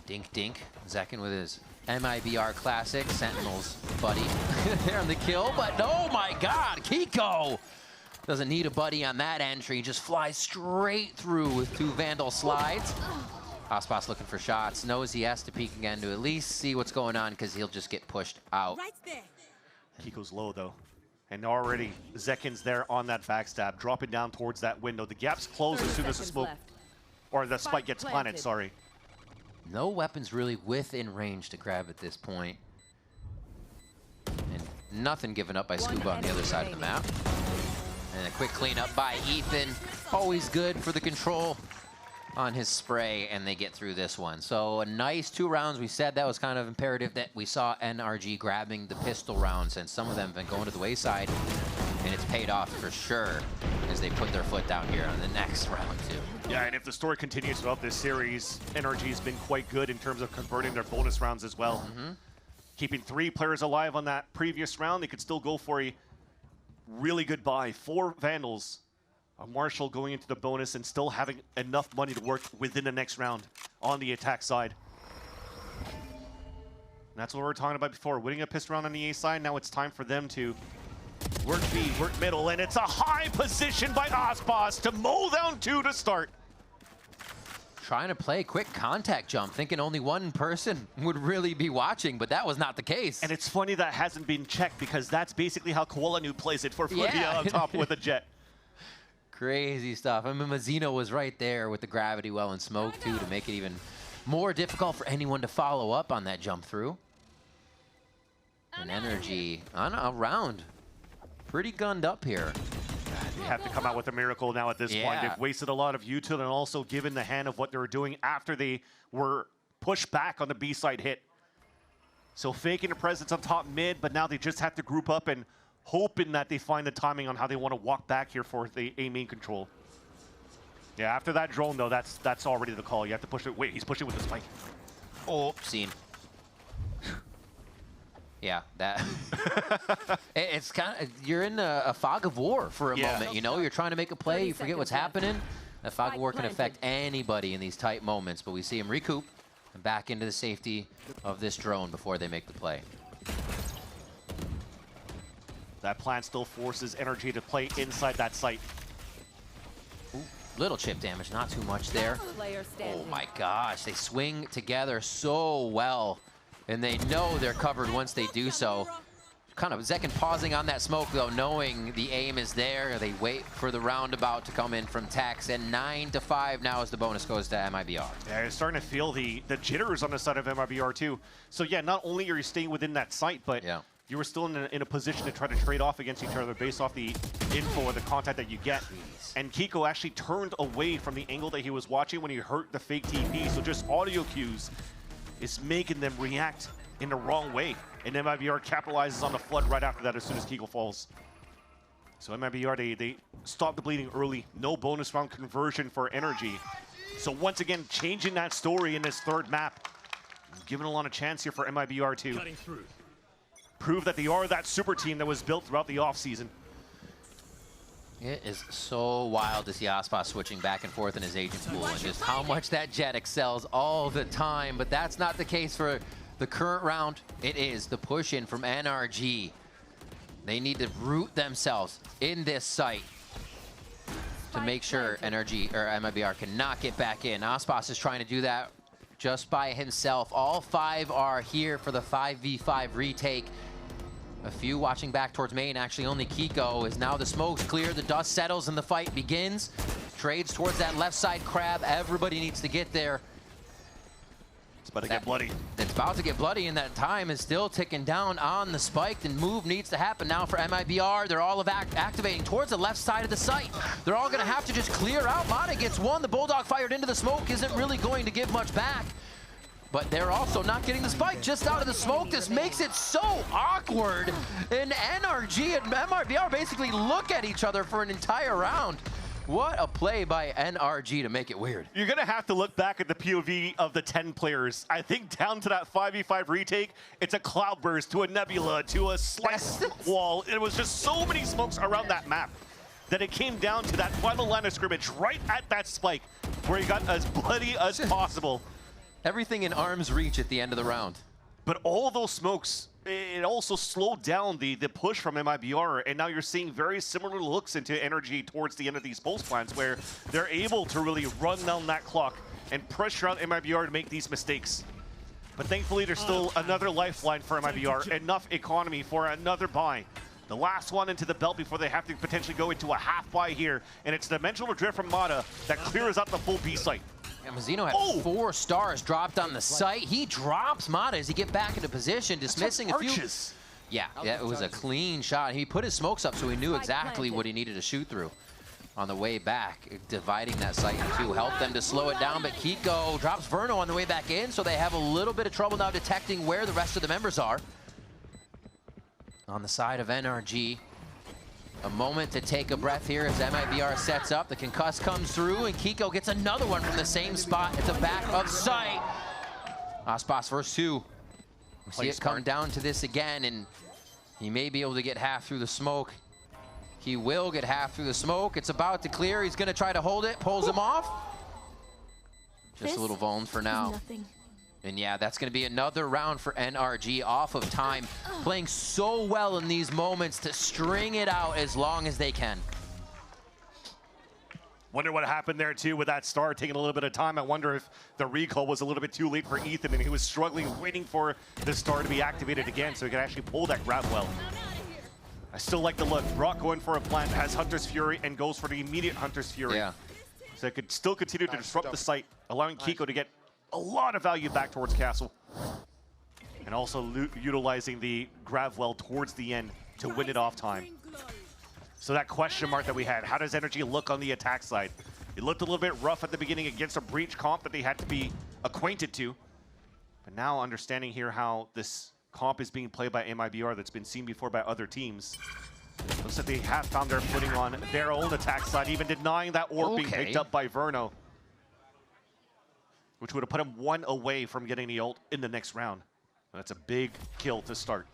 Dink dink. Zekin with his MIBR classic. Sentinels, buddy. There on the kill, but oh my god, Kiko! Doesn't need a buddy on that entry, just flies straight through with 2 Vandal slides. Aspas looking for shots, knows he has to peek again to at least see what's going on, because he'll just get pushed out. Right there. Kiko's low though. And already Zekin's there on that backstab, dropping down towards that window. The gap's closed as soon as the smoke, or the spike gets planted, sorry. No weapons really within range to grab at this point. And nothing given up by Scuba on the other side of the map. And a quick cleanup by Ethan. Always good for the control on his spray, and they get through this one. So a nice 2 rounds. We said that was kind of imperative that we saw NRG grabbing the pistol rounds, and some of them have been going to the wayside, and it's paid off for sure as they put their foot down here on the next round too. Yeah, and if the story continues throughout this series, NRG has been quite good in terms of converting their bonus rounds as well. Keeping 3 players alive on that previous round, they could still go for a really good buy. 4 Vandals. A Marshall going into the bonus and still having enough money to work within the next round on the attack side. And that's what we were talking about before. Winning a pistol round on the A side, now it's time for them to work B, work middle, and it's a high position by Aspas to mow down 2 to start. Trying to play a quick contact jump, thinking only one person would really be watching, but that was not the case. And it's funny that hasn't been checked, because that's basically how Koala New plays it for Furia on top with a jet. Crazy stuff. I mean, Mazzino was right there with the gravity well and smoke too to make it even more difficult for anyone to follow up on that jump through. And Energy on a round. Pretty gunned up here. They have to come out with a miracle now at this point. They've wasted a lot of util and also given the hand of what they were doing after they were pushed back on the B-side hit. So faking a presence on top mid, but now they just have to group up and hoping that they find the timing on how they want to walk back here for the A main control. Yeah, after that drone though, that's already the call. You have to push it. Wait, he's pushing with the spike. Oh, scene. Yeah, that it's kind of, you're in a fog of war for a moment, you know? You're trying to make a play, you forget what's happening. A fog of war can affect anybody in these tight moments, but we see him recoup and back into the safety of this drone before they make the play. That plan still forces Energy to play inside that site. Ooh, little chip damage, not too much there. Oh my gosh, they swing together so well. And they know they're covered once they do so. Kind of Zekin pausing on that smoke though, knowing the aim is there. They wait for the roundabout to come in from Tax, and 9-5 now as the bonus goes to MIBR. Yeah, you're starting to feel the jitters on the side of MIBR too. So yeah, not only are you staying within that site, but you were still in a position to try to trade off against each other based off the info or the contact that you get. And Kiko actually turned away from the angle that he was watching when he heard the fake TP, so just audio cues is making them react in the wrong way. And MIBR capitalizes on the flood right after that as soon as Kiko falls. So MIBR, they stop the bleeding early. No bonus round conversion for Energy. So once again, changing that story in this 3rd map. Giving a lot of chance here for MIBR to prove that they are that super team that was built throughout the offseason. It is so wild to see Aspas switching back and forth in his agent pool and just how much that jet excels all the time. But that's not the case for the current round. It is the push in from NRG. They need to root themselves in this site to make sure NRG or MIBR cannot get back in. Aspas is trying to do that just by himself. All 5 are here for the 5v5 retake. A few watching back towards main. Actually, only Kiko is now the smoke's clear. The dust settles and the fight begins. Trades towards that left side crab. Everybody needs to get there. It's about to get bloody. It's about to get bloody, and that time is still ticking down on the spike. The move needs to happen now for MIBR. They're all activating towards the left side of the site. They're all going to have to just clear out. Mata gets one. The Bulldog fired into the smoke isn't really going to give much back. But they're also not getting the spike just out of the smoke. This makes it so awkward. And NRG and MIBR basically look at each other for an entire round. What a play by NRG to make it weird. You're going to have to look back at the POV of the 10 players. I think down to that 5v5 retake, it's a cloudburst to a nebula to a slice wall. It was just so many smokes around that map that it came down to that final line of scrimmage right at that spike where he got as bloody as possible. Everything in arm's reach at the end of the round. But all those smokes, it also slowed down the push from MIBR, and now you're seeing very similar looks into NRG towards the end of these pulse plants, where they're able to really run down that clock and pressure out MIBR to make these mistakes. But thankfully, there's still another lifeline for MIBR, enough economy for another buy. The last one into the belt before they have to potentially go into a half buy here, and it's Dimensional Drift from Mata that clears out the full B site. And Mazzino had 4 stars dropped on the site. He drops Mata as he get back into position, dismissing a few. Yeah, it was a clean shot. He put his smokes up so he knew exactly what he needed to shoot through. On the way back, dividing that site in 2 helped them to slow it down, but Kiko drops Verno on the way back in, so they have a little bit of trouble now detecting where the rest of the members are. On the side of NRG, a moment to take a breath here as MIBR sets up. The concuss comes through, and Kiko gets another one from the same spot at the back of sight. Aspas versus 2. We see it come down to this again, and he may be able to get half through the smoke. He will get half through the smoke. It's about to clear. He's going to try to hold it. Pulls him off. Just a little vuln for now. And yeah, that's going to be another round for NRG off of time. Playing so well in these moments to string it out as long as they can. Wonder what happened there too with that star taking a little bit of time. I wonder if the recall was a little bit too late for Ethan and he was struggling waiting for the star to be activated again so he could actually pull that grab well. I still like the look. Brock going for a plant, has Hunter's Fury and goes for the immediate Hunter's Fury. Yeah. So it could still continue to disrupt the site, allowing Kiko to get a lot of value back towards Castle. And also utilizing the grab well towards the end to win it off time. So that question mark that we had, how does NRG look on the attack side? It looked a little bit rough at the beginning against a breach comp that they had to be acquainted to. But now understanding here how this comp is being played by MIBR that's been seen before by other teams. Looks like they have found their footing on their own attack side, even denying that orb being picked up by Verno, which would have put him 1 away from getting the ult in the next round. That's a big kill to start.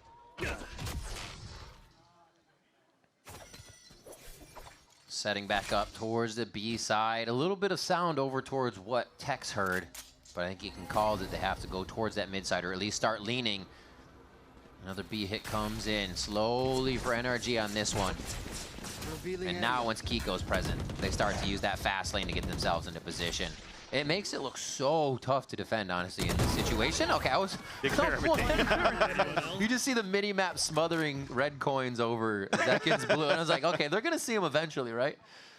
Setting back up towards the B side. A little bit of sound over towards what Tex heard, but I think he can call that they have to go towards that mid side or at least start leaning. Another B hit comes in slowly for NRG on this one. And now once Kiko's present, they start to use that fast lane to get themselves into position. It makes it look so tough to defend, honestly, in this situation. Okay, I was... You just see the mini-map smothering red coins over Zekin's blue, and I was like, okay, they're going to see him eventually, right?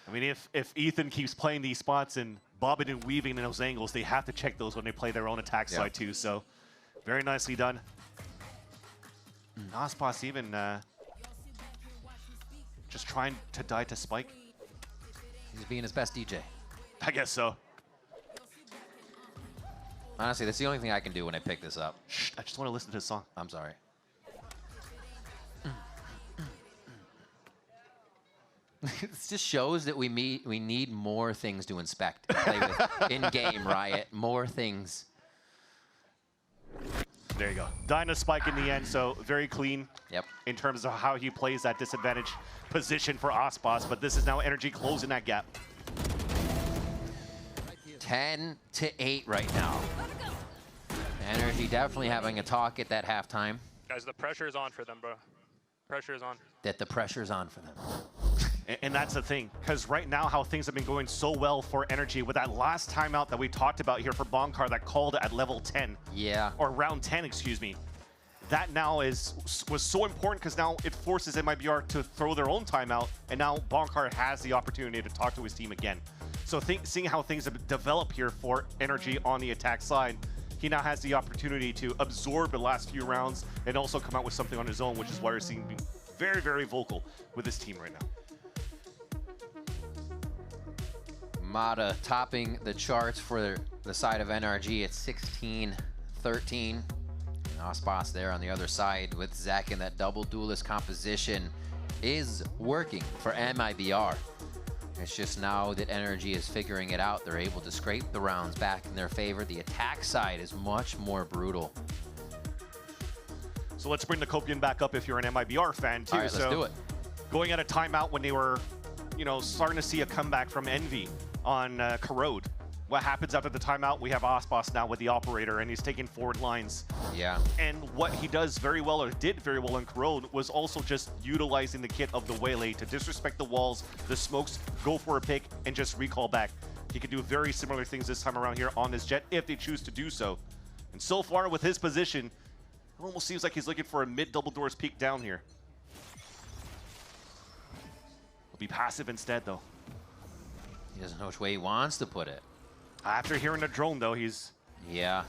I mean, if Ethan keeps playing these spots and bobbing and weaving in those angles, they have to check those when they play their own attack side, too. So, very nicely done. Aspas even just trying to die to Spike. He's being his best DJ. I guess so. Honestly, that's the only thing I can do when I pick this up. Shh, I just want to listen to the song. I'm sorry. It just shows that we need more things to inspect and play with in-game, Riot. More things. There you go. Dyna Spike in the end, so very clean in terms of how he plays that disadvantage position for Aspas, but this is now NRG closing that gap. 10-8 right now. NRG definitely having a talk at that halftime. Guys, the pressure is on for them, bro. Pressure is on. That the pressure's on for them. And that's the thing, because right now how things have been going so well for Energy with that last timeout that we talked about here for Bonkar that called at level 10. Yeah. Or round 10, excuse me. That now was so important because now it forces MIBR to throw their own timeout, and now Bonkar has the opportunity to talk to his team again. So seeing how things have developed here for Energy on the attack side, he now has the opportunity to absorb the last few rounds and also come out with something on his own, which is why we're seeing him being very, very vocal with his team right now. Mata topping the charts for the side of NRG at 16-13. Ospas there on the other side with Zek in that double duelist composition is working for MIBR. It's just now that Energy is figuring it out. They're able to scrape the rounds back in their favor. The attack side is much more brutal. So let's bring the Copian back up if you're an MIBR fan too. All right, let's do it. Going at a timeout when they were, you know, starting to see a comeback from Envy on Corrode. What happens after the timeout? We have Ospas now with the operator, and he's taking forward lines. Yeah. And what he does very well, or did very well in Corrode, was also just utilizing the kit of the Waylay to disrespect the walls, the smokes, go for a pick, and just recall back. He can do very similar things this time around here on this Jet if they choose to do so. And so far with his position, it almost seems like he's looking for a mid double doors peek down here. He'll be passive instead, though. He doesn't know which way he wants to put it. After hearing the drone, though, he's... Yeah.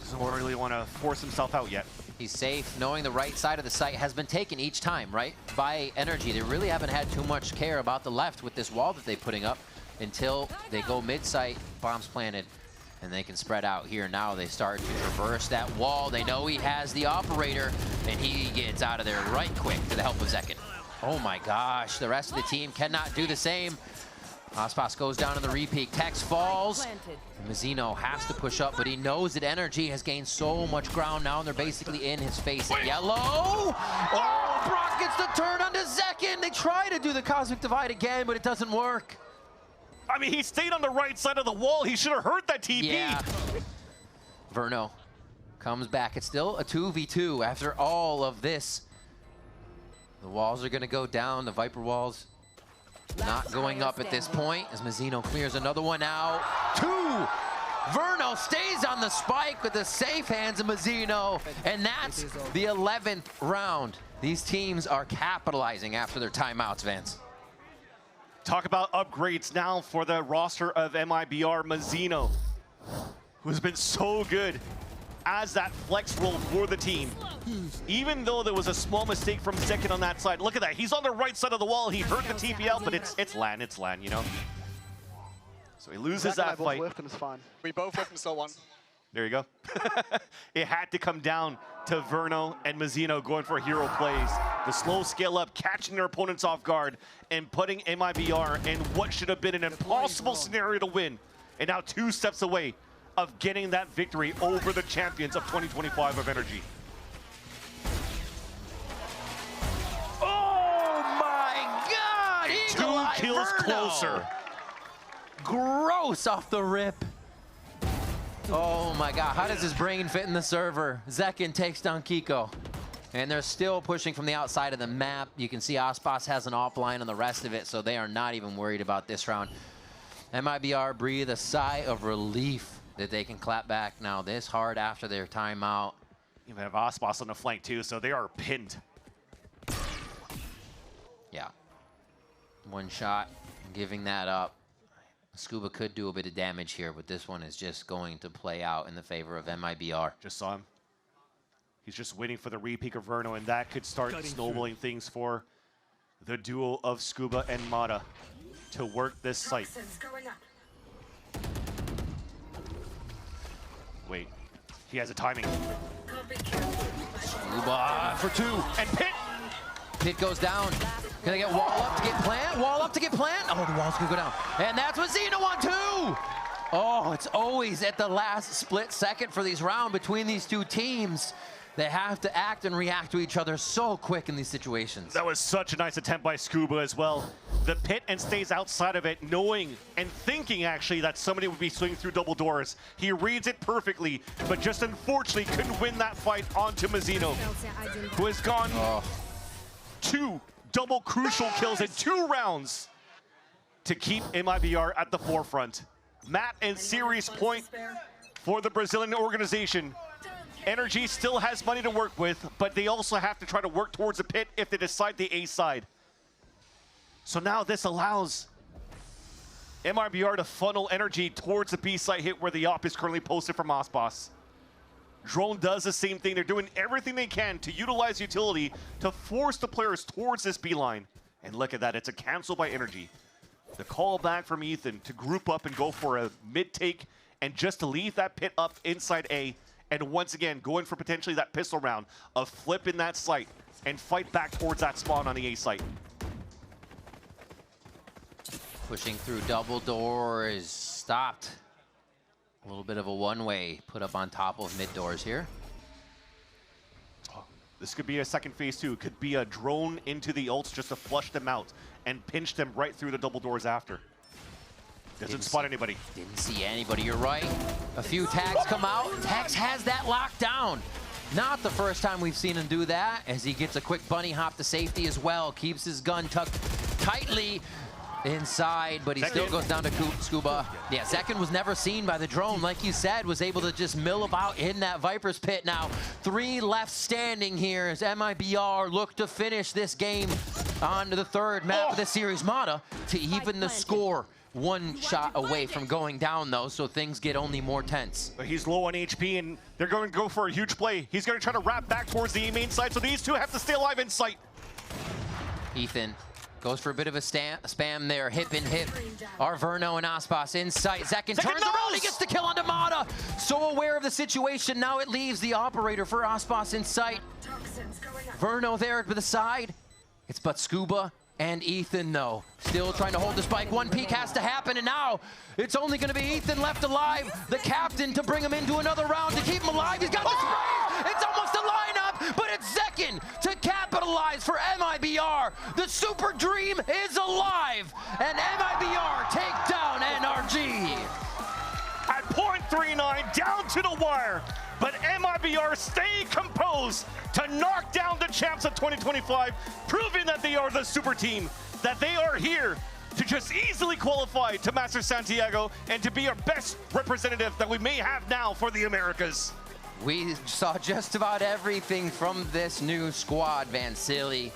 Doesn't really want to force himself out yet. He's safe, knowing the right side of the site has been taken each time, right? By Energy. They really haven't had too much care about the left with this wall that they're putting up until they go mid-site, bombs planted, and they can spread out here. Now they start to traverse that wall. They know he has the operator, and he gets out of there right quick to the help of Zekin. Oh my gosh, the rest of the team cannot do the same. Ospas goes down to the repeat. Tex falls. Mazzino has to push up, but he knows that Energy has gained so much ground now, and they're basically in his face at yellow. Oh, Brock gets the turn onto Zekin. They try to do the Cosmic Divide again, but it doesn't work. I mean, he stayed on the right side of the wall. He should have heard that TP. Yeah. Verno comes back. It's still a 2v2 after all of this. The walls are going to go down. The Viper walls not going up at this point as Mazzino clears another one out. Two! Verno stays on the spike with the safe hands of Mazzino, and that's the 11th round. These teams are capitalizing after their timeouts, Vance. Talk about upgrades now for the roster of MIBR. Mazzino, who's been so good as that flex role for the team. Even though there was a small mistake from Zekin on that side. Look at that, he's on the right side of the wall. He heard the TPL, but it's LAN, you know? So he loses that fight. And it's fine. We both whiffed and still won. There you go. It had to come down to Verno and Mazzino going for hero plays. The slow scale up, catching their opponents off guard, and putting MIBR in what should have been an impossible scenario to win. And now 2 steps away of getting that victory over the champions of 2025 of Energy. Oh my God! Eagle 2 kills Verno. closer. Gross off the rip. Oh my God, how does his brain fit in the server? Zekin takes down Kiko. And they're still pushing from the outside of the map. You can see Ospas has an offline on the rest of it, so they are not even worried about this round. MIBR breathe a sigh of relief that they can clap back now this hard after their timeout. You have Ospas on the flank too, so they are pinned. Yeah. One shot, giving that up. Scuba could do a bit of damage here, but this one is just going to play out in the favor of MIBR. Just saw him. He's just waiting for the repeat of Verno, and that could start snowballing things for the duo of Scuba and Mata to work this site. Wait, he has a timing. Scuba for 2, and Pit! Pit goes down. Can they get wall up to get plant? Wall up to get plant? Oh, the wall's gonna go down. And that's what Xena won too! Oh, it's always at the last split second for these rounds between these two teams. They have to act and react to each other so quick in these situations. That was such a nice attempt by Scuba as well. The pit and stays outside of it, knowing and thinking actually that somebody would be swinging through double doors. He reads it perfectly, but just unfortunately couldn't win that fight onto Mazzino, who has gone 2 double crucial kills in 2 rounds to keep MIBR at the forefront. Map and series point for the Brazilian organization. Energy still has money to work with, but they also have to try to work towards the pit if they decide the A side. So now this allows MIBR to funnel energy towards the B site hit where the op is currently posted from Osbos. Drone does the same thing. They're doing everything they can to utilize utility to force the players towards this B line. And look at that, it's a cancel by Energy. The call back from Ethan to group up and go for a mid-take and just to leave that pit up inside A. And once again, going for potentially that pistol round of flipping that site and fight back towards that spawn on the A site. Pushing through double door is stopped. A little bit of a one-way put up on top of mid doors here. This could be a second phase too. It could be a drone into the ults just to flush them out and pinch them right through the double doors after. Doesn't spot anybody. Didn't see anybody, you're right. A few tags come out. Tags has that locked down. Not the first time we've seen him do that, as he gets a quick bunny hop to safety as well. Keeps his gun tucked tightly inside, but he still goes down to Scuba. Yeah, Zekin was never seen by the drone, like you said, was able to just mill about in that Viper's pit. Now, 3 left standing here as MIBR look to finish this game on to the 3rd map of the series. Mata to even the score. 1 shot away from going down, though, so things get only more tense. But he's low on HP, and they're going to go for a huge play. He's going to try to wrap back towards the main side, so these two have to stay alive in sight. Ethan goes for a bit of a spam there. Hip and hip. Arverno and Ospas in sight. Zekin turns around. He gets the kill on Mata. So aware of the situation. Now it leaves the operator for Ospas in sight. Verno there to the side. It's but Scuba and Ethan, though. Still trying to hold the spike. 1 peek has to happen, and now it's only going to be Ethan left alive. The captain to bring him into another round to keep him alive. He's got the sprays. It's almost a lineup, but it's Zekin to capitalize for MIBR. The super dream is alive, and MIBR take down NRG. At .39, down to the wire. But MIBR stay composed to knock down the champs of 2025, proving that they are the super team, that they are here to just easily qualify to Masters Santiago and to be our best representative that we may have now for the Americas. We saw just about everything from this new squad, Vansili.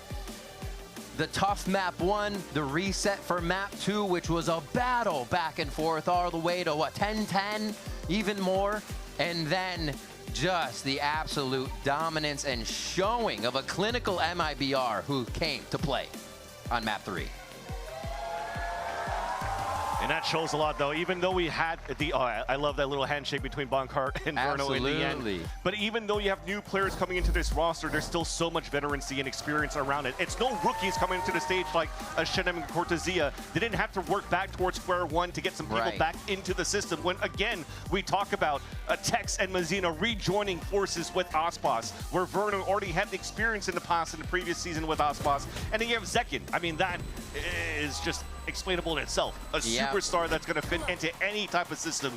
The tough map 1, the reset for map 2, which was a battle back and forth all the way to what, 10-10, even more, and then just the absolute dominance and showing of a clinical MIBR who came to play on map 3. And that shows a lot, though. Even though we had the, I love that little handshake between Bonkart and Verno in the end. But even though you have new players coming into this roster, there's still so much veterancy and experience around it. It's no rookies coming into the stage like a Shenem and Cortesia. They didn't have to work back towards square one to get some people back into the system. When, again, we talk about Tex and Mazina rejoining forces with Ospas, where Verno already had the experience in the past in the previous season with Ospas. And then you have Zekin. I mean, that is just explainable in itself. A superstar that's going to fit into any type of system.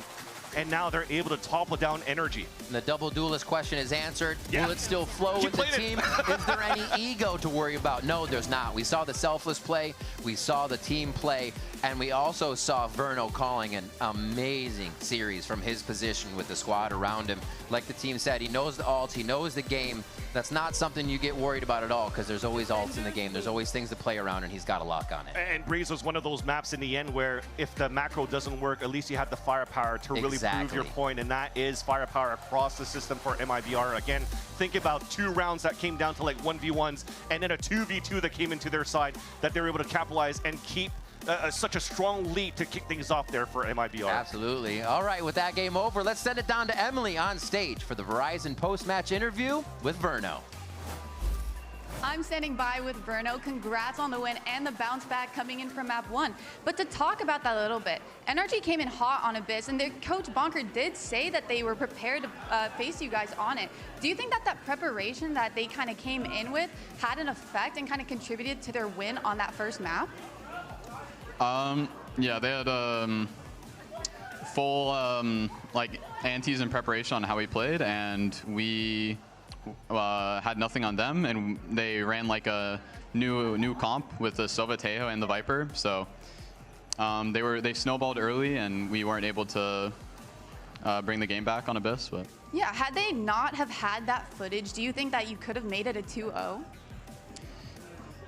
And now they're able to topple down Energy. The double duelist question is answered. Will it still flow with the team? Is there any ego to worry about? No, there's not. We saw the selfless play. We saw the team play. And we also saw Verno calling an amazing series from his position with the squad around him. Like the team said, he knows the ults. He knows the game. That's not something you get worried about at all, because there's always ults in the game. There's always things to play around, and he's got a lock on it. And Breeze was one of those maps in the end where if the macro doesn't work, at least you have the firepower to really prove your point, and that is firepower across the system for MIBR. Again, think about 2 rounds that came down to like 1v1s, and then a 2v2 that came into their side that they were able to capitalize and keep such a strong lead to kick things off there for MIBR. Absolutely. All right, with that game over, let's send it down to Emily on stage for the Verizon post-match interview with Verno. I'm standing by with Verno. Congrats on the win and the bounce back coming in from map 1. But to talk about that a little bit, NRG came in hot on Abyss, and their coach Bonker did say that they were prepared to face you guys on it. Do you think that that preparation that they kind of came in with had an effect and kind of contributed to their win on that first map? Yeah, they had full like antes in preparation on how we played, and we had nothing on them, and they ran like a new comp with the Silva Tejo and the Viper. So they snowballed early, and we weren't able to bring the game back on Abyss. But yeah, had they not have had that footage, do you think that you could have made it a 2-0?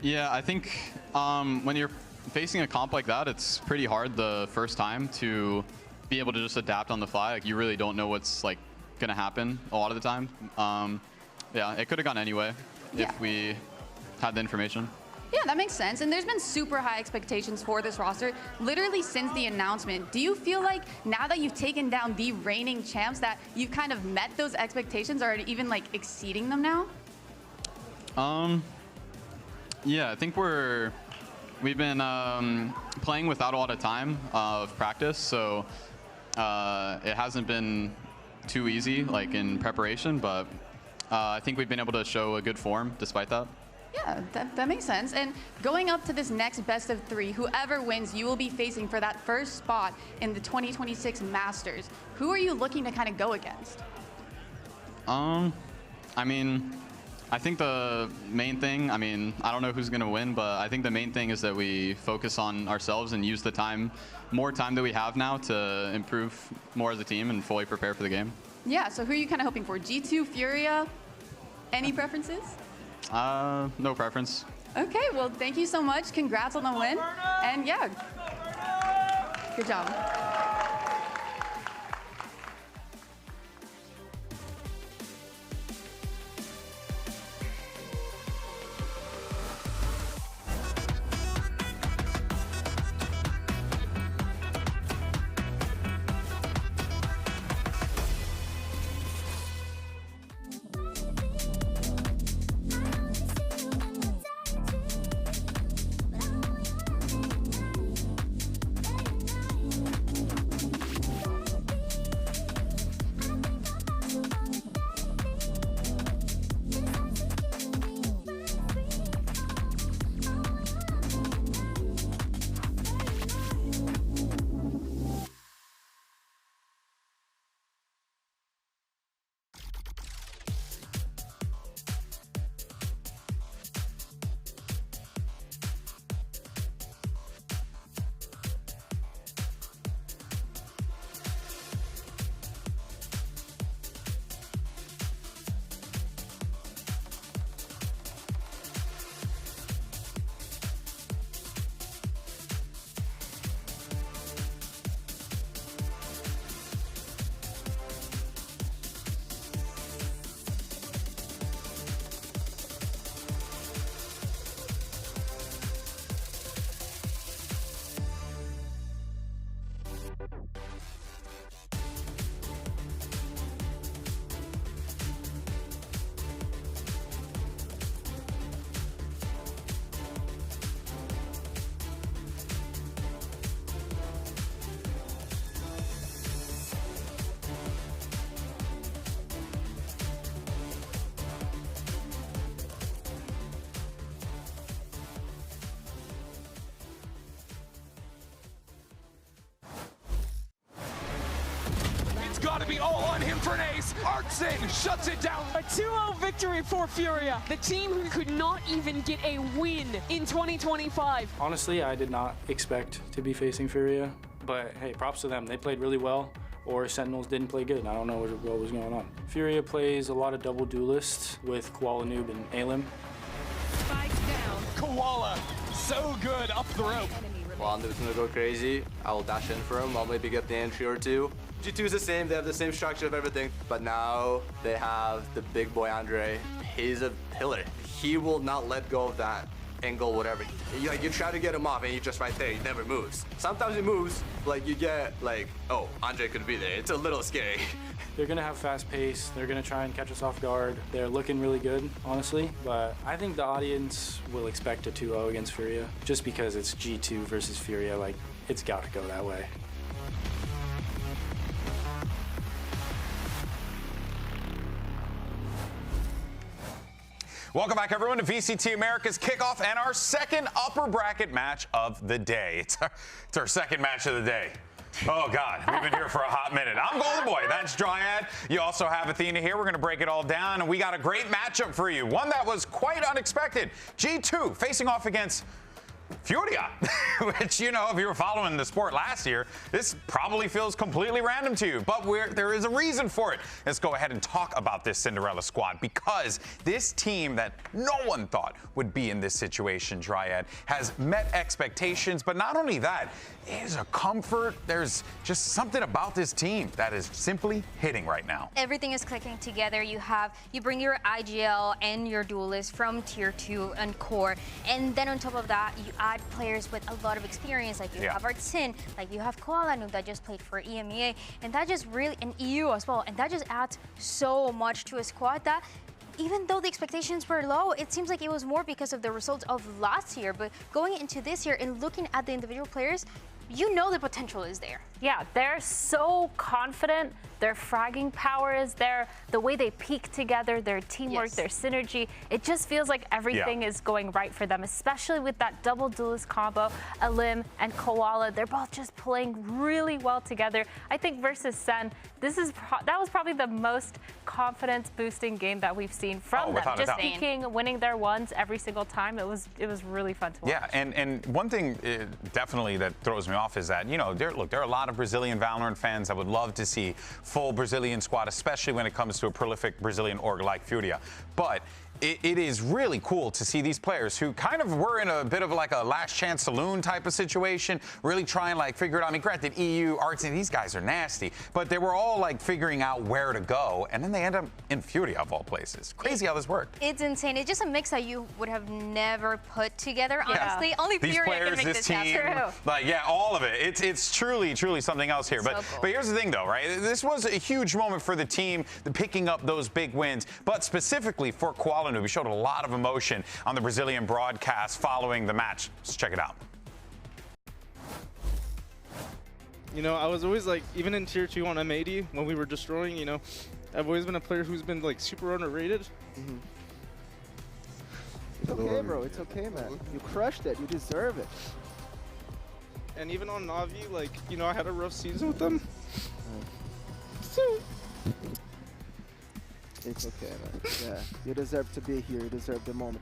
yeah, I think when you're facing a comp like that, it's pretty hard the first time to be able to just adapt on the fly. Like, you really don't know what's like gonna happen a lot of the time. Yeah, it could have gone anyway if we had the information. Yeah, that makes sense. And there's been super high expectations for this roster literally since the announcement. Do you feel like now that you've taken down the reigning champs that you've kind of met those expectations, or even like exceeding them now? Yeah, I think we've been playing without a lot of time of practice, so it hasn't been too easy like in preparation, but I think we've been able to show a good form despite that. Yeah, that makes sense. And going up to this next best of 3, whoever wins, you will be facing for that first spot in the 2026 Masters. Who are you looking to kind of go against? I mean, I think the main thing, I mean, I don't know who's going to win, but I think the main thing is that we focus on ourselves and use the time, more time that we have now to improve more as a team and fully prepare for the game. Yeah, so who are you kind of hoping for? G2, Furia? Any preferences? No preference. Okay, well, thank you so much. Congrats on the win. And yeah, good job. Got to be all on him for an ace. Artson shuts it down. A 2-0 victory for Furia, the team who could not even get a win in 2025. Honestly, I did not expect to be facing Furia, but hey, props to them. They played really well, or Sentinels didn't play good. I don't know what was going on. Furia plays a lot of double duelists with Koala Noob and Alim. Spike down. Koala, so good up the rope. Well, I'm just gonna go crazy. I will dash in for him. I'll maybe get the entry or two. G2 is the same. They have the same structure of everything. But now they have the big boy Andre. He's a pillar. He will not let go of that angle, whatever. You try to get him off and he's just right there. He never moves. Sometimes he moves. Like, you get like, oh, Andre could be there. It's a little scary. They're gonna have fast pace. They're gonna try and catch us off guard. They're looking really good, honestly. But I think the audience will expect a 2-0 against Furia. Just because it's G2 versus Furia, like, it's gotta go that way. Welcome back, everyone, to VCT Americas Kickoff and our second upper bracket match of the day. It's our second match of the day. Oh, God. We've been here for a hot minute. I'm Golden Boy. That's Dryad. You also have Athena here. We're going to break it all down, and we got a great matchup for you. One that was quite unexpected. G2 facing off against Furia, which, you know, if you were following the sport last year, this probably feels completely random to you, but there is a reason for it. Let's go ahead and talk about this Cinderella squad, because this team that no one thought would be in this situation, Dryad, has met expectations, but not only that, it is a comfort. There's just something about this team that is simply hitting right now. Everything is clicking together. You bring your IGL and your duelist from tier 2 and core, and then on top of that, you add players with a lot of experience, like you have Artsin, like you have Koala Noob that just played for EMEA, and that just really, and EU as well, and that just adds so much to a squad that even though the expectations were low, it seems like it was more because of the results of last year. But going into this year and looking at the individual players, you know the potential is there. Yeah, they're so confident. Their fragging power is there. The way they peak together, their teamwork, their synergy, it just feels like everything is going right for them, especially with that double duelist combo, Alim and Koala. They're both just playing really well together. I think versus Sen, that was probably the most confidence-boosting game that we've seen from them. Just peaking, winning their ones every single time. It was really fun to watch. Yeah, and one thing definitely that throws me off is that, you know, there are a lot of Brazilian Valorant fans that would love to see full Brazilian squad, especially when it comes to a prolific Brazilian org like Furia. But it is really cool to see these players who kind of were in a bit of like a last chance saloon type of situation, really try and like figure it out. I mean, granted, EU, Artsin, these guys are nasty, but they were all like figuring out where to go, and then they end up in Furia of all places. Crazy how this worked. It's insane. It's just a mix that you would have never put together, honestly. Only these Furia players, can make this this team, happen. like, yeah, all of it. It's truly something else here. But here's the thing, though, right? This was a huge moment for the team, picking up those big wins, but specifically for Koala Noob. We showed a lot of emotion on the Brazilian broadcast following the match. Let's check it out. You know, I was always like, even in tier 2 on M80, when we were destroying, you know, I've always been a player who's been like super underrated. It's okay, bro. It's okay, man. You crushed it. You deserve it. And even on Navi, like, you know, I had a rough season with them. It's okay, man. Yeah, you deserve to be here. You deserve the moment.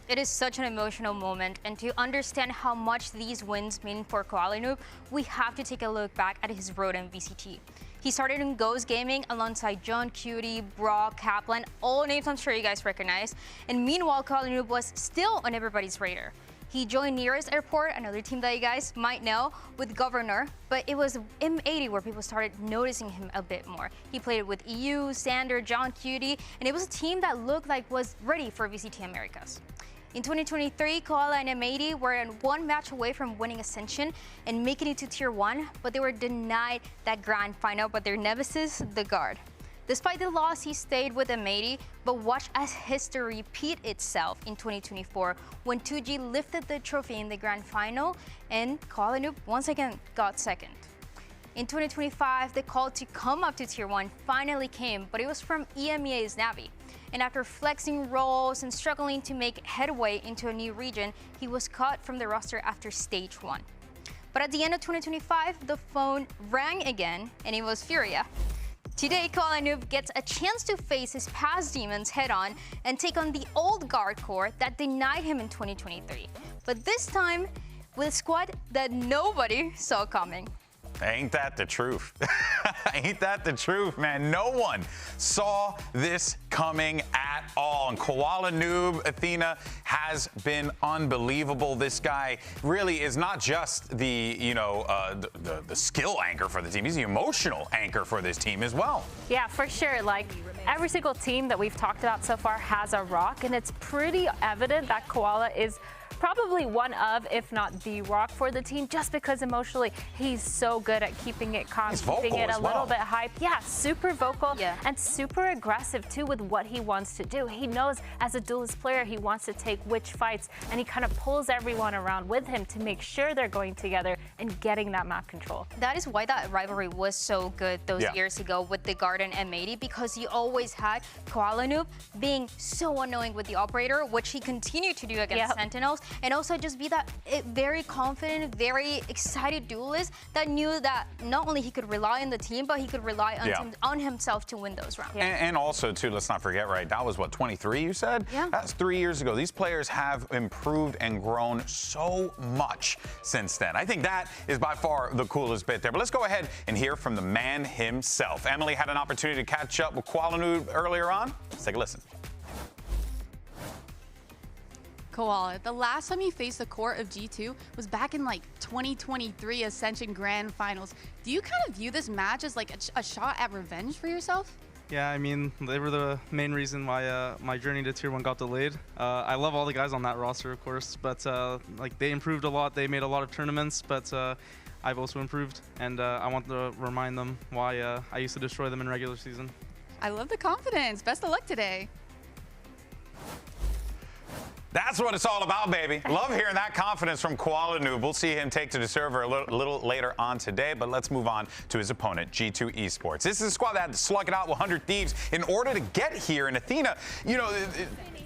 It is such an emotional moment, and to understand how much these wins mean for Koala Noob, we have to take a look back at his road in VCT. He started in Ghost Gaming alongside John Cutie, Brock, Kaplan, all names I'm sure you guys recognize, and meanwhile Koala Noob was still on everybody's radar. He joined Nearest Airport, another team that you guys might know, with Governor, but it was M80 where people started noticing him a bit more. He played with EU, Sander, John Cutie, and it was a team that looked like was ready for VCT Americas. In 2023, Koala and M80 were one match away from winning Ascension and making it to Tier 1, but they were denied that grand final by their nemesis, the Guard. Despite the loss, he stayed with M80, but watched as history repeat itself in 2024 when 2G lifted the trophy in the grand final and Koala Noob once again got second. In 2025, the call to come up to Tier 1 finally came, but it was from EMEA's Navi. And after flexing roles and struggling to make headway into a new region, he was cut from the roster after Stage 1. But at the end of 2025, the phone rang again, and it was Furia. Today, Koala Noob gets a chance to face his past demons head-on and take on the old Guard core that denied him in 2023. But this time, with a squad that nobody saw coming. Ain't that the truth? Ain't that the truth, man? No one saw this coming at all. And Koala Noob, Athena, has been unbelievable. This guy really is not just the, you know, the skill anchor for the team. He's the emotional anchor for this team as well. Yeah, for sure. Like, every single team that we've talked about so far has a rock, and it's pretty evident that Koala is probably one of, if not the rock for the team, just because emotionally he's so good at keeping it calm, keeping it a little bit hyped. Yeah, super vocal and super aggressive too with what he wants to do. He knows as a duelist player he wants to take which fights, and he kind of pulls everyone around with him to make sure they're going together and getting that map control. That is why that rivalry was so good those years ago with the Guard and M80, because you always had Koala Noob being so annoying with the operator, which he continued to do against Sentinels, and also just be that very confident, very excited duelist that knew that not only he could rely on the team, but he could rely on himself to win those rounds. And also, too, let's not forget, right, that was, what, 23, you said? Yeah. That's 3 years ago. These players have improved and grown so much since then. I think that is by far the coolest bit there. But let's go ahead and hear from the man himself. Emily had an opportunity to catch up with Kuala Lumpur earlier on. Let's take a listen. Koala, the last time you faced the core of G2 was back in like 2023 Ascension Grand Finals. Do you kind of view this match as like a shot at revenge for yourself? Yeah, I mean, they were the main reason why my journey to Tier 1 got delayed. I love all the guys on that roster, of course, but like they improved a lot. They made a lot of tournaments, but I've also improved, and I want to remind them why I used to destroy them in regular season. I love the confidence. Best of luck today. That's what it's all about, baby. Love hearing that confidence from Kuala Lumpur. We'll see him take to the server a little later on today, but let's move on to his opponent, G2 Esports. This is a squad that had to slug it out with 100 Thieves in order to get here in Athena. You know,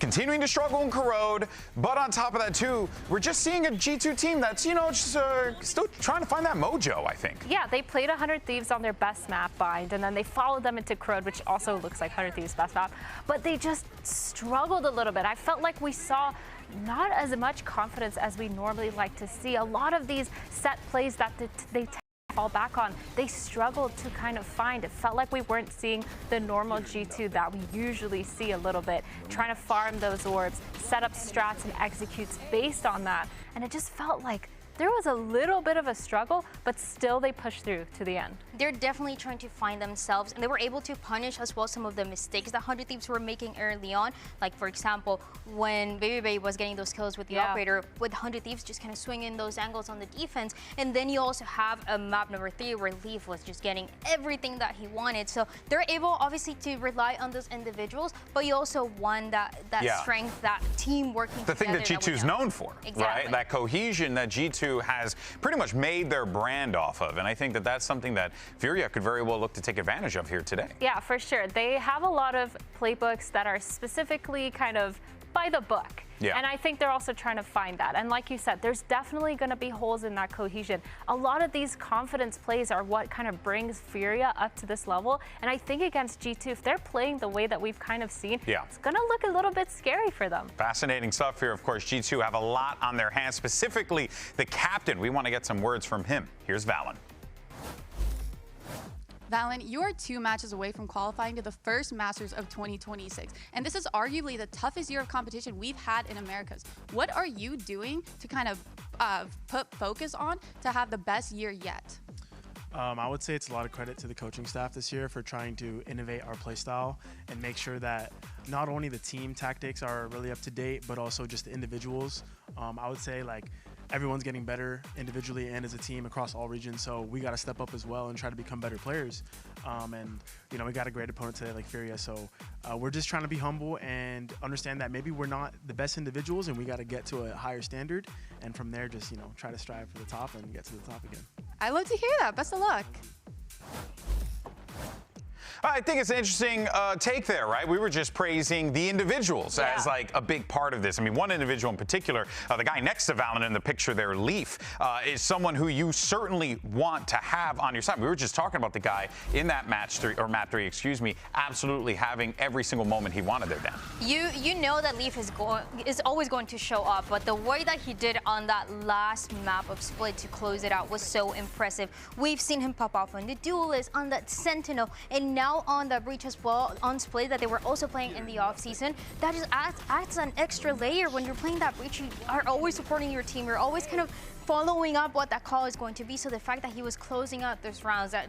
continuing to struggle in Corrode, but on top of that, too, we're just seeing a G2 team that's, you know, just still trying to find that mojo, I think. Yeah, they played 100 Thieves on their best map, Bind, and then they followed them into Corrode, which also looks like 100 Thieves' best map, but they just struggled a little bit. I felt like we saw not as much confidence as we normally like to see. A lot of these set plays that they fall back on, they struggled to kind of find. It felt like we weren't seeing the normal G2 that we usually see a little bit, trying to farm those orbs, set up strats and executes based on that. And it just felt like there was a little bit of a struggle, but still they pushed through to the end. They're definitely trying to find themselves, and they were able to punish as well some of the mistakes that 100 Thieves were making early on. Like, for example, when Baby was getting those kills with the operator, with 100 Thieves just kind of swinging those angles on the defense. And then you also have a map number 3 where Leaf was just getting everything that he wanted. So they're able, obviously, to rely on those individuals, but you also won that strength, that team working the together. The thing that G2 is known for, right? That cohesion that G2 has pretty much made their brand off of. And I think that that's something that Furia could very well look to take advantage of here today. Yeah, for sure. They have a lot of playbooks that are specifically kind of by the book. Yeah. And I think they're also trying to find that. And like you said, there's definitely going to be holes in that cohesion. A lot of these confidence plays are what kind of brings Furia up to this level. And I think against G2, if they're playing the way that we've kind of seen, it's going to look a little bit scary for them. Fascinating stuff here. Of course, G2 have a lot on their hands, specifically the captain. We want to get some words from him. Here's Valen. Valen, you are 2 matches away from qualifying to the first Masters of 2026, and this is arguably the toughest year of competition we've had in Americas. What are you doing to kind of put focus on to have the best year yet? I would say it's a lot of credit to the coaching staff this year for trying to innovate our playstyle and make sure that not only the team tactics are really up to date, but also just the individuals. I would say, like, everyone's getting better individually and as a team across all regions, so we got to step up as well and try to become better players. And you know, we got a great opponent today like Furia, so we're just trying to be humble and understand that maybe we're not the best individuals and we got to get to a higher standard, and from there just, you know, try to strive for the top and get to the top again. I love to hear that. Best of luck. I think it's an interesting take there, right? We were just praising the individuals as like a big part of this. I mean, one individual in particular, the guy next to Valen in the picture there, Leaf, is someone who you certainly want to have on your side. We were just talking about the guy in that map 3, excuse me, absolutely having every single moment he wanted there, Dan. You know that Leaf is always going to show up, but the way that he did on that last map of Split to close it out was so impressive. We've seen him pop off on the Duelist, on that Sentinel, and now on the Breach as well, on Split that they were also playing in the off-season. That just adds an extra layer. When you're playing that Breach, you are always supporting your team. You're always kind of following up what that call is going to be. So the fact that he was closing out those rounds, that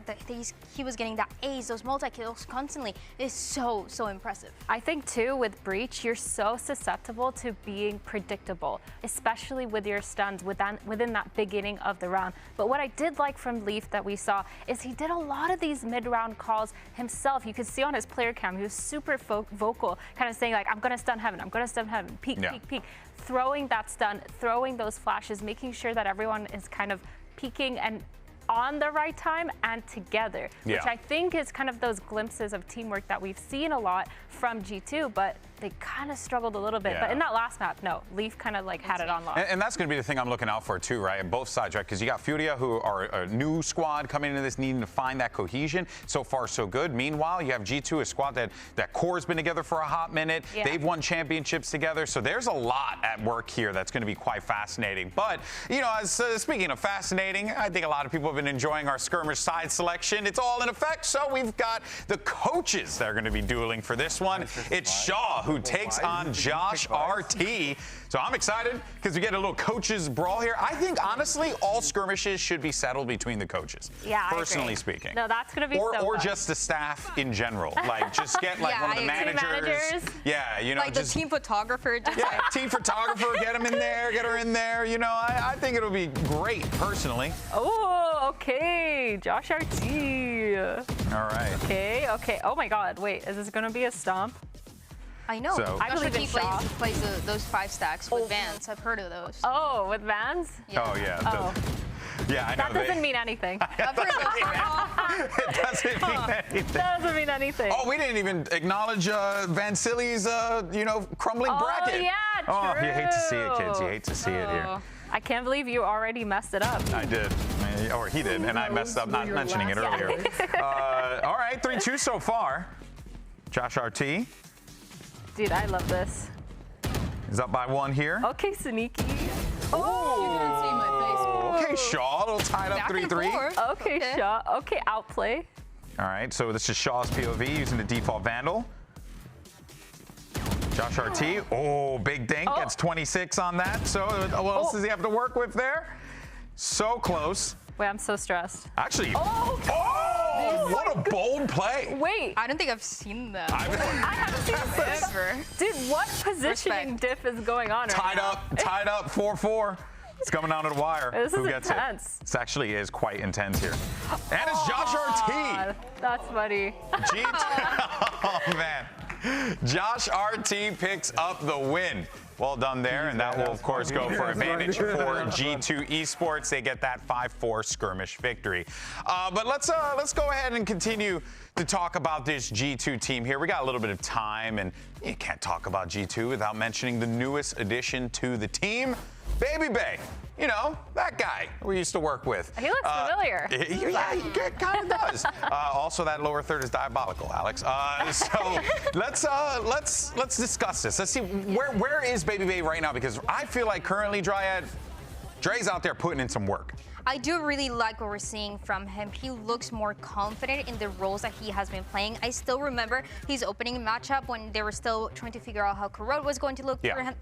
he was getting that ace, those multi-kills constantly is so impressive. I think too with Breach, you're so susceptible to being predictable, especially with your stuns within that beginning of the round. But what I did like from Leaf that we saw is he did a lot of these mid-round calls himself. You could see on his player cam, he was super vocal, kind of saying like, I'm going to stun heaven, I'm going to stun heaven, peek, peek, peek. Throwing that stun, throwing those flashes, making sure that everyone is kind of peeking and on the right time and together, which I think is kind of those glimpses of teamwork that we've seen a lot from G2, but they kind of struggled a little bit. Yeah. But in that last map, no, Leaf kind of like had it on lock. And that's going to be the thing I'm looking out for too, right? On both sides, right? Because you got Furia, who are a new squad coming into this, needing to find that cohesion. So far, so good. Meanwhile, you have G2, a squad that core's been together for a hot minute. Yeah. They've won championships together. So there's a lot at work here that's going to be quite fascinating. But, you know, as speaking of fascinating, I think a lot of people have been enjoying our skirmish side selection. It's all in effect. So we've got the coaches that are going to be dueling for this one. It's Shaw who takes on Josh RT. So I'm excited because we get a little coaches brawl here. I think, honestly, all skirmishes should be settled between the coaches. Yeah, personally speaking. No, that's going to be so Or fun. just the staff in general. Like, just get like one of the managers. Yeah, you know, like just, the team photographer. Just yeah, team photographer, get him in there, get her in there. You know, I think it'll be great, personally. Oh, okay. Josh RT. All right. Okay. Oh my God. Wait, is this going to be a stomp? I know. So- I believe in he Shaw. plays those 5 stacks with Vans. I've heard of those. Oh, with Vans? Yeah. Oh, yeah. Oh. Yeah, I know. That doesn't mean anything. I've heard of those. It doesn't mean anything. That doesn't mean anything. Oh, we didn't even acknowledge Van Silly's, you know, crumbling bracket. Oh, yeah, Oh, true. you hate to see it, kids. You hate to see it here. I can't believe you already messed it up. I did. Or he did, and I messed up not mentioning it earlier. All right, 3-2 so far. Josh RT Dude, I love this. is up by 1 here. Okay, sneaky. Oh, okay, Shaw, a little tied up 3-3. Okay, Shaw. Okay, outplay. All right, so this is Shaw's POV using the default Vandal. Josh RT, oh, big dink, gets 26 on that. So what else does he have to work with there? So close. Wait, I'm so stressed. Actually, what a bold play. Wait. I don't think I've seen that. I haven't seen this ever. Dude, what positioning diff is going on right now? Tied up, 4-4. It's coming down to the wire. This Who is gets intense. it? This actually is quite intense here. And it's Josh RT. That's funny. Oh, man. Josh RT picks up the win. Well done there, and that will, of course, go for advantage for G2 Esports. They get that 5-4 skirmish victory. But let's go ahead and continue to talk about this G2 team here. We got a little bit of time, and you can't talk about G2 without mentioning the newest addition to the team, Baby Bay. You know, that guy we used to work with. He looks familiar. Yeah, he kind of does. Also, that lower third is diabolical, Alex. So let's discuss this. Let's see where is Baby Bay right now, because I feel like currently Dre's out there putting in some work. I do really like what we're seeing from him. He looks more confident in the roles that he has been playing. I still remember his opening matchup when they were still trying to figure out how Corrode was going to look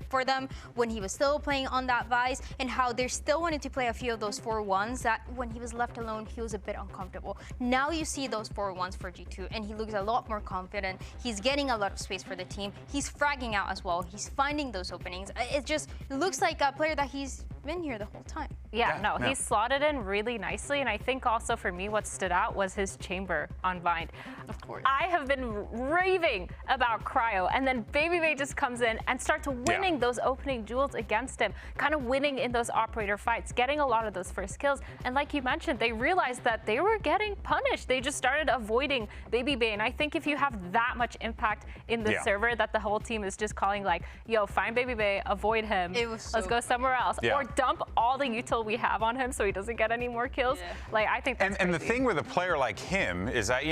for them, when he was still playing on that Vice, and how they still wanted to play a few of those 4-1s that when he was left alone, he was a bit uncomfortable. Now you see those 4-1s for G2, and he looks a lot more confident. He's getting a lot of space for the team. He's fragging out as well. He's finding those openings. It looks like a player that he's been here the whole time. Yeah, he slotted in really nicely, and I think also for me what stood out was his chamber on Vine. Of course. I have been raving about Cryo, and then Baby Bay just comes in and starts winning those opening duels against him, kind of winning in those operator fights, getting a lot of those first kills. And like you mentioned, they realized that they were getting punished. They just started avoiding Baby Bay, and I think if you have that much impact in the server that the whole team is just calling like, yo, find Baby Bay, avoid him, let's go somewhere else, or dump all the util we have on him so he doesn't get any more kills. Like, I think that's and the thing with a player like him is that,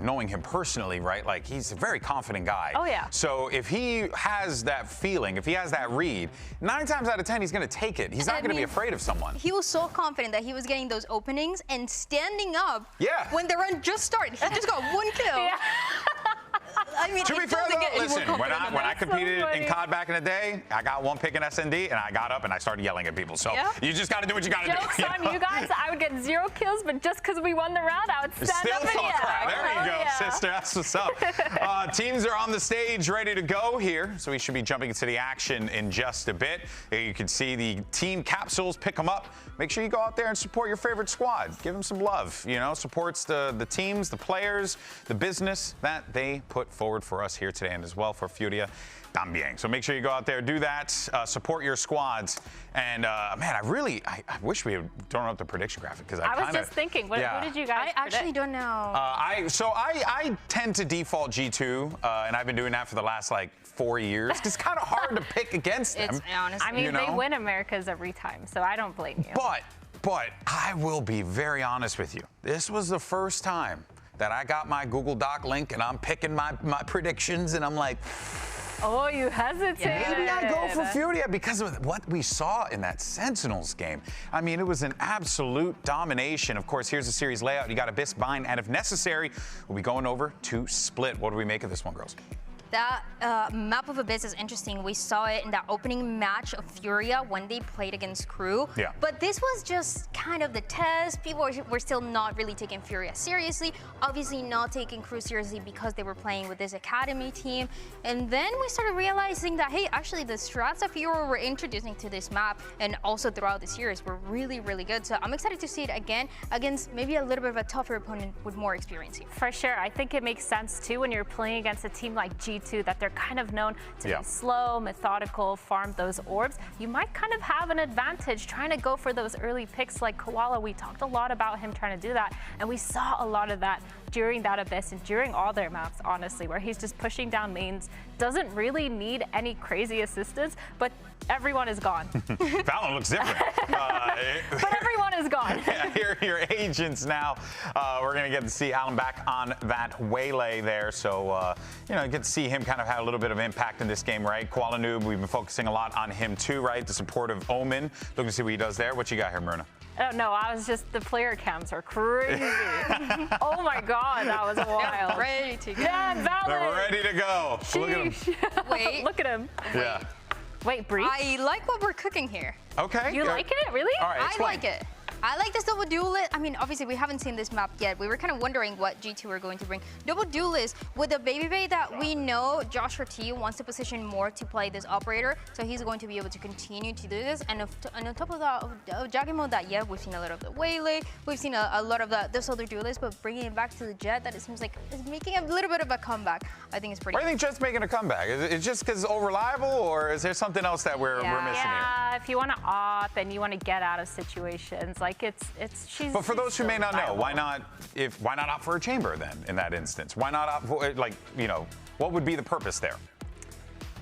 knowing him personally, right, like he's a very confident guy. Oh, yeah. So if he has that feeling, if he has that read, 9 times out of 10, he's going to take it. He's not going to be afraid of someone. He was so confident that he was getting those openings and standing up when the run just started. He just got 1 kill. I mean, to be fair, though, listen, when I competed in COD back in the day, I got 1 pick in SND, and I got up and I started yelling at people. So you just got to do what you got to do. Jokes on you guys, I would get 0 kills, but just because we won the round, I would stand up and yell. There you go, sister. That's what's up. Teams are on the stage ready to go here, so we should be jumping into the action in just a bit. You can see the team capsules, pick them up. Make sure you go out there and support your favorite squad. Give them some love, supports the teams, the players, the business that they put forward. forward for us here today and as well for Furia también. So make sure you go out there, do that, support your squads. And man, I wish we had thrown up the prediction graphic because I was just thinking, what did you guys I actually don't know. I tend to default G2, and I've been doing that for the last like 4 years. It's kind of hard to pick against them. It's honestly. I mean, they win Americas every time, so I don't blame you. But I will be very honest with you. This was the first time that I got my Google Doc link and I'm picking my predictions and I'm like, oh, you hesitated. Maybe I go for Furia because of what we saw in that Sentinels game. I mean, it was an absolute domination. Of course, here's the series layout. You got Abyss, Bind, and if necessary, we'll be going over to Split. What do we make of this one, girls? That map of Abyss is interesting. We saw it in that opening match of Furia when they played against Crew. Yeah. But this was just kind of the test. People were still not really taking Furia seriously. Obviously not taking Crew seriously because they were playing with this Academy team. And then we started realizing that, hey, actually the strats that Furia were introducing to this map and also throughout the series were really, really good. So I'm excited to see it again against maybe a little bit of a tougher opponent with more experience here. For sure. I think it makes sense too when you're playing against a team like G2 that they're kind of known to be slow, methodical, farm those orbs. You might kind of have an advantage trying to go for those early picks like Koala. We talked a lot about him trying to do that, and we saw a lot of that during that Abyss and during all their maps, honestly, where he's just pushing down mains, doesn't really need any crazy assistance, but everyone is gone. VALORANT looks different. But everyone is gone. Yeah, here are your agents now. We're going to get to see Alan back on that waylay there. So, you know, get to see him kind of have a little bit of impact in this game, right? Koala Noob, we've been focusing a lot on him too, right? The support of Omen. Looking to see what he does there. What you got here, Myrna? Oh, no, I was just, the player cams are crazy. Oh my God, that was wild. They're ready to go. Yeah, VALORANT. They're ready to go. Look at him. Wait. Look at him. Yeah. Wait, Bree? I like what we're cooking here. Okay. You like it? Really? All right, I like it. I like this double duelist. I mean, obviously, we haven't seen this map yet. We were kind of wondering what G2 were going to bring. Double duelist with a baby bay that we know Joshua T wants to position more to play this operator, so he's going to be able to continue to do this. And on top of that, Jaggy mode that, yeah, we've seen a lot of the Waylay. We've seen a lot of this other duelist, but bringing it back to the Jet, that it seems like is making a little bit of a comeback. I think it's pretty. Why do you think Jet's making a comeback? Is it just because it's over-reliable, or is there something else that we're missing here? Yeah, if you want to op and you want to get out of situations, like But for those who may not know, why not opt for a chamber then in that instance? Why not opt for, like, you know, what would be the purpose there?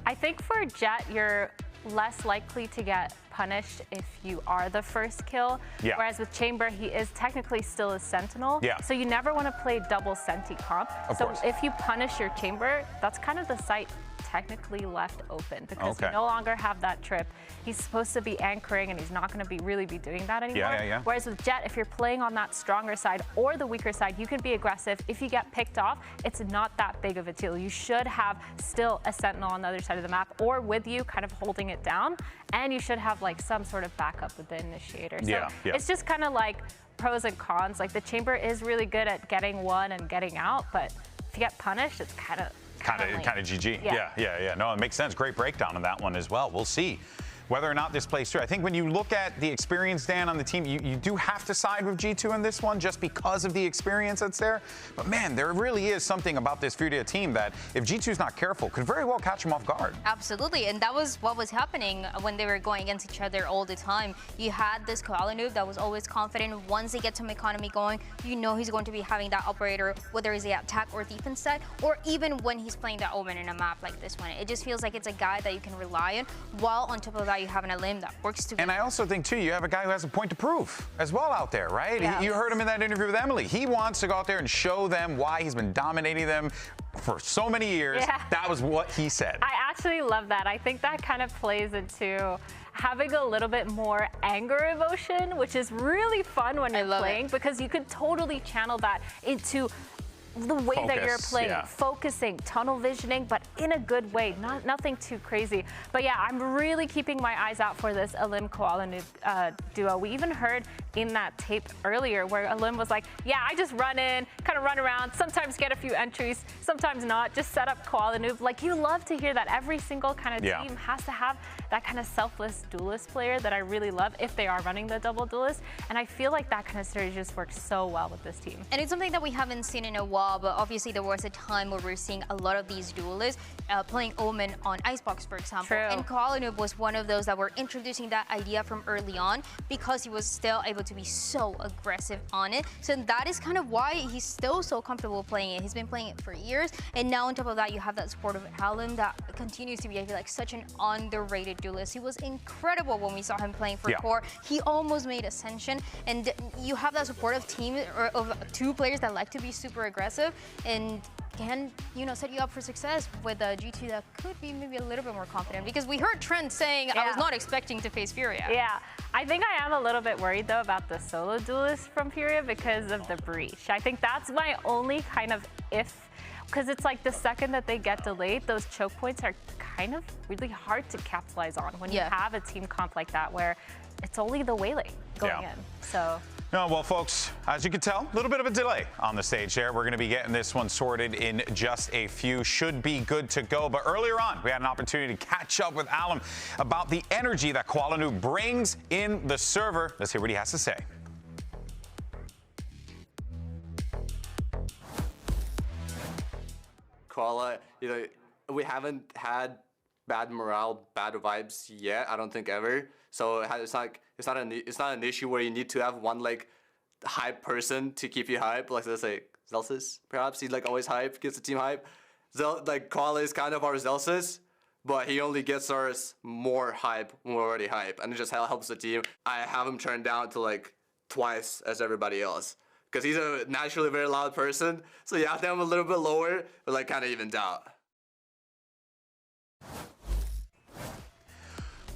I think for Jet, you're less likely to get punished if you are the first kill. Yeah. Whereas with Chamber, he is technically still a Sentinel. Yeah. So you never want to play double Senti comp. Of so course. if you punish your Chamber, that's kind of the site technically left open because you no longer have that trip. He's supposed to be anchoring and he's not going to really be doing that anymore. Yeah. Whereas with Jet, if you're playing on that stronger side or the weaker side, you can be aggressive. If you get picked off, it's not that big of a deal. You should have still a Sentinel on the other side of the map or with you kind of holding it down, and you should have like some sort of backup with the initiator. So it's just kind of like pros and cons. Like the Chamber is really good at getting one and getting out, but if you get punished, it's kind of GG. Yeah. No, it makes sense. Great breakdown on that one as well. We'll see whether or not this plays through. I think when you look at the experience, Dan, on the team, you do have to side with G2 in this one just because of the experience that's there. But man, there really is something about this Furia team that if G2's not careful, could very well catch them off guard. Absolutely, and that was what was happening when they were going against each other all the time. You had this Koala noob that was always confident. Once they get some economy going, you know he's going to be having that operator, whether it's the attack or defense side, or even when he's playing that Omen in a map like this one. It just feels like it's a guy that you can rely on, while on top of that, you have an limb that works together. And I also think, too, you have a guy who has a point to prove as well out there, right? Yeah. You heard him in that interview with Emily. He wants to go out there and show them why he's been dominating them for so many years. Yeah. That was what he said. I actually love that. I think that kind of plays into having a little bit more anger emotion, which is really fun when you're playing because you could totally channel that into the way that you're playing, focusing, tunnel visioning, but in a good way, nothing too crazy. But yeah, I'm really keeping my eyes out for this Alim Koala noob duo. We even heard in that tape earlier where Alim was like, yeah, I just run in, kind of run around, sometimes get a few entries, sometimes not, just set up Koala Noob. Like, you love to hear that. Every single kind of team has to have that kind of selfless duelist player that I really love if they are running the double duelist. And I feel like that kind of strategy just works so well with this team. And it's something that we haven't seen in a while, but obviously there was a time where we're seeing a lot of these duelists playing Omen on Icebox, for example. True. And Koala Noob was one of those that were introducing that idea from early on because he was still able to be so aggressive on it. So that is kind of why he's still so comfortable playing it. He's been playing it for years, and now on top of that, you have that support of Alim that continues to be, I feel like, such an underrated duelist. He was incredible when we saw him playing for Core. He almost made Ascension, and you have that supportive team of two players that like to be super aggressive and can, you know, set you up for success with a G2 that could be maybe a little bit more confident, because we heard Trent saying, I was not expecting to face Furia. Yeah, I think I am a little bit worried though about the solo duelist from Furia because of the breach. I think that's my only kind of because it's like the second that they get delayed, those choke points are kind of really hard to capitalize on when you have a team comp like that where it's only the Waylay going in. So. No, well, folks, as you can tell, a little bit of a delay on the stage there. We're going to be getting this one sorted in just a few. Should be good to go. But earlier on, we had an opportunity to catch up with Alim about the energy that Koala Noob brings in the server. Let's hear what he has to say. Koala, you know, we haven't had bad morale, bad vibes yet. I don't think ever. So it's not an issue where you need to have one like hype person to keep you hype. Like, let's say Zelsus, perhaps he's like always hype, gets the team hype. Like Koala is kind of our Zelsus, but he only gets ours more hype when we're already hype, and it just helps the team. I have him turned down to like twice as everybody else, because he's a naturally very loud person. So you have to have him a little bit lower, but like kind of evened out.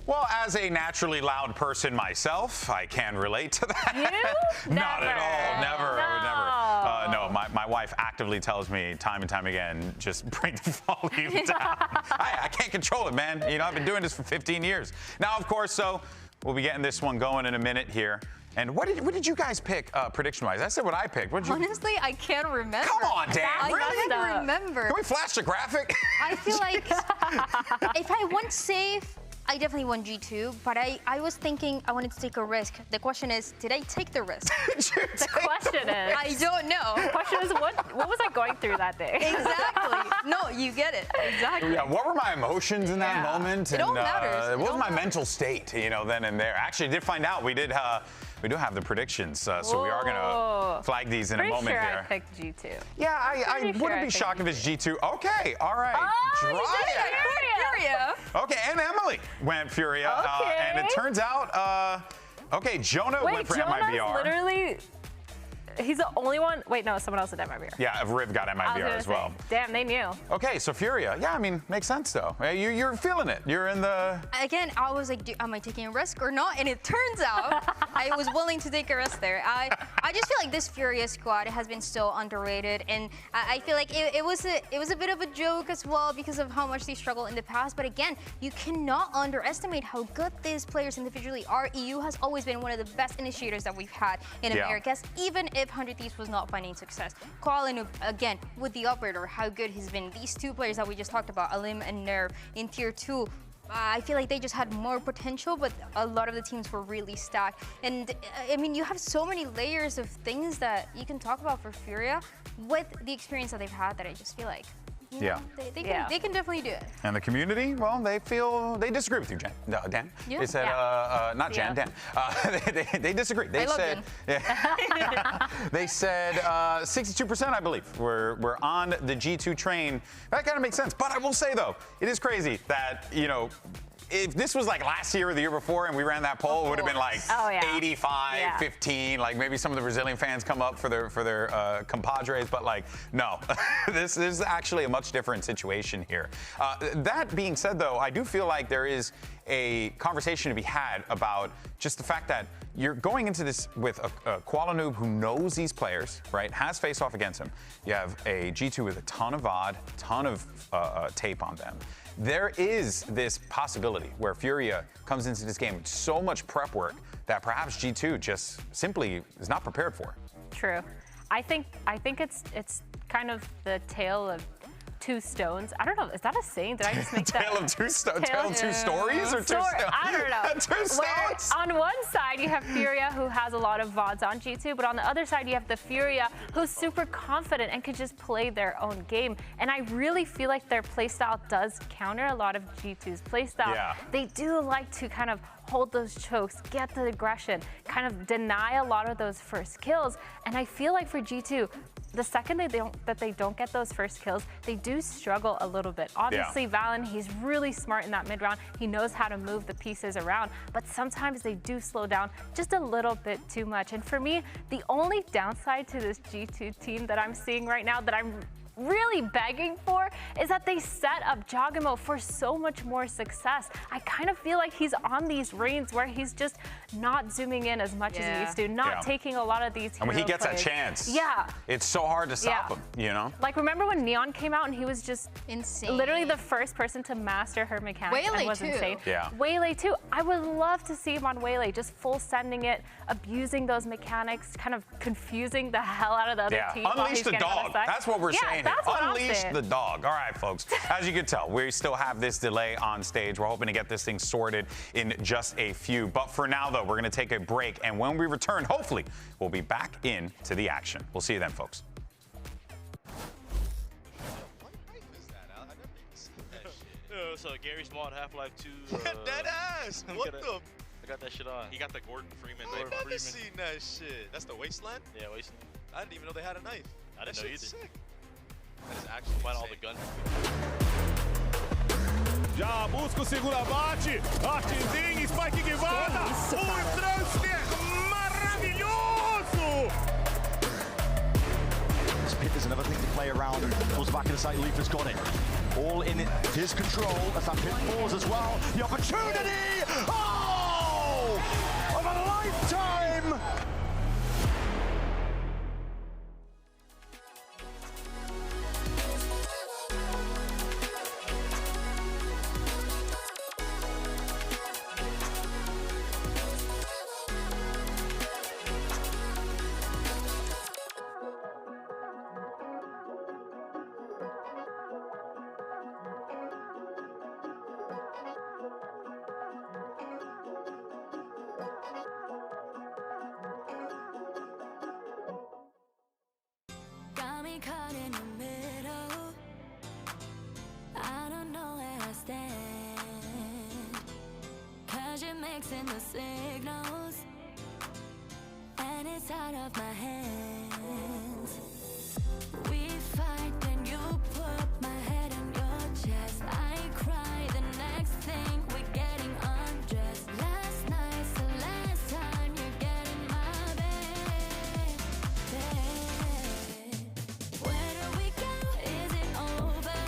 Well, as a naturally loud person myself, I can relate to that. You? Not at all. Never. I would never. No, my wife actively tells me time and time again, just bring the volume down. I can't control it, man. You know, I've been doing this for 15 years. Now, of course, so we'll be getting this one going in a minute here. And what did you guys pick prediction-wise? I said what I picked. What did you? Honestly, I can't remember. Come on, Dan. I can't remember. Can we flash the graphic? I feel like if I went safe, I definitely won G2, but I was thinking I wanted to take a risk. The question is, did I take the risk? The question is, I don't know. The question is, what was I going through that day? Exactly. No, you get it. Exactly. Yeah, what were my emotions in that moment? It all matters. What was my mental state, you know, then and there? Actually, I did find out we do have the predictions, so we are going to flag these in a moment here. here. I picked G2. Yeah, I wouldn't be shocked if it's G2. Okay, all right. Furia. Okay, and Emily went Furia. And it turns out, okay, Jonah went for MIBR. Literally, he's the only one. Wait, no, someone else did MIBR. Yeah, Riv got MIBR as well. Damn, they knew. Okay, so Furia. Yeah, I mean, makes sense though. You're feeling it. You're in the. Again, I was like, am I taking a risk or not? And it turns out I was willing to take a risk there. I just feel like this Furia squad has been so underrated, and I feel like it was a bit of a joke as well because of how much they struggled in the past. But again, you cannot underestimate how good these players individually are. EU has always been one of the best initiators that we've had in Americas, even if 100 Thieves was not finding success. Koala Noob, again, with the operator, how good he's been. These two players that we just talked about, Alim and Nerve, in Tier 2, I feel like they just had more potential, but a lot of the teams were really stacked. And I mean, you have so many layers of things that you can talk about for Furia with the experience that they've had that I just feel like, you know, they can definitely do it. And the community, well, they disagree with you, Dan. Yeah. They said, not Jan, Dan. They disagree. They said, they said 62%, I believe, we're on the G2 train. That kind of makes sense. But I will say, though, it is crazy that, you know, if this was like last year or the year before and we ran that poll, it would have been like 85, 15. Like maybe some of the Brazilian fans come up for their compadres, but like, no. This is actually a much different situation here. That being said, though, I do feel like there is a conversation to be had about just the fact that you're going into this with a Koala Noob who knows these players, right? Has faced off against him. You have a G2 with a ton of VOD, ton of tape on them. there is this possibility where Furia comes into this game with so much prep work that perhaps G2 just simply is not prepared for. True. I think it's kind of the tale of two stones. I don't know. Is that a saying? Did I just make that? Tale of two stories or two stones? I don't know. Two stones? On one side, you have Furia, who has a lot of VODs on G2, but on the other side, you have the Furia, who's super confident and can just play their own game. And I really feel like their playstyle does counter a lot of G2's playstyle. Yeah. They do like to kind of hold those chokes, get the aggression, kind of deny a lot of those first kills. And I feel like for G2, the second that they don't get those first kills, they do struggle a little bit. Obviously, Valen, he's really smart in that mid round. He knows how to move the pieces around, but sometimes they do slow down just a little bit too much. And for me, the only downside to this G2 team that I'm seeing right now that I'm really begging for is that they set up Jogamo for so much more success. I kind of feel like he's on these reins where he's just not zooming in as much as he used to, not taking a lot of these And when he hero gets plays. that chance, yeah, it's so hard to stop him, you know? Like, remember when Neon came out and he was just insane, literally the first person to master her mechanics and was too. insane. Yeah. Waylay too. I would love to see him on Waylay, just full sending it, abusing those mechanics, kind of confusing the hell out of the other team. while Unleash he's the getting on dog. side. That's what we're saying. That's what I'm Unleash saying. the dog. All right, folks. As you can tell, we still have this delay on stage. We're hoping to get this thing sorted in just a few. But for now, though, we're going to take a break. And when we return, hopefully, we'll be back into the action. We'll see you then, folks. So Gary's mod Half-Life 2. Dead ass! What the? I got that shit on. He got the Gordon Freeman. Gordon I've never Freeman. seen that shit. That's the Wasteland? Yeah, Wasteland. I didn't even know they had a knife. I didn't That know shit's either. Sick. That is actually Find insane. all the guns. Já busca o segura bate, artezinho, Spike Guevara, transfer maravilhoso! This pit is another thing to play around, and pulls back in the side. Leafer's got it. All in his control as that pit falls as well. The opportunity! Oh! Of a lifetime! Got me caught in the middle. I don't know where I stand. 'Cause you're mixing the signals, and it's out of my hands. We fight, then you put my head in your chest. I cry, the next thing we're getting undressed. Last night's the last time you're getting my bed. Where do we go? Is it over?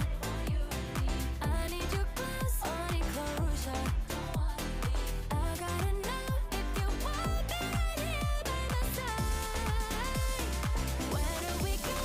I need you close, I need closure. I gotta know if you want me right here by my side. Where do we go?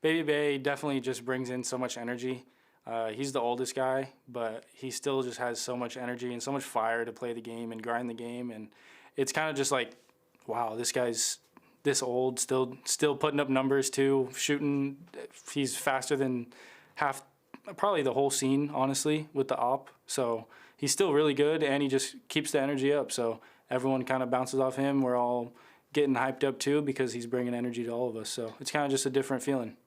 Baby Bay definitely just brings in so much energy. He's the oldest guy, but he still just has so much energy and so much fire to play the game and grind the game. And it's kind of just like, wow, this guy's this old, still putting up numbers too, shooting. He's faster than probably the whole scene, honestly, with the op. So he's still really good, and he just keeps the energy up. So everyone kind of bounces off him. We're all getting hyped up too because he's bringing energy to all of us. So it's kind of just a different feeling.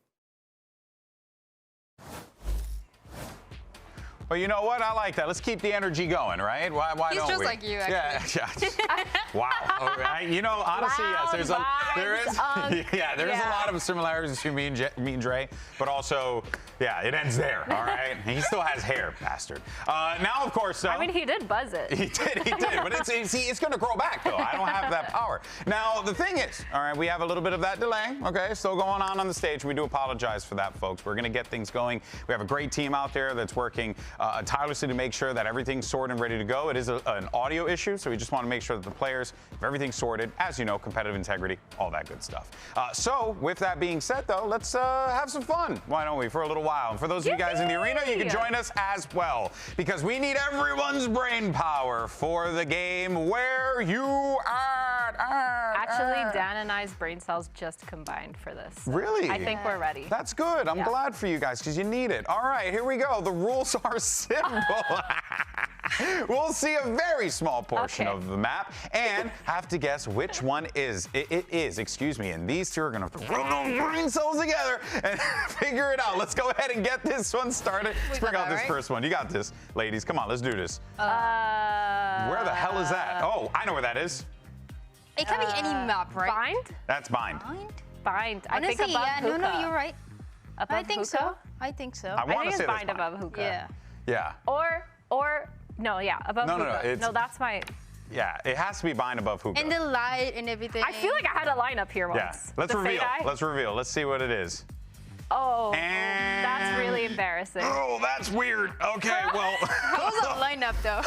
Well, you know what? I like that. Let's keep the energy going, right? Why He's don't just we? like you, actually. Yeah. Wow. All right. You know, honestly, yes. There is a lot of similarities between me and Dre, but also, yeah, it ends there. All right. He still has hair, bastard. Now, of course, I mean, he did buzz it. He did. But it's going to grow back, though. I don't have that power. Now, the thing is, all right, we have a little bit of that delay. Okay, still going on the stage. We do apologize for that, folks. We're going to get things going. We have a great team out there that's working tirelessly to make sure that everything's sorted and ready to go. It is an audio issue, so we just want to make sure that the players have everything sorted. As you know, competitive integrity, all that good stuff. So, with that being said, though, let's have some fun. Why don't we, for a little while? And for those of you guys in the arena, you can join us as well, because we need everyone's brain power for the game. Where you at? Actually, Dan and I's brain cells just combined for this. So really? I think we're ready. That's good. I'm glad for you guys, because you need it. All right, here we go. The rules are simple. We'll see a very small portion of the map and have to guess which one it is, excuse me. And these two are going to rub those brain cells together and figure it out. Let's go ahead and get this one started. Let's bring out this first one. You got this, ladies. Come on, let's do this. Where the hell is that? Oh, I know where that is. It can be any map, right? Bind? That's Bind. Bind. I Honestly, think above yeah, Hookah. no, you're right. Above I think Hookah? so. I think so. I want to say Bind that's above Hookah. Yeah. Yeah. Or no, yeah, above Hookah. No, that's my. Yeah, it has to be Bind above Hookah. And the light and everything. I feel like I had a lineup here once. Yeah. Let's reveal. Let's reveal. Let's see what it is. Oh, and that's really embarrassing. Oh, that's weird. Okay, well. How was the lineup though?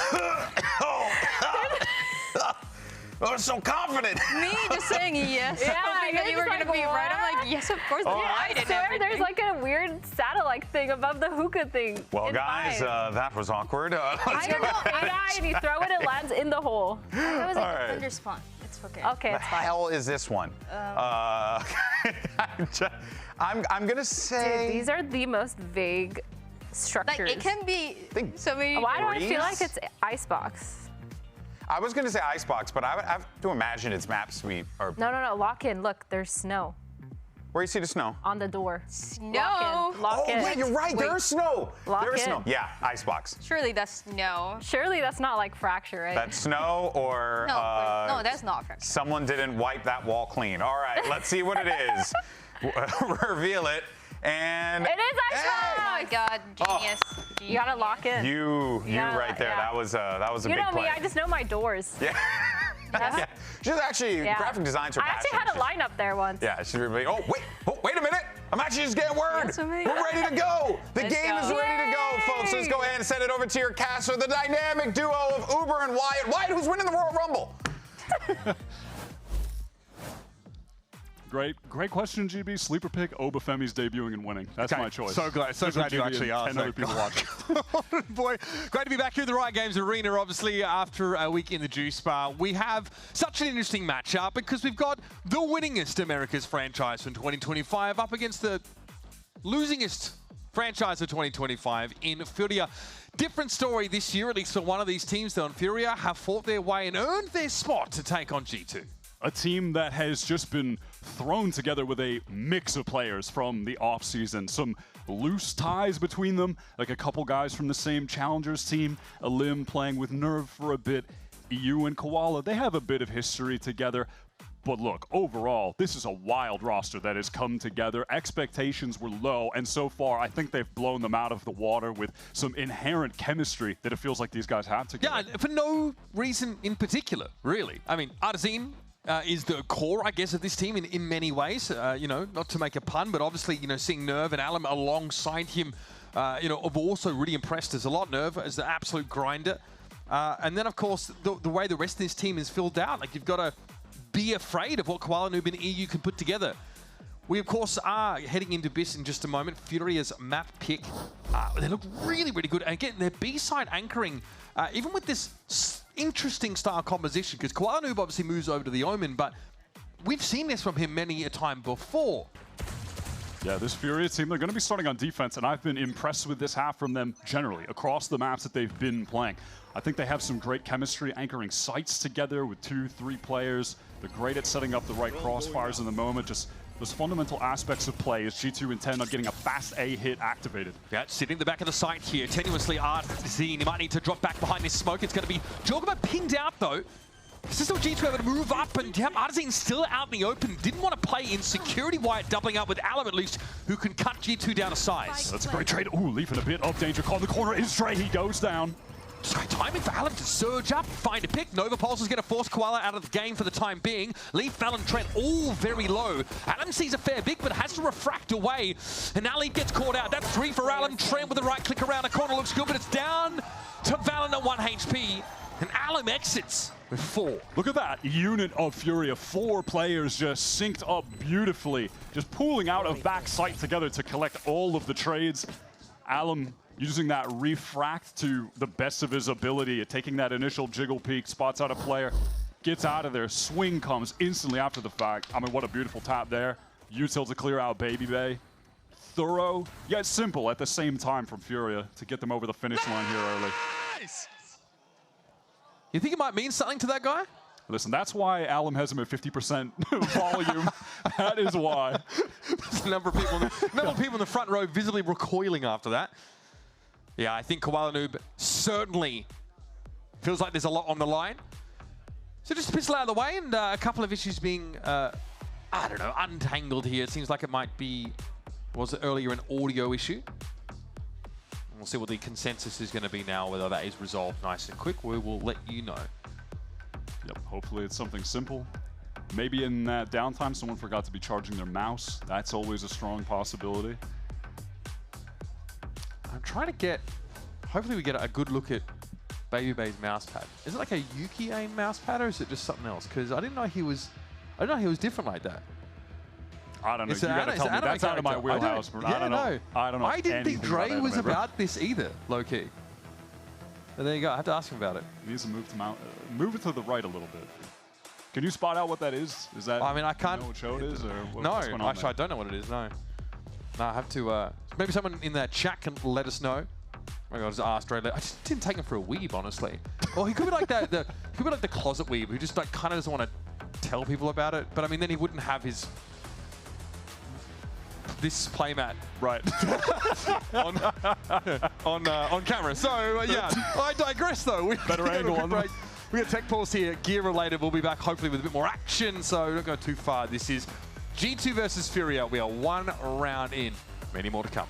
Oh, so confident. Me just saying yes. Yeah, hoping that you were gonna be right. I'm like, yes, of course. Yeah, I swear there's like a weird satellite thing above the hookah thing. Well, guys, that was awkward. I don't know. And you throw it, it lands in the hole. That was like a thunder spawn. It's okay. Okay, the it's fine. hell is this one? I'm gonna say. Dude, these are the most vague structures. Like it can be so many. Why do I feel like it's Icebox? I was going to say Icebox, but I would have to imagine it's Map Suite. Or No, lock in. Look, there's snow. Where do you see the snow? On the door. Snow. Lock in. Wait, you're right. There's snow. There's snow. Yeah, Icebox. Surely that's snow. Surely that's not like fracture, right? That's snow or no, that's not fracture. Someone didn't wipe that wall clean. All right, let's see what it is. Reveal it. And it is Icebox. Oh my God, genius. You gotta lock in. You right there. Yeah. That was a big play. You know play. me. I just know my doors. Yeah. Yeah. She's actually graphic design's her passion. I actually had a lineup there once. Yeah. She's really. Oh wait a minute. I'm actually just getting word. We're ready to go. The game is ready to go, folks. Let's go ahead and send it over to your caster, the dynamic duo of Uber and Wyatt. Wyatt, who's winning the Royal Rumble? Great question, GB. Sleeper pick, Obafemi's debuting and winning. That's my choice. So glad you actually asked. 10 other people watching. Boy, great to be back here at the Riot Games Arena, obviously, after a week in the Juice Bar. We have such an interesting matchup because we've got the winningest America's franchise from 2025 up against the losingest franchise of 2025 in Furia. Different story this year, at least for one of these teams, though. Furia have fought their way and earned their spot to take on G2. A team that has just been thrown together with a mix of players from the offseason. Some loose ties between them, like a couple guys from the same Challengers team, Alim playing with Nerve for a bit, EU and Koala, they have a bit of history together. But look, overall, this is a wild roster that has come together. Expectations were low, and so far, I think they've blown them out of the water with some inherent chemistry that it feels like these guys have together. Yeah, for no reason in particular, really. I mean, Artezine is the core, I guess, of this team in many ways. Not to make a pun, but obviously, seeing Nerve and Alim alongside him, have also really impressed us a lot. Nerve as the absolute grinder. And then, of course, the way the rest of this team is filled out. Like, you've got to be afraid of what Koala Noob and EU can put together. We, of course, are heading into BIS in just a moment. Furia's map pick. They look really, really good. And again, their B-side anchoring, even with this interesting style composition, because Koala Noob obviously moves over to the Omen, but we've seen this from him many a time before. Yeah, this Furia team, they're going to be starting on defense, and I've been impressed with this half from them generally, across the maps that they've been playing. I think they have some great chemistry, anchoring sites together with 2-3 players. They're great at setting up the right crossfires in the moment. Just those fundamental aspects of play as G2 intend on getting a fast A hit activated. Yeah, sitting in the back of the site here, tenuously Zine. He might need to drop back behind this smoke. It's going to be Jogama pinged out, though. This is still G2 able to move up, and Artazine still out in the open. Didn't want to play in security Wyatt, doubling up with Alam at least, who can cut G2 down to size. That's a great trade. Ooh, Leaf in a bit of danger. Call the corner is Dre. He goes down. Just great timing for Alam to surge up, find a pick. Nova Pulse is going to force Koala out of the game for the time being. Leaf, Val, and Trent all very low. Alam sees a fair big, but has to refract away. And now Leaf gets caught out. That's 3 for Alam. Trent with the right click around the corner looks good, but it's down to Valen at 1 HP. And Alam exits with 4. Look at that unit of Furia. 4 players just synced up beautifully, just pooling out of back sight together to collect all of the trades. Alam using that refract to the best of his ability, taking that initial jiggle peek, spots out a player, gets out of there, swing comes instantly after the fact. I mean, what a beautiful tap there. Util to clear out Baby Bay. Thorough, yet simple at the same time from Furia to get them over the finish line here early. Nice. You think it might mean something to that guy? Listen, that's why Alam has him at 50% volume. That is why. There's a number of people in the front row visibly recoiling after that. Yeah, I think Koala Noob certainly feels like there's a lot on the line. So just a pistol out of the way, and a couple of issues being, I don't know, untangled here. It seems like it might be, was it earlier an audio issue? We'll see what the consensus is going to be now, whether that is resolved nice and quick. We will let you know. Yep, hopefully it's something simple. Maybe in that downtime, someone forgot to be charging their mouse. That's always a strong possibility. I'm trying to get, hopefully we get a good look at Baby Bay's mouse pad. Is it like a Yuki aim mouse pad, or is it just something else? Because I didn't know he was different like that. I don't know. You gotta tell me. That's out of my wheelhouse. I don't know. I don't know. I didn't think Dre was about this either, low key. But there you go. I have to ask him about it. He needs to move it to the right a little bit. Can you spot out what that is? Is that? I mean, I can't. You know what show it is, or no, what's going on actually, there? I don't know what it is. No, I have to. Maybe someone in that chat can let us know. Maybe I'll just ask Dre. I just didn't take him for a weeb, honestly. Or he could be like that. He could be like the closet weeb who just like kind of doesn't want to tell people about it. But I mean, then he wouldn't have this playmat right on camera. So yeah, I digress though. Better angle on them. We got Tech Pulse here, gear related. We'll be back hopefully with a bit more action. So don't go too far. This is G2 versus Furia. We are 1 round in. Many more to come.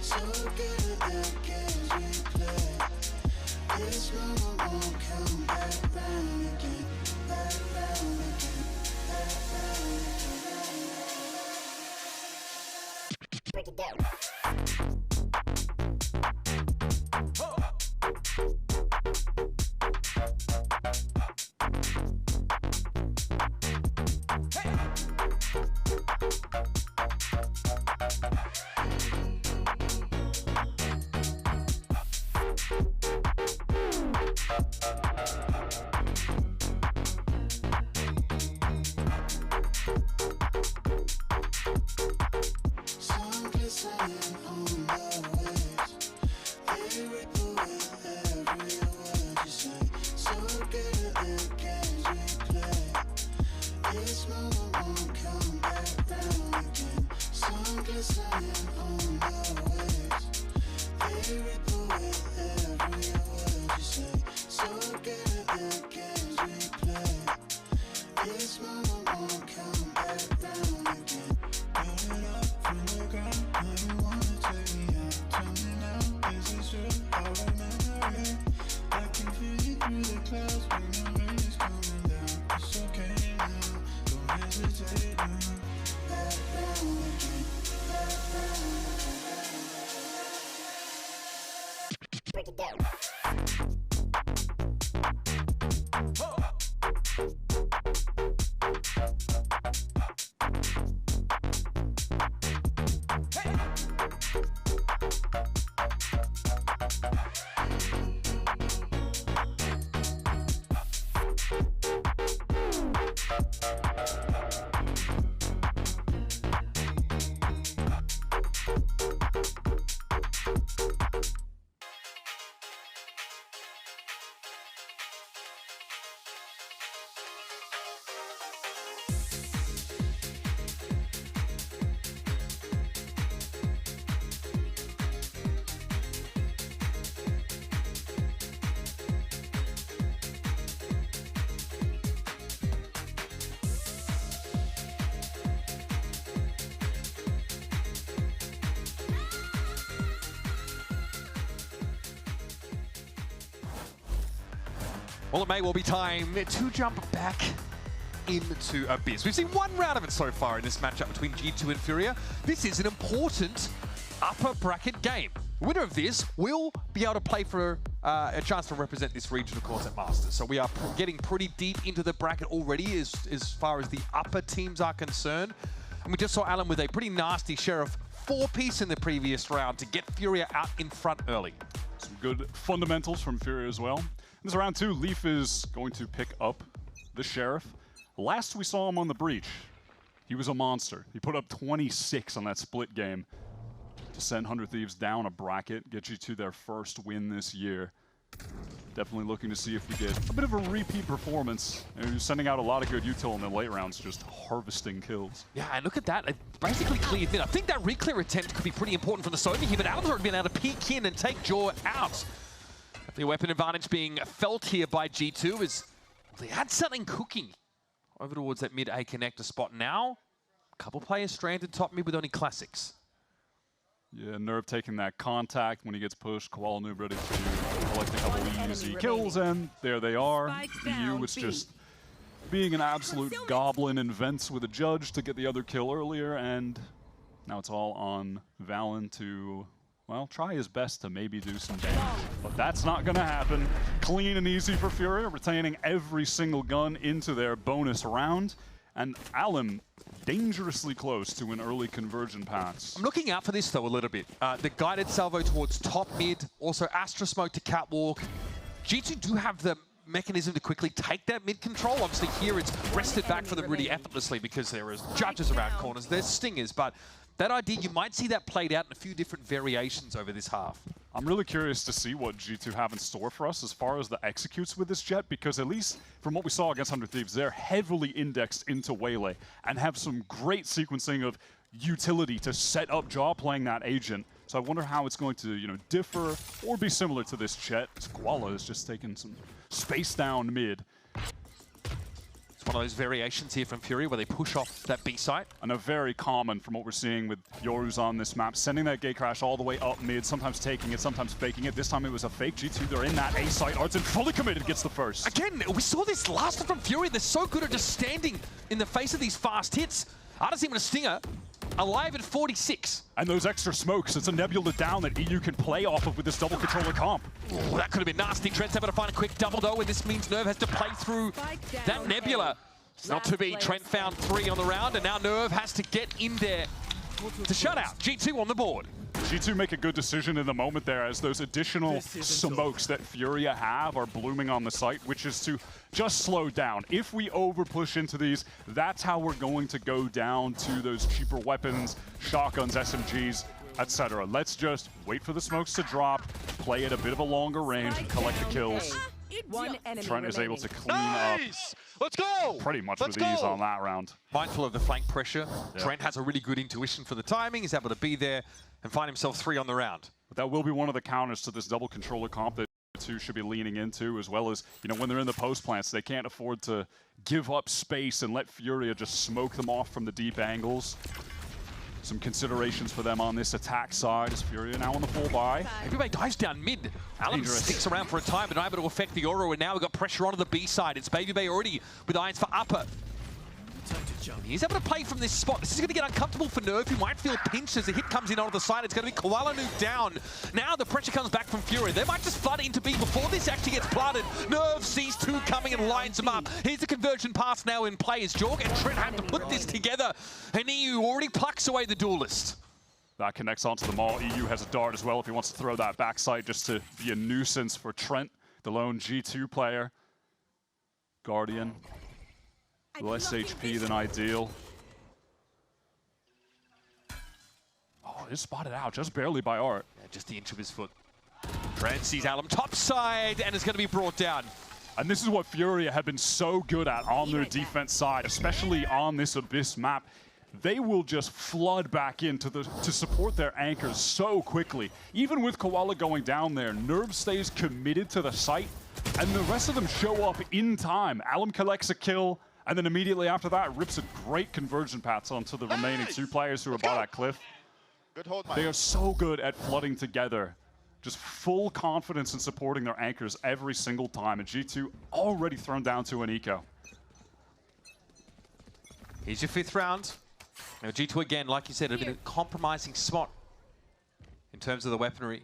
So good at the games we play. Well, it may well be time to jump back into Abyss. We've seen one round of it so far in this matchup between G2 and Furia. This is an important upper bracket game. The winner of this will be able to play for a chance to represent this region, of course, at Masters. So we are getting pretty deep into the bracket already as far as the upper teams are concerned. And we just saw Alan with a pretty nasty Sheriff 4-piece in the previous round to get Furia out in front early. Some good fundamentals from Furia as well. This is round 2. Leaf is going to pick up the Sheriff. Last we saw him on the Breach, he was a monster. He put up 26 on that split game to send 100 Thieves down a bracket, get you to their first win this year. Definitely looking to see if we get a bit of a repeat performance. And he was sending out a lot of good util in the late rounds, just harvesting kills. Yeah, and look at that. It basically cleared thin. I think that reclear attempt could be pretty important for the Sovi here, but Alan's already been able to peek in and take Jaw out. The weapon advantage being felt here by G2 is they had something cooking over towards that mid-A connector spot now. A couple players stranded top mid with only classics. Yeah, Nerve taking that contact when he gets pushed. Koala Noob ready to collect a couple easy kills, and there they are. EU was just being an absolute goblin in vents with a judge to get the other kill earlier, and now it's all on Valen to, well, try his best to maybe do some damage. But that's not going to happen. Clean and easy for Furia, retaining every single gun into their bonus round. And Alan dangerously close to an early conversion pass. I'm looking out for this, though, a little bit. The guided salvo towards top mid, also Astra Smoke to Catwalk. G2 do have the mechanism to quickly take that mid control. Obviously, here it's wrested back for them really effortlessly because there is judges around corners, there's stingers, but that idea, you might see that played out in a few different variations over this half. I'm really curious to see what G2 have in store for us as far as the executes with this jet, because at least from what we saw against 100 Thieves, they're heavily indexed into Waylay and have some great sequencing of utility to set up Jaw playing that agent. So I wonder how it's going to, differ or be similar to this jet. Koala is just taking some space down mid. One of those variations here from Fury where they push off that B site. And a very common from what we're seeing with Yorus on this map, sending that gate crash all the way up mid, sometimes taking it, sometimes faking it. This time it was a fake. G2, they're in that A site. Artson fully committed, gets the first. Again, we saw this last time from Fury. They're so good at just standing in the face of these fast hits. Artson with a stinger, alive at 46. And those extra smokes, it's a nebula down that EU can play off of with this double controller comp. Oh, that could have been nasty. Trent's able to find a quick double though, and this means Nerve has to play through that nebula. It's not to be. Trent found 3 on the round, and now Nerve has to get in there to shut out. G2 on the board. G2 make a good decision in the moment there as those additional smokes that Furia have are blooming on the site, which is to just slow down. If we over push into these, that's how we're going to go down to those cheaper weapons, shotguns, SMGs, etc. Let's just wait for the smokes to drop, play at a bit of a longer range, and collect the kills. Trent is able to clean up. Let's go! Pretty much with ease on that round. Mindful of the flank pressure. Yeah. Trent has a really good intuition for the timing. He's able to be there and find himself 3 on the round. But that will be one of the counters to this double controller comp that G2 should be leaning into, as well as, when they're in the post plants, they can't afford to give up space and let Furia just smoke them off from the deep angles. Some considerations for them on this attack side as Furia now on the full buy. Everybody dives down mid. Alan sticks around for a time, but not able to affect the aura, and now we've got pressure onto the B side. It's Baby Bay already with irons for upper. And he's able to play from this spot. This is going to get uncomfortable for Nerve, who might feel pinched as the hit comes in onto the side. It's going to be Koala Nuke down. Now the pressure comes back from Fury. They might just flood into B before this actually gets planted. Nerve sees two coming and lines them up. Here's the conversion pass now in play as Jorg and Trent have to put this together. And EU already plucks away the duelist. That connects onto the Maul. EU has a dart as well if he wants to throw that backside just to be a nuisance for Trent, the lone G2 player. Guardian, less HP than ideal. Oh, it's spotted out just barely by Art. Yeah, just the inch of his foot. Trent sees Alum topside and is going to be brought down. And this is what Furia have been so good at on their defense side, especially on this Abyss map. They will just flood back into to support their anchors so quickly. Even with Koala going down there, Nerve stays committed to the site, and the rest of them show up in time. Alum collects a kill, and then immediately after that, rips a great conversion path onto the remaining two players who are by that cliff. Good hold, Mike. They are so good at flooding together. Just full confidence in supporting their anchors every single time, and G2 already thrown down to an eco. Here's your 5th round. Now G2 again, like you said, have been a compromising spot in terms of the weaponry.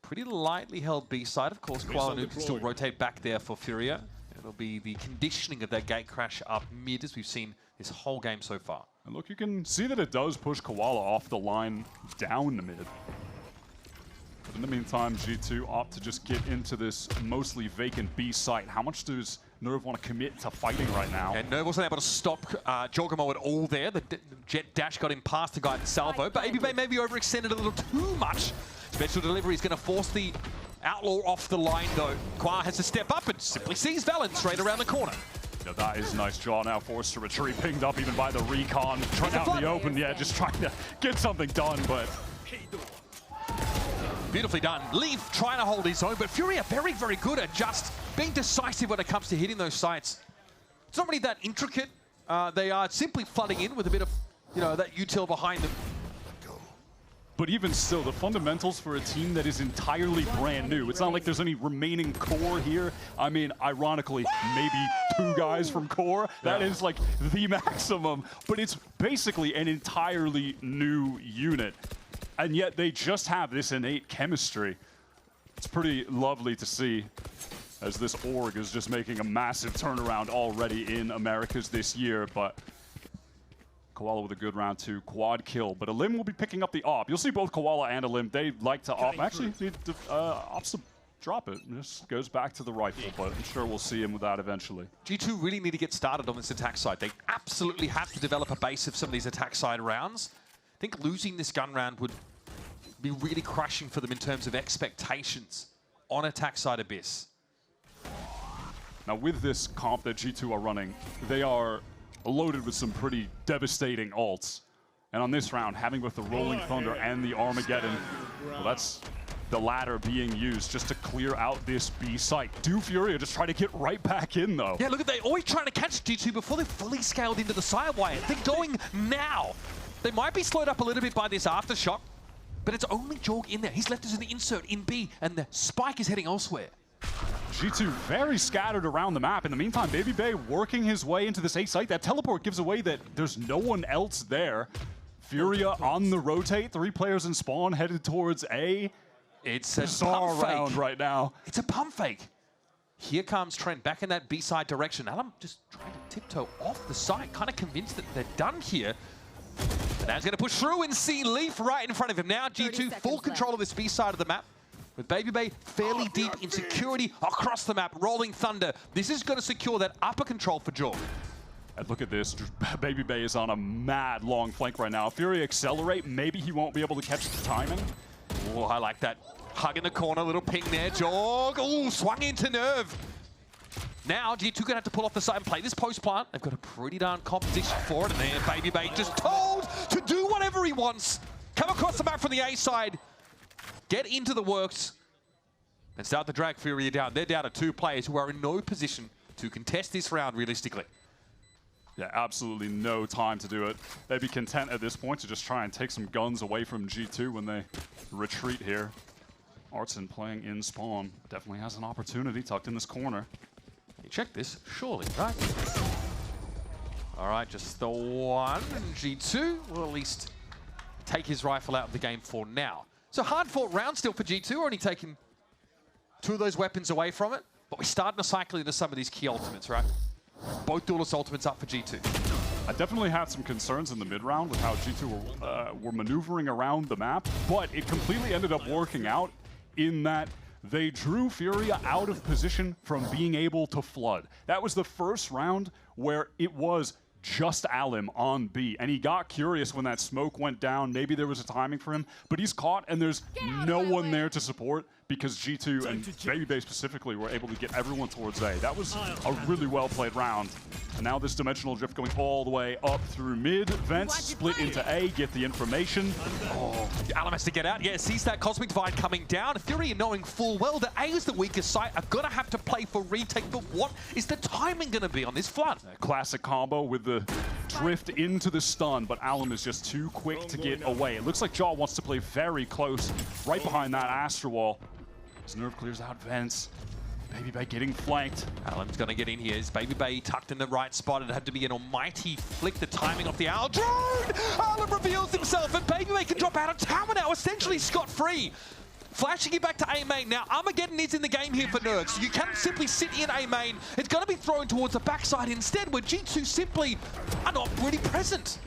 Pretty lightly held B side. Of course, Koala Nuke can still rotate back there for Furia. It'll be the conditioning of that gate crash up mid as we've seen this whole game so far. And look, you can see that it does push Koala off the line down the mid. But in the meantime, G2 opt to just get into this mostly vacant B site. How much does Nerve want to commit to fighting right now? And Nerve wasn't able to stop Jorgamo at all there. The jet dash got him past the guy in Salvo. But Baby Bay maybe overextended a little too much. Special delivery is going to force the Outlaw off the line though. Kwa has to step up and simply sees Valent straight around the corner. Yeah, that is nice draw now, forced to retreat, pinged up even by the recon. Trying out in the open, yeah, just trying to get something done, but... Beautifully done. Leaf trying to hold his own, but Fury are very, very good at just being decisive when it comes to hitting those sites. It's not really that intricate. They are simply flooding in with a bit of, that util behind them. But even still, the fundamentals for a team that is entirely brand new. It's not like there's any remaining core here. I mean, ironically, maybe 2 guys from core. That is like the maximum. But it's basically an entirely new unit. And yet they just have this innate chemistry. It's pretty lovely to see as this org is just making a massive turnaround already in Americas this year. But Koala with a good round 2, quad kill. But Alim will be picking up the op. You'll see both Koala and Alim, they like to op. Actually, he opts to drop it. Just goes back to the rifle, but I'm sure we'll see him with that eventually. G2 really need to get started on this attack side. They absolutely have to develop a base of some of these attack side rounds. I think losing this gun round would be really crushing for them in terms of expectations on attack side Abyss. Now with this comp that G2 are running, they are loaded with some pretty devastating ults. And on this round, having both the Rolling Thunder and the Armageddon, well, that's the latter being used just to clear out this B site. Do Furia just try to get right back in, though? Yeah, look at, they're always trying to catch G2 before they're fully scaled into the side wire. They're going now. They might be slowed up a little bit by this aftershock, but it's only Jorg in there. He's left us in the insert in B, and the spike is heading elsewhere. G2 very scattered around the map. In the meantime, Baby Bay working his way into this A site. That teleport gives away that there's no one else there. Furia on the rotate. 3 players in spawn headed towards A. It's a bizarre pump round fake right now. It's a pump fake. Here comes Trent back in that B-side direction. Alum just trying to tiptoe off the side, kind of convinced that they're done here. But now he's going to push through and see Leaf right in front of him. Now G2 full control of this B-side of the map. With Baby Bay fairly deep in security across the map, Rolling Thunder. This is going to secure that upper control for Jorg. And look at this, Baby Bay is on a mad long flank right now. If Fury accelerate, maybe he won't be able to catch the timing. Oh, I like that. Hug in the corner, little ping there, Jorg. Oh, swung into Nerve. Now G2 gonna have to pull off the side and play this post plant. They've got a pretty darn composition for it, and then Baby Bay just told to do whatever he wants. Come across the map from the A side. Get into the works and start to drag Furia down. They're down to 2 players who are in no position to contest this round realistically. Yeah, absolutely no time to do it. They'd be content at this point to just try and take some guns away from G2 when they retreat here. Artson playing in spawn. Definitely has an opportunity tucked in this corner. You check this, surely, right? All right, just the one. G2 will at least take his rifle out of the game for now. So hard-fought round still for G2, only taking 2 of those weapons away from it. But we're starting to cycle into some of these key ultimates, right? Both duelist ultimates up for G2. I definitely had some concerns in the mid-round with how G2 were maneuvering around the map, but it completely ended up working out in that they drew Furia out of position from being able to flood. That was the first round where it was just Alim on B, and he got curious when that smoke went down. Maybe there was a timing for him, but he's caught, and there's no one there to support because G2 and BabyBay specifically were able to get everyone towards A. That was a really well-played round. And now this dimensional drift going all the way up through mid. Vents split into A, get the information. Oh, Alim has to get out. Yeah, sees that Cosmic Divide coming down. Fury knowing full well that A is the weakest site, are going to have to play for retake, but what is the timing going to be on this flood? A classic combo with the drift into the stun, but Alim is just too quick to get away. It looks like Jaw wants to play very close, right behind that Astra Wall. As Nerve clears out Vents. BabyBay getting flanked. Alim's going to get in here. Is BabyBay tucked in the right spot? It had to be an almighty flick, the timing off the Owl drone! Alim reveals himself, and BabyBay can drop out of tower now, essentially scot-free. Flashing it back to A main. Now, Armageddon is in the game here for Nerds. You can't simply sit in A main. It's going to be thrown towards the backside instead, where G2 simply are not really present.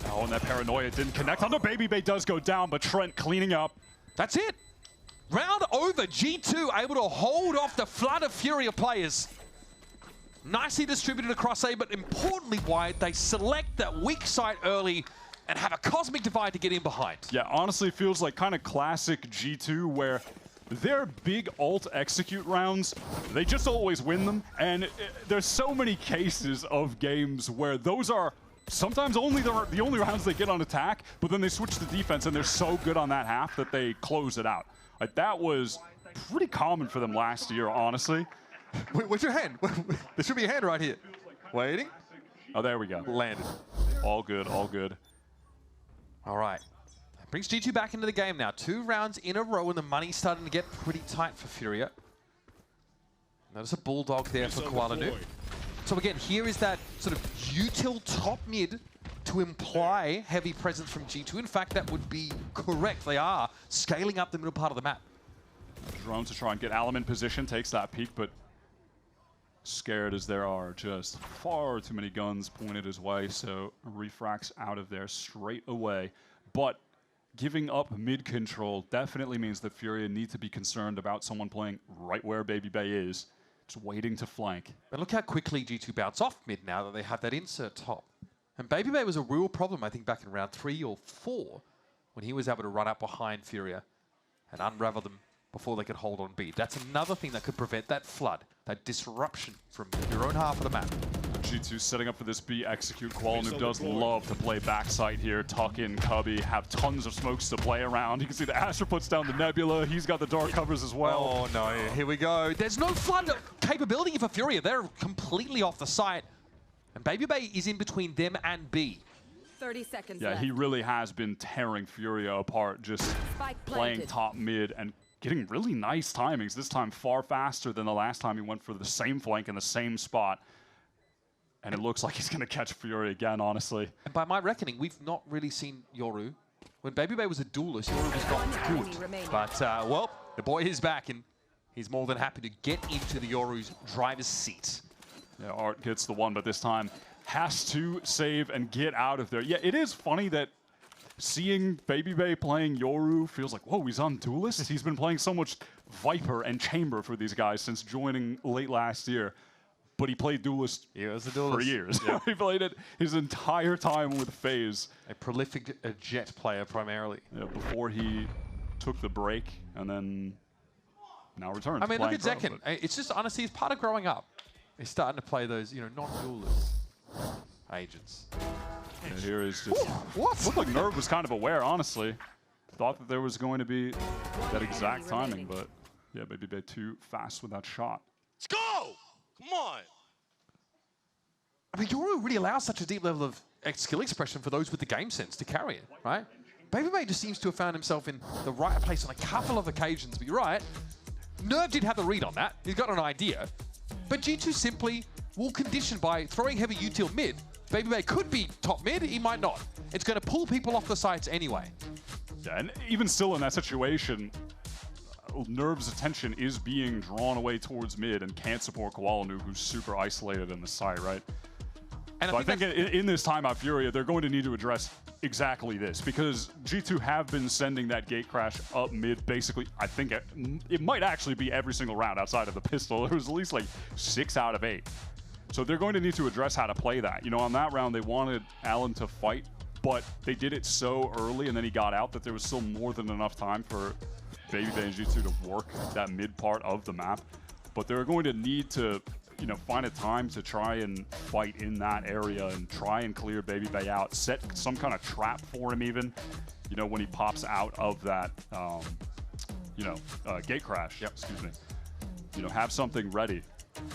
Oh, and that paranoia didn't connect. On the BabyBay does go down, but Trent cleaning up. That's it. Round over, G2 able to hold off the flood of Furia players. Nicely distributed across A, but importantly wide, they select that weak site early and have a Cosmic Divide to get in behind. Yeah, honestly feels like kind of classic G2 where their big ult execute rounds, they just always win them. And there's so many cases of games where those are sometimes only the only rounds they get on attack, but then they switch to defense and they're so good on that half that they close it out. Like, that was pretty common for them last year, honestly. Wait, what's your hand? There should be a hand right here. Waiting. Oh, there we go. Landed. All good, all good. All right. That brings G2 back into the game now. 2 rounds in a row, and the money's starting to get pretty tight for Furia. Notice a Bulldog there for Koala Nu. So again, here is that sort of util top mid to imply heavy presence from G2. In fact, that would be correct. They are scaling up the middle part of the map. Drone to try and get Alim in position, takes that peek, but scared as there are just far too many guns pointed his way, so refracts out of there straight away. But giving up mid control definitely means that Furia need to be concerned about someone playing right where BabyBay is, just waiting to flank. But look how quickly G2 bounce off mid now that they have that insert top. And BabyBay was a real problem, I think, back in round 3 or 4, when he was able to run out behind Furia and unravel them before they could hold on B. That's another thing that could prevent that flood, that disruption from your own half of the map. G2 setting up for this B execute. Koala does love to play backside here, tuck in Cubby, have tons of smokes to play around. You can see the Astra puts down the Nebula. He's got the dark covers as well. Oh no, here we go. There's no flood capability for Furia. They're completely off the site. And BabyBay is in between them and B. 30 seconds Yeah, left. he really has been tearing Furia apart, just playing top mid and getting really nice timings. This time far faster than the last time he went for the same flank in the same spot. And it looks like he's going to catch Furia again, honestly. And by my reckoning, we've not really seen Yoru. When BabyBay was a duelist, Yoru was not good. But, well, the boy is back, and he's more than happy to get into the Yoru's driver's seat. Yeah, Art gets the one, but this time has to save and get out of there. Yeah, it is funny that seeing BabyBay playing Yoru feels like, whoa, he's on Duelist? He's been playing so much Viper and Chamber for these guys since joining late last year. But he played Duelist for years. Yeah. He played it his entire time with FaZe. A prolific Jet player primarily. Yeah, before he took the break and then now returned. I mean, look at Zekin. It's just, honestly, it's part of growing up. He's starting to play those, non-duelist agents. And here is just... What? Looked like Nerve was kind of aware, honestly. Thought that there was going to be that exact timing, but yeah, BabyBay too fast with that shot. Let's go! Come on! I mean, Yoru really allows such a deep level of skill expression for those with the game sense to carry it, right? BabyBay just seems to have found himself in the right place on a couple of occasions, but you're right. Nerve did have the read on that. He's got an idea. But G2 simply will condition by throwing heavy util mid. Babybay could be top mid, he might not. It's going to pull people off the sites anyway. Yeah, and even still in that situation, Nerv's attention is being drawn away towards mid and can't support Kowalinu, who's super isolated in the site, right? And so I think in this timeout Furia, they're going to need to address exactly this, because G2 have been sending that gate crash up mid basically, I think it might actually be every single round outside of the pistol. It was at least like 6 out of 8. So they're going to need to address how to play that. You know, on that round, they wanted Allen to fight, but they did it so early and then he got out that there was still more than enough time for Babybay and G2 to work that mid part of the map. But they're going to need to, you know, find a time to try and fight in that area and try and clear Babybay out, set some kind of trap for him even, you know, when he pops out of that, gate crash, excuse me. You know, have something ready.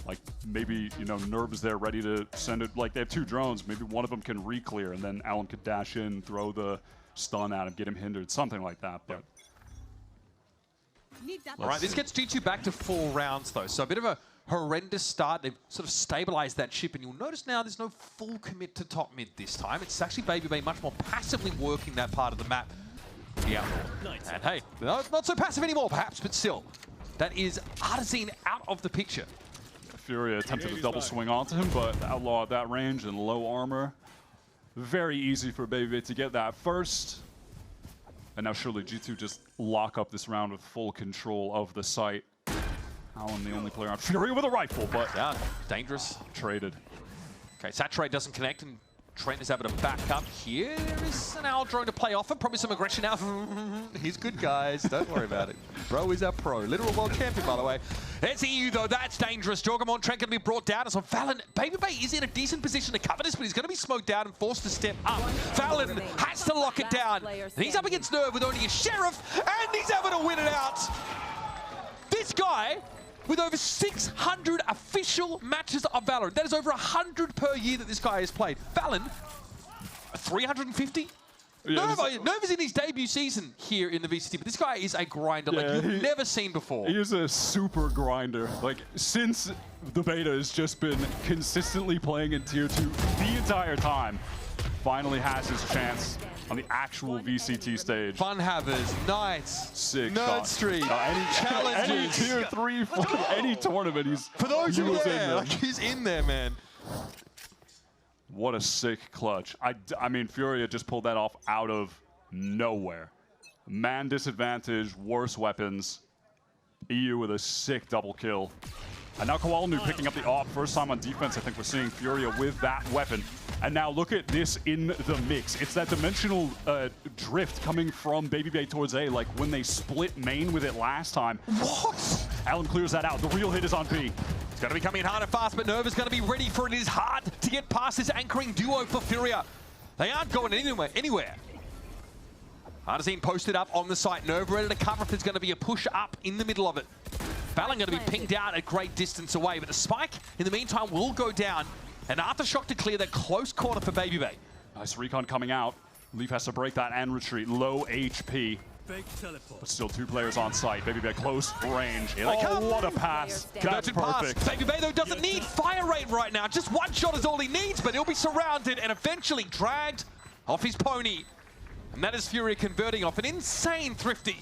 Like maybe, you know, Nerv's there ready to send it. Like they have 2 drones, maybe one of them can re-clear and then Allen could dash in, throw the stun at him, get him hindered, something like that. But all right, this gets G2 back to 4 rounds though, so a bit of a horrendous start. They've sort of stabilized that ship, and you'll notice now there's no full commit to top mid this time. It's actually Babybay much more passively working that part of the map. Yeah, and hey, not so passive anymore perhaps, but still, that is Artazine out of the picture. Furia attempted a double swing onto him, but Outlaw at that range and low armor. Very easy for Babybay to get that first. And now surely G2 just lock up this round with full control of the site. Allen the only player on Furia with a rifle, but yeah, dangerous. Traded. Okay, Saturate doesn't connect, and Trent is able to back up here. There is an Owl drone to play off, and probably some aggression out. He's good, guys. Don't worry about it. Bro is our pro. Literal world champion, by the way. It's EU, though. That's dangerous. Jorgamon Trent going to be brought down. So Valen, Babybay is in a decent position to cover this, but he's going to be smoked out and forced to step up. Valen has to lock it down. And he's up against Nerve with only a Sheriff, and he's able to win it out. This guy, with over 600 official matches of VALORANT. That is over 100 per year that this guy has played. Valen, 350? Yeah, Nerve is in his debut season here in the VCT, but this guy is a grinder like you've never seen before. He is a super grinder. Like, since the beta has just been consistently playing in Tier 2 the entire time, finally has his chance on the actual VCT stage. Fun Havers, Knights, Sick Nerd shot. Street, Challenges, any Tier 3, any tournament, he's for those who are there, like he's in there, man. What a sick clutch. I mean, Furia just pulled that off out of nowhere. Man disadvantage, worse weapons. EU with a sick double kill. And now Kowalinu picking up the AWP. First time on defense, I think we're seeing Furia with that weapon. And now look at this in the mix. It's that dimensional drift coming from Babybay towards A, like when they split main with it last time. What? Allen clears that out. The real hit is on B. It's going to be coming in hard and fast, but Nerve is going to be ready for it. It is hard to get past this anchoring duo for Furia. They aren't going anywhere. Artazine posted up on the site. Nerve ready to cover if there's going to be a push up in the middle of it. Valen going to be pinged out a great distance away, but the spike, in the meantime, will go down. And Aftershock to clear that close corner for Babybay. Nice recon coming out. Leaf has to break that and retreat. Low HP. But still 2 players on site. Babybay close range. Here they come. What a pass. That's perfect. Babybay, though, doesn't need fire rate right now. Just 1 shot is all he needs, but he'll be surrounded and eventually dragged off his pony. And that is Furia converting off an insane Thrifty.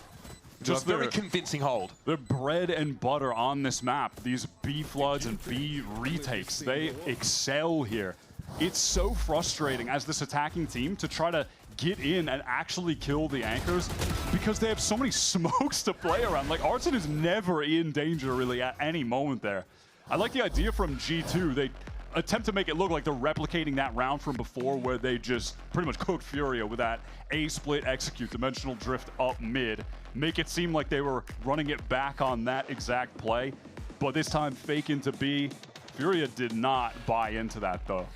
Just very convincing hold. The bread and butter on this map, these B floods and B retakes, they excel here. It's so frustrating as this attacking team to try to get in and actually kill the anchors because they have so many smokes to play around. Like, Artson is never in danger really at any moment there. I like the idea from G2. They attempt to make it look like they're replicating that round from before where they just pretty much cooked Furia with that A-split execute, dimensional drift up mid. Make it seem like they were running it back on that exact play, but this time fake into B. Furia did not buy into that though.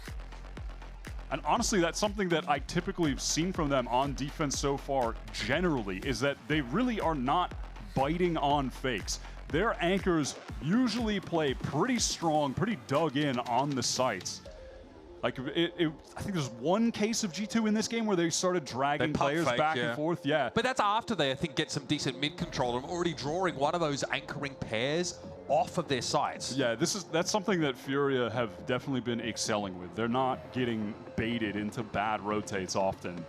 And honestly, that's something that I typically have seen from them on defense so far generally, is that they really are not biting on fakes. Their anchors usually play pretty strong, pretty dug in on the sites. Like, I think there's one case of G2 in this game where they started dragging players back and forth. Yeah. But that's after they, I think, get some decent mid control. I'm already drawing one of those anchoring pairs off of their sides. Yeah, that's something that Furia have definitely been excelling with. They're not getting baited into bad rotates often.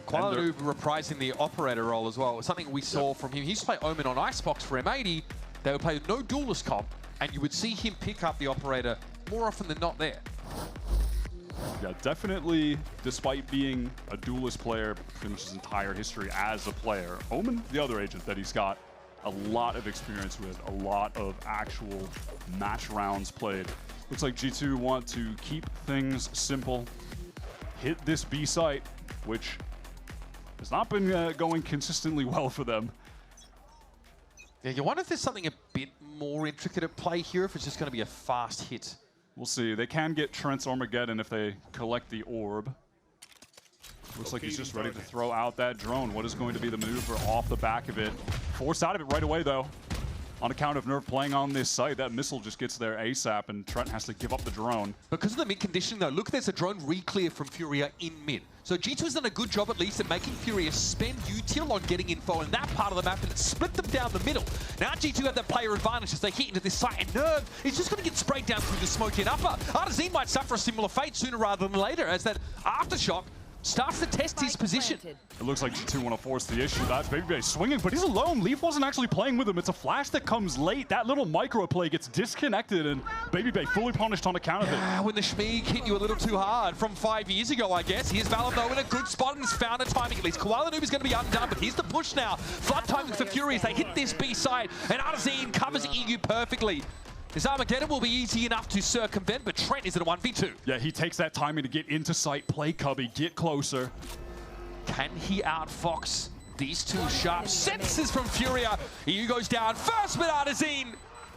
Kuala Lumpur reprising the operator role as well. Something we saw from him. He used to play Omen on Icebox for M80. They would play no duelist comp, and you would see him pick up the operator more often than not there. Yeah, definitely, despite being a duelist player, finished his entire history as a player. Omen, the other agent that he's got a lot of experience with, a lot of actual match rounds played. Looks like G2 want to keep things simple, hit this B site, which has not been going consistently well for them. Yeah, you wonder if there's something a bit more intricate at play here, if it's just going to be a fast hit. We'll see. They can get Trent's Armageddon if they collect the orb. Looks like he's just ready to throw out that drone. What is going to be the maneuver off the back of it? Forced out of it right away, though. On account of Nerve playing on this site, that missile just gets there ASAP, and Trent has to give up the drone. Because of the mid conditioning, though, look, there's a drone re-clear from Furia in mid. So G2's done a good job, at least, at making Furia spend util on getting info in that part of the map, and it's split them down the middle. Now G2 have that player advantage as they hit into this site, and Nerve is just going to get sprayed down through the smoke in upper. Artazine might suffer a similar fate sooner rather than later, as that aftershock starts to test his position. It looks like G2 want to force the issue. That's BabyBay swinging, but he's alone. Leaf wasn't actually playing with him. It's a flash that comes late. That little micro play gets disconnected, and BabyBay fully punished on account of it. When the Schmeeg hit you a little too hard from 5 years ago, I guess. Here's Valor, though, in a good spot, and has found a timing at least. Kuala Lumpur is going to be undone, but here's the push now. Flood timing for Fury as they hit this B side, and Artazine covers EU perfectly. His Armageddon will be easy enough to circumvent, but Trent is at a 1v2. Yeah, he takes that timing to get into sight, play Cubby, get closer. Can he outfox these two sharp senses from Furia? EU goes down first, but Artazine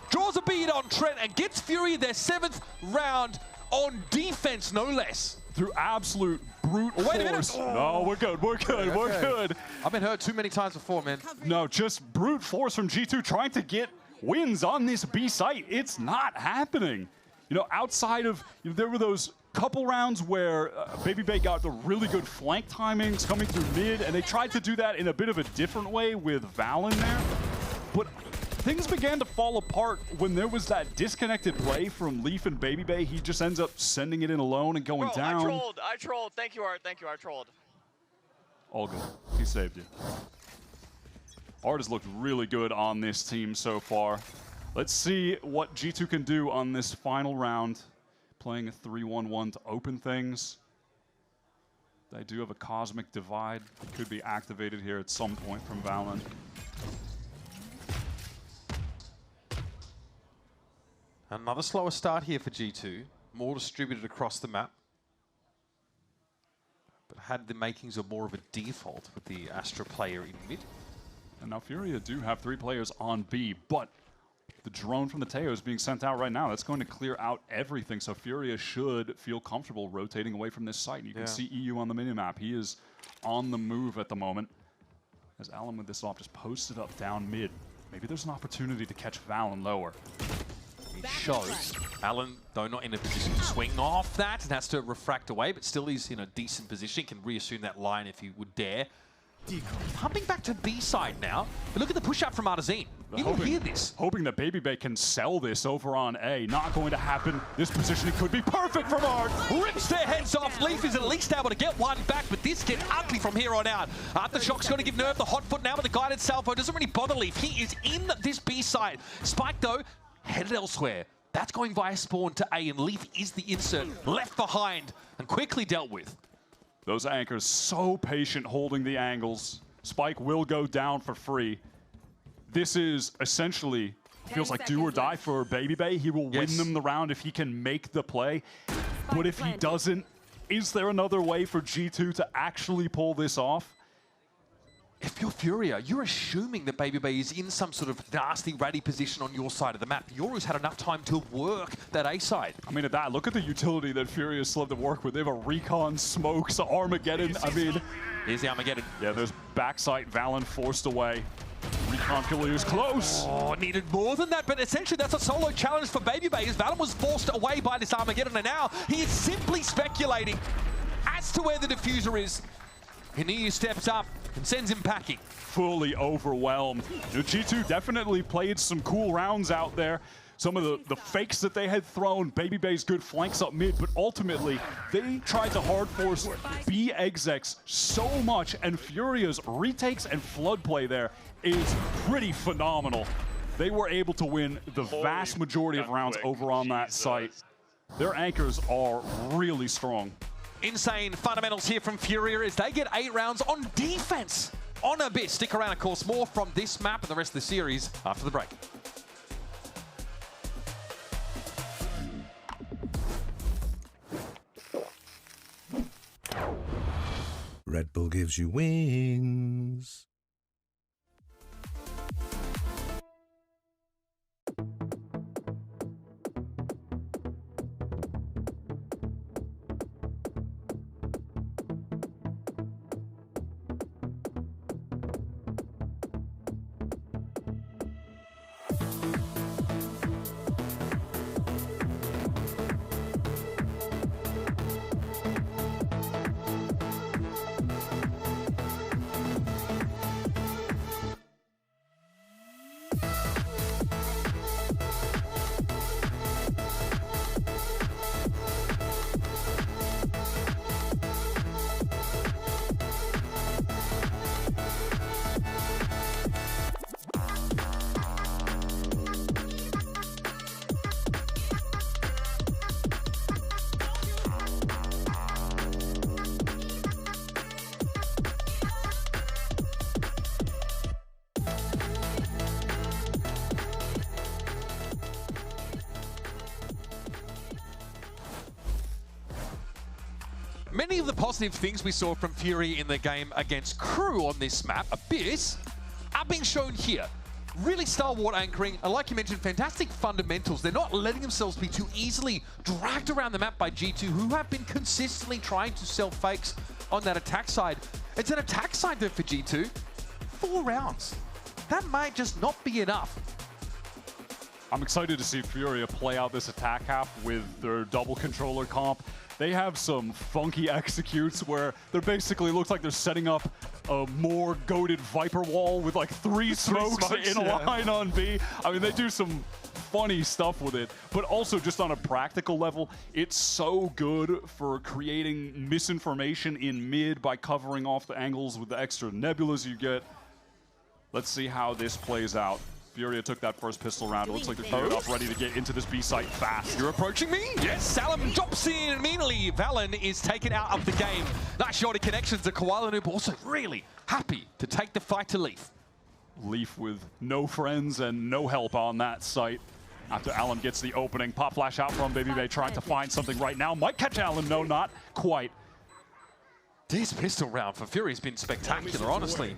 draws a bead on Trent and gets Fury their 7th round on defense, no less. Through absolute brute force. Wait a minute. No, we're good, we're good, we're good. I've been hurt too many times before, man. No, just brute force from G2 trying to get wins on this B site. It's not happening. You know, outside of, there were those couple rounds where BabyBay got the really good flank timings coming through mid, and they tried to do that in a bit of a different way with Val in there. But things began to fall apart when there was that disconnected play from Leaf and BabyBay. He just ends up sending it in alone and going down. I trolled. Thank you, Art. Thank you, Art. Trolled. All good. He saved you. Art has looked really good on this team so far. Let's see what G2 can do on this final round. Playing a 3-1-1 to open things. They do have a Cosmic Divide. Could be activated here at some point from VALORANT. Another slower start here for G2. More distributed across the map. But had the makings of more of a default with the Astra player in mid. And now Furia do have 3 players on B, but the drone from the Teo is being sent out right now. That's going to clear out everything, so Furia should feel comfortable rotating away from this site. You can see EU on the minimap. He is on the move at the moment. As Alan with this off just posted up down mid. Maybe there's an opportunity to catch Valen lower. He shows. Alan, though, not in a position to swing off that and has to refract away, but still he's in a decent position. Can reassume that line if he would dare. Pumping back to B side now. But look at the push up from Artazine. You can hear this. Hoping that BabyBay can sell this over on A. Not going to happen. This positioning could be perfect from Art. Rips their heads off. Leaf is at least able to get one back, but this gets ugly from here on out. Aftershock's going to give Nerve the hot foot now, but the guided salvo doesn't really bother Leaf. He is in this B side. Spike, though, headed elsewhere. That's going via spawn to A, and Leaf is the insert left behind and quickly dealt with. Those anchors so patient holding the angles. Spike will go down for free. This is essentially, feels like do or die for BabyBay. He will win them the round if he can make the play. But if he doesn't, is there another way for G2 to actually pull this off? If you're Furia, you're assuming that BabyBay is in some sort of nasty, ratty position on your side of the map. Yoru's had enough time to work that A side. I mean, at that, look at the utility that Furia still have to work with. They have a Recon, Smokes, Armageddon. I mean... Here's the Armageddon. Yeah, there's backside Valen forced away. Recon killer is close. Oh, needed more than that, but essentially that's a solo challenge for BabyBay as Valen was forced away by this Armageddon, and now he is simply speculating as to where the diffuser is. Hinu steps up, and sends him packing. Fully overwhelmed. You know, G2 definitely played some cool rounds out there. Some of the fakes that they had thrown, Baby Bay's good flanks up mid, but ultimately they tried to hard force B execs so much, and Furia's retakes and flood play there is pretty phenomenal. They were able to win the vast majority of rounds over on that site. Their anchors are really strong. Insane fundamentals here from Furia as they get 8 rounds on defense on Abyss. Stick around, of course, more from this map and the rest of the series after the break. Red Bull gives you wings. Many of the positive things we saw from Fury in the game against Crew on this map, Abyss, are being shown here. Really stalwart anchoring, and like you mentioned, fantastic fundamentals. They're not letting themselves be too easily dragged around the map by G2, who have been consistently trying to sell fakes on that attack side. It's an attack side though for G2. 4 rounds. That might just not be enough. I'm excited to see Furia play out this attack half with their double controller comp. They have some funky executes where they're basically looks like they're setting up a more goated Viper wall with like 3 smokes in a line on B. I mean, they do some funny stuff with it, but also just on a practical level, it's so good for creating misinformation in mid by covering off the angles with the extra nebulas you get. Let's see how this plays out. Furia took that first pistol round. It looks like they're geared up, ready to get into this B site fast. You're approaching me? Yes, Salam drops in immediately. Valen is taken out of the game. Nice shorty connections to Koala Noob, also really happy to take the fight to Leaf. Leaf with no friends and no help on that site. After Allen gets the opening, pop flash out from Baby Bay, trying to find something right now. Might catch Allen, no, not quite. This pistol round for Fury has been spectacular, honestly.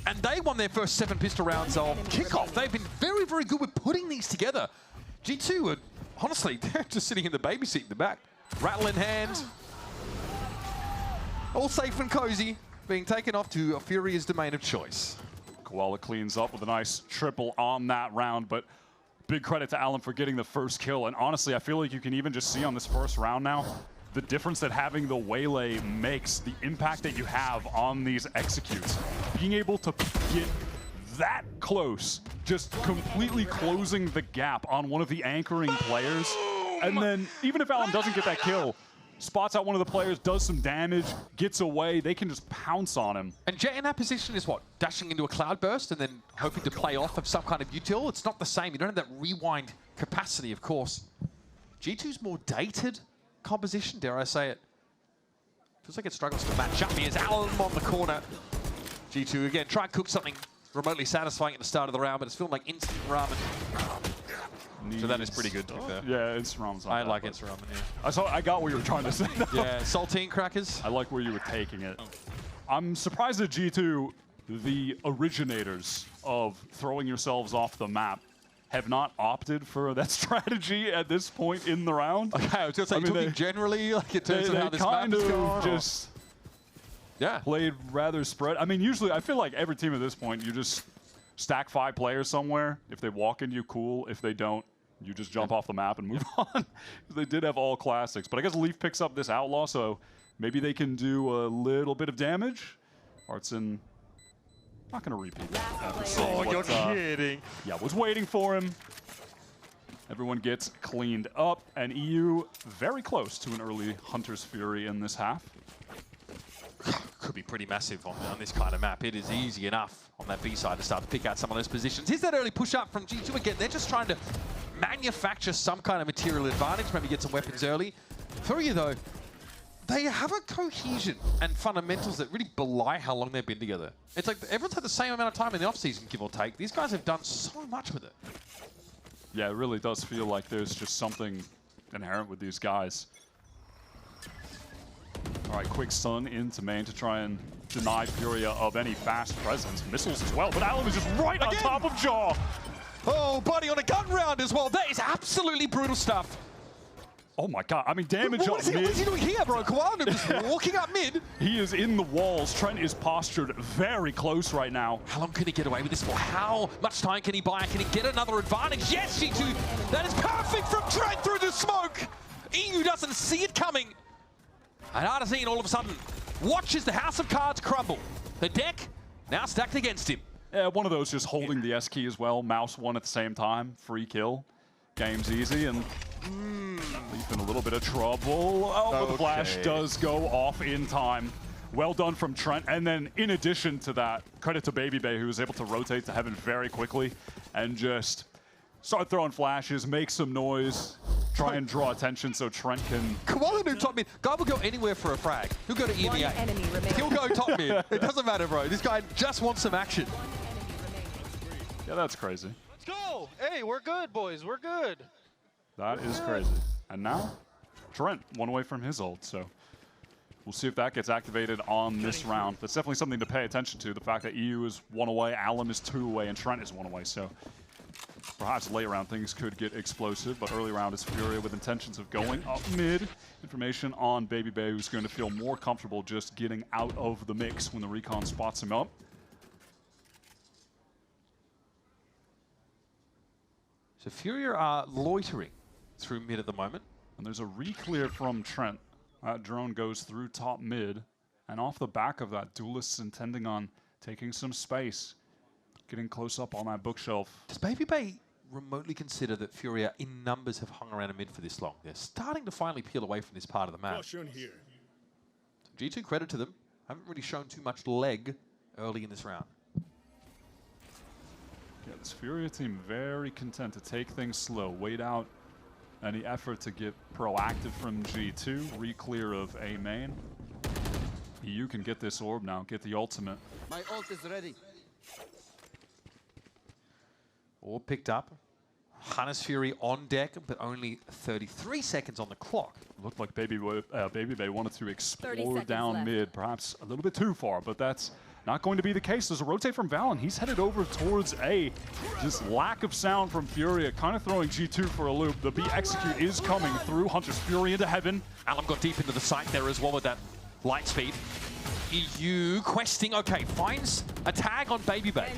And they won their first 7 pistol rounds of Kickoff. They've been very, very good with putting these together. G2 are, honestly, they're just sitting in the baby seat in the back. Rattle in hand. All safe and cozy, being taken off to Furia's domain of choice. Koala cleans up with a nice triple on that round, but big credit to Allen for getting the first kill. And honestly, I feel like you can even just see on this first round now, the difference that having the waylay makes, the impact that you have on these executes. Being able to get that close, just completely closing the gap on one of the anchoring players. And then even if Allen doesn't get that kill, spots out one of the players, does some damage, gets away, they can just pounce on him. And Jet in that position is what? Dashing into a cloud burst and then hoping to play off of some kind of util? It's not the same. You don't have that rewind capacity, of course. G2's more dated composition, dare I say it. Feels like it struggles to match up. Here's Allen on the corner. G2 again, try and cook something remotely satisfying at the start of the round, but it's feeling like instant ramen. So that is pretty good, to be fair. Yeah, instant ramen's not I bad, like but instant ramen, yeah. I got what you were trying to say. Yeah, saltine crackers. I like where you were taking it. I'm surprised that G2, the originators of throwing yourselves off the map, have not opted for that strategy at this point in the round. Okay, I was just talking generally, like in terms of how this map is going. Just played rather spread. I mean, usually I feel like every team at this point, you just stack 5 players somewhere. If they walk into you, cool. If they don't, you just jump off the map and move on. They did have all classics, but I guess Leaf picks up this Outlaw, so maybe they can do a little bit of damage. Artson, not going to repeat that. Oh, you're kidding. Yeah, was waiting for him. Everyone gets cleaned up, and EU very close to an early Hunter's Fury in this half. Could be pretty massive on this kind of map. It is easy enough on that B side to start to pick out some of those positions. Here's that early push up from G2 again. They're just trying to manufacture some kind of material advantage, maybe get some weapons early. Furia, though, they have a cohesion and fundamentals that really belie how long they've been together. It's like everyone's had the same amount of time in the offseason, give or take. These guys have done so much with it. Yeah, it really does feel like there's just something inherent with these guys. All right, quick stun into main to try and deny Furia of any fast presence. Missiles as well, but Alum is just right on top of Jaw. Oh, buddy, on a gun round as well. That is absolutely brutal stuff. Oh my god, I mean, damage what up is mid. What is he doing here, bro? Koala just walking up mid. He is in the walls. Trent is postured very close right now. How long can he get away with this for? How much time can he buy? Can he get another advantage? Yes, G2. That is perfect from Trent through the smoke. EU doesn't see it coming. And Artezine all of a sudden watches the house of cards crumble. The deck now stacked against him. Yeah, one of those just holding the S key as well. Mouse one at the same time. Free kill. Game's easy, and Leaf in a little bit of trouble. Oh, but the flash does go off in time. Well done from Trent. And then in addition to that, credit to BabyBay, who was able to rotate to heaven very quickly and just start throwing flashes, make some noise, try and draw attention so Trent can... Koala Noob top mid. Guy will go anywhere for a frag. He'll go to EVA. He'll go top mid. It doesn't matter, bro. This guy just wants some action. Yeah, that's crazy. Let's go. Hey, we're good, boys. We're good. That is crazy. And now, Trent, one away from his ult, so we'll see if that gets activated on this round. That's definitely something to pay attention to, the fact that EU is 1 away, Alum is 2 away, and Trent is 1 away, so perhaps late round things could get explosive, but early round is Furia with intentions of going up mid. Information on BabyBay, who's going to feel more comfortable just getting out of the mix when the recon spots him up. So Furia are loitering through mid at the moment. And there's a re-clear from Trent. That drone goes through top mid. And off the back of that, Duelists intending on taking some space. Getting close up on that bookshelf. Does BabyBay remotely consider that Furia in numbers have hung around a mid for this long? They're starting to finally peel away from this part of the map. So G2, credit to them. Haven't really shown too much leg early in this round. Yeah, this Furia team very content to take things slow, wait out any effort to get proactive from G2, re-clear of A main. EU can get this orb now, get the ultimate. My ult is ready. Orb picked up. Hunter's Fury on deck, but only 33 seconds on the clock. Looked like BabyBay wanted to explore down mid, perhaps a little bit too far, but that's not going to be the case. There's a rotate from Valen. He's headed over towards A. Just lack of sound from Furia, kind of throwing G2 for a loop. The B execute is coming through. Hunter's Fury into heaven. Alum got deep into the site there as well with that light speed. EU questing, okay, finds a tag on BabyBay.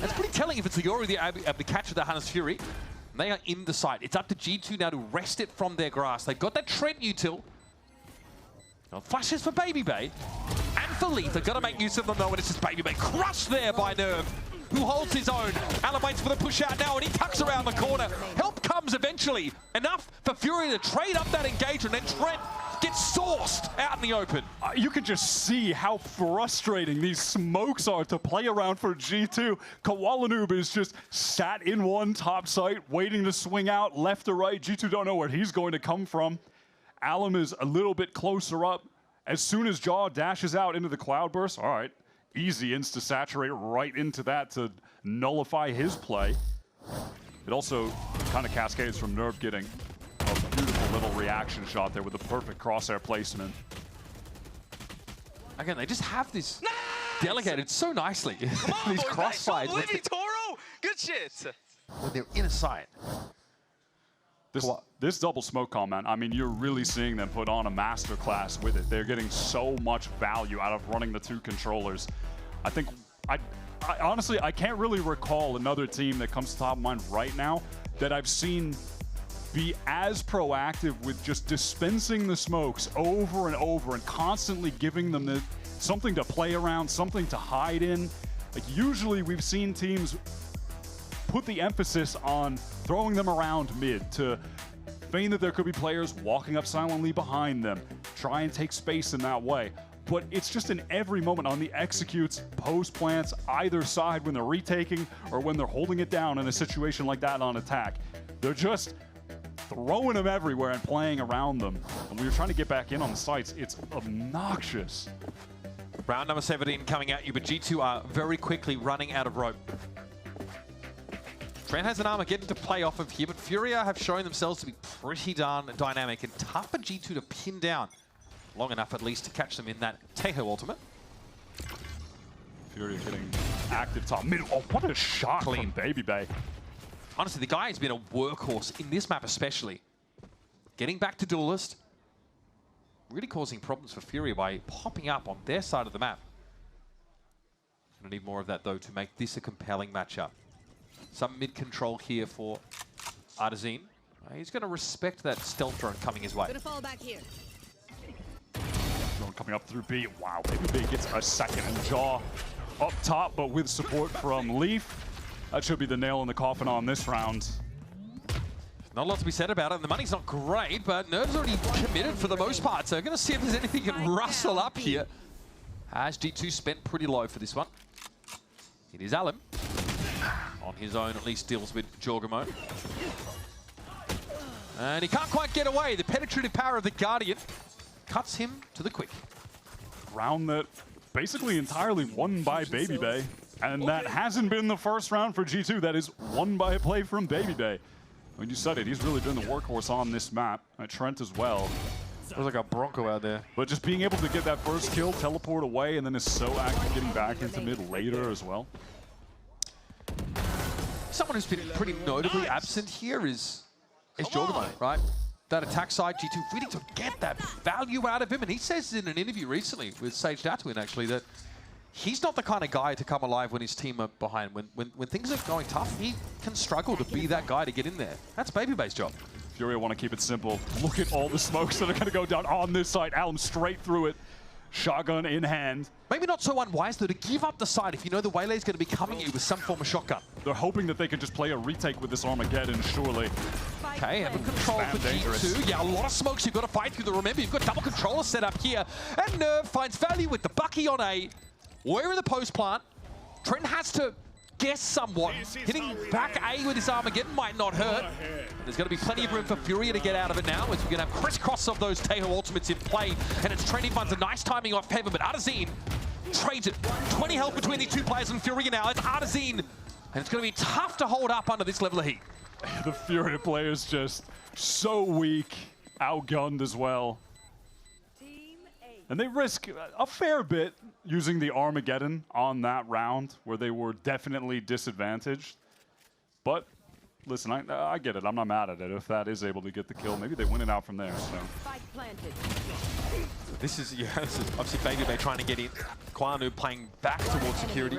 That's pretty telling if it's the Yori able to catch with the Hunter's Fury. They are in the site. It's up to G2 now to wrest it from their grasp. They've got that Trent util. Now flashes for BabyBay. And for Leaf, they've got to make use of them though, and it's just BabyBay crushed there by Nerve, who holds his own. Alum waits for the push out now, and he tucks around the corner. Help comes eventually. Enough for Fury to trade up that engagement, and Trent gets sourced out in the open. You can just see how frustrating these smokes are to play around for G2. Koala Noob is just sat in one top site, waiting to swing out left or right. G2 don't know where he's going to come from. Alum is a little bit closer up. As soon as Jaw dashes out into the Cloudburst, all right, easy insta-saturate right into that to nullify his play. It also kind of cascades from Nerve getting a beautiful little reaction shot there with the perfect crosshair placement. Again, they just have this delegated so nicely. Come on, these boys, crossfires. Stop leaving, Toro! Good shit! When they're in a sight. This double smoke comment, I mean, you're really seeing them put on a masterclass with it. They're getting so much value out of running the two controllers. I think, I honestly, I can't really recall another team that comes to top of mind right now that I've seen be as proactive with just dispensing the smokes over and over and constantly giving them something to play around, something to hide in. Like usually we've seen teams put the emphasis on throwing them around mid to feign that there could be players walking up silently behind them, try and take space in that way. But it's just in every moment on the executes, post plants, either side when they're retaking or when they're holding it down in a situation like that on attack. They're just throwing them everywhere and playing around them. And we were trying to get back in on the sites. It's obnoxious. Round number 17 coming at you, but G2 are very quickly running out of rope. Trent has an Armageddon to play off of here, but Furia have shown themselves to be pretty darn dynamic and tough for G2 to pin down. Long enough at least to catch them in that Taeho ultimate. Furia getting active top mid. Oh, what a shot from Baby Bay. Honestly, the guy has been a workhorse in this map especially. Getting back to Duelist. Really causing problems for Furia by popping up on their side of the map. Gonna need more of that though to make this a compelling matchup. Some mid control here for Artazine. He's gonna respect that stealth drone coming his way. Gonna fall back here. Drone coming up through B. Wow, Baby B gets a second and Jaw up top, but with support from Leaf. That should be the nail in the coffin on this round. Not a lot to be said about it. The money's not great, but Nerve's already committed for the most part. So going to see if there's anything you can rustle up here. As G2 spent pretty low for this one. It is Alim. On his own, at least deals with Jorgamo. And he can't quite get away. The penetrative power of the Guardian cuts him to the quick. Round that basically entirely won by Baby Bay. And that hasn't been the first round for G2. That is won by a play from Baby Bay. When you said it, he's really been the workhorse on this map. Trent as well. There's like a Bronco out there. But just being able to get that first kill, teleport away, and then is so active getting back into mid later as well. Someone who's been pretty notably absent here is Jorgamo, right? That attack side, G2 really to get that value out of him. And he says in an interview recently with Sage Datwin, actually, that he's not the kind of guy to come alive when his team are behind. When things are going tough, he can struggle to be that guy to get in there. That's Baby Bay's job. Furia want to keep it simple. Look at all the smokes that are going to go down on this side. Alum straight through it. Shotgun in hand. Maybe not so unwise, though, to give up the side if you know the Waylay is going to be coming at you with some form of shotgun. They're hoping that they can just play a retake with this Armageddon, surely. Okay, have a control for G2. Yeah, a lot of smokes you've got to fight through. Remember, you've got double controller set up here. And Nerve finds value with the Bucky on A. We're in the post plant. Trent has to guess somewhat. Hitting back A with his Armageddon might not hurt. There's going to be plenty of room for Furia to get out of it now, as we're going to have crisscross of those Taeho ultimates in play. And it's Trent. He finds a nice timing off Heaven, but Artazine trades it. 20 health between the two players and Furia now. It's Artazine. And it's going to be tough to hold up under this level of heat. The Furia players just so weak, outgunned as well. And they risk a fair bit using the Armageddon on that round where they were definitely disadvantaged. But listen, I get it. I'm not mad at it. If that is able to get the kill, maybe they win it out from there. So. This is obviously Baby Bay trying to get in. Kwanu playing back towards security.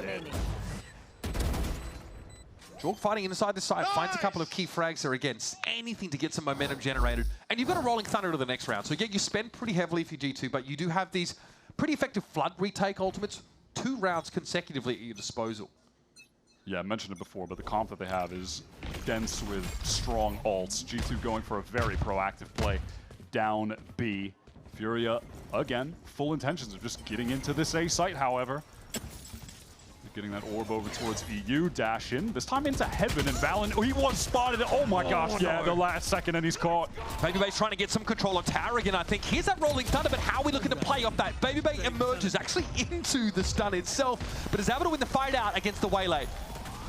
Jorg fighting inside the side, finds a couple of key frags there again. Anything to get some momentum generated. And you've got a Rolling Thunder to the next round. So again, you spend pretty heavily for G2, but you do have these pretty effective Flood retake ultimates 2 rounds consecutively at your disposal. Yeah, I mentioned it before, but the comp that they have is dense with strong ults. G2 going for a very proactive play down B. Furia, again, full intentions of just getting into this A site, however. Getting that orb over towards EU, dash in, this time into Heaven, and Valen, he was spotted, oh my gosh, yeah, the last second, and he's caught. Baby Bay's trying to get some control of Tower again, I think. Here's that Rolling Thunder, but how are we looking to play off that? Baby Bay emerges actually into the stun itself, but is able to win the fight out against the Waylay.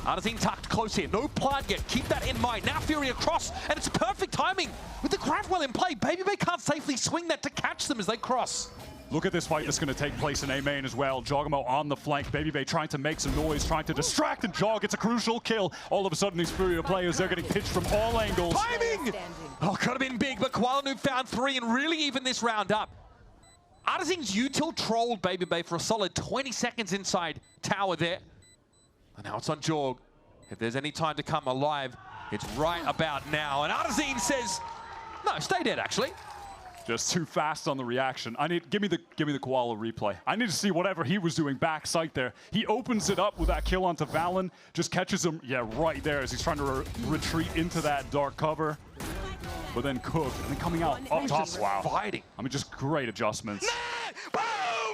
Artazine tucked close here, no plant yet, keep that in mind. Now Fury across, and it's perfect timing. With the grab well in play, Baby Bay can't safely swing that to catch them as they cross. Look at this fight that's going to take place in A main as well. Jorgamo on the flank. Baby Bay trying to make some noise, trying to distract, and Jog gets a crucial kill. All of a sudden, these Furia players, they're getting pitched from all angles. Timing! Oh, could have been big, but Kwalanu found 3 and really even this round up. Artazine's util trolled Baby Bay for a solid 20 seconds inside Tower there. And now it's on Jorg. If there's any time to come alive, it's right about now. And Artazine says, no, stay dead, actually. Just too fast on the reaction. Give me the Koala replay. I need to see whatever he was doing back sight there. He opens it up with that kill onto Valen, just catches him, yeah, right there as he's trying to retreat into that dark cover. But then cooked, and then coming out up top. Wow. Fighting. I mean, just great adjustments. Boom,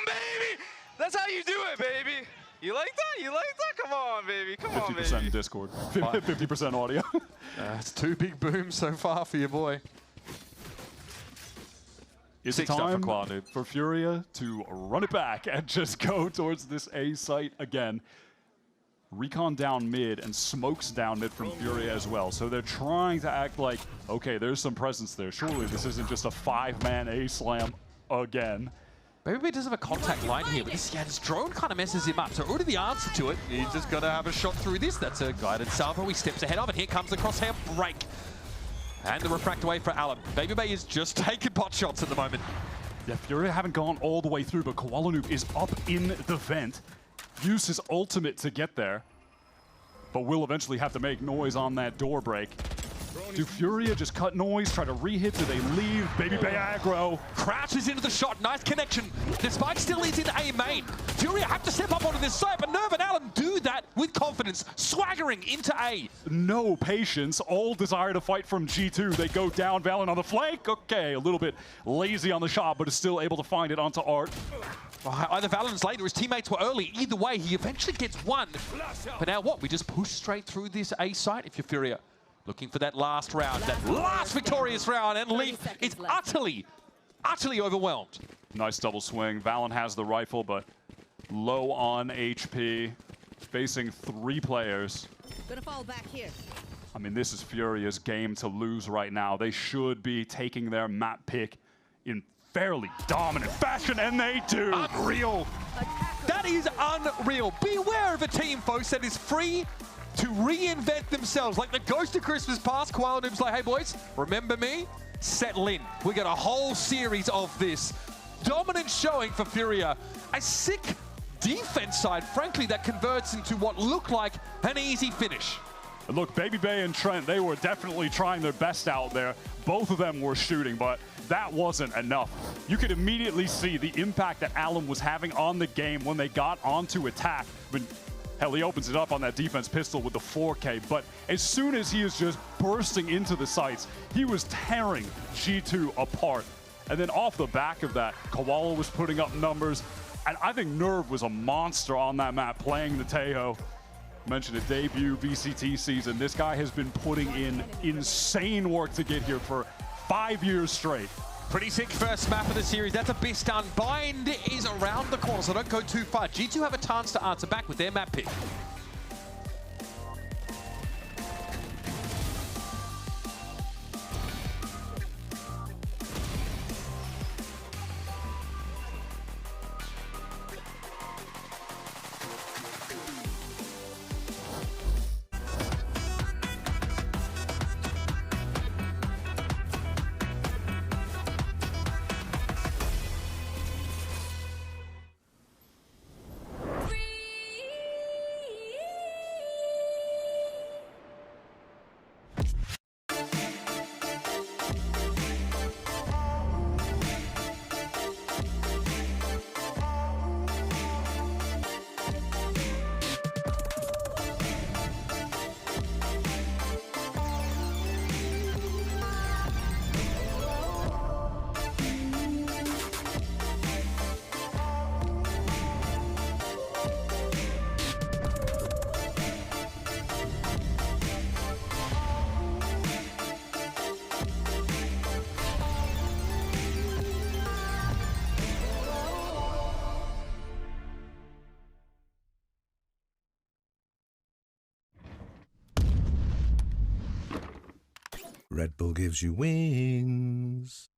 baby! That's how you do it, baby. You like that? You like that? Come on, baby. Come on, baby. 50% Discord. 50% audio. It's 2 big booms so far for your boy. It's time for Furia to run it back and just go towards this A site again. Recon down mid and smokes down mid from Furia as well. So they're trying to act like, okay, there's some presence there. Surely this isn't just a 5-man A slam again. Maybe does have a contact line here, but this drone kind of messes him up. So already the answer to it, he's just got to have a shot through this. That's a guided salvo. He steps ahead of it. Here comes the crosshair break. And the refract away for Alan. Baby Bay is just taking pot shots at the moment. Yeah, Furia haven't gone all the way through, but Koala Noob is up in the vent. Use his ultimate to get there, but will eventually have to make noise on that door break. Do Furia just cut noise, try to re-hit? Do they leave? Baby Bay aggro. Crouches into the shot. Nice connection. The spike still is in A main. Furia have to step up onto this side, but Nerve and Alan do that with confidence, swaggering into A. No patience. All desire to fight from G2. They go down. Valen on the flank. Okay, a little bit lazy on the shot, but is still able to find it onto Art. Either Valen's late or his teammates were early. Either way, he eventually gets one. But now what? We just push straight through this A site if you're Furia. Looking for that last round, that last victorious round, and Leaf is utterly overwhelmed. Nice double swing. Valen has the rifle, but low on HP, facing 3 players. Gonna fall back here. I mean, this is Furia's game to lose right now. They should be taking their map pick in fairly dominant fashion, and they do. Unreal. That is unreal. Beware of a team, folks, that is free to reinvent themselves. Like the Ghost of Christmas Past, Koala Noob's like, hey boys, remember me? Settle in. We got a whole series of this. Dominant showing for Furia. A sick defense side, frankly, that converts into what looked like an easy finish. Look, Baby Bay and Trent, they were definitely trying their best out there. Both of them were shooting, but that wasn't enough. You could immediately see the impact that Alan was having on the game when they got onto attack. Hell, he opens it up on that defense pistol with the 4K, but as soon as he is just bursting into the sights, he was tearing G2 apart. And then off the back of that, Koala was putting up numbers, and I think Nerve was a monster on that map playing the Tejo. Mentioned a debut VCT season. This guy has been putting in insane work to get here for 5 years straight. Pretty sick first map of the series. That's a best done. Bind is around the corner, so don't go too far. G2 have a chance to answer back with their map pick. Red Bull gives you wings.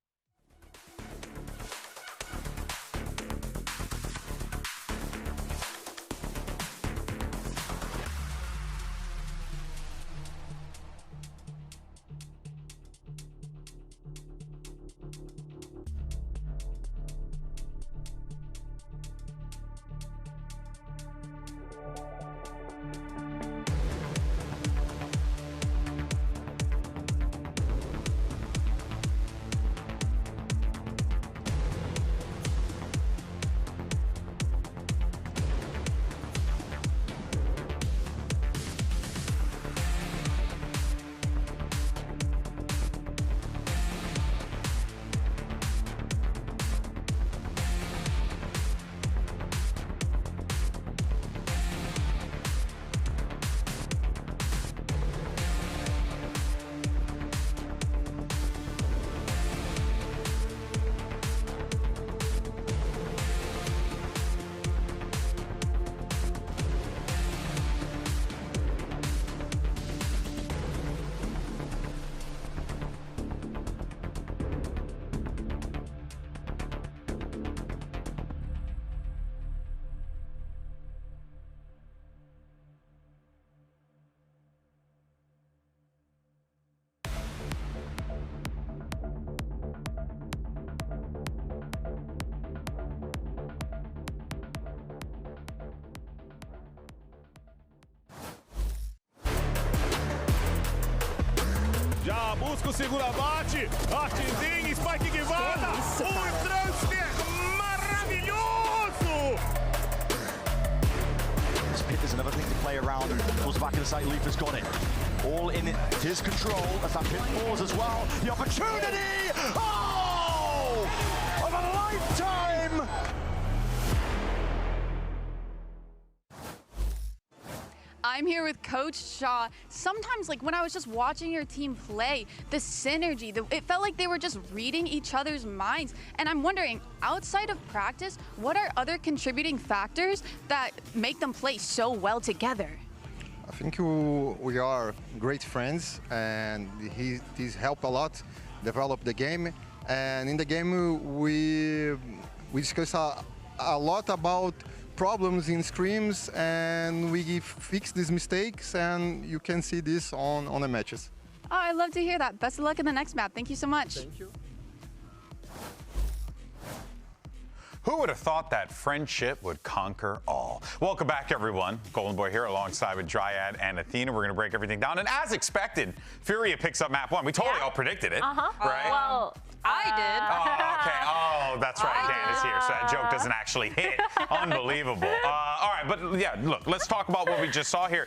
Já busca o segundo abate. Artzinho, Spike Guevara. Transfer maravilhoso. This pit is another thing to play around. Pulls back in the side, Leaf has got it. All in his control as that pit falls as well. The opportunity! Oh! Of a lifetime! I'm here with Coach Shaw. Sometimes, like when I was just watching your team play, the synergy, it felt like they were just reading each other's minds. And I'm wondering, outside of practice, what are other contributing factors that make them play so well together? I think we are great friends, and he's helped a lot develop the game. And in the game, we discuss a lot about problems in scrims, and we fix these mistakes, and you can see this on the matches. Oh, I love to hear that. Best of luck in the next map. Thank you so much. Thank you. Who would have thought that friendship would conquer all? Welcome back, everyone. Golden Boy here alongside with Dryad and Athena. We're going to break everything down. And as expected, Furia picks up map 1. We totally all predicted it, right? Well, I did. Oh, okay. Oh, that's right. Dan is here, so that joke doesn't actually hit. Unbelievable. All right, but yeah, look, let's talk about what we just saw here.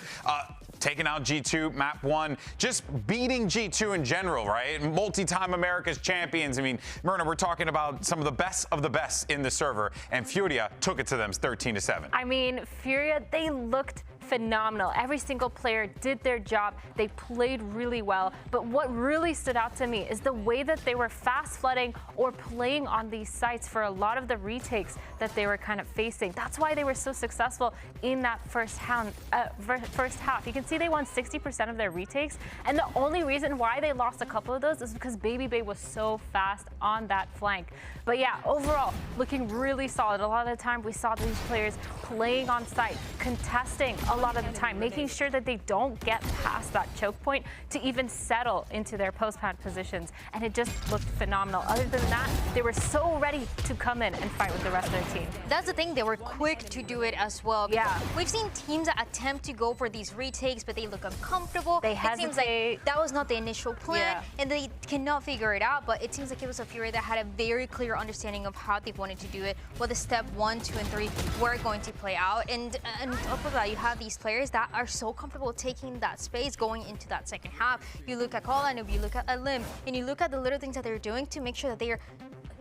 Taking out G2, map 1, just beating G2 in general, right? Multi-time America's champions. I mean, Myrna, we're talking about some of the best in the server, and Furia took it to them 13-7. I mean, Furia, they looked phenomenal. Every single player did their job. They played really well. But what really stood out to me is the way that they were fast flooding or playing on these sites for a lot of the retakes that they were kind of facing. That's why they were so successful in that first half. You can see they won 60% of their retakes. And the only reason why they lost a couple of those is because Baby Bay was so fast on that flank. But yeah, overall, looking really solid. A lot of the time we saw these players playing on site, contesting a lot of the time, making sure that they don't get past that choke point to even settle into their post-plant positions. And it just looked phenomenal. Other than that, they were so ready to come in and fight with the rest of their team. That's the thing, they were quick to do it as well. Yeah. We've seen teams that attempt to go for these retakes, but they look uncomfortable. They hesitate. It seems like that was not the initial plan, and they cannot figure it out, but it seems like it was a Fury that had a very clear understanding of how they wanted to do it, what the step 1, 2, and 3 were going to play out. And on top of that, you have these players that are so comfortable taking that space going into that second half. You look at Kolanub, you look at Alim, and you look at the little things that they're doing to make sure that they are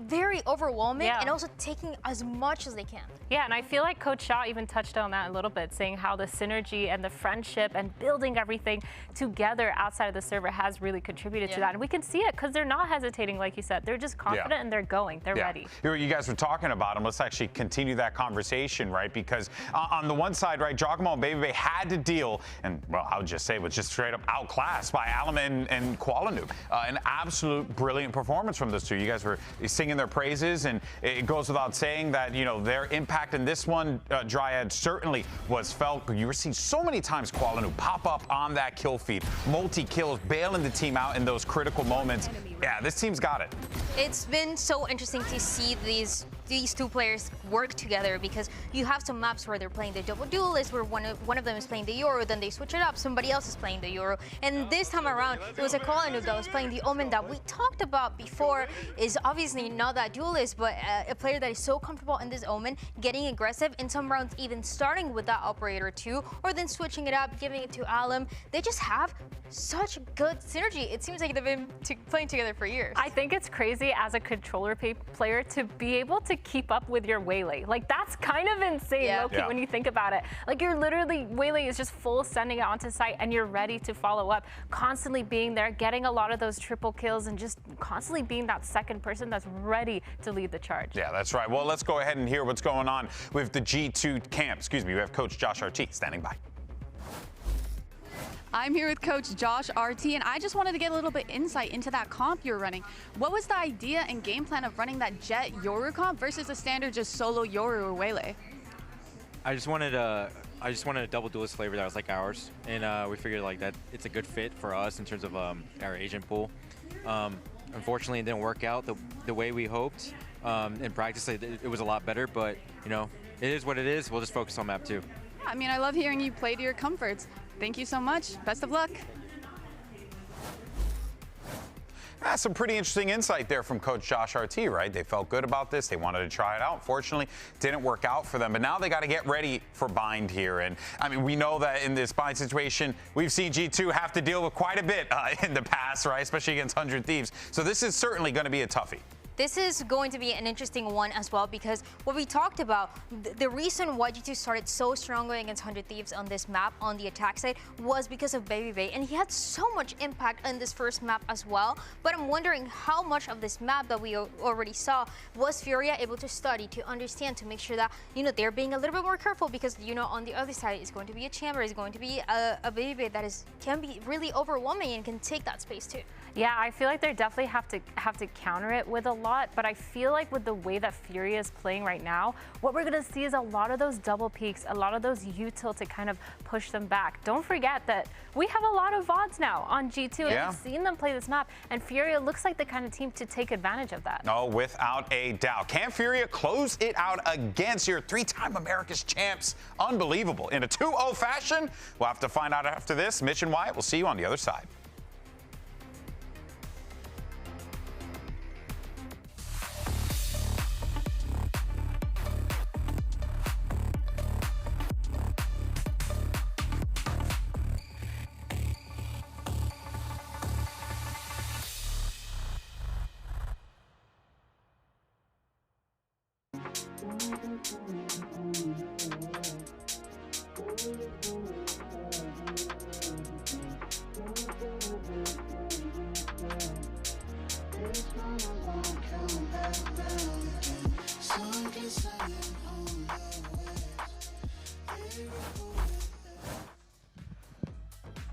very overwhelming and also taking as much as they can. Yeah, and I feel like Coach Shaw even touched on that a little bit, saying how the synergy and the friendship and building everything together outside of the server has really contributed to that. And we can see it because they're not hesitating, like you said. They're just confident and they're going. They're ready. You guys were talking about them. Let's actually continue that conversation, right? Because on the one side, right, Giacomo and Baby Bay had to deal, and well, I would just say it was just straight up outclassed by Alama and Kuala-Lumpur. An absolute brilliant performance from those two. You guys were singing their praises, and it goes without saying that, you know, their impact in this one, Dryad, certainly was felt. You were seeing so many times Kuala-Lumpur pop up on that kill feed, multi-kills, bailing the team out in those critical moments. Yeah, this team's got it. It's been so interesting to see these two players work together, because you have some maps where they're playing the double duelist, where one of them is playing the Euro, then they switch it up, somebody else is playing the Euro. And this time around, it was a Kolanub that was playing the Omen that we talked about before, is obviously not that duelist, but a player that is so comfortable in this Omen, getting aggressive, in some rounds even starting with that operator too, or then switching it up, giving it to Alam. They just have such good synergy. It seems like they've been playing together for years. I think it's crazy as a controller player to be able to keep up with your Waylay. Like, that's kind of insane, Loki, when you think about it. Like, you're literally, Waylay is just full sending it onto site and you're ready to follow up, constantly being there, getting a lot of those triple kills, and just constantly being that second person that's ready to lead the charge. Yeah, that's right. Well, let's go ahead and hear what's going on with the G2 camp. Excuse me, we have Coach Josh RT standing by. I'm here with Coach Josh RT, and I just wanted to get a little bit insight into that comp you're running. What was the idea and game plan of running that Jet Yoru comp versus a standard just solo Yoru or Waylay? I just wanted a double duelist flavor that was like ours, and we figured like that it's a good fit for us in terms of our agent pool. Unfortunately, it didn't work out the way we hoped. In practice, it was a lot better, but you know, it is what it is. We'll just focus on map 2. I mean, I love hearing you play to your comforts. Thank you so much. Best of luck. Some pretty interesting insight there from Coach Josh RT, right? They felt good about this. They wanted to try it out. Fortunately, didn't work out for them. But now they got to get ready for bind here. And, I mean, we know that in this bind situation, we've seen G2 have to deal with quite a bit in the past, right? Especially against 100 Thieves. So this is certainly going to be a toughie. This is going to be an interesting one as well, because what we talked about, the reason why G2 started so strongly against 100 Thieves on this map on the attack side was because of Baby, and he had so much impact on this first map as well. But I'm wondering how much of this map that we already saw was Furia able to study, to understand, to make sure that, you know, they're being a little bit more careful, because, you know, on the other side is going to be a Chamber, is going to be a Baby that can be really overwhelming and can take that space too. Yeah, I feel like they definitely have to counter it with a lot, but I feel like with the way that Furia is playing right now, what we're going to see is a lot of those double peaks, a lot of those util to kind of push them back. Don't forget that we have a lot of VODs now on G2, and we've seen them play this map, and Furia looks like the kind of team to take advantage of that. No, without a doubt. Can Furia close it out against your three-time America's champs? Unbelievable. In a 2-0 fashion? We'll have to find out after this. Mitch and Wyatt, we'll see you on the other side.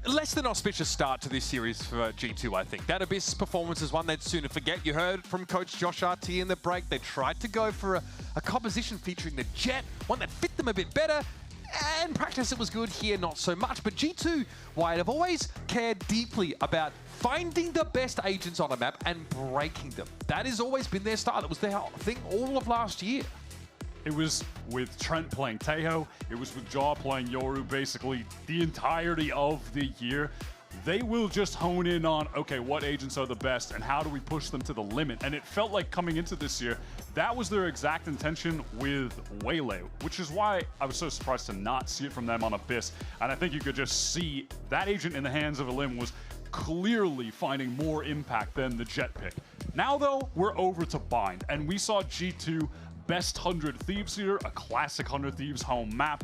Less than auspicious start to this series for G2, I think. That Abyss performance is one they'd sooner forget. You heard from Coach Josh RT in the break. They tried to go for a composition featuring the Jet, one that fit them a bit better. And practice, it was good. Here, not so much. But G2, Wyatt, have always cared deeply about finding the best agents on a map and breaking them. That has always been their style. It was their thing all of last year. It was with Trent playing Tejo. It was with Jaw playing Yoru basically the entirety of the year. They will just hone in on, okay, what agents are the best and how do we push them to the limit? And it felt like coming into this year, that was their exact intention with Waylay, which is why I was so surprised to not see it from them on Abyss. And I think you could just see that agent in the hands of Elim was clearly finding more impact than the Jet pick. Now, though, we're over to Bind, and we saw G2 best 100 Thieves here, a classic 100 Thieves home map,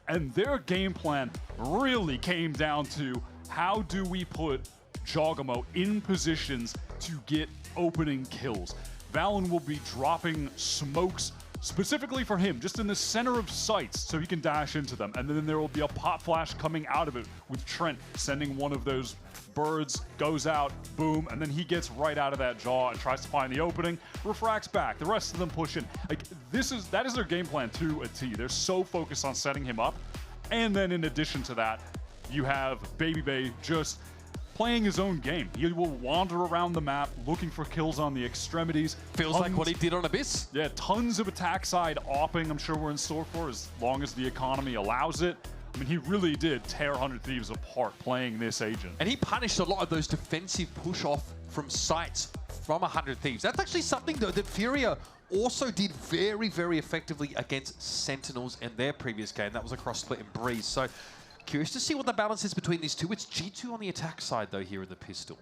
and their game plan really came down to how do we put Jogamo in positions to get opening kills. Valen will be dropping smokes specifically for him, just in the center of sights so he can dash into them, and then there will be a pop flash coming out of it with Trent sending one of those birds, goes out, boom, and then he gets right out of that jaw and tries to find the opening, refracts back, the rest of them push in. Like, that is their game plan to a T. They're so focused on setting him up, and then in addition to that, you have Baby Bay just playing his own game. He will wander around the map looking for kills on the extremities. Feels like what he did on Abyss. Yeah, tons of attack side opping I'm sure we're in store for as long as the economy allows it. I mean, he really did tear 100 Thieves apart playing this agent. And he punished a lot of those defensive push-off from sights from 100 Thieves. That's actually something, though, that Furia also did very, very effectively against Sentinels in their previous game. That was across Split and Breeze. So, curious to see what the balance is between these two. It's G2 on the attack side, though, here in the pistol.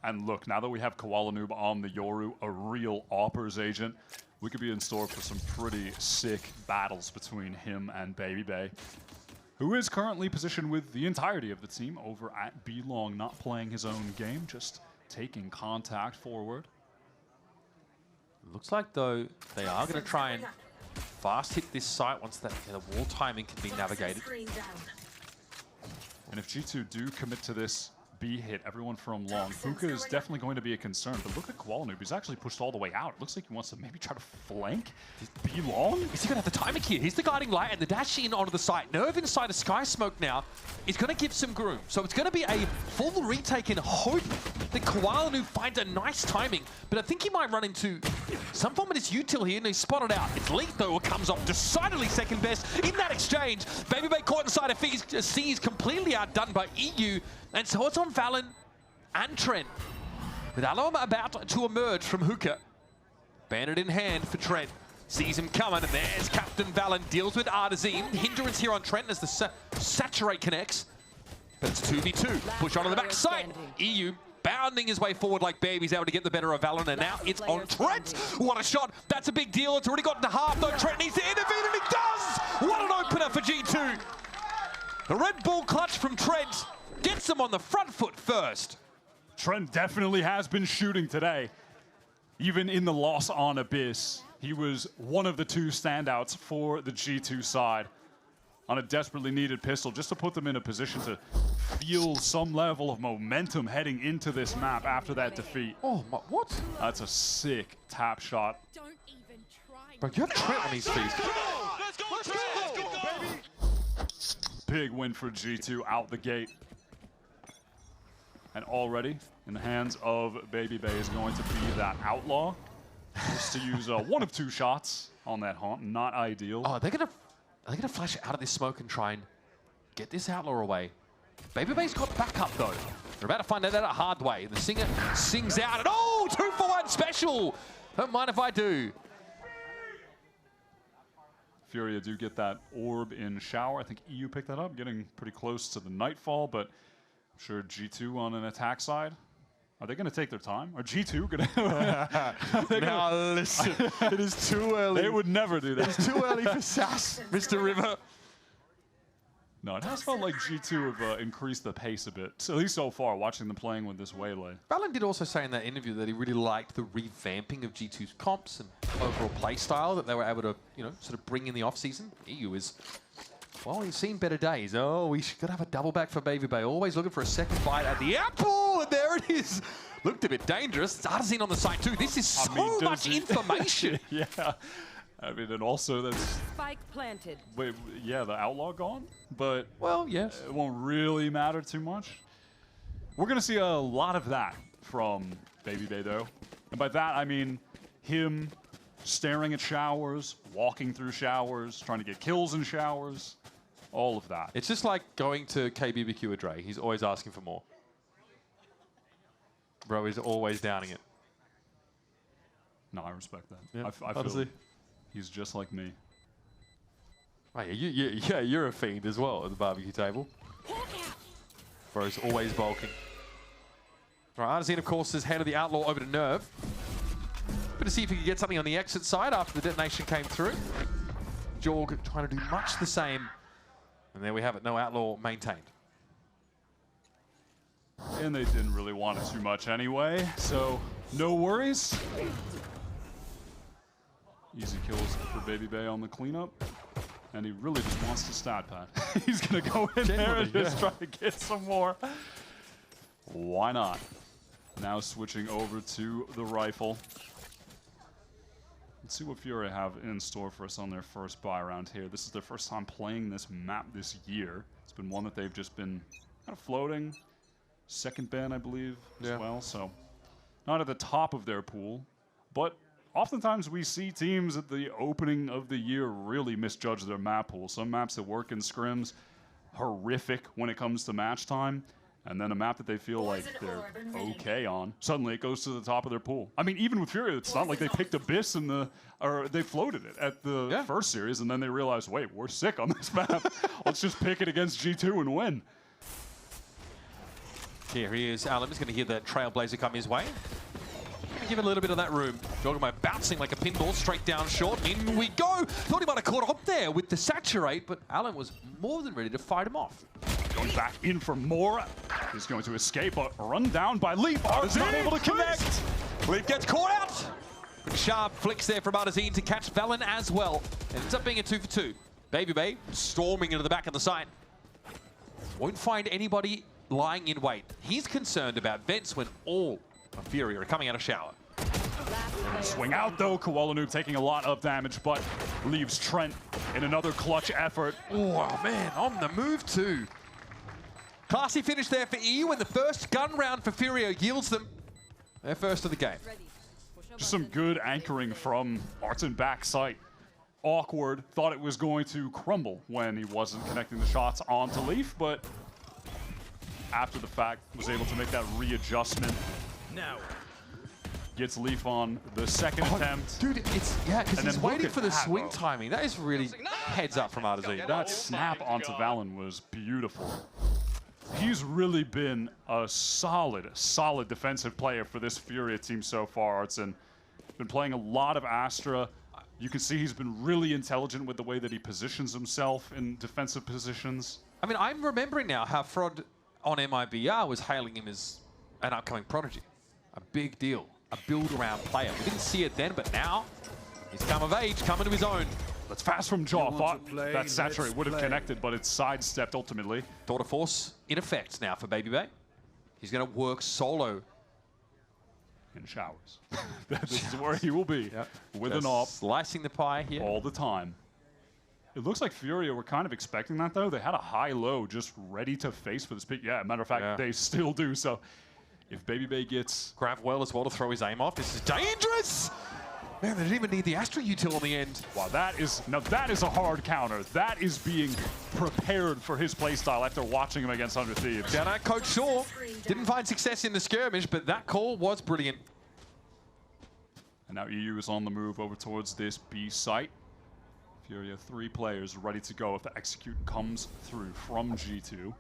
And look, now that we have Koala Noob on the Yoru, a real Oppers agent, we could be in store for some pretty sick battles between him and Baby Bay, who is currently positioned with the entirety of the team over at B-Long, not playing his own game, just taking contact forward. Looks like, though, they are going to try and fast hit this site once that the wall timing can be navigated. And if G2 do commit to this B hit, everyone from long, Puka is definitely going to be a concern. But look at Koala Noob. He's actually pushed all the way out. It looks like he wants to maybe try to flank B long. Is he going to have the timing here? Here's the guiding light and the dash in onto the site. Nerve inside a Sky Smoke now is going to give some groom. So it's going to be a full retake and hope that Koala Noob finds a nice timing. But I think he might run into some form of his util here, and he's spotted out. It's Leith, though, who comes off decidedly second best in that exchange. Baby Bay caught inside a C is completely outdone by EU. And so it's on Valen and Trent. With Alum about to emerge from hookah. Bandit in hand for Trent. Sees him coming, and there's Captain Valen. Deals with Artazine. Hindrance here on Trent as the Saturate connects. But it's 2v2. Push on the backside. EU bounding his way forward like baby's able to get the better of Valen, and now it's on Trent. What a shot. That's a big deal. It's already gotten to half, though. Trent needs to intervene, and he does! What an opener for G2. The Red Bull clutch from Trent gets him on the front foot first. Trent definitely has been shooting today. Even in the loss on Abyss, he was one of the two standouts for the G2 side on a desperately needed pistol, just to put them in a position to feel some level of momentum heading into this map after that defeat. Oh, what? That's a sick tap shot. But you have Trent on his feet. Let's go, baby! Big win for G2 out the gate. And already in the hands of Baby Bay is going to be that outlaw. Just to use one of two shots on that haunt. Not ideal. Oh, they're gonna flash out of this smoke and try and get this outlaw away. Baby Bay's got backup though. They're about to find out that a hard way. The singer sings out, and oh, 2-for-1 special. Don't mind if I do. Furia do get that orb in shower. I think EU picked that up, getting pretty close to the nightfall, but I'm sure G2 on an attack side. Are they going to take their time? Are G2 going to? Now listen, it is too early. They would never do that. It's too early for SAS, Mr. River. No, it has felt like G2 have increased the pace a bit, at least so far, watching them playing with this Waylay. Valen did also say in that interview that he really liked the revamping of G2's comps and overall play style that they were able to, you know, sort of bring in the off-season. EU is, well, he's seen better days. Oh, we should have a double back for Baby Bay. Always looking for a second bite at the apple, and there it is. Looked a bit dangerous. It's Artazine on the side too. This is so much information. Yeah. I mean, and also that's... Spike planted. Wait, yeah, the outlaw gone? But... Well, yes. It won't really matter too much. We're going to see a lot of that from Baby Bay, though. And by that, I mean him staring at showers, walking through showers, trying to get kills in showers, all of that. It's just like going to KBBQ with Dre. He's always asking for more. Bro is always downing it. No, I respect that. Yeah, I honestly. feel he's just like me. Oh, yeah, you're a fiend as well at the barbecue table. Bro's always bulking. All right, Artazine, of course, has handed the outlaw over to Nerve. But to see if he could get something on the exit side after the detonation came through. Jorg trying to do much the same. And there we have it, no outlaw maintained. And they didn't really want it too much anyway, so no worries. Easy kills for Baby Bay on the cleanup. And he really just wants to stat pad. He's going to go in there and just try to get some more. Why not? Now switching over to the rifle. Let's see what Fury have in store for us on their first buy round here. This is their first time playing this map this year. It's been one that they've just been kind of floating. Second ban, I believe, as well. So not at the top of their pool, but oftentimes we see teams at the opening of the year really misjudge their map pool. Some maps that work in scrims, horrific when it comes to match time, and then a map that they feel like they're okay on, suddenly it goes to the top of their pool. I mean, even with Fury, it's not like they picked Abyss or they floated it at the first series, and then they realized, wait, we're sick on this map. Let's just pick it against G2 and win. Here he is. Alum is going to hear the Trailblazer come his way. Give it a little bit of that room. Jogamo bouncing like a pinball straight down short. In we go. Thought he might have caught up there with the Saturate, but Alum was more than ready to fight him off. Going back in for more. He's going to escape, but run down by Leap. Artazine not able to connect. Leap gets caught out. Pretty sharp flicks there from Artazine to catch Valen as well. And ends up being a 2-for-2. Baby Bay storming into the back of the site. Won't find anybody lying in wait. He's concerned about vents when all of Fury are coming out of shower. Swing out though, Koala Noob taking a lot of damage, but leaves Trent in another clutch effort. Oh man, on the move too. Classy finish there for EU, and the first gun round for Furio yields them their first of the game. Just some good anchoring from Arten backside. Awkward, thought it was going to crumble when he wasn't connecting the shots onto Leaf, but after the fact was able to make that readjustment. Now. Gets Leaf on the second attempt. Dude, it's, yeah, because he's waiting for the swing though. timing. That is really heads up from Artazine. That snap onto Valen was beautiful. He's really been a solid defensive player for this Furia team so far, Artson. Been playing a lot of Astra. You can see he's been really intelligent with the way that he positions himself in defensive positions. I mean, I'm remembering now how Frod on MIBR was hailing him as an upcoming prodigy. A big deal. A build-around player. We didn't see it then, but now he's come of age, coming to his own. That's fast from Jaw. Thought that Saturate would have connected, but it's sidestepped ultimately. Daughter Force in effect now for Baby Bay. He's going to work solo. In showers. This is where he will be. With an op. Slicing the pie here. All the time. It looks like Furia were kind of expecting that, though. They had a high-low just ready to face for this pick. Yeah, matter of fact, they still do. So if Baby Bay gets... Grab well as well to throw his aim off. This is dangerous! Man, they didn't even need the Astra util on the end. Wow, that is a hard counter. That is being prepared for his playstyle after watching him against 100 Thieves. Shout out Coach Shaw. Didn't find success in the skirmish, but that call was brilliant. And now EU is on the move over towards this B site. Furia, 3 players ready to go if the execute comes through from G2.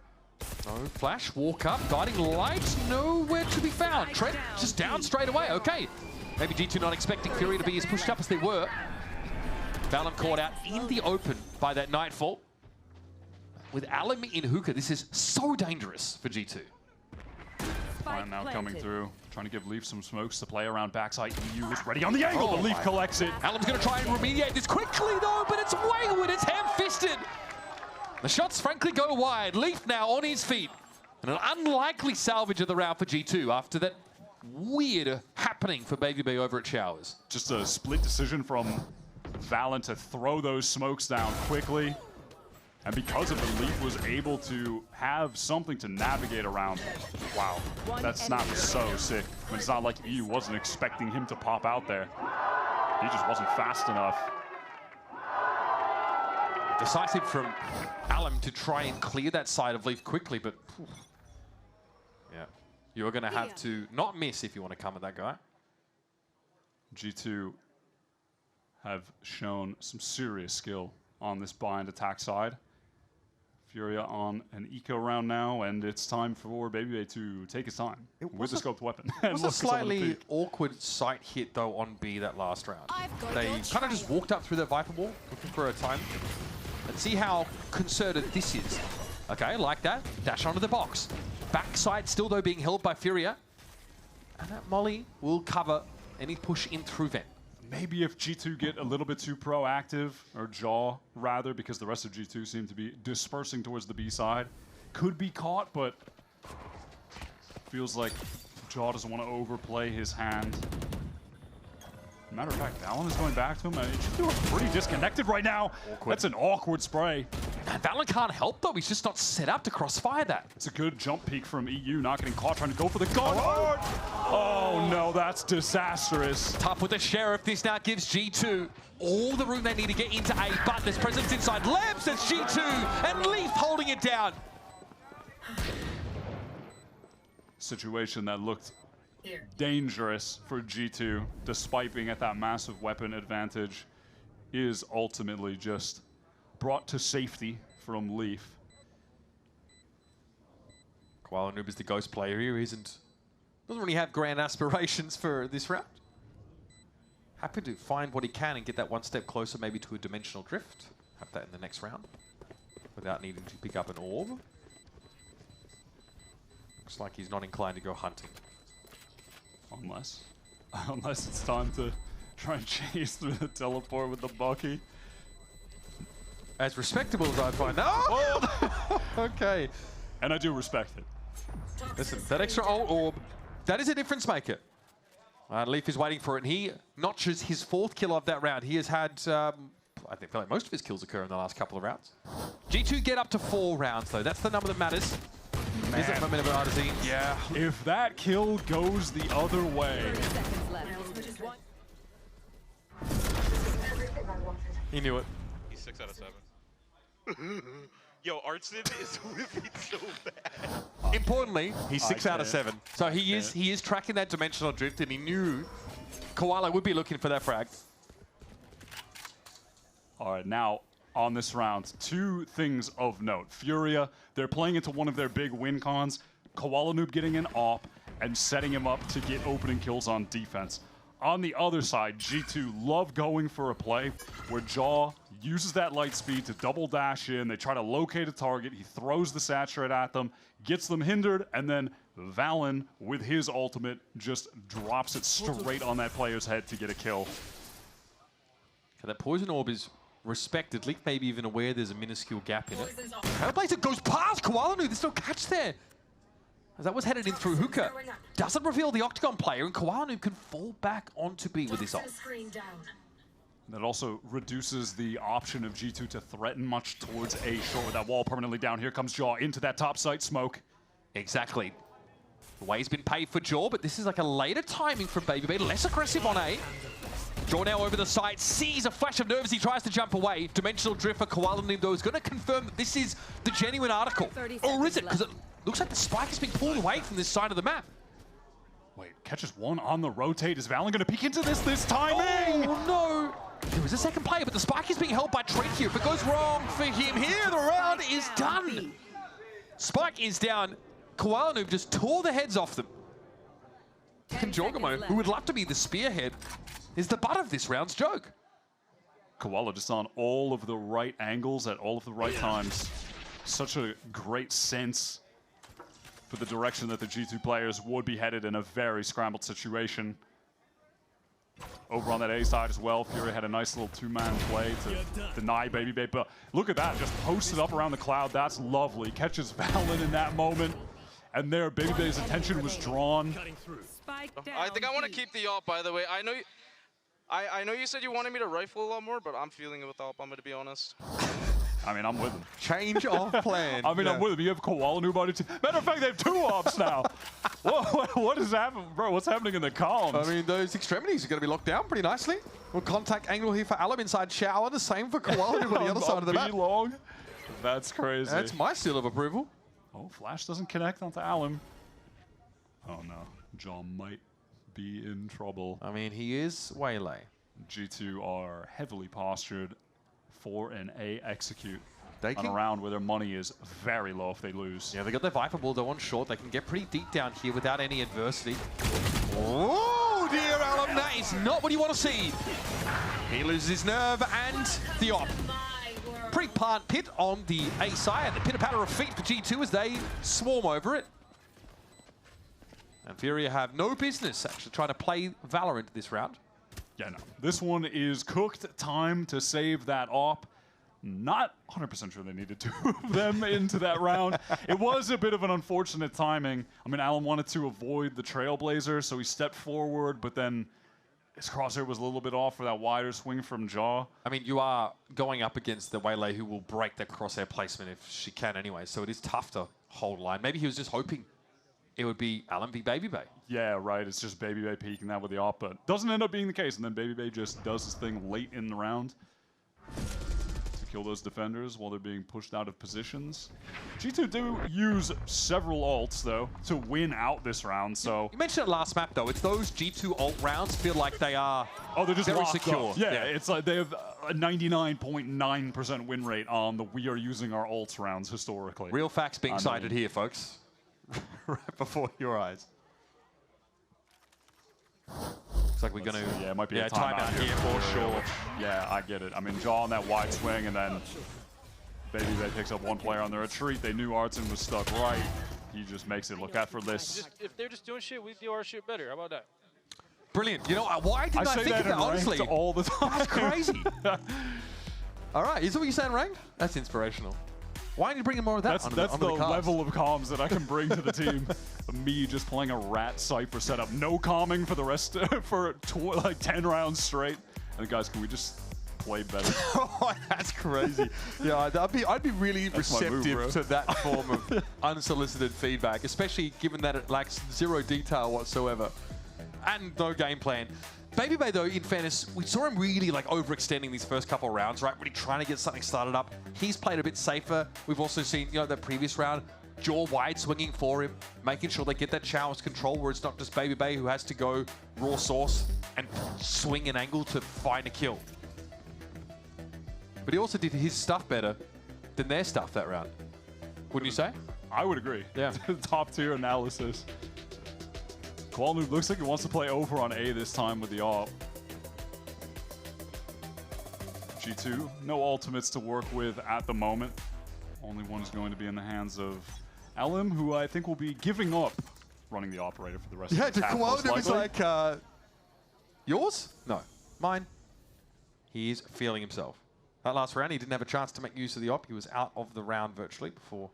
No flash, walk up, guiding light, nowhere to be found. Trent just down straight away, okay. Maybe G2 not expecting Furia to be as pushed up as they were. Valen caught out in the open by that Nightfall. With Alim in hookah, this is so dangerous for G2. Fine now coming through, trying to give Leaf some smokes to play around backside. EU is ready on the angle, but Leaf collects it. Alim's going to try and remediate this quickly though, but it's wayward, it's ham-fisted. The shots frankly go wide. Leaf now on his feet. And an unlikely salvage of the round for G2 after that weird happening for Baby Bay over at Showers. Just a split decision from Valen to throw those smokes down quickly. And because of it, Leaf was able to have something to navigate around. Wow, that snap was so sick. I mean, it's not like EU wasn't expecting him to pop out there. He just wasn't fast enough. Decisive from Alim to try and clear that side of Leaf quickly, but yeah, you're going to have to not miss if you want to come at that guy. G2 have shown some serious skill on this bind attack side. Furia on an eco round now, and it's time for Baby Bay to take his time with the scoped weapon. It was a slightly awkward sight hit, though, on B that last round. They kind of just walked up through the Viper wall, looking for a time. And see how concerted this is. Okay, like that. Dash onto the box. Backside still, though, being held by Furia. And that Molly will cover any push in through vent. Maybe if G2 get a little bit too proactive, or Jaw rather, because the rest of G2 seem to be dispersing towards the B side. Could be caught, but feels like Jaw doesn't want to overplay his hand. Matter of fact, Valen is going back to him. G2 are pretty disconnected right now. Awkward. That's an awkward spray. And Valen can't help, though. He's just not set up to crossfire that. It's a good jump peek from EU, not getting caught, trying to go for the gun. Oh no, that's disastrous. Tough with the Sheriff. This now gives G2 all the room they need to get into A, but there's presence inside. Labs, it's G2, and Leaf holding it down. Situation that looked dangerous for G2, despite being at that massive weapon advantage, is ultimately just brought to safety from Leaf. Koala Noob is the ghost player here. He doesn't really have grand aspirations for this round. Happy to find what he can and get that one step closer maybe to a dimensional drift. Have that in the next round without needing to pick up an orb. Looks like he's not inclined to go hunting. Unless it's time to try and chase through the teleport with the Bucky. As respectable as I find that. Oh! Okay. And I do respect it. Listen, that extra old orb, that is a difference maker. Leaf is waiting for it, and he notches his 4th kill of that round. He has had, I think, like most of his kills occur in the last couple of rounds. G2 get up to 4 rounds, though. That's the number that matters. Is that momentum of Artazine? Yeah, if that kill goes the other way. He knew it. He's 6 out of 7. Yo, Artson is whipping so bad. Importantly, he's 6 out of 7. So he is tracking that dimensional drift, and he knew Koala would be looking for that frag. All right, now on this round, 2 things of note. Furia, they're playing into one of their big win cons. Koala Noob getting an AWP and setting him up to get opening kills on defense. On the other side, G2 love going for a play where Jaw uses that light speed to double dash in. They try to locate a target. He throws the saturate at them, gets them hindered, and then Valen, with his ultimate, just drops it straight on that player's head to get a kill. Okay, that poison orb is respected. Leak maybe even aware there's a minuscule gap in it. Trailblazer goes past Koala Noob. There's no catch there. As that was headed in through Hookah. Doesn't reveal the Octagon player, and Koala Noob can fall back onto B with his ult. That also reduces the option of G2 to threaten much towards A short with that wall permanently down. Here comes Jaw into that top site smoke. Exactly. The way's been paid for Jaw, but this is like a later timing from BabyB. Less aggressive on A. Jaw now over the side, sees a flash of nerve as he tries to jump away. Dimensional drift for Koala Noob, though, is going to confirm that this is the genuine article. Or is it? Because it looks like the spike has been pulled away from this side of the map. Wait, catches one on the rotate. Is Valen going to peek into this timing? Oh, no. There was a second player, but the spike is being held by Treat here. If it goes wrong for him here, the round is done. Spike is down. Koala Noob just tore the heads off them. And Jorgamo, who would love to be the spearhead, is the butt of this round's joke. Koala just on all of the right angles at all of the right times. Such a great sense for the direction that the G2 players would be headed in a very scrambled situation. Over on that A side as well, Fury had a nice little 2-man play to deny BabyB, but look at that, just posted up around the cloud. That's lovely. Catches Valen in that moment, and there BabyB's attention was drawn. I think I want to keep the AWP, by the way. I know you said you wanted me to rifle a lot more, but I'm feeling it with AWP, I'm going to be honest. I mean, I'm with him. Change of plan. I mean, I'm with him. You have Koala Noob on your team. Matter of fact, they have 2 AWPs now. What is happening, bro? What's happening in the comms? I mean, those extremities are going to be locked down pretty nicely. Well, contact angle here for Alum inside shower. The same for Koala Noob on the other side of the map. Long. That's crazy. That's my seal of approval. Oh, Flash doesn't connect onto Alum. Oh, no. John might be in trouble. I mean, he is waylay. G2 are heavily postured for an A execute They on a round where their money is very low if they lose. Yeah, they got their Viper Bull, they're on short. They can get pretty deep down here without any adversity. Oh, dear Alum, that is not what you want to see. He loses his nerve and the op. Pretty plant pit on the A side. The pitter-patter of feet for G2 as they swarm over it. And Furia have no business actually trying to play Valorant this round. Yeah, no. This one is cooked. Time to save that AWP. Not 100% sure they needed 2 of them into that round. It was a bit of an unfortunate timing. I mean, Allen wanted to avoid the Trailblazer, so he stepped forward, but then his crosshair was a little bit off for that wider swing from Jaw. I mean, you are going up against the Waylay who will break the crosshair placement if she can anyway, so it is tough to hold line. Maybe he was just hoping it would be Allen v BabyB. Yeah, right. It's just BabyB peeking that with the AWP, but doesn't end up being the case. And then BabyB just does his thing late in the round to kill those defenders while they're being pushed out of positions. G2 do use several ults, though, to win out this round, so... You mentioned it last map, though. It's those G2 ult rounds feel like they are they're just very locked secure. Up. Yeah, it's like they have a 99.9% win rate on the we are using our ults rounds historically. Real facts being cited here, folks. Right before your eyes. Looks like we're going to... Yeah, it might be a timeout here for sure. Yeah, I get it. I mean, Jaw on that wide swing, and then BabyB picks up one player on the retreat. They knew Artson was stuck right. He just makes it look effortless. If they're just doing shit, we do our shit better. How about that? Brilliant. You know, why didn't I think of that, honestly? All the time. That's crazy. All right, is that what you're saying, ranked? That's inspirational. Why aren't you bringing more of that? That's the level of comms that I can bring to the team. Me just playing a rat Cypher setup, no calming for the rest for like 10 rounds straight. And guys, can we just play better? Oh, that's crazy. Yeah, I'd be really receptive to that form of unsolicited feedback, especially given that it lacks zero detail whatsoever and no game plan. Baby Bay, though, in fairness, we saw him really like overextending these first couple of rounds, right? Really trying to get something started up. He's played a bit safer. We've also seen, you know, the previous round, jaw wide swinging for him, making sure they get that Showers control where it's not just Baby Bay who has to go raw sauce and swing an angle to find a kill. But he also did his stuff better than their stuff that round. Wouldn't you say? I would agree. Yeah. Top tier analysis. Qualnoob looks like he wants to play over on A this time with the AWP. G2, no ultimates to work with at the moment. Only one is going to be in the hands of Elim, who I think will be giving up running the operator for the rest of the attack. Yeah, to Qualnoob is like, yours? No, mine. He's feeling himself. That last round, he didn't have a chance to make use of the op. He was out of the round virtually before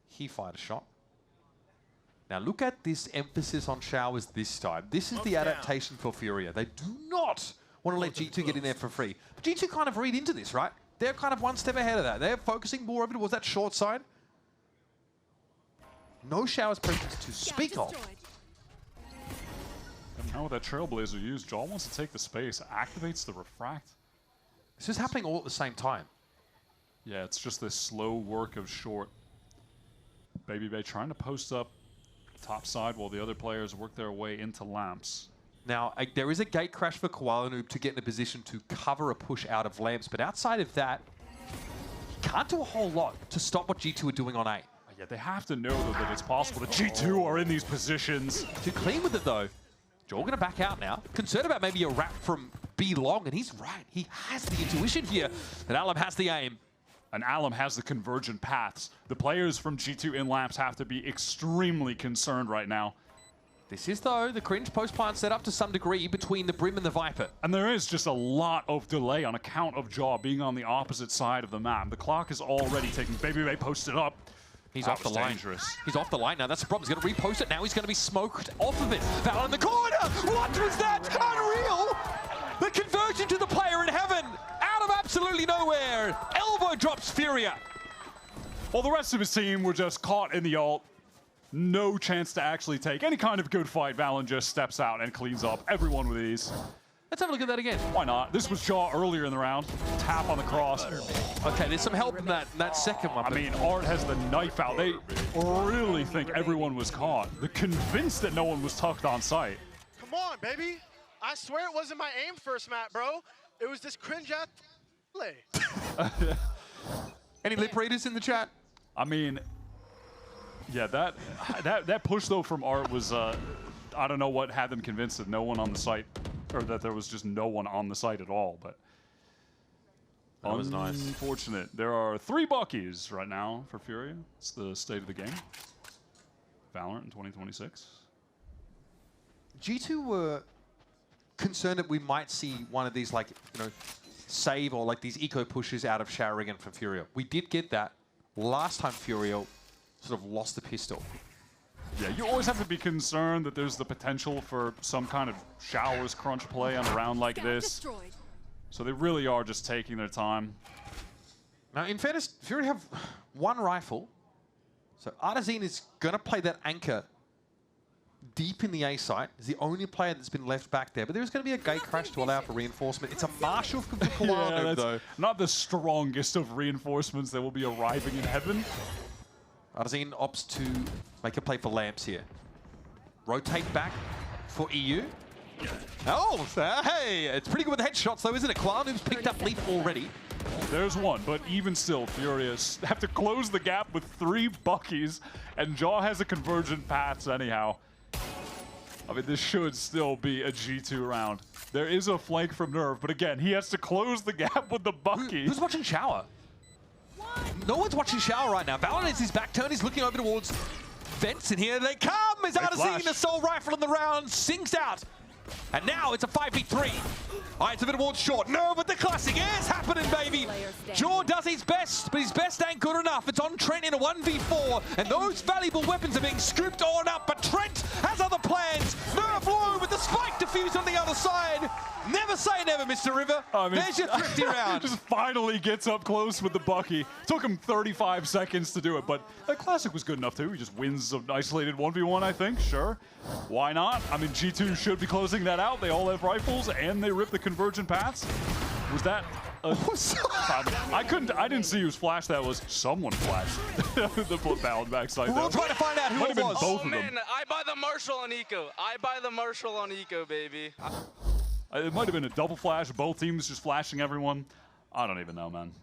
he fired a shot. Now look at this emphasis on Showers this time. This is the adaptation for Furia. They do not want to let G2 get in there for free. But G2 kind of read into this, right? They're kind of one step ahead of that. They're focusing more over towards that short side. No Showers presence to speak of. And now with that Trailblazer used, Jaw wants to take the space, activates the Refract. This is happening all at the same time. Yeah, it's just this slow work of short. Baby Bay trying to post up top side while the other players work their way into lamps. Now, there is a gate crash for Qualnoob to get in a position to cover a push out of lamps, but outside of that, he can't do a whole lot to stop what G2 are doing on A. Yeah, they have to know though, that it's possible that G2 are in these positions. Too clean with it though. Jaw gonna back out now. Concerned about maybe a wrap from B long, and he's right. He has the intuition here, and Alum has the aim. And Alum has the convergent paths. The players from G2 in lamps have to be extremely concerned right now. This is, though, the cringe post-plant set up to some degree between the Brim and the Viper. And there is just a lot of delay on account of Jaw being on the opposite side of the map. The clock is already ticking. Baby Bay posted up. He's off the line. He's off the line now. That's the problem. He's going to repost it. Now he's going to be smoked off of it. Val in the corner. What was that? Unreal. The conversion to the player in heaven. Out of absolutely nowhere. Elbow drops Furia. Well, the rest of his team were just caught in the ult. No chance to actually take any kind of good fight. Valen just steps out and cleans up everyone with ease. Let's have a look at that again. Why not? This was Jaw earlier in the round. Tap on the cross. Okay, there's some help in that second one. I mean, Art has the knife out. They really think everyone was caught. They're convinced that no one was tucked on sight. Come on, baby. I swear it wasn't my aim first, Matt, bro. It was this cringe-ass play. Any lip readers in the chat? I mean, yeah, that push, though, from Art was, I don't know what had them convinced that no one on the site, or that there was just no one on the site at all, but that was nice. Unfortunate. There are 3 Buckies right now for Furia. It's the state of the game. VALORANT in 2026. G2 were concerned that we might see one of these, like, you know, save or like these eco pushes out of Shower again from Furia. We did get that last time Furia sort of lost the pistol. Yeah, you always have to be concerned that there's the potential for some kind of Showers crunch play on a round like this. So they really are just taking their time. Now, in fairness, Furia have 1 rifle. So Artazine is going to play that anchor deep in the A site. He's the only player that's been left back there. But there's going to be a gate crash to allow for reinforcement. It's a Marshall from Qualnoob, though. Not the strongest of reinforcements that will be arriving in heaven. Artazine opts to make a play for lamps here. Rotate back for EU. Oh, hey, it's pretty good with the headshots though, isn't it? Qualnoob's picked up Leaf already. There's one, but even still, Furious have to close the gap with 3 Buckies, and Jaw has a convergent paths anyhow. I mean, this should still be a G2 round. There is a flank from Nerve, but again, he has to close the gap with the Bucky. Who's watching Shower? No one's watching Shower right now. VALORANT is his back turn. He's looking over towards Fence, and here they come. As Artazine, the sole rifle in the round, sinks out. And now it's a 5v3. All right, it's a bit towards short. No, but the classic is happening, baby. Jaw does his best, but his best ain't good enough. It's on Trent in a 1v4, and those valuable weapons are being scooped on up. But Trent has other plans. Nerve low with the spike to G2's on the other side. Never say never, Mr. River. There's your thrifty round. Just finally gets up close with the Bucky. Took him 35 seconds to do it, but that Classic was good enough too. He just wins an isolated 1v1, I think. Sure. Why not? I mean, G2 should be closing that out. They all have rifles, and they rip the convergent paths. Was that... I didn't see whose flash that was. Someone flashed the bound backside. We'll try to find out who it was. Both of them. Man, I buy the Marshall on Eco. I buy the Marshall on Eco, baby. It might have been a double flash. Both teams just flashing everyone. I don't even know, man.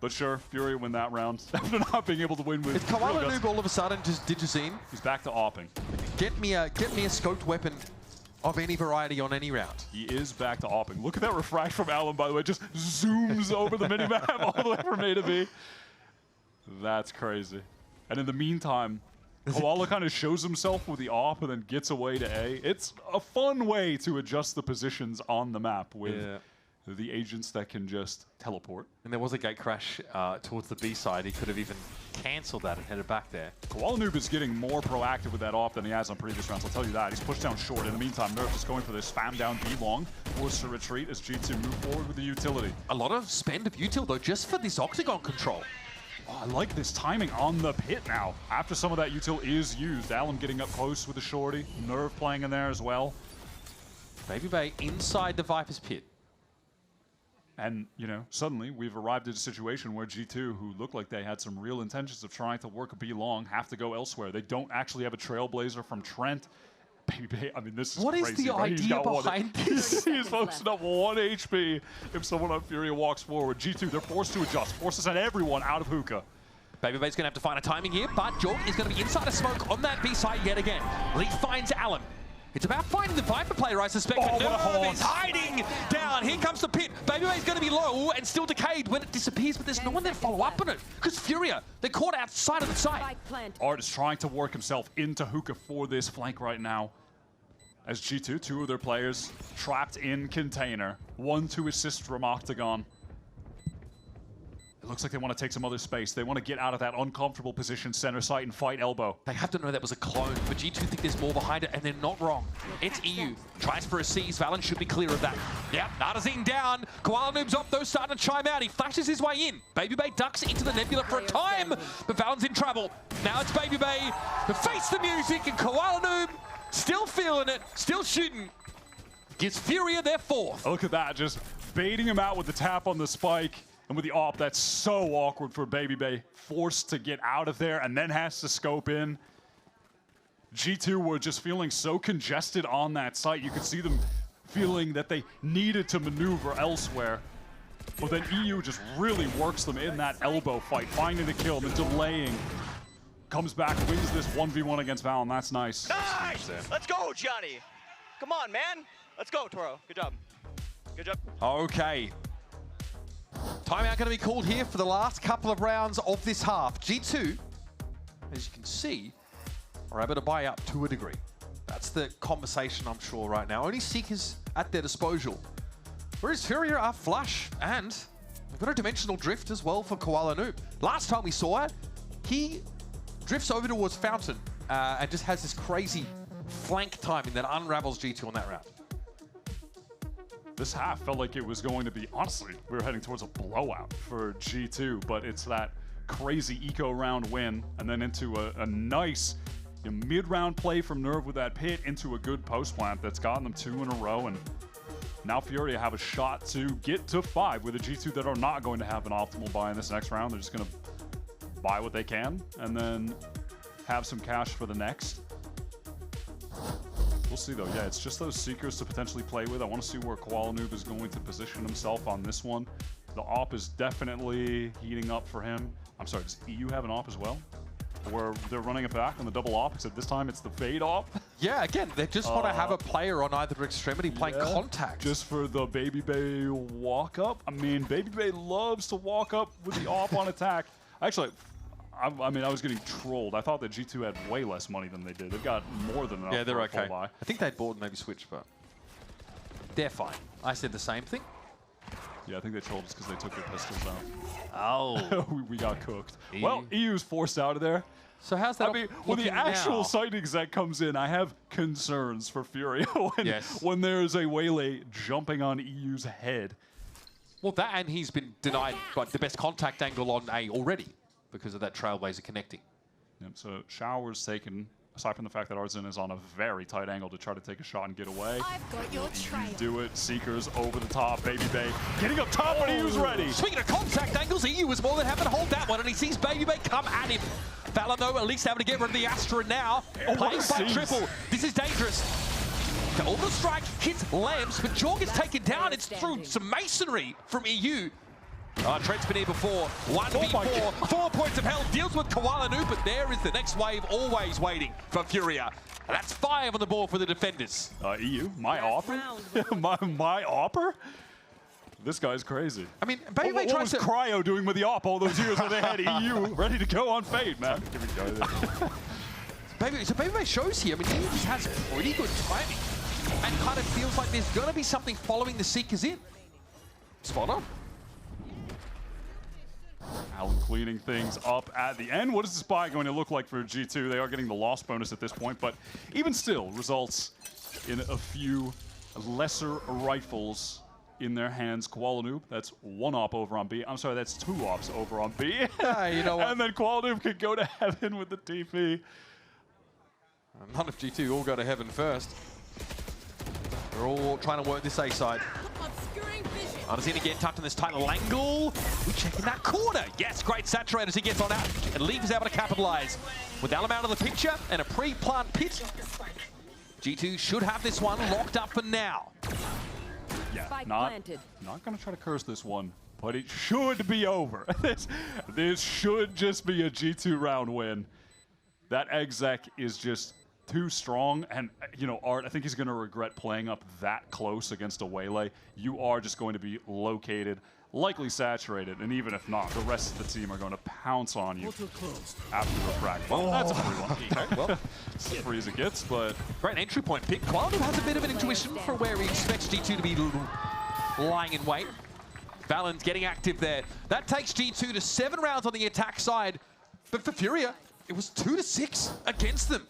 But sure, Fury win that round after not being able to win with. Is Koala Noob all of a sudden just Digicine? He's back to opping. Get me a scoped weapon of any variety on any round. He is back to opping. Look at that refract from Alan, by the way. Just zooms over the minimap all the way from A to B. That's crazy. And in the meantime, Koala kind of shows himself with the op and then gets away to A. It's a fun way to adjust the positions on the map with the agents that can just teleport. And there was a gate crash towards the B side. He could have even cancelled that and headed back there. Koala Noob is getting more proactive with that op than he has on previous rounds, I'll tell you that. He's pushed down short. In the meantime, Nerf is going for this spam down B long, forced to retreat as G2 move forward with the utility. A lot of spend of util though, just for this Octagon control. Oh, I like this timing on the pit now. After some of that util is used, Allen getting up close with the shorty, Nerf playing in there as well. Baby Bay inside the Viper's pit. And, you know, suddenly we've arrived at a situation where G2, who looked like they had some real intentions of trying to work a B long, have to go elsewhere. They don't actually have a Trailblazer from Trent. Baby Bay, I mean, this is what crazy. What is the right? idea behind this? He's posted up 1 HP if someone on Furia walks forward. G2, they're forced to adjust, forced to send everyone out of hookah. Baby Bay's going to have to find a timing here, but Jorg is going to be inside a smoke on that B side yet again. Leaf finds Allen. It's about finding the Viper player, I suspect. Oh, but Nerv is hiding down. Here comes the pit. Baby Bay's going to be low and still decayed when it disappears, but there's no one there to follow up on it. Because Furia, they're caught outside of the site. Art is trying to work himself into hookah for this flank right now. As G2, 2 of their players trapped in container. 1 to assist from Octagon. It looks like they want to take some other space. They want to get out of that uncomfortable position, center site, and fight elbow. They have to know that was a clone, but G2 think there's more behind it, and they're not wrong. It's EU. Tries for a seize. Valen should be clear of that. Yep, Nardazine down. Koala Noob's up, though, starting to chime out. He flashes his way in. Baby Bay ducks into the nebula for a time, but Valen's in trouble. Now it's Baby Bay to face the music, and Koala Noob still feeling it, still shooting. Gives Furia their 4th. Look at that, just baiting him out with the tap on the spike. And with the op, that's so awkward for Baby Bay. Forced to get out of there and then has to scope in. G2 were just feeling so congested on that site. You could see them feeling that they needed to maneuver elsewhere. But then EU just really works them in that elbow fight, finding the kill and then delaying. Comes back, wins this 1v1 against Valen. That's nice. Nice! Let's go, Johnny. Come on, man. Let's go, Toro. Good job. Good job. Okay. Timeout going to be called here for the last couple of rounds of this half. G2, as you can see, are able to buy up to a degree. That's the conversation, I'm sure, right now. Only Seekers at their disposal. Whereas Furia are flush, and they've got a dimensional drift as well for Koala Noob. Last time we saw it, he drifts over towards Fountain and just has this crazy flank timing that unravels G2 on that round. This half felt like it was going to be, honestly, we were heading towards a blowout for G2, but it's that crazy eco round win and then into a nice mid-round play from Nerv with that pit into a good post plant that's gotten them 2 in a row. And now Furia have a shot to get to 5 with a G2 that are not going to have an optimal buy in this next round. They're just going to buy what they can and then have some cash for the next. We'll see though. Yeah, it's just those Seekers to potentially play with. I want to see where Koala Noob is going to position himself on this one. The op is definitely heating up for him. I'm sorry, does EU have an op as well? Where they're running it back on the double op, except this time it's the fade op? Yeah, again, they just want to have a player on either extremity playing contact. Just for the Baby Bay walk up. I mean, Baby Bay loves to walk up with the op on attack. Actually, I mean, I was getting trolled. I thought that G2 had way less money than they did. They've got more than enough. Yeah, they're for a okay. full buy. I think they'd bought and maybe switched, but they're fine. I said the same thing. Yeah, I think they told us because they took their pistols out. Oh. we got cooked. Well, EU's forced out of there. So how's that? I mean, when the actual site exec comes in, I have concerns for Furia when there's a Waylay jumping on EU's head. Well, that and he's been denied the best contact angle on A already because of that Trailblazer connecting. Yep, so Shower's taken, aside from the fact that Arzen is on a very tight angle to try to take a shot and get away. I've got your trail. Do it. Seekers over the top. Baby Bay getting up top, but EU's ready. Speaking of contact angles, EU is more than happy to hold that one, and he sees Baby Bay come at him. VALORANT, though, at least able to get rid of the Astra now. Playing by triple. This is dangerous. The orbital strike hits Lambs, but Jorg is taken down. It's through some masonry from EU. Trent's been here before. 1v4, 4 points of health, deals with Koala Noob, but there is the next wave, always waiting for Furia. And that's 5 on the board for the defenders. EU, my offer? my offer? This guy's crazy. I mean, Baby Bay what was Cryo doing with the op all those years when they had EU ready to go on Fade, man? So Baby Bay shows here, I mean, he just has pretty good timing. And kind of feels like there's going to be something following the Seekers in. Spot on. Alan cleaning things up at the end. What is this buy going to look like for G2? They are getting the loss bonus at this point, but even still results in a few lesser rifles in their hands. Koala Noob, that's 1 op over on B. I'm sorry, that's 2 ops over on B. You know what? And then Koala Noob could go to heaven with the TP. None of G2 all go to heaven first. They're all trying to work this A side. Underseen again, tucked in this tight angle. We're checking that corner. Yes, great saturate as he gets on out. And Leaf is able to capitalize. With Alam out of the picture and a pre-plant pit, G2 should have this one locked up for now. Yeah, not going to try to curse this one, but it should be over. This should just be a G2 round win. That exec is just too strong, and you know, Art, I think he's going to regret playing up that close against a Waylay. You are just going to be located, likely saturated, and even if not, the rest of the team are going to pounce on you after the frag. Well, that's a free one. Okay, well, it's as free as it gets, but great entry point pick. Koala has a bit of an intuition for where he expects G2 to be lying in wait. VALORANT's getting active there. That takes G2 to 7 rounds on the attack side, but for Furia, it was 2-6 against them.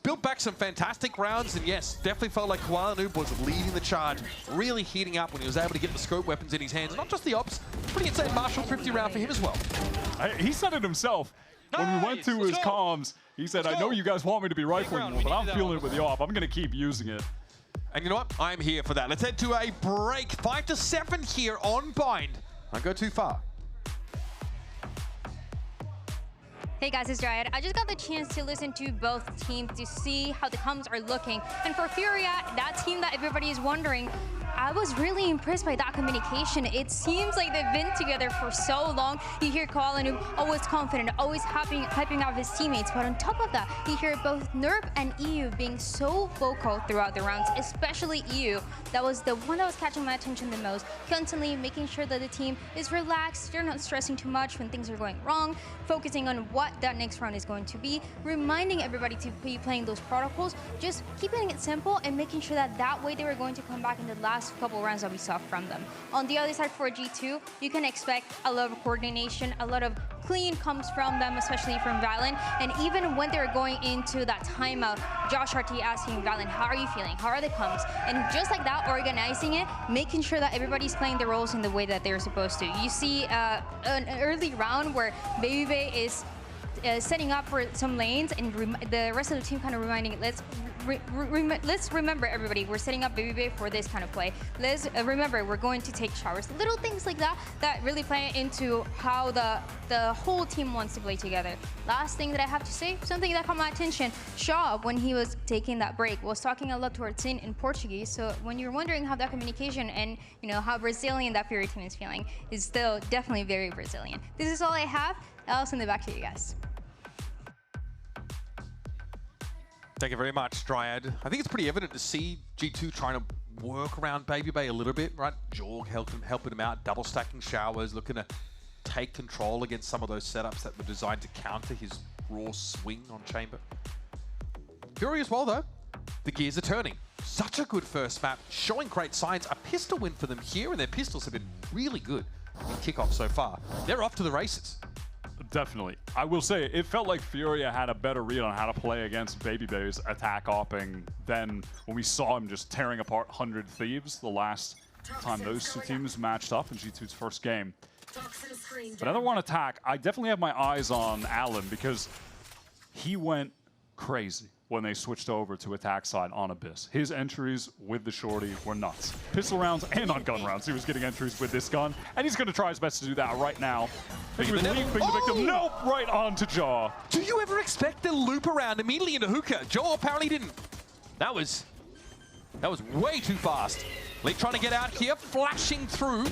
Built back some fantastic rounds, and yes, definitely felt like Koala Noob was leading the charge, really heating up when he was able to get the scope weapons in his hands. Not just the ops, pretty insane Marshall thrifty round for him as well. He said it himself. When we went to his comms, he said, I know you guys want me to be rifling more, but I'm feeling it with the op. I'm going to keep using it. And you know what? I'm here for that. Let's head to a break. 5-7 here on Bind. Don't go too far. Hey guys, it's Dryad. I just got the chance to listen to both teams to see how the comms are looking. And for Furia, that team that everybody is wondering, I was really impressed by that communication. It seems like they've been together for so long. You hear Koala Noob always confident, always hyping up his teammates. But on top of that, you hear both NERP and EU being so vocal throughout the rounds, especially EU. That was the one that was catching my attention the most. Constantly making sure that the team is relaxed, they're not stressing too much when things are going wrong, focusing on what that next round is going to be, reminding everybody to be playing those protocols, just keeping it simple and making sure that that way they were going to come back in the last couple rounds that we saw from them. On the other side for G2, you can expect a lot of coordination, a lot of clean comes from them, especially from VALORANT. And even when they're going into that timeout, Josh RT asking VALORANT, how are you feeling? How are the comms? And just like that, organizing it, making sure that everybody's playing the roles in the way that they're supposed to. You see an early round where Baby Bay is setting up for some lanes, and the rest of the team kind of reminding, let's remember everybody, we're setting up Baby Bay for this kind of play. Let's remember, we're going to take showers. Little things like that that really play into how the whole team wants to play together. Last thing that I have to say, something that caught my attention, Shaw, when he was taking that break, was talking a lot towards in Portuguese. So when you're wondering how that communication and how Brazilian that Fury team is feeling, is still definitely very Brazilian. This is all I have. I'll send it back to you guys. Thank you very much, Dryad. I think it's pretty evident to see G2 trying to work around Baby Bay a little bit, right? Jorg helping him out, double stacking showers, looking to take control against some of those setups that were designed to counter his raw swing on Chamber. Fury as well, though. The gears are turning. such a good first map, showing great signs. A pistol win for them here, and their pistols have been really good in kickoff so far. They're off to the races. Definitely. I will say, it felt like Furia had a better read on how to play against BabyBay's attack opping than when we saw him just tearing apart 100 Thieves the last time those two teams matched up in G2's first game. But another one attack, I definitely have my eyes on Allen because he went crazy when they switched over to attack side on Abyss. His entries with the shorty were nuts. Pistol rounds and on gun rounds. He was getting entries with this gun, and he's going to try his best to do that right now. He was leaping the victim. Nope, right onto Jaw. Do you ever expect the loop around immediately into hookah? Jaw apparently didn't. That was way too fast. Leap trying to get out here, flashing through.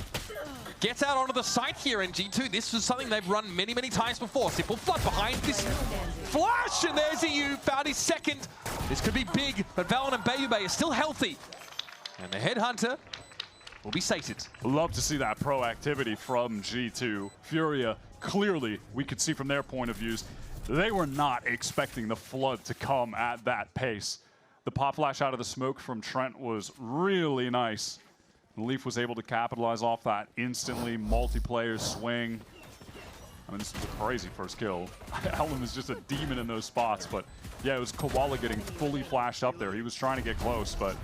Gets out onto the site here in G2. This was something they've run many, many times before. Simple flood behind this flash, and there's EU, found his second. This could be big, but VALORANT and BabyBay are still healthy. And the Headhunter will be sated. Love to see that proactivity from G2. Furia, clearly, we could see from their point of views, they were not expecting the flood to come at that pace. The pop flash out of the smoke from Trent was really nice. Leaf was able to capitalize off that instantly. Multiplayer swing. I mean, this is a crazy first kill. Ellen is just a demon in those spots, but yeah, it was Koala getting fully flashed up there. He was trying to get close, but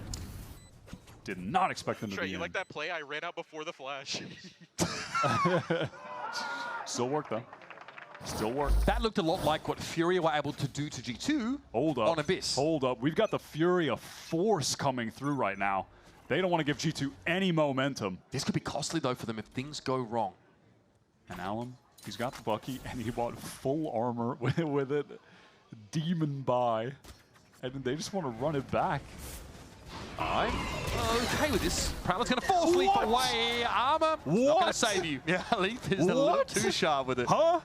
did not expect them to be you in. like that play? I ran out before the flash. Still worked, though. Still worked. That looked a lot like what Furia were able to do to G2 on Abyss. Hold up. We've got the Furia force coming through right now. They don't want to give G2 any momentum. This could be costly, though, for them if things go wrong. And Allen, he's got the Bucky, and he bought full armor with it. Demon buy. And they just want to run it back. I'm okay with this. Prowler's going to force Leaf away. Armor, not going to save you. Yeah, Leaf is a little too sharp with it. Huh?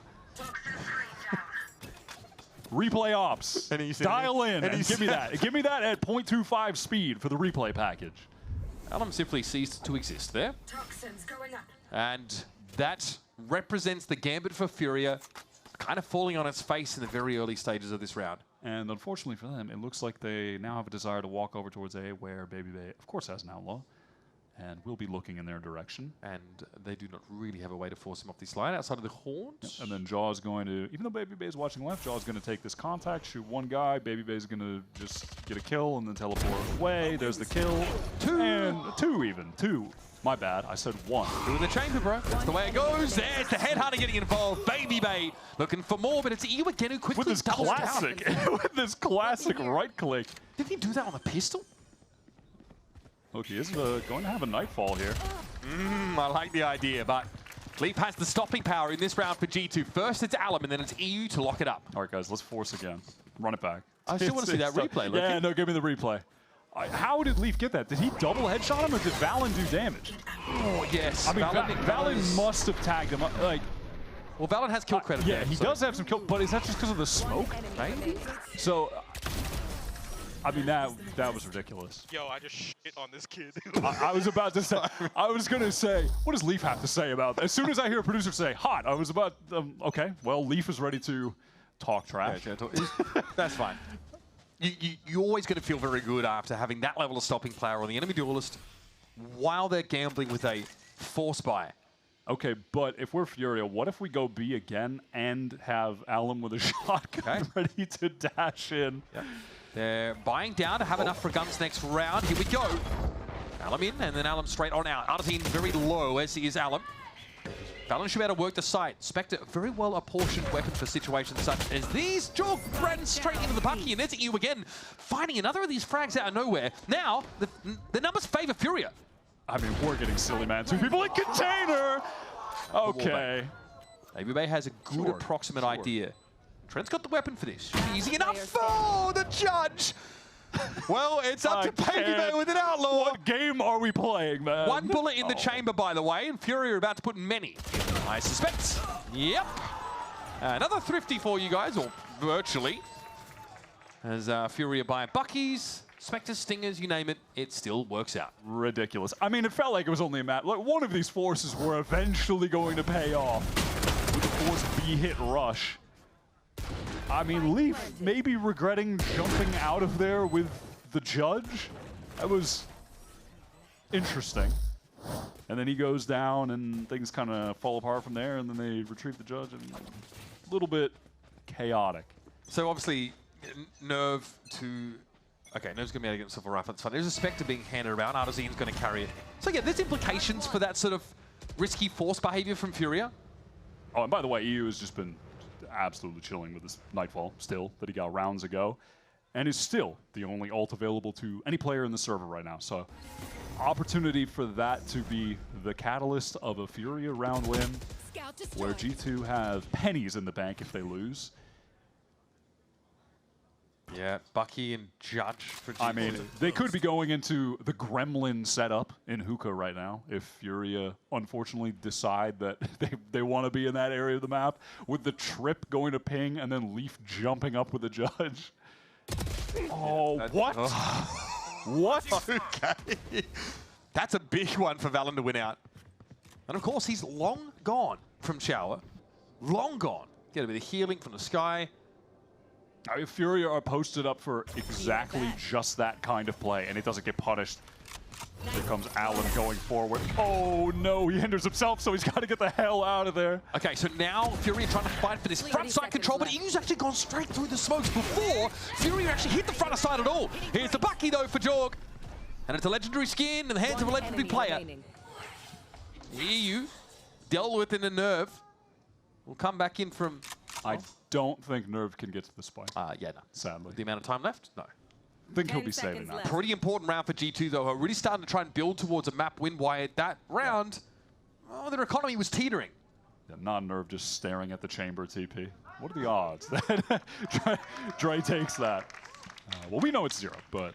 Replay ops. Dial in and give me that. Give me that at 0.25 speed for the replay package. Allen simply ceased to exist there. And that represents the gambit for Furia kind of falling on its face in the very early stages of this round. And unfortunately for them, it looks like they now have a desire to walk over towards A, where BabyBay, of course, has an outlaw. And we'll be looking in their direction. And they do not really have a way to force him off this line outside of the haunt. Yep. And then Jaw's going to, even though BabyBay is watching left, Jaw's going to take this contact, shoot one guy. BabyBay's going to just get a kill and then teleport away. There's the kill. Two. My bad. I said one. Two in the chamber, bro. That's the way it goes. There's the Headhunter getting involved. BabyBay looking for more, but it's EU again who quickly with this classic, with this classic right click. Did he do that on the pistol? Look, he is going to have a nightfall here. I like the idea, but Leap has the stopping power in this round for G2. First it's Alum, and then it's EU to lock it up. All right, guys, let's force again. Run it back. I still want to see that replay. Look. Yeah, no, give me the replay. How did Leaf get that? Did he double headshot him, or did Valen do damage? Oh, yes. I mean, Valen must have tagged him. Well, Valen has kill credit. Yeah, he does have some kill, but is that just because of the smoke? Maybe. So, I mean, that was ridiculous. Yo, I just shit on this kid. I was about to say, I was going to say, what does Leaf have to say about that? As soon as I hear a producer say, hot, I was about, okay, well, Leaf is ready to talk trash. Yeah, that's fine. You're always going to feel very good after having that level of stopping power on the enemy duelist while they're gambling with a force buy. Okay, but if we're Furia, what if we go B again and have Alum with a shotgun ready to dash in? Yep. They're buying down to have enough for guns next round. Here we go. Alum in, and then Alum straight on out. Artine very low as he is Alum. Valen should be able to work the site. Spectre, a very well apportioned weapon for situations such as these. Jorg ran straight into the Bucky, and there's EU again, finding another of these frags out of nowhere. Now, the numbers favor Furia. I mean, we're getting silly, man. Two people in container! Okay. BabyBay has a good approximate idea. Trent's got the weapon for this. Easy enough for the judge. Well, it's up to BabyBay with an outlaw. What game are we playing, man? One bullet in the chamber, by the way, and Fury are about to put in many. I suspect. Yep. Another thrifty for you guys, or virtually. As Fury are buying Buckies, Spectres, Stingers, you name it, it still works out. Ridiculous. I mean, it felt like it was only a match. Like, one of these forces were eventually going to pay off with the force B-hit rush. I mean, Leaf maybe regretting jumping out of there with the judge. That was interesting. And then he goes down, and things kind of fall apart from there, and then they retrieve the judge, and a little bit chaotic. So obviously, Nerve to... Okay, Nerve's going to be able to get himself a rifle. That's fine. There's a Spectre being handed around. Artisan's going to carry it. So yeah, there's implications for that sort of risky force behavior from Furia. Oh, and by the way, EU has just been absolutely chilling with this Nightfall still that he got rounds ago, and is still the only ult available to any player in the server right now. So opportunity for that to be the catalyst of a Furia round win, where G2 have pennies in the bank if they lose. Yeah, Bucky and Judge for G2. I mean, they could be going into the Gremlin setup in Hookah right now if Furia unfortunately decide that they want to be in that area of the map, with the Trip going to ping and then Leaf jumping up with the Judge. Oh, what? What? Okay. That's a big one for Valen to win out. And of course, he's long gone from Shower. Long gone. Get a bit of healing from the sky. I mean, Furia are posted up for exactly just that kind of play, and it doesn't get punished. Here comes Allen going forward. Oh no, he hinders himself, so he's got to get the hell out of there. Okay, so now Furia trying to fight for this front side control, but Enu's actually gone straight through the smokes before Furia actually hit the front side at all. Here's the Bucky though for Jorg. And it's a legendary skin in the hands of a legendary player. EU dealt with in the Nerve. We'll come back in from... I don't think Nerve can get to the spike. Yeah, no. Sadly. With the amount of time left? No. I think he'll be saving that. Pretty important round for G2 though. Are really starting to try and build towards a map win. Why that round, oh, their economy was teetering. Yeah, non-Nerve just staring at the chamber TP. What are the odds that Dre takes that? Well, we know it's 0, but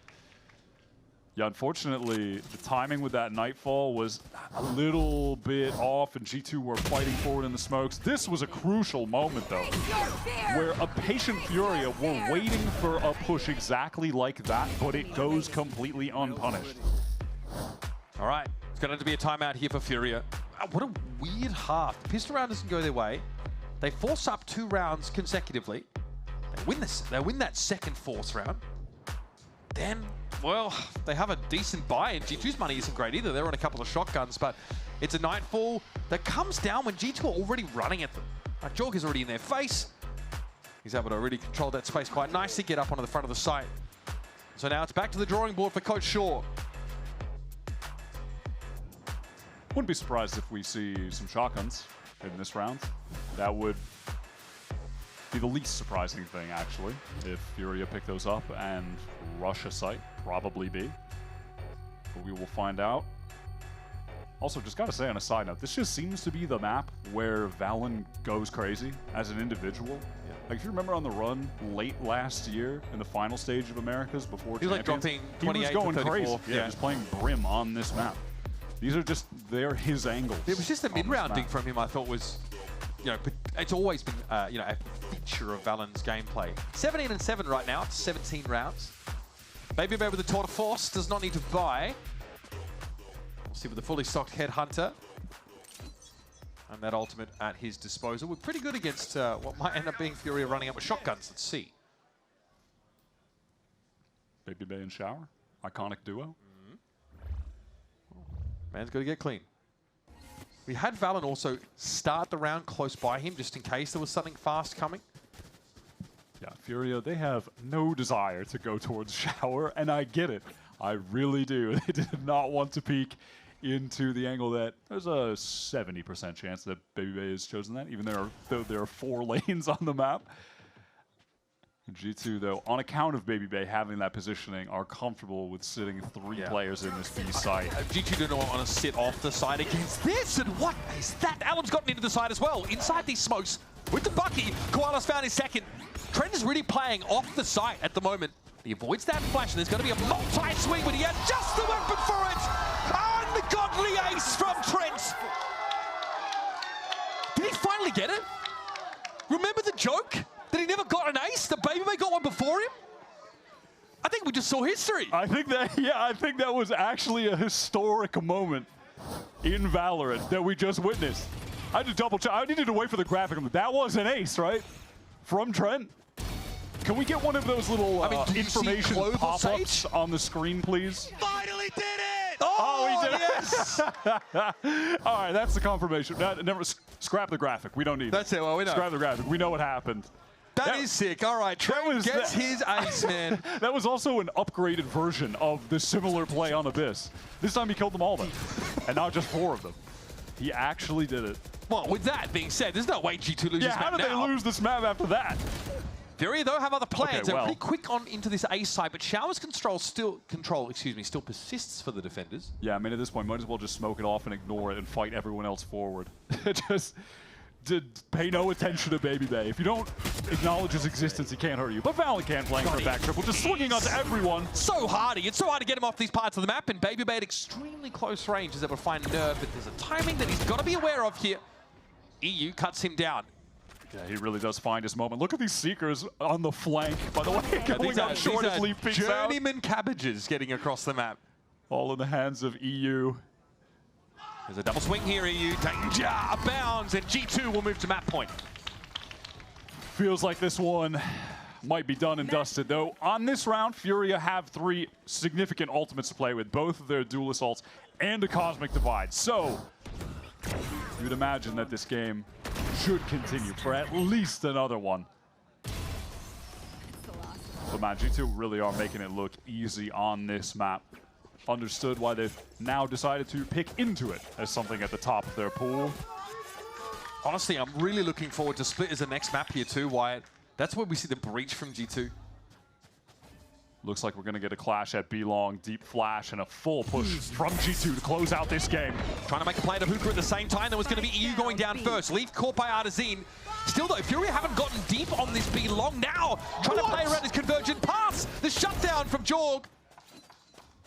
yeah, unfortunately, the timing with that Nightfall was a little bit off, and G2 were fighting forward in the smokes. This was a crucial moment, though, where a patient Furia were waiting for a push exactly like that, but it goes completely unpunished. All right, it's going to be a timeout here for Furia. What a weird half. The pistol round doesn't go their way. They force up 2 rounds consecutively. They win this. They win that second force round. Then, well, they have a decent buy, and G2's money isn't great either. They're on a couple of shotguns, but it's a Nightfall that comes down when G2 are already running at them. Like, Jorg is already in their face. He's able to really control that space quite nicely, get up onto the front of the site. So now it's back to the drawing board for Coach Shaw. Wouldn't be surprised if we see some shotguns in this round. That would be the least surprising thing, actually, if Furia pick those up and rush a site. Probably be. But we will find out. Also, just gotta say on a side note, this just seems to be the map where Valen goes crazy as an individual. Yeah. Like, if you remember on the run late last year in the final stage of Americas before he was Champions, like dropping 28 he was going to 34. crazy. Yeah, just playing Brim on this map. These are just, they're his angles. It was just the mid-rounding from him I thought was, you know, it's always been, you know, a feature of Valen's gameplay. 17-7 right now, it's 17 rounds. Baby Bear with the Tour de Force does not need to buy. We'll see with the fully stocked Headhunter. And that ultimate at his disposal. We're pretty good against what might end up being Furia running up with shotguns. Let's see. Baby Bay and Shower, iconic duo. Man's got to get clean. We had Valen also start the round close by him, just in case there was something fast coming. Yeah, Furia, they have no desire to go towards Shower, and I get it. I really do. They did not want to peek into the angle that there's a 70% chance that Baby Bay has chosen that, even though there are 4 lanes on the map. G2, though, on account of Baby Bay having that positioning, are comfortable with sitting 3 players in this B site. G2 do not want to sit off the side against this, and what is that? Allen's gotten into the side as well. Inside these smokes, with the Bucky, Koala's found his second. Trent is really playing off the site at the moment. He avoids that flash, and there's going to be a multi-swing, but he had just the weapon for it! Ungodly ace from Trent! Did he finally get it? Remember the joke? That he never got an ace? The Baby Bay got one before him? I think we just saw history. I think that was actually a historic moment in VALORANT that we just witnessed. I had to double check. I needed to wait for the graphic. That was an ace, right? From Trent. Can we get one of those little information pop-ups on the screen, please? Finally did it! Oh, we did yes! it! All right, that's the confirmation. Never scrap the graphic. We don't need That's it. Well, we know. Scrap the graphic. We know what happened. That is sick. All right, Trent gets his ace, man. That was also an upgraded version of the similar play on Abyss. This time he killed them all, though, and not just 4 of them. He actually did it. Well, with that being said, there's no way G2 loses this map how did they lose this map after that? Fury, though, have other plans. Okay, They're well. pretty quick on into this ace side, but Shower's control still persists for the defenders. Yeah, I mean, at this point, might as well just smoke it off and ignore it and fight everyone else forward. Just pay no attention to Baby Bay. If you don't acknowledge his existence, he can't hurt you. But VALORANT can, playing for a back triple, just swinging onto everyone. So hardy. It's so hard to get him off these parts of the map, and Baby Bay at extremely close range is able to find Nerve, but there's a timing that he's got to be aware of here. EU cuts him down. Yeah, he really does find his moment. Look at these Seekers on the flank, by the way, going up short as Leaf peeks out. Journeyman cabbages getting across the map. All in the hands of EU. There's a double swing here, EU. Danger abounds, and G2 will move to map point. Feels like this one might be done and dusted, though. On this round, Furia have 3 significant ultimates to play with, both of their dual assaults and a Cosmic Divide. So, you'd imagine that this game should continue for at least another one. But man, G2 really are making it look easy on this map. Understood why they've now decided to pick into it as something at the top of their pool. Honestly, I'm really looking forward to Split as the next map here too, Wyatt. That's where we see the breach from G2. Looks like we're going to get a clash at B-Long, deep flash, and a full push from G2 to close out this game. Trying to make a play to Hookah at the same time. There was going to be EU going down first. Leaf caught by Artazine. Still though, Furia haven't gotten deep on this B-Long now. Trying to play around this convergent pass. The shutdown from Jorg.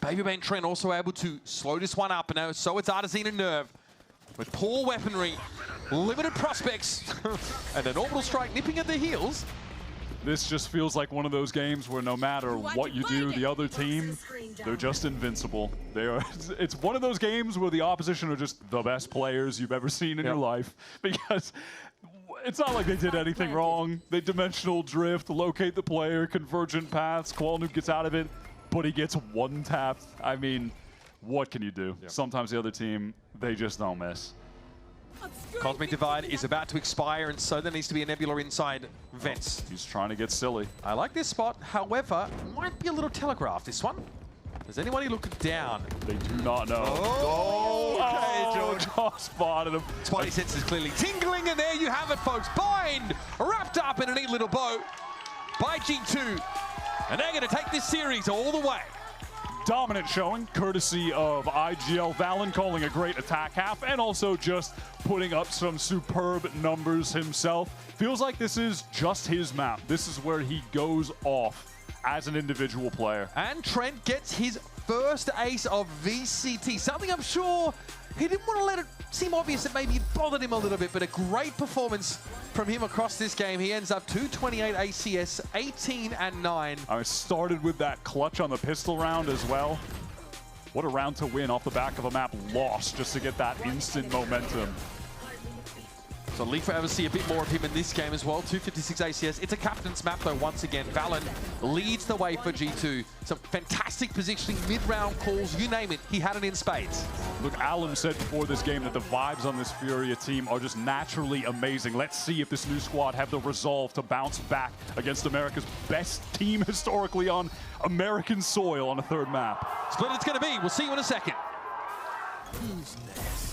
Baby Bay and Trent also able to slow this one up. Now, so it's Artazine and Nerve. With poor weaponry, limited prospects, and an orbital strike nipping at their heels. This just feels like one of those games where no matter what you do, the other team, they're just invincible. They are. It's one of those games where the opposition are just the best players you've ever seen in your life, because it's not like they did anything wrong. They dimensional drift, locate the player, convergent paths, Qualnoob gets out of it, but he gets one tapped. I mean, what can you do? Sometimes the other team, they just don't miss. Cosmic Divide is about to expire, and so there needs to be a Nebula inside Vents. He's trying to get silly. I like this spot, however, might be a little telegraph, this one. Does anybody look down? They do not know. George spotted him. Spidey senses clearly tingling, and there you have it, folks. Bind, wrapped up in a neat little bow by G2. And they're going to take this series all the way. Dominant showing, courtesy of IGL Valen calling a great attack half, and also just putting up some superb numbers himself. Feels like this is just his map. This is where he goes off as an individual player. And Trent gets his first ace of VCT, something I'm sure he didn't want to let it seem obvious that maybe it bothered him a little bit, but a great performance from him across this game. He ends up 228 ACS, 18 and 9. I started with that clutch on the pistol round as well. What a round to win off the back of a map lost just to get that instant momentum. So Leaf will ever see a bit more of him in this game as well. 256 ACS. It's a captain's map though once again. Valen leads the way for G2. Some fantastic positioning, mid-round calls, you name it. He had it in spades. Look, Alan said before this game that the vibes on this Furia team are just naturally amazing. Let's see if this new squad have the resolve to bounce back against America's best team historically on American soil on a third map. Split it's going to be. We'll see you in a second. Who's next?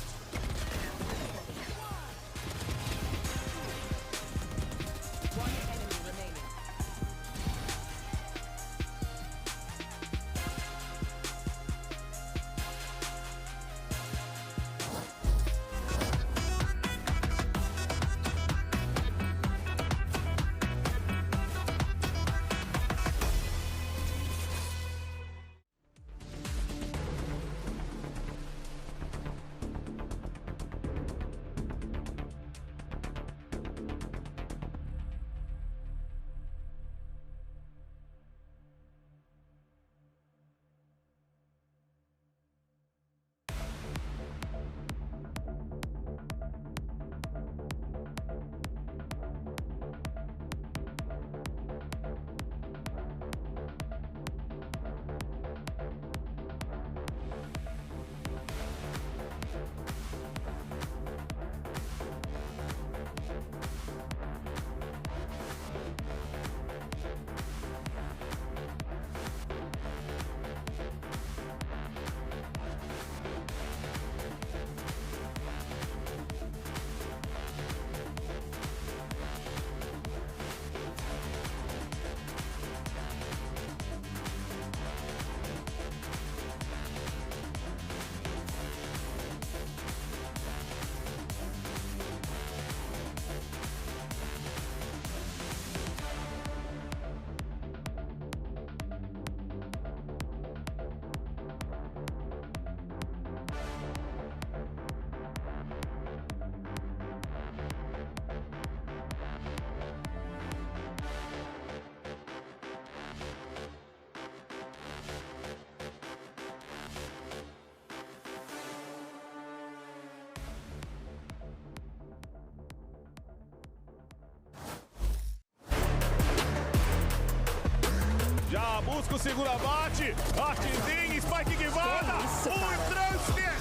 Fusco segura abate. Artezinho, spike que vada. Transfer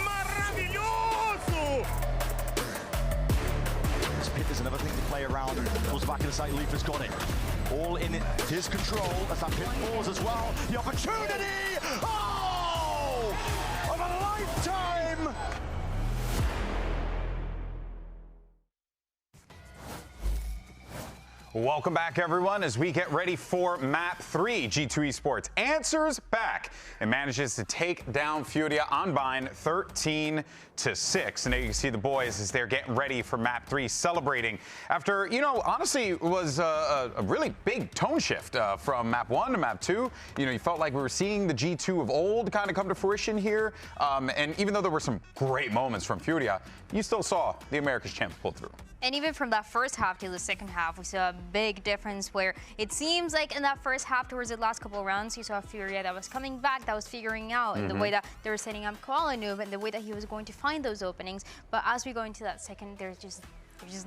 maravilhoso. This pit is another thing to play around. Pulls back in the side, Leaf has got it. All in his control as that pit falls as well. The opportunity! Oh! Of a lifetime! Welcome back, everyone, as we get ready for Map 3. G2 Esports answers back and manages to take down Furia Online 13-6. And there you can see the boys as they're getting ready for Map 3, celebrating after, you know, honestly, it was a really big tone shift from Map 1 to Map 2. You know, you felt like we were seeing the G2 of old kind of come to fruition here. And even though there were some great moments from Furia, you still saw the Americas champ pull through. And even from that first half to the second half, we saw a big difference where it seems like in that first half, towards the last couple of rounds, you saw Furia that was coming back, that was figuring out the way that they were setting up Koala Noob and the way that he was going to find those openings. But as we go into that second, there's just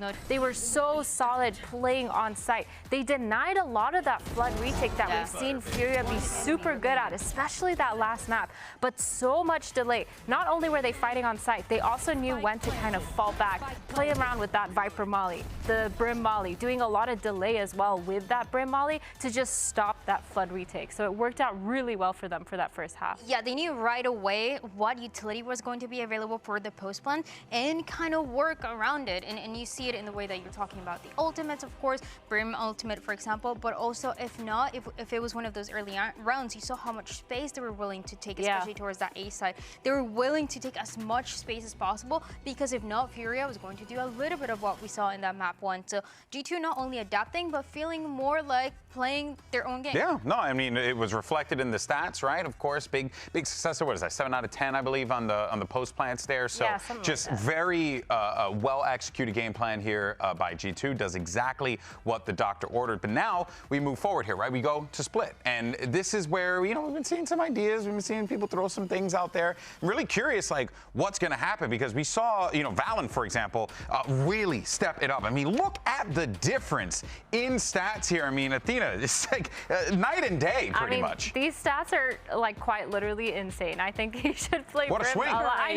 no. They were so solid playing on site. They denied a lot of that flood retake that we've seen Furia be super good at, especially that last map. But so much delay. Not only were they fighting on site, they also knew when to kind of fall back, play around with that Viper Molly, the Brim Molly, doing a lot of delay as well with that Brim Molly to just stop that flood retake. So it worked out really well for them for that first half. Yeah, they knew right away what utility was going to be available for the post plan and kind of work around it. And you see it in the way that you're talking about the ultimates, of course, Brim ultimate, for example, but also if not, if it was one of those early rounds, you saw how much space they were willing to take, especially towards that A side. They were willing to take as much space as possible because if not, Furia was going to do a little bit of what we saw in that map 1. So G2 not only adapting, but feeling more like playing their own game. Yeah, no, I mean, it was reflected in the stats, right? Of course, big success. What is that? 7 out of 10, I believe, on the post plants there. So yeah, just like very well executed game plan here by G2. Does exactly what the doctor ordered. But now we move forward here, right? We go to split, and this is where, you know, we've been seeing some ideas. We've been seeing people throw some things out there. I'm really curious, like, what's going to happen, because we saw, you know, VALORANT, for example, really step it up. I mean, look at the difference in stats here. I mean, Athena, it's like night and day, pretty much. These stats are like quite literally insane. I think he should play What a Brim swing. a lot. I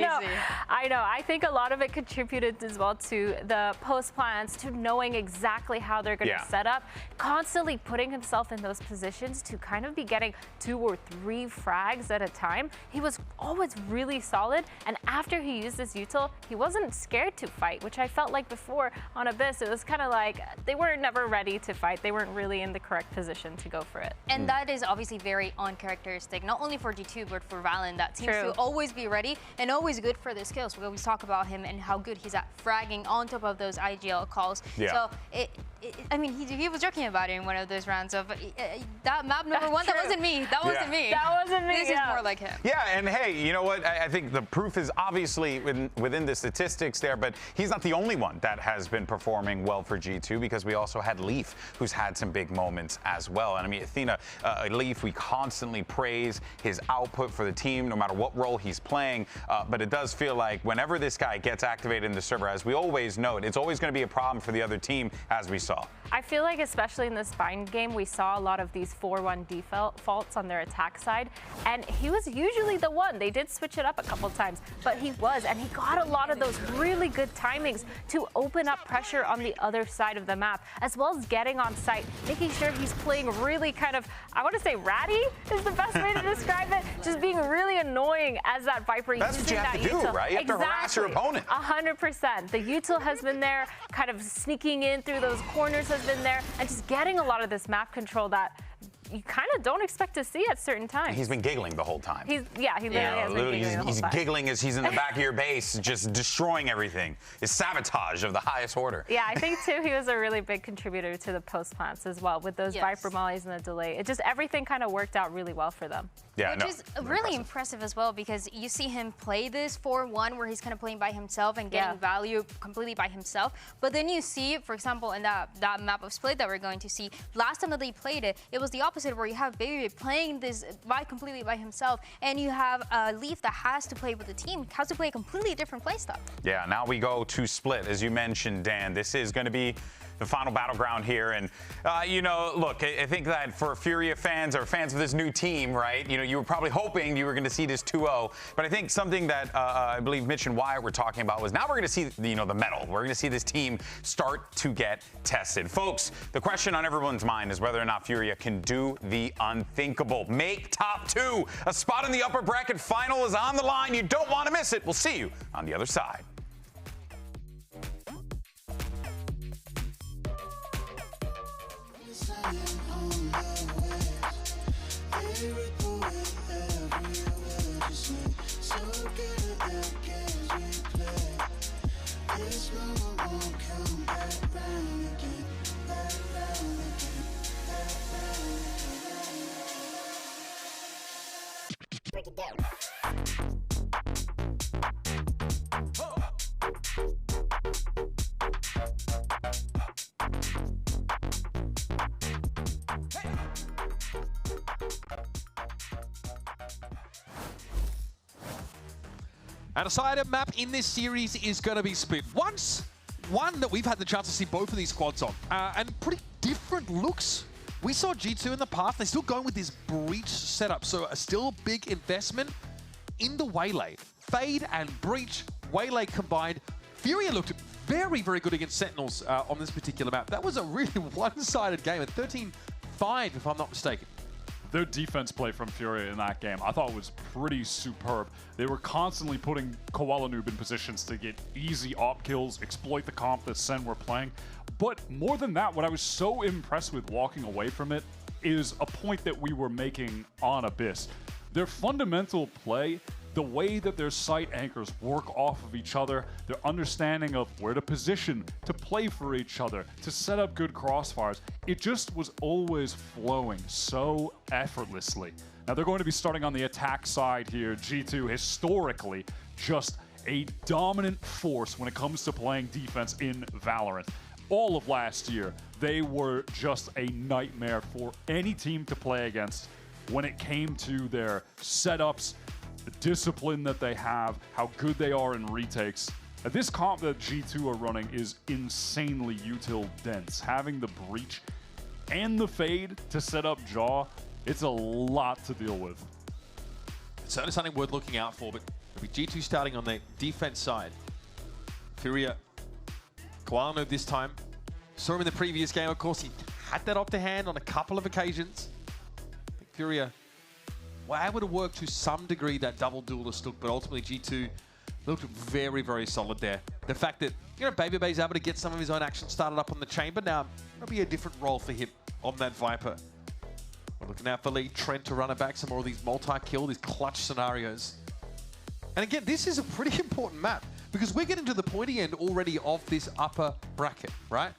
know. I think a lot of it contributed as well to the post plans, to knowing exactly how they're going to set up, constantly putting himself in those positions to kind of be getting 2 or 3 frags at a time. He was always really solid, and after he used his util, he wasn't scared to fight, which I felt like before on Abyss, it was kind of like they were never ready to fight. They weren't really in the correct position to go for it. And that is obviously very uncharacteristic, not only for G2, but for VALORANT. That seems to always be ready and always good for the skills. We always talk about him and how good he's at fragging on top of those IGL calls. So, I mean, he was joking about it in one of those rounds of that map number 1, that wasn't me. That wasn't me. That wasn't me. This is more like him. Yeah, and hey, you know what? I think the proof is obviously within the statistics there, but he's not the only one that has been performing well for G2, because we also had Leaf, who's had some big moments as well. And I mean, Athena, Leaf, we constantly praise his output for the team, no matter what role he's playing. But it does feel like whenever this guy gets activated in the server, as we always note, it's always going to be a problem for the other team, as we saw. I feel like especially in this bind game, we saw a lot of these 4-1 defaults on their attack side, and he was usually the one. They did switch it up a couple times, but he got a lot of those really good timings to open up pressure on the other side of the map, as well as getting on site, making sure he's playing really kind of, I want to say ratty is the best way to describe it, just being really annoying as that Viper. That's what you have to do, right? You have to harass your opponent. 100%. The util has been there, kind of sneaking in through those corners has been there, and just getting a lot of this map control that you kind of don't expect to see at certain times. He's been giggling the whole time. He literally has been giggling the whole He's time. giggling as he's in the back of your base, just destroying everything. It's sabotage of the highest order. Yeah, I think too he was a really big contributor to the post plants as well, with those Viper mollies and the delay. It just, everything kind of worked out really well for them. Yeah, Which is really impressive as well, because you see him play this 4-1 where he's kind of playing by himself and getting value completely by himself. But then you see, for example, in that map of Split that we're going to see, last time that they played it, it was the opposite, where you have Baby playing this completely by himself, and you have Leaf that has to play with the team, has to play a completely different play style. Yeah, now we go to Split. As you mentioned, Dan, this is going to be the final battleground here. And, you know, look, I think that for Furia fans or fans of this new team, right, you know, you were probably hoping you were going to see this 2-0. But I think something that I believe Mitch and Wyatt were talking about was now we're going to see, you know, the metal. We're going to see this team start to get tested. Folks, the question on everyone's mind is whether or not Furia can do the unthinkable. Make top 2. A spot in the upper bracket final is on the line. You don't want to miss it. We'll see you on the other side. Break it down. And a side map in this series is going to be split. One that we've had the chance to see both of these squads on, and pretty different looks. We saw G2 in the past. They're still going with this breach setup, so a still big investment in the Waylay. Fade and breach, Waylay combined. Furia looked very, very good against Sentinels on this particular map. That was a really one-sided game, at 13-5 if I'm not mistaken. Their defense play from Furia in that game, I thought was pretty superb. They were constantly putting Koala Noob in positions to get easy op kills, exploit the comp that Sen were playing. But more than that, what I was so impressed with walking away from it is a point that we were making on Abyss. Their fundamental play, the way that their site anchors work off of each other, their understanding of where to position, to play for each other, to set up good crossfires, it just was always flowing so effortlessly. Now they're going to be starting on the attack side here. G2 historically just a dominant force when it comes to playing defense in VALORANT. All of last year, they were just a nightmare for any team to play against when it came to their setups, the discipline that they have, how good they are in retakes. This comp that G2 are running is insanely util dense. Having the breach and the fade to set up Jaw, it's a lot to deal with. It's certainly something worth looking out for, but with G2 starting on the defense side. Furia, Koala Noob this time. Saw him in the previous game, of course. He had that up to hand on a couple of occasions. I think Furia were able to work to some degree that double duelist look, but ultimately G2 looked very, very solid there. The fact that, you know, BabyBay's able to get some of his own action started up on the chamber now, it'll be a different role for him on that Viper. We're looking out for Lee Trent to run it back, some more of these multi-kill, these clutch scenarios. And again, this is a pretty important map because we're getting to the pointy end already of this upper bracket, right?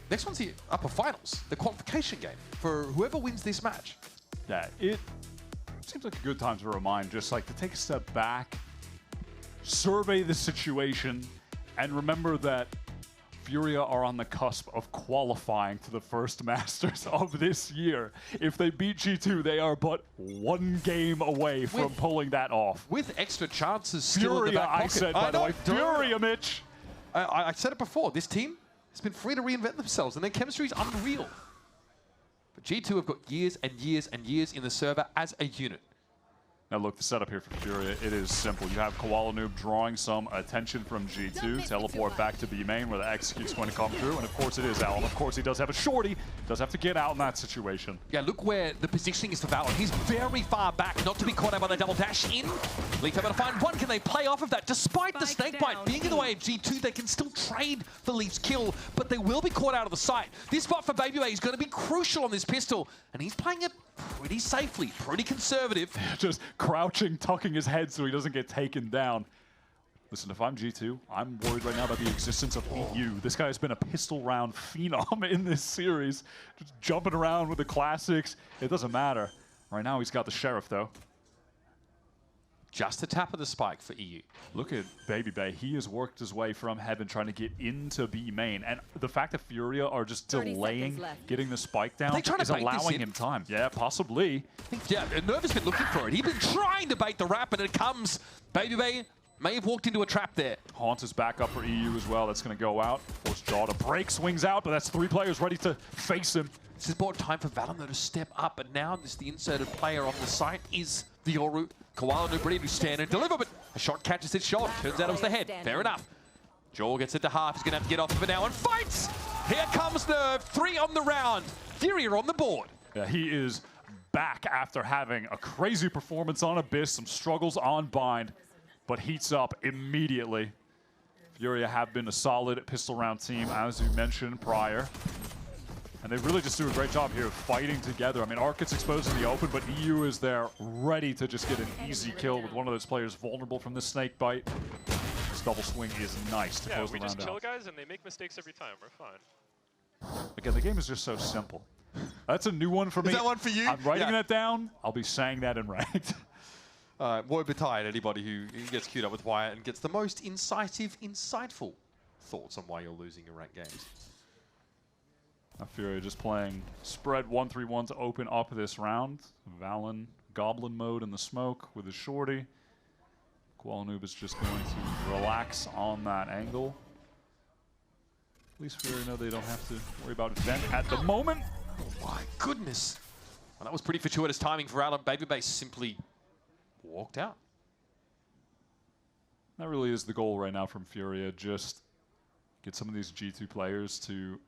Next one's the upper finals, the qualification game for whoever wins this match. Yeah, it seems like a good time to remind, just like to take a step back, survey the situation, and remember that Furia are on the cusp of qualifying to the first Masters of this year. If they beat G2, they are but one game away from pulling that off. With extra chances still in the back pocket. I said, by the way, Furia, Mitch. I said it before, this team has been free to reinvent themselves, and their chemistry is unreal. But G2 have got years and years and years in the server as a unit. Now look, the setup here for Furia, it is simple. You have Koala Noob drawing some attention from G2, teleport back to B main where the execute's going to come through, and of course it is Alan. Of course he does have a shorty, does have to get out in that situation. Yeah, look where the positioning is for Valor. He's very far back, not to be caught out by the double dash in. Leaf able to find one, can they play off of that? Despite the snakebite being in the way of G2, they can still trade for Leaf's kill, but they will be caught out of the sight. This spot for BabyBay is going to be crucial on this pistol, and he's playing it pretty safely, pretty conservative. Just crouching, tucking his head so he doesn't get taken down. Listen, if I'm G2, I'm worried right now about the existence of EU. This guy has been a pistol round phenom in this series. Just jumping around with the classics. It doesn't matter. Right now he's got the Sheriff though. Just a tap of the spike for EU. Look at BabyBay. He has worked his way from heaven trying to get into B main. And the fact that Furia are just delaying getting the spike down is allowing him time. Yeah, possibly. Yeah, Nerv has been looking for it. He's been trying to bait the rap, and it comes. BabyBay May have walked into a trap there. Haunt is back up for EU as well. That's going to go out. Force Jaw to break, swings out, but that's 3 players ready to face him. This is more time for VALORANT though to step up, but now this the inserted player on the site is the Yoru. Koala ready to stand and deliver, but a shot catches its shot. Turns out it was the head. Fair enough. Jaw gets it to half. He's going to have to get off of it now and fights! Here comes Nerve. 3 on the round. Furia on the board. Yeah, he is back after having a crazy performance on Abyss, some struggles on Bind, but heats up immediately. Furia have been a solid pistol round team, as you mentioned prior. And they really just do a great job here of fighting together. I mean, Arc gets exposed in the open, but EU is there ready to just get an easy kill with one of those players vulnerable from the snake bite. This double swing is nice to close the round out. Yeah, we just kill guys and they make mistakes every time. We're fine. Again, the game is just so simple. That's a new one for me. Is that one for you? I'm writing that down. I'll be saying that in ranked. Woe betide anybody who gets queued up with Wyatt and gets the most insightful thoughts on why you're losing your ranked games. Now Furia just playing spread 1-3-1 to open up this round. Valen Goblin mode in the smoke with his shorty. Kualanoob is just going to relax on that angle. At least Furia know they don't have to worry about Vent at the moment. Oh my goodness. Well, that was pretty fortuitous timing for Alan. Babybase simply walked out. That really is the goal right now from Furia. Just get some of these G2 players to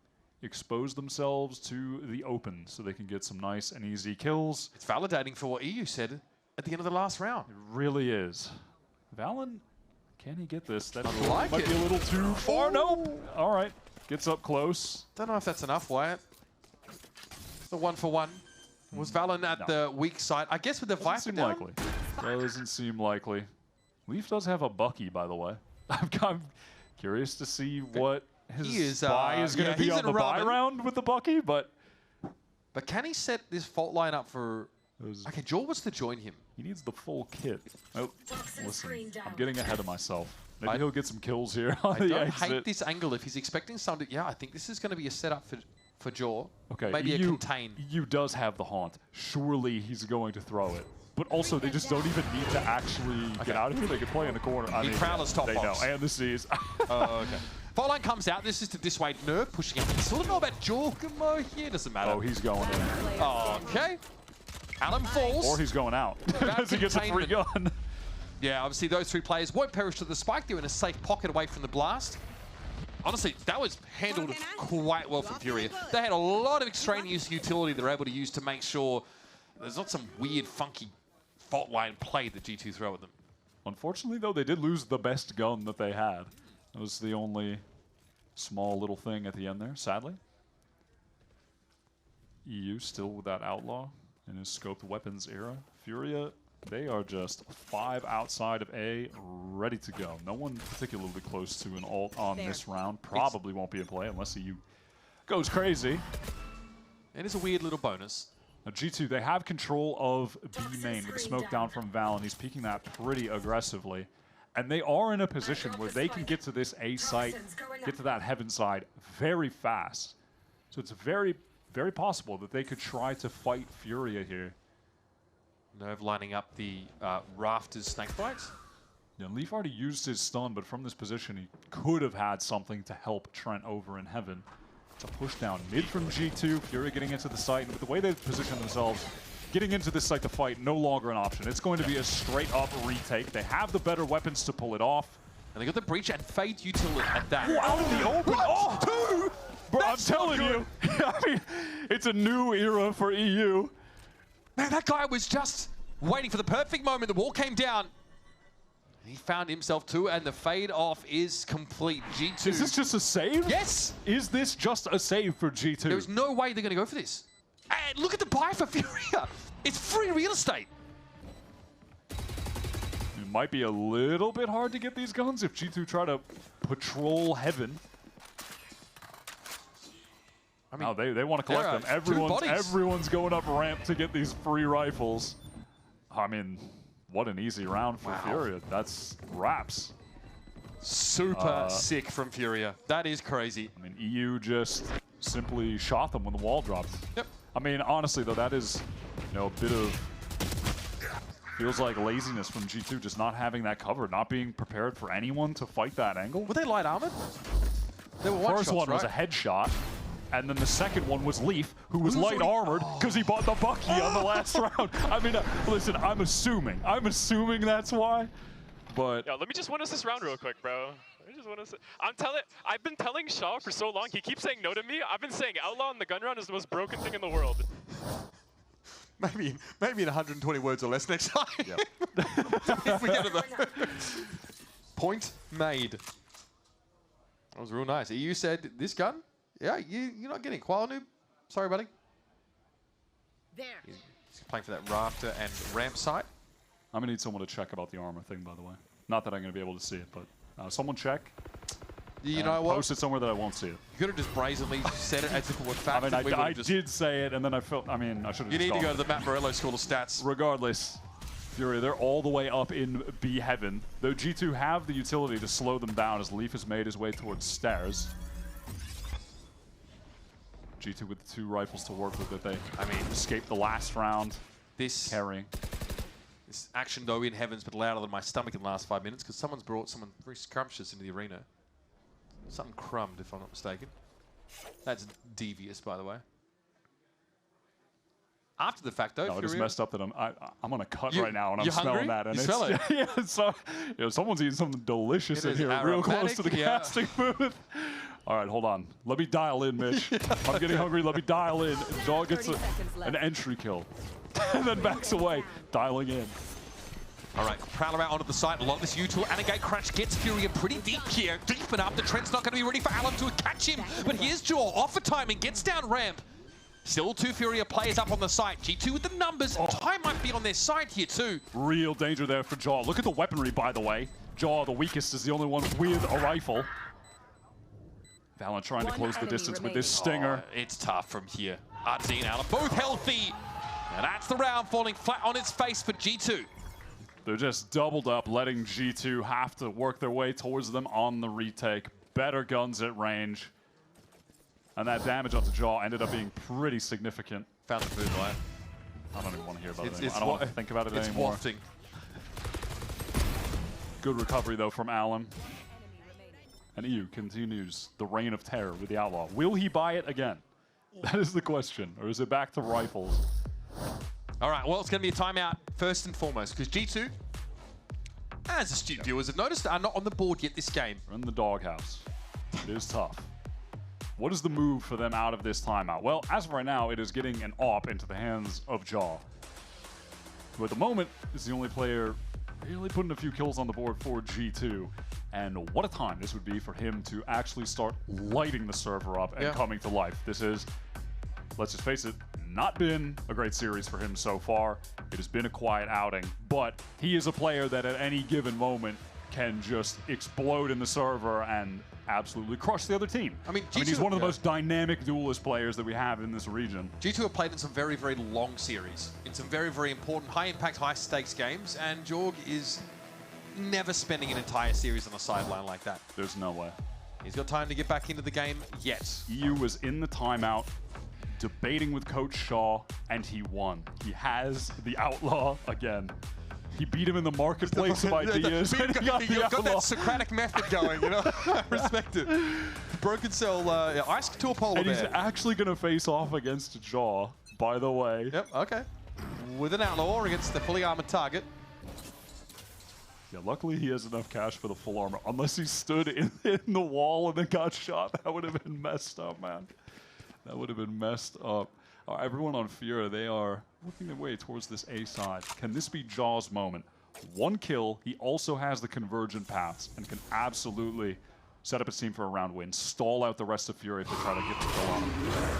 expose themselves to the open so they can get some nice and easy kills. It's validating for what EU said at the end of the last round. It really is. Valen, can he get this? That might be a little too far. Nope. All right. Gets up close. Don't know if that's enough, Wyatt. The 1-for-1. Was Valen at the weak side? I guess with the Viper seem down? likely. Doesn't seem likely. Leaf does have a Bucky, by the way. I'm curious to see what his buy is going to be on the buy round with the Bucky, but can he set this fault line up for... Okay, Jaw wants to join him. He needs the full kit. Oh, listen, I'm getting ahead of myself. Maybe he'll get some kills here on the exit. I don't hate this angle. If he's expecting something... Yeah, I think this is going to be a setup for Jaw. Okay, maybe a contain. EU does have the haunt. Surely he's going to throw it. But also, they just don't even need to actually get out of here. They can play in the corner. I mean, Prowler's top box. Know, and the C's. Okay. Fault line comes out. This is to dissuade Nerve, pushing up. Still don't know about Jorgamo here. Doesn't matter. Oh, he's going in. Okay. Alan falls. Or he's going out. Because he gets a free gun. Yeah, obviously those 3 players won't perish to the spike. They're in a safe pocket away from the blast. Honestly, that was handled quite well from Furia. They had a lot of extraneous utility they're able to use to make sure there's not some weird, funky fault line play that G2 throw at them. Unfortunately, though, they did lose the best gun that they had. That was the only small little thing at the end there, sadly. EU still with that Outlaw in his scoped weapons era. Furia, they are just 5 outside of A, ready to go. No one particularly close to an ult on this round. Probably won't be in play unless EU goes crazy. It is a weird little bonus. Now G2, they have control of B main with the smoke down from Val, and he's peeking that pretty aggressively. And they are in a position where they can get to this A site, get to that heaven side very fast. So it's very, very possible that they could try to fight Furia here. Nerve lining up the rafters snake bites. Yeah, Leaf already used his stun, but from this position, he could have had something to help Trent over in heaven. It's a push down mid from G2. Furia getting into the site, and with the way they've positioned themselves, getting into this site to fight, no longer an option. It's going to be a straight-up retake. They have the better weapons to pull it off. And they got the breach and Fade utility at that. Oh, out in the open! Oh, 2! Bro, I'm telling you, I mean, it's a new era for EU. Man, that guy was just waiting for the perfect moment. The wall came down. He found himself too, and the fade off is complete. G2. Is this just a save? Yes! Is this just a save for G2? There's no way they're going to go for this. And look at the buy for Furia. It's free real estate. It might be a little bit hard to get these guns if G2 try to patrol heaven. I mean, no, they want to collect them. Everyone's going up ramp to get these free rifles. I mean, what an easy round for Furia. That's wraps. Super sick from Furia. That is crazy. I mean, EU just simply shot them when the wall dropped. Yep. I mean, honestly, though, that is, you know, a bit of Feels like laziness from G2, just not having that cover, not being prepared for anyone to fight that angle. Were they light armored? They were First one was a headshot, and then the second one was Leaf, who was light armored because he bought the Bucky on the last round. I mean, listen, I'm assuming that's why, but... Yeah, let me just win us this round real quick, bro. I've been telling Shaw for so long, he keeps saying no to me. I've been saying Outlaw in the gun round is the most broken thing in the world. Maybe in 120 words or less next time. Yep. Forget about it. Point made. That was real nice. EU said, this gun? Yeah, you're not getting Qual noob. Sorry, buddy. There. He's playing for that rafter and ramp site. I'm going to need someone to check about the armor thing, by the way. Not that I'm going to be able to see it, but someone check. You know what? Post it somewhere that I won't see it. You could have just brazenly said it as if it were fact. I mean, I did say it, and then I felt, I mean, I should have You need to go to the Matt Morello School of Stats. Regardless, Fury, they're all the way up in B heaven. Though G2 have the utility to slow them down as Leaf has made his way towards stairs. G2 with the 2 rifles to work with that they, escaped the last round. This carrying. This action, though, in heaven's been louder than my stomach in the last 5 minutes because someone's brought someone very scrumptious into the arena. Something crumbed, if I'm not mistaken. That's devious, by the way. After the fact, though, no, it is messed up that I'm on a cut right now, and I'm you're smelling hungry? that. And you it's, smell it? yeah, so someone's eating something delicious in here, real close to the casting booth. All right, hold on. Let me dial in, Mitch. I'm getting hungry. Let me dial in. Jaw gets an entry kill, and then backs away, dialing in. All right, Prowler out onto the side. A lot of this U-tool. Anagate Crash gets Fury pretty deep here. Deep enough. The Trent's not going to be ready for Alan to catch him. But here's Jaw. Off for timing. Gets down ramp. Still 2 Furia players up on the site. G2 with the numbers. Time might be on their side here too. Real danger there for Jaw. Look at the weaponry, by the way. Jaw, the weakest, is the only one with a rifle. VALORANT trying to close the distance with this stinger. It's tough from here. RT and Alan both healthy. And that's the round falling flat on its face for G2. They're just doubled up, letting G2 have to work their way towards them on the retake. Better guns at range. And that damage onto Jaw ended up being pretty significant. Found the food, right? I don't even want to hear about it anymore. I don't want to think about it anymore. It's wafting. Good recovery, though, from Allen. And EU continues the reign of terror with the Outlaw. Will he buy it again? That is the question. Or is it back to rifles? All right, well, it's going to be a timeout first and foremost, because G2, as astute viewers have noticed, are not on the board yet this game. We're in the doghouse. It is tough. What is the move for them out of this timeout? Well, as of right now, it is getting an AWP into the hands of Jaw, who at the moment is the only player really putting a few kills on the board for G2. And what a time this would be for him to actually start lighting the server up and coming to life. This is, let's just face it, not been a great series for him so far. It has been a quiet outing, but he is a player that at any given moment can just explode in the server and absolutely crush the other team. I mean, he's one of the most dynamic duelist players that we have in this region. G2 have played in some very, very long series, in some very, very important, high-impact, high-stakes games, and Jorg is never spending an entire series on a sideline like that. There's no way. He's got time to get back into the game yet. EU was in the timeout, debating with Coach Shaw, and he won. He has the Outlaw again. He beat him in the marketplace of ideas. He got that Socratic method going, you know? I respect it. Broken cell, ice to a polar bear. And he's actually going to face off against Jaw, by the way. Yep, okay. With an Outlaw against the fully armored target. Yeah, luckily he has enough cash for the full armor. Unless he stood in the wall and then got shot, that would have been messed up, man. That would have been messed up. Everyone on Fury, they are working their way towards this A side. Can this be Jaw's moment? 1 kill. He also has the convergent paths and can absolutely set up a team for a round win. Stall out the rest of Fury if they try to get the kill on him.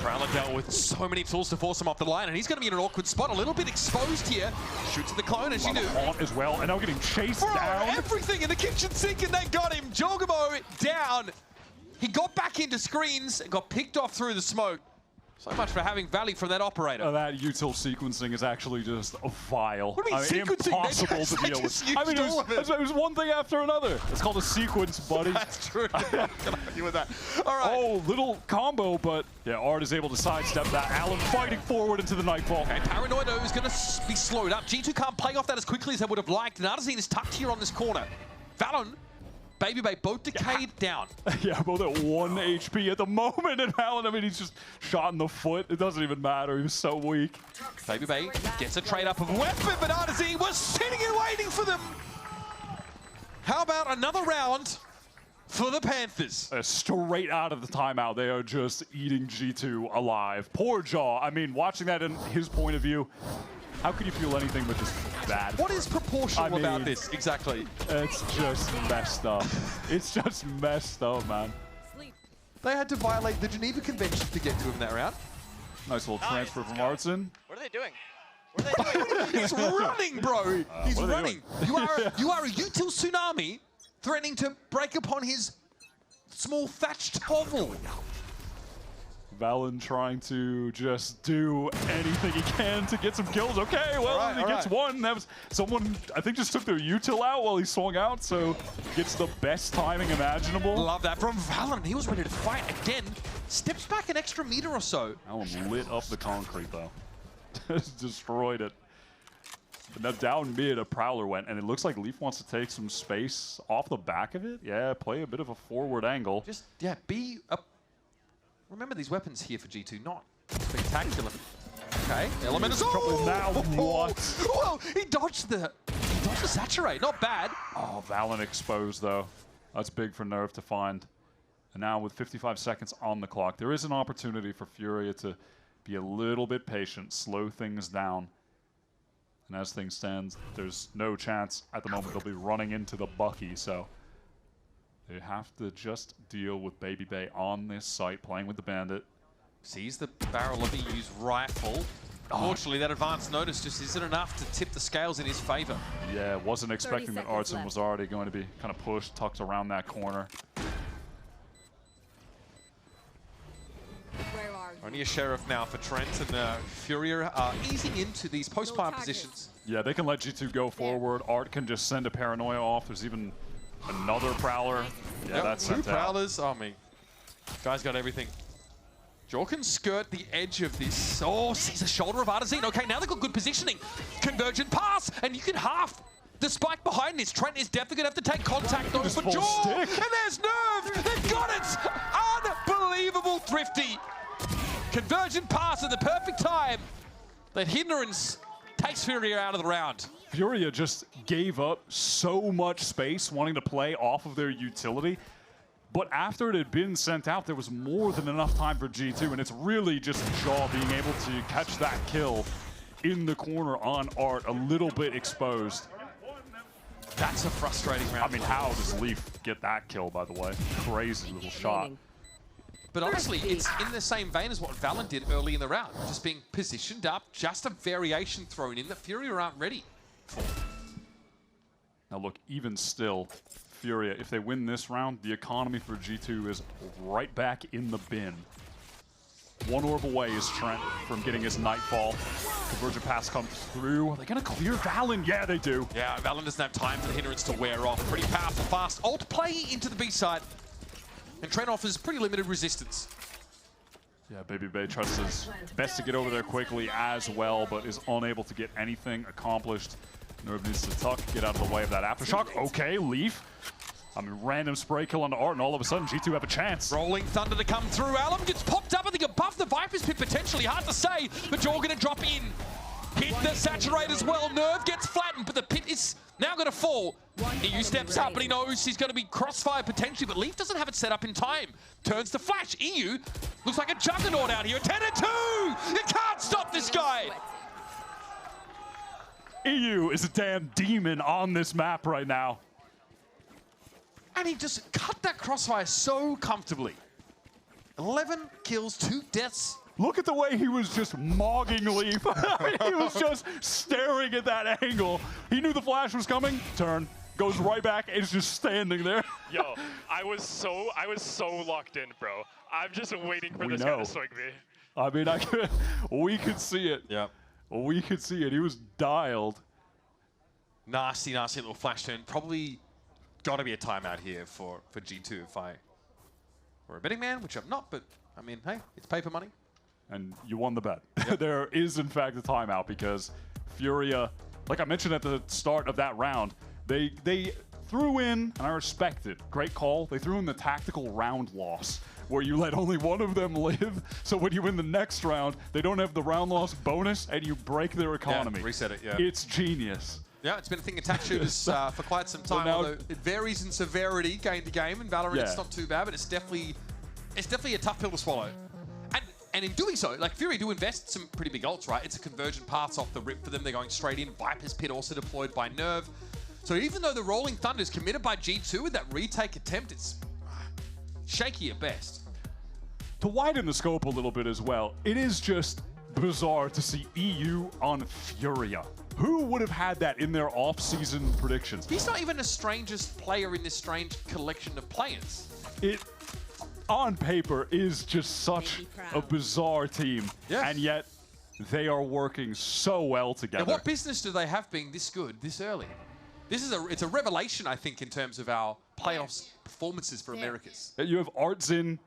Prowler dealt with so many tools to force him off the line, and he's going to be in an awkward spot, a little bit exposed here. Shoots at the clone, as you do. As well, and now getting chased down. Everything in the kitchen sink, and they got him. Jogamo down. He got back into screens and got picked off through the smoke. So much for having value from that operator. That util sequencing is actually just vile. What do you mean sequencing? Impossible to deal with. I mean, it was one thing after another. It's called a sequence, buddy. That's true. Can I argue with that? All right. Oh, little combo, but yeah, Art is able to sidestep that. Allen fighting forward into the Nightfall. Okay, Paranoido is going to be slowed up. G2 can't play off that as quickly as they would have liked, and Artazine is tucked here on this corner. Valen, Baby Bay, both decayed down. Yeah, both at 1 HP at the moment, and Allen, I mean, he's just shot in the foot. It doesn't even matter. He was so weak. Baby Bay gets a trade up of a weapon, but Artazine was sitting and waiting for them. How about another round for the Panthers? Straight out of the timeout, they are just eating G2 alive. Poor Jaw. I mean, watching that in his point of view, how could you feel anything but just bad? What is proportional about this, exactly? It's just messed up. It's just messed up, man. They had to violate the Geneva Convention to get to him that round. Nice little transfer from Artson. What are they doing? What are they doing? He's running, bro. He's what are they running. You are a util tsunami threatening to break upon his small thatched hovel. Valen trying to just do anything he can to get some kills. Okay, well, he gets one. That was someone, I think, just took their util out while he swung out, so gets the best timing imaginable. Love that from Valen. He was ready to fight again. Steps back an extra meter or so. Allen lit up the concrete, though. Just destroyed it. But now down mid, a Prowler went, and it looks like Leaf wants to take some space off the back of it. Yeah, play a bit of a forward angle. Just, yeah, be a... Remember these weapons here for G2, not spectacular. Okay, Element is trouble now. What? Whoa, he dodged the saturate, not bad. Oh, Valen exposed though. That's big for Nerve to find. And now with 55 seconds on the clock, there is an opportunity for Furia to be a little bit patient, slow things down. And as things stand, there's no chance at the moment they'll be running into the Bucky, so they have to just deal with Baby Bay on this site, playing with the Bandit. Sees the barrel of EU's rifle. Unfortunately, that advance notice just isn't enough to tip the scales in his favor. Yeah, wasn't expecting that Artson was already going to be kind of pushed, tucked around that corner. Only a sheriff now for Trent, and Furia are easing into these post-plant positions. Yeah, they can let G2 go forward. Art can just send a Paranoia off. There's even another Prowler. Yeah, that's two Prowlers. Oh, me. Guy's got everything. Jaw can skirt the edge of this. Oh, sees the shoulder of Artazine. Okay, now they've got good positioning. Convergent pass, and you can half the spike behind this. Trent is definitely going to have to take contact though for Jaw. And there's Nerve. They've got it. Unbelievable Thrifty. Convergent pass at the perfect time. That hindrance takes Furia out of the round. Furia just gave up so much space wanting to play off of their utility. But after it had been sent out, there was more than enough time for G2, and it's really just Jaw being able to catch that kill in the corner on Art, a little bit exposed. That's a frustrating round. I mean, how does Leaf get that kill, by the way? Crazy little shot. But honestly, it's in the same vein as what Valen did early in the round. Just being positioned up, just a variation thrown in that Furia aren't ready for. Now look, even still, Furia, if they win this round, the economy for G2 is right back in the bin. One orb away is Trent from getting his Nightfall. Convergent pass comes through. Are they going to clear Valen? Yeah, they do. Yeah, Valen doesn't have time for the hindrance to wear off. Pretty powerful, fast ult play into the B side. And Trent offers pretty limited resistance. Yeah, Baby Bay tries his best to get over there quickly as well, but is unable to get anything accomplished. Nerve needs to tuck, get out of the way of that Aftershock. Okay, Leaf. I mean, random spray kill onto Art, and all of a sudden, G2 have a chance. Rolling Thunder to come through. Alum gets popped up, I think, above the Viper's Pit, potentially. Hard to say, but Jaw going to drop in. Hit the Saturate as well. Nerve gets flattened, but the pit is now going to fall. EU steps up, and he knows he's going to be crossfire potentially, but Leaf doesn't have it set up in time. Turns to Flash. EU looks like a juggernaut out here. 10-2! You can't stop this guy! EU is a damn demon on this map right now. And he just cut that crossfire so comfortably. 11 kills, 2 deaths. Look at the way he was just mogging Leaf. He was just staring at that angle. He knew the flash was coming. Turn. Goes right back and is just standing there. Yo, I was so locked in, bro. I'm just waiting for this guy to swing me. I mean, we could see it. Yeah. We could see it. He was dialed. Nasty little flash turn. Probably got to be a timeout here for G2 if I were a betting man, which I'm not, but I mean, hey, it's paper money. And you won the bet. Yep. There is, in fact, a timeout because Furia, like I mentioned at the start of that round, they threw in, and I respect it, great call, they threw in the tactical round loss, where you let only one of them live, so when you win the next round, they don't have the round loss bonus, and you break their economy. Yeah, reset it, yeah. It's genius. Yeah, it's been a thing in attack shooters for quite some time, now, although it varies in severity game to game. In VALORANT, it's not too bad, but it's definitely a tough pill to swallow. And in doing so, like Fury do invest some pretty big ults, right? It's a conversion pass off the rip for them. They're going straight in. Viper's Pit also deployed by Nerve. So even though the Rolling Thunder is committed by G2 with that retake attempt, it's shaky at best. To widen the scope a little bit as well, it is just bizarre to see EU on Furia. Who would have had that in their off-season predictions? He's not even the strangest player in this strange collection of players. It, on paper, is just such a bizarre team, and yet they are working so well together. And what business do they have being this good this early? It's a revelation, I think, in terms of our playoffs performances for Americas. You have Artzin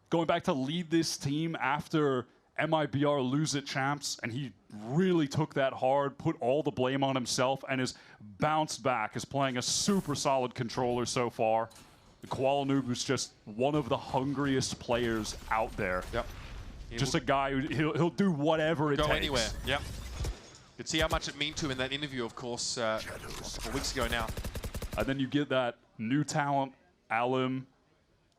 going back to lead this team after MIBR lose at Champs, and he really took that hard, put all the blame on himself, and is bounced back, is playing a super solid controller so far. Kuala Noob is just one of the hungriest players out there. Yep. Just a guy who he'll do whatever it takes. Go anywhere. Yep. You could see how much it meant to him in that interview, of course, a couple weeks ago now. And then you get that new talent, Alim,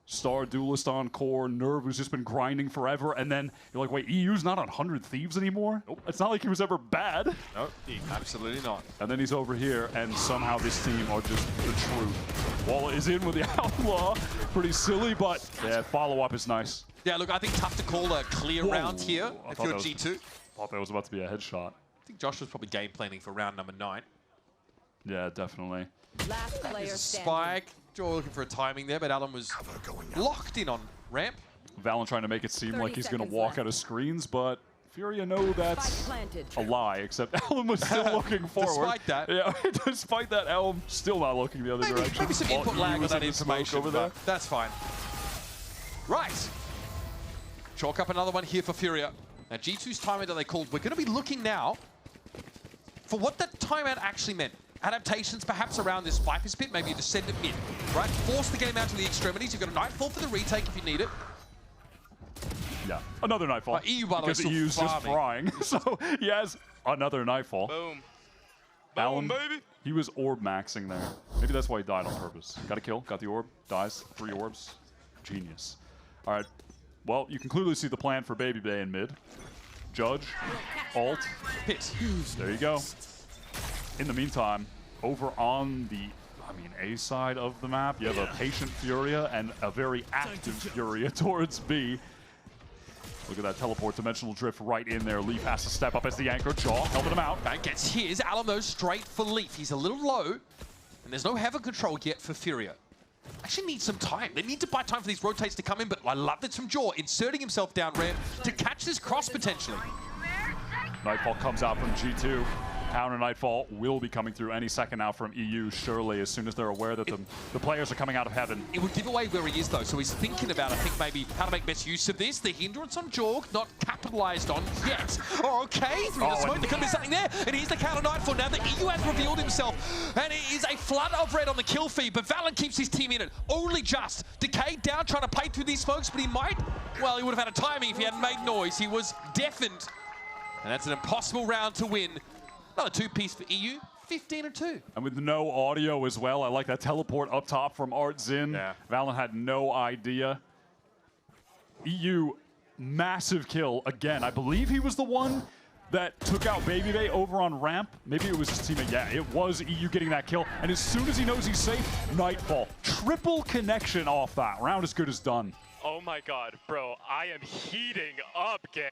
Star Duelist on core, Nerve, who's just been grinding forever, and then you're like, wait, EU's not on 100 Thieves anymore? Nope. It's not like he was ever bad. Nope, absolutely not. And then he's over here, and somehow this team are just the truth. Wall is in with the Outlaw. Pretty silly, but yeah, follow-up is nice. Yeah, look, I think tough to call a clear round here if you're G2. Thought that was about to be a headshot. I think Josh was probably game planning for round number 9. Yeah, definitely. Last player Spike. Joe looking for a timing there, but Alan was locked in on ramp. Valen trying to make it seem like he's going to walk out of screens, but Furia know that's a lie, except Elm was still looking forward. Despite that. Yeah, despite that, Elm still not looking the other direction. Maybe some input lag on that information over there. That's fine. Right. Chalk up another one here for Furia. Now, G2's timeout that they called, we're going to be looking now for what that timeout actually meant. Adaptations perhaps around this Viper's Pit, maybe you just send it mid, right? Force the game out to the extremities. You've got a Nightfall for the retake if you need it. Yeah, another Nightfall. EU, by the way, because EU's just frying. So he has another Nightfall. Boom. Alan, Boom, baby. He was orb maxing there. Maybe that's why he died on purpose. Got a kill, got the orb, dies, 3 orbs. Genius. All right, well, you can clearly see the plan for Baby Bay in mid. Judge, ult, hit. There you go. In the meantime, over on the, A side of the map, you have a patient Furia and a very active Furia towards B. Look at that teleport dimensional drift right in there. Leaf has to step up as the anchor. Jaw helping him out. That gets his. Alamo straight for Leaf. He's a little low, and there's no heaven control yet for Furia. Actually need some time. They need to buy time for these rotates to come in, but I love this from Jaw, inserting himself down ramp to catch this cross potentially. Nightfall comes out from G2. Counter Nightfall will be coming through any second now from EU, surely, as soon as they're aware that the players are coming out of heaven. It would give away where he is, though, so he's thinking about, I think, maybe how to make best use of this. The hindrance on Jorg, not capitalized on yet. Oh, okay, through the smoke, there could be something there. And here's the counter Nightfall. Now the EU has revealed himself, and it is a flood of red on the kill feed, but Valen keeps his team in it. Only just. Decay down, trying to play through these smokes, but he might, well, he would have had a timing if he hadn't made noise. He was deafened. And that's an impossible round to win. Another 2-piece for EU, 15-2. And with no audio as well, I like that teleport up top from Artzin. Yeah. Valen had no idea. EU, massive kill again. I believe he was the one that took out Baby Bay over on ramp. Maybe it was his teammate. Yeah, it was EU getting that kill. And as soon as he knows he's safe, Nightfall. Triple connection off that. Round as good as done. Oh my god, bro, I am heating up, gang.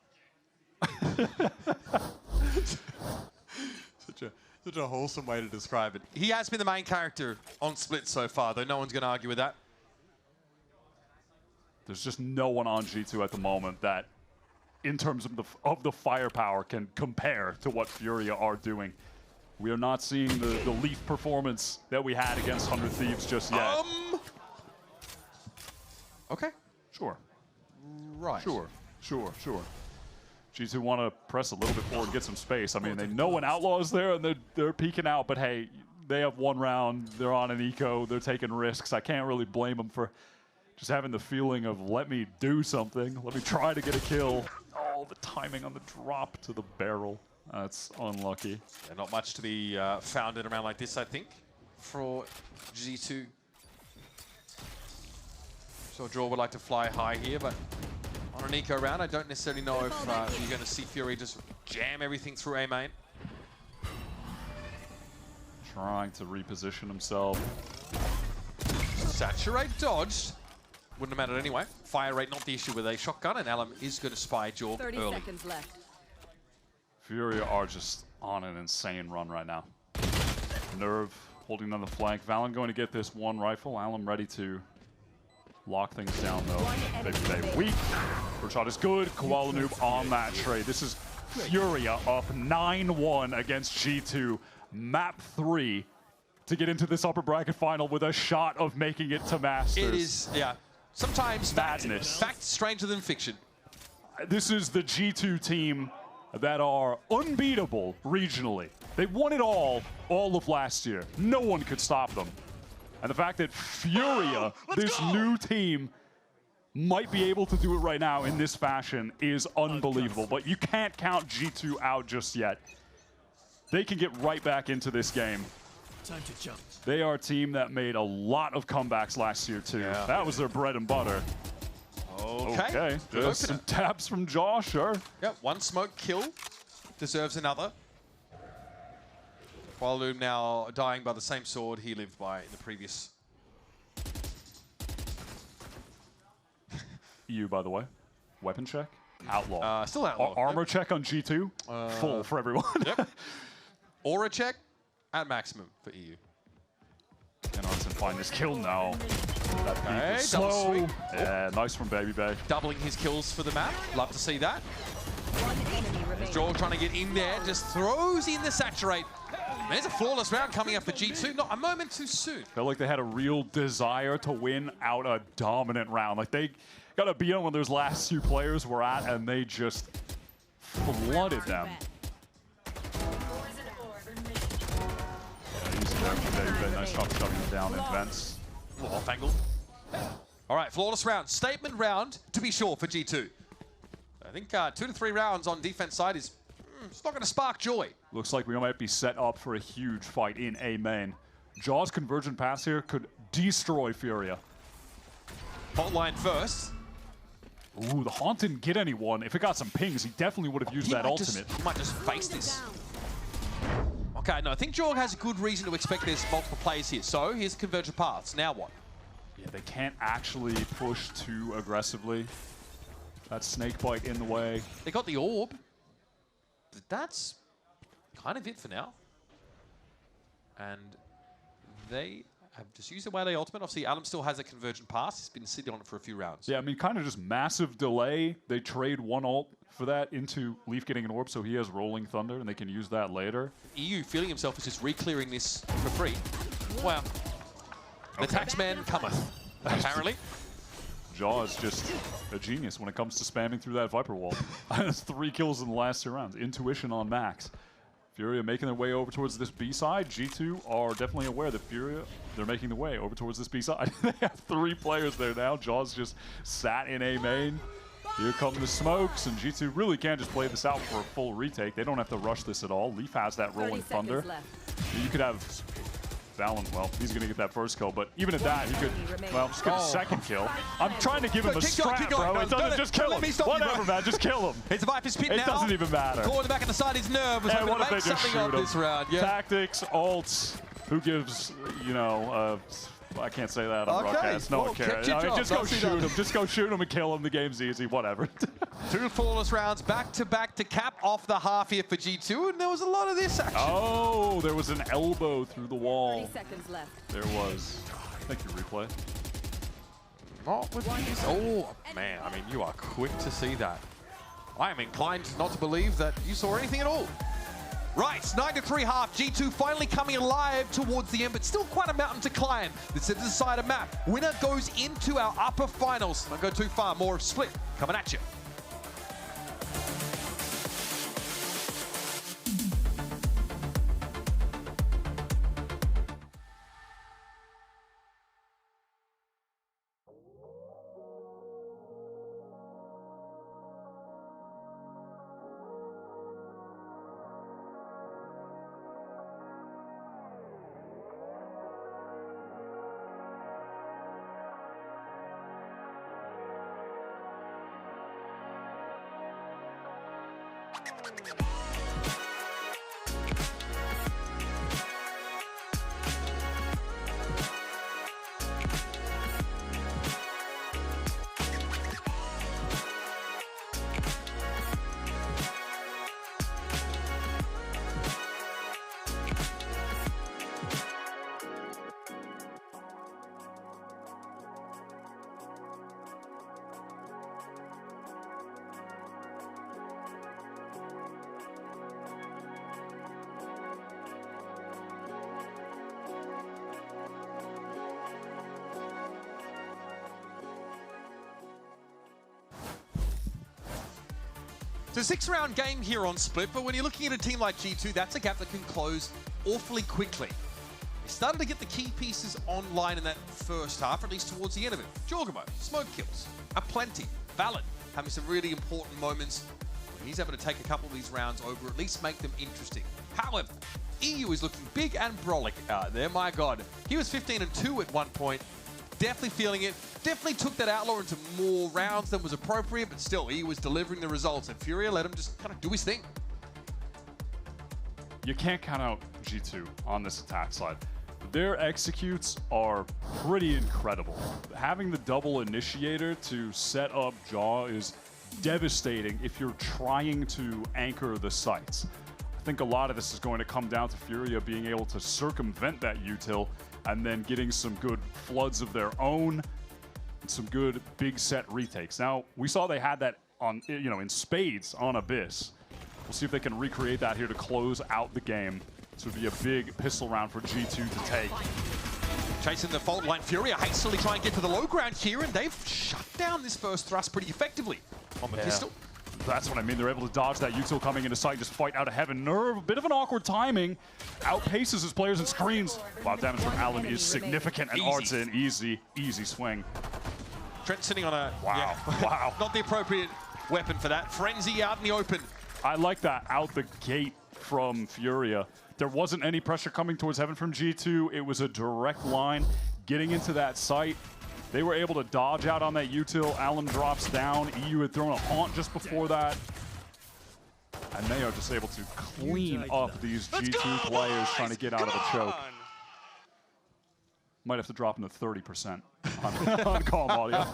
Such a wholesome way to describe it. He has been the main character on Split so far, though no one's going to argue with that. There's just no one on G2 at the moment that in terms of the firepower can compare to what Furia are doing. We are not seeing the Leaf performance that we had against 100 Thieves just yet. Okay. Sure. Right. Sure. G2 want to press a little bit forward and get some space. I mean, they know an Outlaw is there, and they're peeking out, but hey, they have one round. They're on an eco. They're taking risks. I can't really blame them for just having the feeling of, let me do something. Let me try to get a kill. Oh, the timing on the drop to the barrel. That's unlucky. Yeah, not much to be found in a round like this, I think, for G2. So Draw would like to fly high here, but on an eco round, I don't necessarily know if you're going to see Fury just jam everything through A main. Trying to reposition himself. Saturate dodged. Wouldn't have mattered anyway. Fire rate not the issue with a shotgun, and Alum is going to spy Jorg 30 early. seconds left. Furia are just on an insane run right now. Nerve holding on the flank. Valen going to get this one rifle. Alum ready to lock things down though. They weak. First shot is good. Koala Noob on that trade. This is Furia up 9-1 against G2. Map 3 to get into this upper bracket final with a shot of making it to Masters. It is, yeah. Sometimes madness. Fact stranger than fiction. This is the G2 team that are unbeatable regionally. They won it all of last year. No one could stop them. And the fact that Furia, this new team, might be able to do it right now in this fashion is unbelievable. But you can't count G2 out just yet. They can get right back into this game. Time to jump. They are a team that made a lot of comebacks last year too. Yeah. That was their bread and butter. Okay. Good Just some taps from Josh, sure. Yep, one smoke kill deserves another. Kuala now dying by the same sword he lived by in the previous. EU, by the way. Weapon check. Outlaw. Still outlaw. Armor check on G2. Full for everyone. Yep. Aura check at maximum for EU. Can Arson find this kill? No. That beat Okay, was double slow. sweep. Yeah, nice from Baby Bay. Doubling his kills for the map. Love to see that. Joel trying to get in there, just throws in the saturate. There's a flawless round coming up for G2. Not a moment too soon. Felt like they had a real desire to win out a dominant round. Like they got a beat on where those last two players were at, and they just flooded them. Yeah, using that for Baby Bay. Nice job shutting them down in vents. Off angle. All right, flawless round. Statement round, to be sure, for G2. I think 2 to 3 rounds on defense side is it's not going to spark joy. Looks like we might be set up for a huge fight in A main. Jaw's convergent pass here could destroy Furia. Hotline first. Ooh, the Haunt didn't get anyone. If it got some pings, he definitely would have used that ultimate. He might just face this. Okay, no, I think Jorg has a good reason to expect there's multiple players here. So here's convergent paths. Now what? Yeah, they can't actually push too aggressively. That snake bite in the way. They got the orb. But that's kind of it for now. And they have just used the Whaley ultimate. Obviously, Alum still has a convergent pass. He's been sitting on it for a few rounds. Yeah, I mean, kind of just massive delay. They trade one ult for that into Leaf getting an orb, so he has Rolling Thunder, and they can use that later. EU feeling himself is just re-clearing this for free. Wow. The taxman cometh, apparently. Jaw is just a genius when it comes to spamming through that Viper wall. That's 3 kills in the last 2 rounds. Intuition on max. Furia making their way over towards this B side. G2 are definitely aware that Furia, they're making the way over towards this B side. They have 3 players there now. Jaw's just sat in A main. Here come the smokes, and G2 really can just play this out for a full retake. They don't have to rush this at all. Leaf has that Rolling Thunder. You could have Valen, well, he's going to get that first kill, but even at that, he could, well, just get a second kill. I'm trying to give him a strap, bro. It doesn't just kill him. Whatever, man, just kill him. It's a Viper's pit now. It doesn't even matter. Quarterback on the side, his nerve was hoping to make something of this round. Yeah. Tactics, ults, who gives, you know, I can't say that on broadcast. No one cares. I mean, just go shoot him. Just go shoot him and kill him. The game's easy. Whatever. 2 flawless rounds back-to-back to cap off the half here for G2, and there was a lot of this action. Oh, there was an elbow through the wall. 30 seconds left. There was. Thank you, replay. Not with these. Oh, man. I mean, you are quick to see that. I am inclined not to believe that you saw anything at all. Right, 9-3 half. G2 finally coming alive towards the end, but still quite a mountain to climb. This is the decider map. Winner goes into our upper finals. Don't go too far. More of Split coming at you. It's a 6-round game here on Split, but when you're looking at a team like G2, that's a gap that can close awfully quickly. They started to get the key pieces online in that first half, at least towards the end of it. Jorgamo, smoke kills, aplenty. VALORANT having some really important moments. He's able to take a couple of these rounds over, at least make them interesting. However, EU is looking big and brolic out there, my God. He was 15-2 at one point. Definitely feeling it. Definitely took that Outlaw into more rounds than was appropriate, but still, he was delivering the results, and Furia let him just kind of do his thing. You can't count out G2 on this attack side. Their executes are pretty incredible. Having the double initiator to set up Jaw is devastating if you're trying to anchor the sites. I think a lot of this is going to come down to Furia being able to circumvent that util and then getting some good floods of their own, and some good big set retakes. Now, we saw they had that on, in spades on Abyss. We'll see if they can recreate that here to close out the game. This would be a big pistol round for G2 to take. Chasing the fault line, Furia hastily try and get to the low ground here, and they've shut down this first thrust pretty effectively on the pistol. That's what I mean. They're able to dodge that util coming into sight, just fight out of heaven. Nerve, a bit of an awkward timing. Outpaces his players and screens. A lot of damage from Allen is significant, and Art's in easy swing. Trent sitting on a... Wow. Not the appropriate weapon for that. Frenzy out in the open. I like that out the gate from Furia. There wasn't any pressure coming towards heaven from G2. It was a direct line getting into that site. They were able to dodge out on that util. Allen drops down. EU had thrown a haunt just before that. And they are just able to clean up these G2 players trying to get out of the choke. Might have to drop him to 30% on calm audio.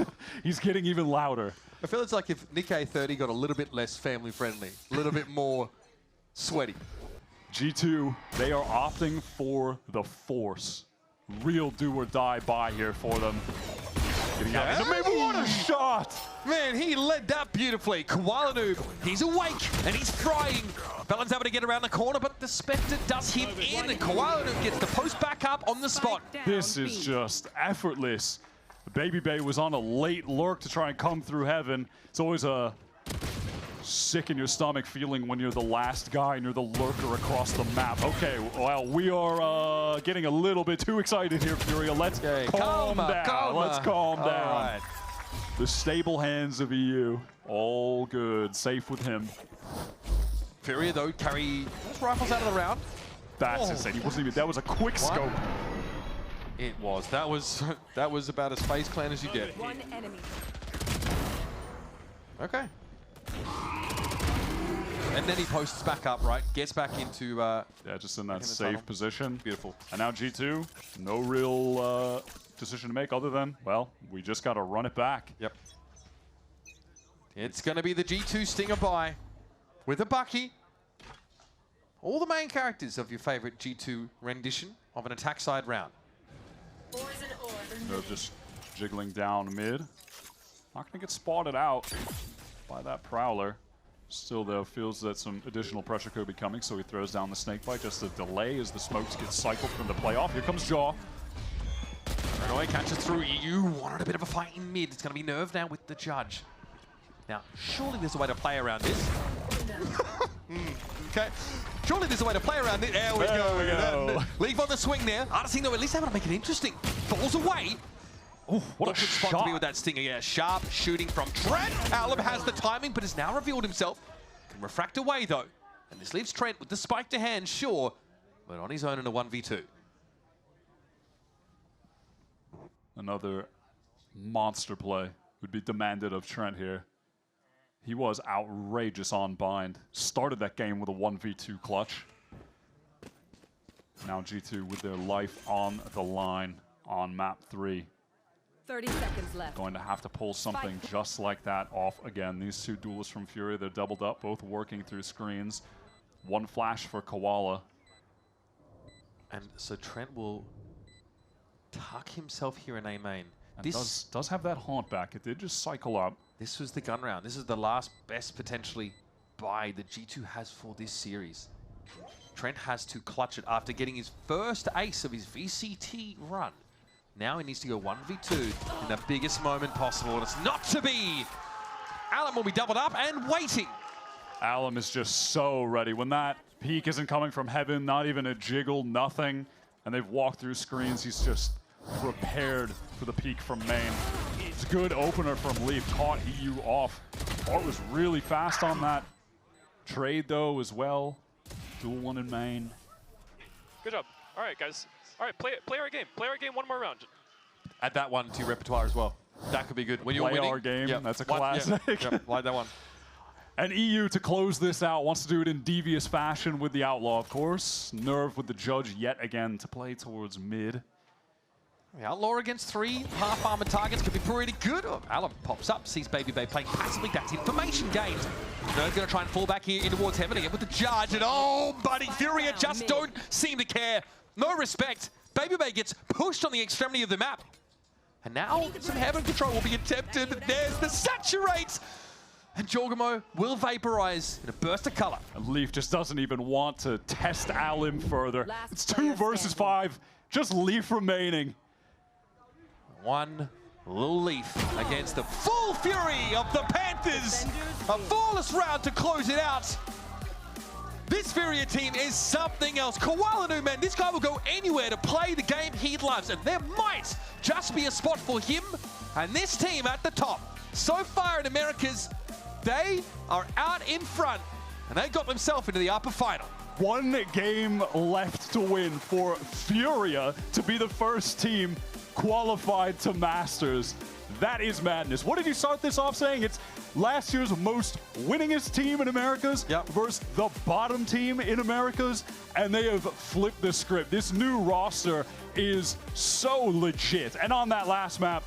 He's getting even louder. I feel it's like if Nikkei 30 got a little bit less family friendly, a little bit more sweaty. G2, they are opting for the Force. Real do or die buy here for them. Getting out into maybe what a shot! Man, he led that beautifully. Koala Noob, he's awake and he's frying. Felon's able to get around the corner, but the Spectre does him in, and Koala Noob gets the post back up on the spot. This is just effortless. Baby Bay was on a late lurk to try and come through heaven. It's always a sick in your stomach feeling when you're the last guy and you're the lurker across the map. Okay, well, we are getting a little bit too excited here, Furia. Let's calm down. Let's calm down. Right. The stable hands of EU, all good, safe with him. Furia, though, carry those rifles out of the round. That's insane. He wasn't even, that was a quick scope. It was. That was about as FaZe Clan as you get. One enemy. Okay. And then he posts back up, right? Gets back into... yeah, just in that safe position. Beautiful. And now G2, no real decision to make other than, well, we just got to run it back. Yep. It's going to be the G2 Stinger buy with a Bucky. All the main characters of your favorite G2 rendition of an attack side round. They're just jiggling down mid. Not going to get spotted out by that Prowler. Still, though, feels that some additional pressure could be coming, so he throws down the snake bite. Just a delay as the smokes get cycled from the playoff. Here comes Jaw. Renoy catches through. EU wanted a bit of a fight in mid. It's going to be Nerve now with the judge. Now, surely there's a way to play around this. Okay. Surely there's a way to play around it. There we go. Leave on the swing there. Artising, though, at least able to make it interesting. Falls away. Oh, what a good spot to shot. be with that stinger. Yeah, sharp shooting from Trent. Alum has the timing, but has now revealed himself. Can refract away, though. And this leaves Trent with the spike to hand, sure, but on his own in a 1v2. Another monster play would be demanded of Trent here. He was outrageous on bind. Started that game with a 1v2 clutch. Now G2 with their life on the line on map 3. 30 seconds left. Going to have to pull something just like that off again. These two duelists from Fury, they're doubled up, both working through screens. One flash for Koala. And so Trent will tuck himself here in A main. And this does have that haunt back. It did just cycle up. This was the gun round. This is the last best potentially buy that G2 has for this series. Trent has to clutch it after getting his first ace of his VCT run. Now he needs to go 1v2 in the biggest moment possible, and it's not to be. Alum will be doubled up and waiting. Alum is just so ready. When that peek isn't coming from heaven, not even a jiggle, nothing, and they've walked through screens, he's just prepared for the peek from main. It's a good opener from Leaf, caught EU off. Art was really fast on that trade, though, as well. Duel one in main. Good job. All right, guys. All right, play our game. Play our game one more round. Add that one to your repertoire as well. That could be good. When you're Play winning, our game, yep, that's a one, classic. Yep, like that one. And EU, to close this out, wants to do it in devious fashion with the Outlaw, of course. Nerve with the Judge yet again to play towards mid. The Outlaw against 3 half-armored targets could be pretty good. Oh, Alum pops up, sees Baby Bay playing passively. That's information gained. Nerve's going to try and fall back here in towards Heaven again with the Judge. And oh, buddy, Furia just don't seem to care. No respect. Baby Bay gets pushed on the extremity of the map. And now some Heaven control will be attempted. There's the Saturate. And Jorgamo will vaporize in a burst of color. And Leaf just doesn't even want to test Alum further. It's 2 versus 5. Just Leaf remaining. One little Leaf against the full fury of the Panthers. A flawless round to close it out. This Furia team is something else. Koala Nu, man, this guy will go anywhere to play the game he loves, and there might just be a spot for him and this team at the top. So far in Americas, they are out in front, and they got themselves into the upper final. 1 game left to win for Furia to be the first team qualified to Masters. That is madness. What did you start this off saying? It's last year's most winningest team in Americas versus the bottom team in Americas, and they have flipped the script. This new roster is so legit. And on that last map,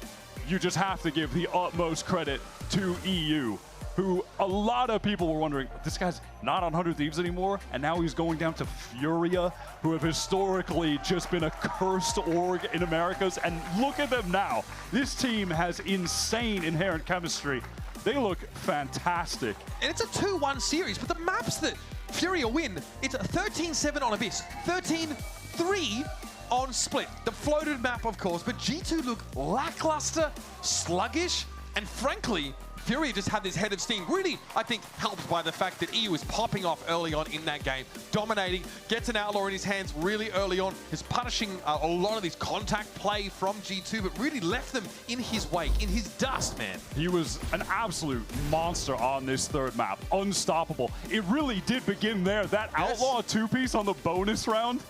you just have to give the utmost credit to EU, who a lot of people were wondering, this guy's not on 100 Thieves anymore, and now he's going down to Furia, who have historically just been a cursed org in Americas, and look at them now. This team has insane inherent chemistry. They look fantastic. And it's a 2-1 series, but the maps that Furia win, it's a 13-7 on Abyss, 13-3 on Split. The floated map, of course, but G2 look lackluster, sluggish, and frankly, Furia just had this head of steam, really, I think, helped by the fact that EU is popping off early on in that game, dominating, gets an Outlaw in his hands really early on, is punishing a lot of this contact play from G2, but really left them in his wake, in his dust, man. He was an absolute monster on this third map, unstoppable. It really did begin there. That Outlaw 2-piece on the bonus round.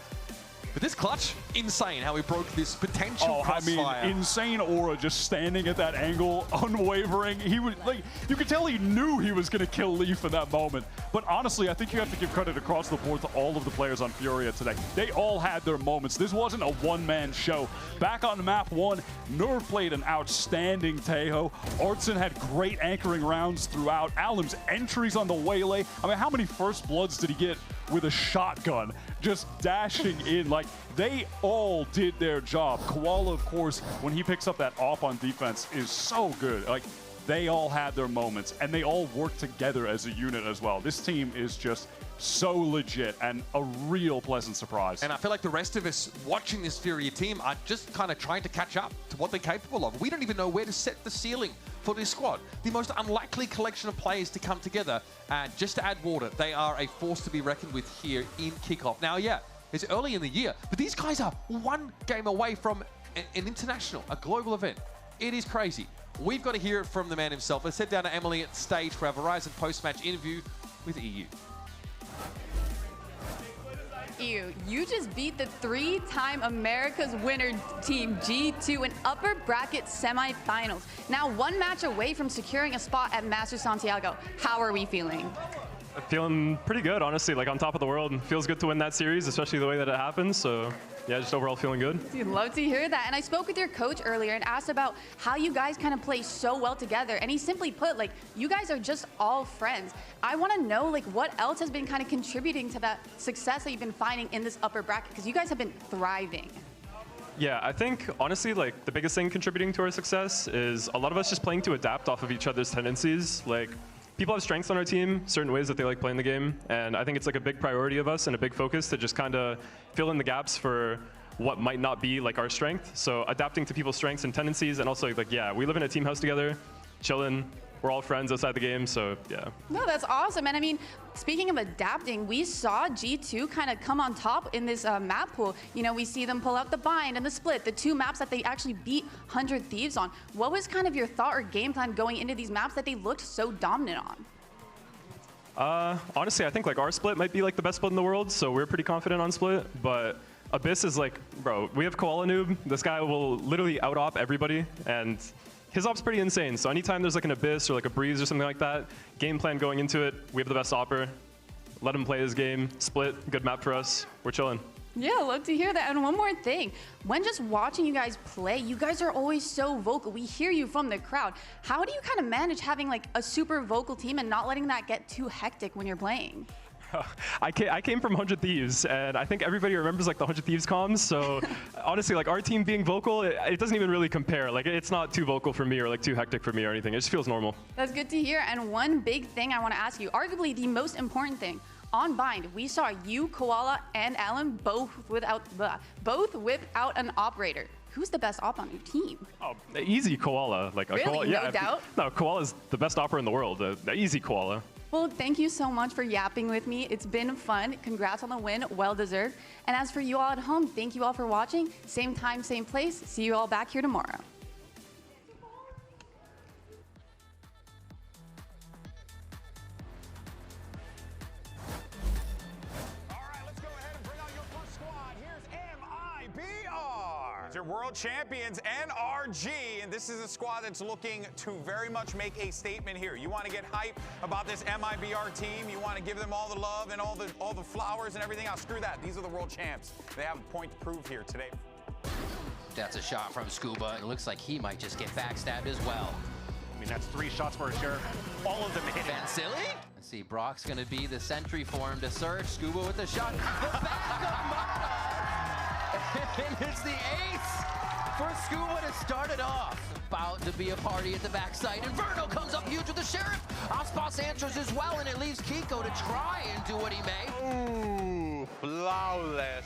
But this clutch, insane how he broke this potential crossfire. I mean, insane aura just standing at that angle, unwavering. He was like, you could tell he knew he was going to kill Leaf in that moment. But honestly, I think you have to give credit across the board to all of the players on Furia today. They all had their moments. This wasn't a one-man show. Back on map 1, Nerve played an outstanding Tejo. Artson had great anchoring rounds throughout. Alum's entries on the Waylay. I mean, how many first bloods did he get with a shotgun? Just dashing in. Like, they all did their job. Koala, of course, when he picks up that off on defense, is so good. Like, they all had their moments, and they all worked together as a unit as well. This team is just so legit and a real pleasant surprise. And I feel like the rest of us watching this Furia team are just kind of trying to catch up to what they're capable of. We don't even know where to set the ceiling for this squad. The most unlikely collection of players to come together. And just to add water, they are a force to be reckoned with here in Kickoff. Now, yeah, it's early in the year, but these guys are one game away from an international, a global event. It is crazy. We've got to hear it from the man himself. Let's head down to Emily at the stage for our Verizon post-match interview with EU. You just beat the 3-time America's winner team G2 in upper bracket semifinals. Now 1 match away from securing a spot at Masters Santiago. How are we feeling? Feeling pretty good, honestly, like on top of the world. Feels good to win that series, especially the way that it happened. So yeah, just overall feeling good. I'd love to hear that. And I spoke with your coach earlier and asked about how you guys kind of play so well together. And he simply put, like, you guys are just all friends. I want to know, like, what else has been kind of contributing to that success that you've been finding in this upper bracket? Because you guys have been thriving. Yeah, I think, honestly, like, the biggest thing contributing to our success is a lot of us just playing to adapt off of each other's tendencies. Like, people have strengths on our team, certain ways that they like playing the game, and I think it's like a big priority of us and a big focus to just kind of fill in the gaps for what might not be like our strength. So adapting to people's strengths and tendencies, and also like, yeah, we live in a team house together, chilling. We're all friends outside the game, so yeah. No, that's awesome. And I mean, speaking of adapting, we saw G2 kind of come on top in this map pool. You know, we see them pull out the bind and the split, the 2 maps that they actually beat 100 Thieves on. What was kind of your thought or game plan going into these maps that they looked so dominant on? Honestly, I think like our split might be like the best split in the world, so we're pretty confident on split, but Abyss is like, bro, we have Koala Noob. This guy will literally out-op everybody, and his op's pretty insane. So anytime there's like an Abyss or like a Breeze or something like that, game plan going into it, we have the best opper. Let him play his game. Split, good map for us. We're chilling. Yeah, love to hear that. And one more thing, when just watching you guys play, you guys are always so vocal. We hear you from the crowd. How do you kind of manage having like a super vocal team and not letting that get too hectic when you're playing? I came from 100 Thieves, and I think everybody remembers like the 100 Thieves comms. So honestly, like our team being vocal, it doesn't even really compare. Like it's not too vocal for me or like too hectic for me or anything. It just feels normal. That's good to hear. And one big thing I want to ask you, arguably the most important thing, on Bind, we saw you, Koala, and Alan both whip out an operator. Who's the best op on your team? Oh, easy Koala. Like really? Koala, yeah, no doubt? No, Koala's the best opper in the world. Easy Koala. Well, thank you so much for yapping with me. It's been fun. Congrats on the win. Well deserved. And as for you all at home, thank you all for watching. Same time, same place. See you all back here tomorrow. Your world champions, NRG, and this is a squad that's looking to very much make a statement here. You want to get hype about this MIBR team, you want to give them all the love and all the flowers and everything. I'll screw that. These are the world champs. They have a point to prove here today. That's a shot from Scuba. It looks like he might just get backstabbed as well. I mean, that's 3 shots for a sheriff. All of them hitting. Ben Silly? Let's see, Brock's going to be the sentry for him to search. Scuba with the shot. The back of and it's the ace for Scuba to start it off. About to be a party at the backside, and Verno comes up huge with the Sheriff. Ospas answers as well, and it leaves Kiko to try and do what he may. Ooh, flawless.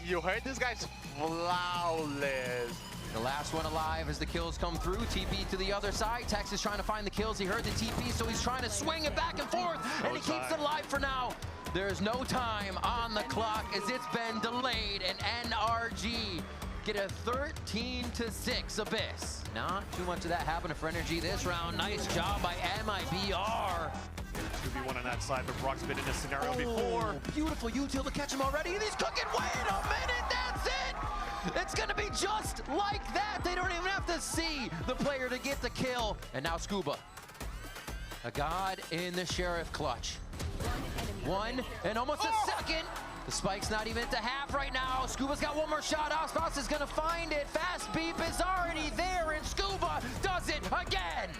You heard this guy's flawless. The last one alive as the kills come through. TP to the other side. Tex is trying to find the kills. He heard the TP, so he's trying to swing it back and forth, and he keeps it alive for now. There's no time on the clock as it's been delayed, and NRG get a 13-6 Abyss. Not too much of that happening for Energy this round. Nice job by MIBR. 2v1 on that side, but Brock's been in this scenario before. Beautiful util to catch him already, and he's cooking. Wait a minute, that's it! It's gonna be just like that. They don't even have to see the player to get the kill. And now Scuba, a god in the Sheriff clutch. 1 and almost a second. The spike's not even at the half right now. Scuba's got one more shot. Ospas is gonna find it. Fast beep is already there, and Scuba does it again.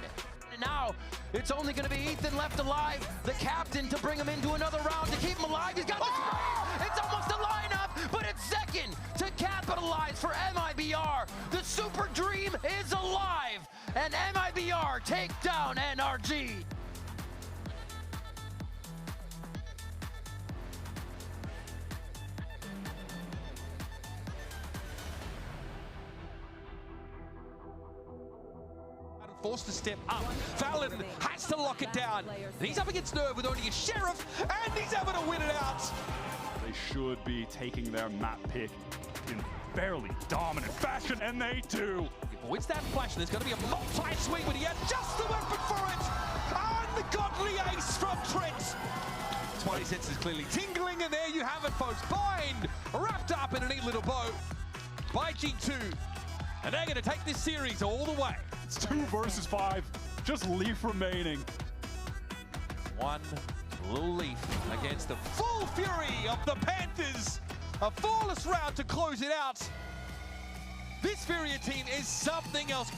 And now it's only gonna be Ethan left alive, the captain, to bring him into another round to keep him alive. He's got the spray. It's almost a lineup, but it's second to capitalize for MIBR. The super dream is alive and MIBR take down NRG. Forced to step up. Fallon has to lock it down. And he's up against Nerve with only a Sheriff, and he's able to win it out. They should be taking their map pick in fairly dominant fashion, and they do. He avoids that flash, and there's going to be a multi-swing, but he had just the weapon for it. And the godly ace from Trent. 20 senses clearly tingling, and there you have it, folks. Bind wrapped up in a neat little bow by G2. And they're going to take this series all the way. It's 2 versus 5, just Leaf remaining. One little Leaf against the full fury of the Panthers. A flawless round to close it out. This Furia team is something else.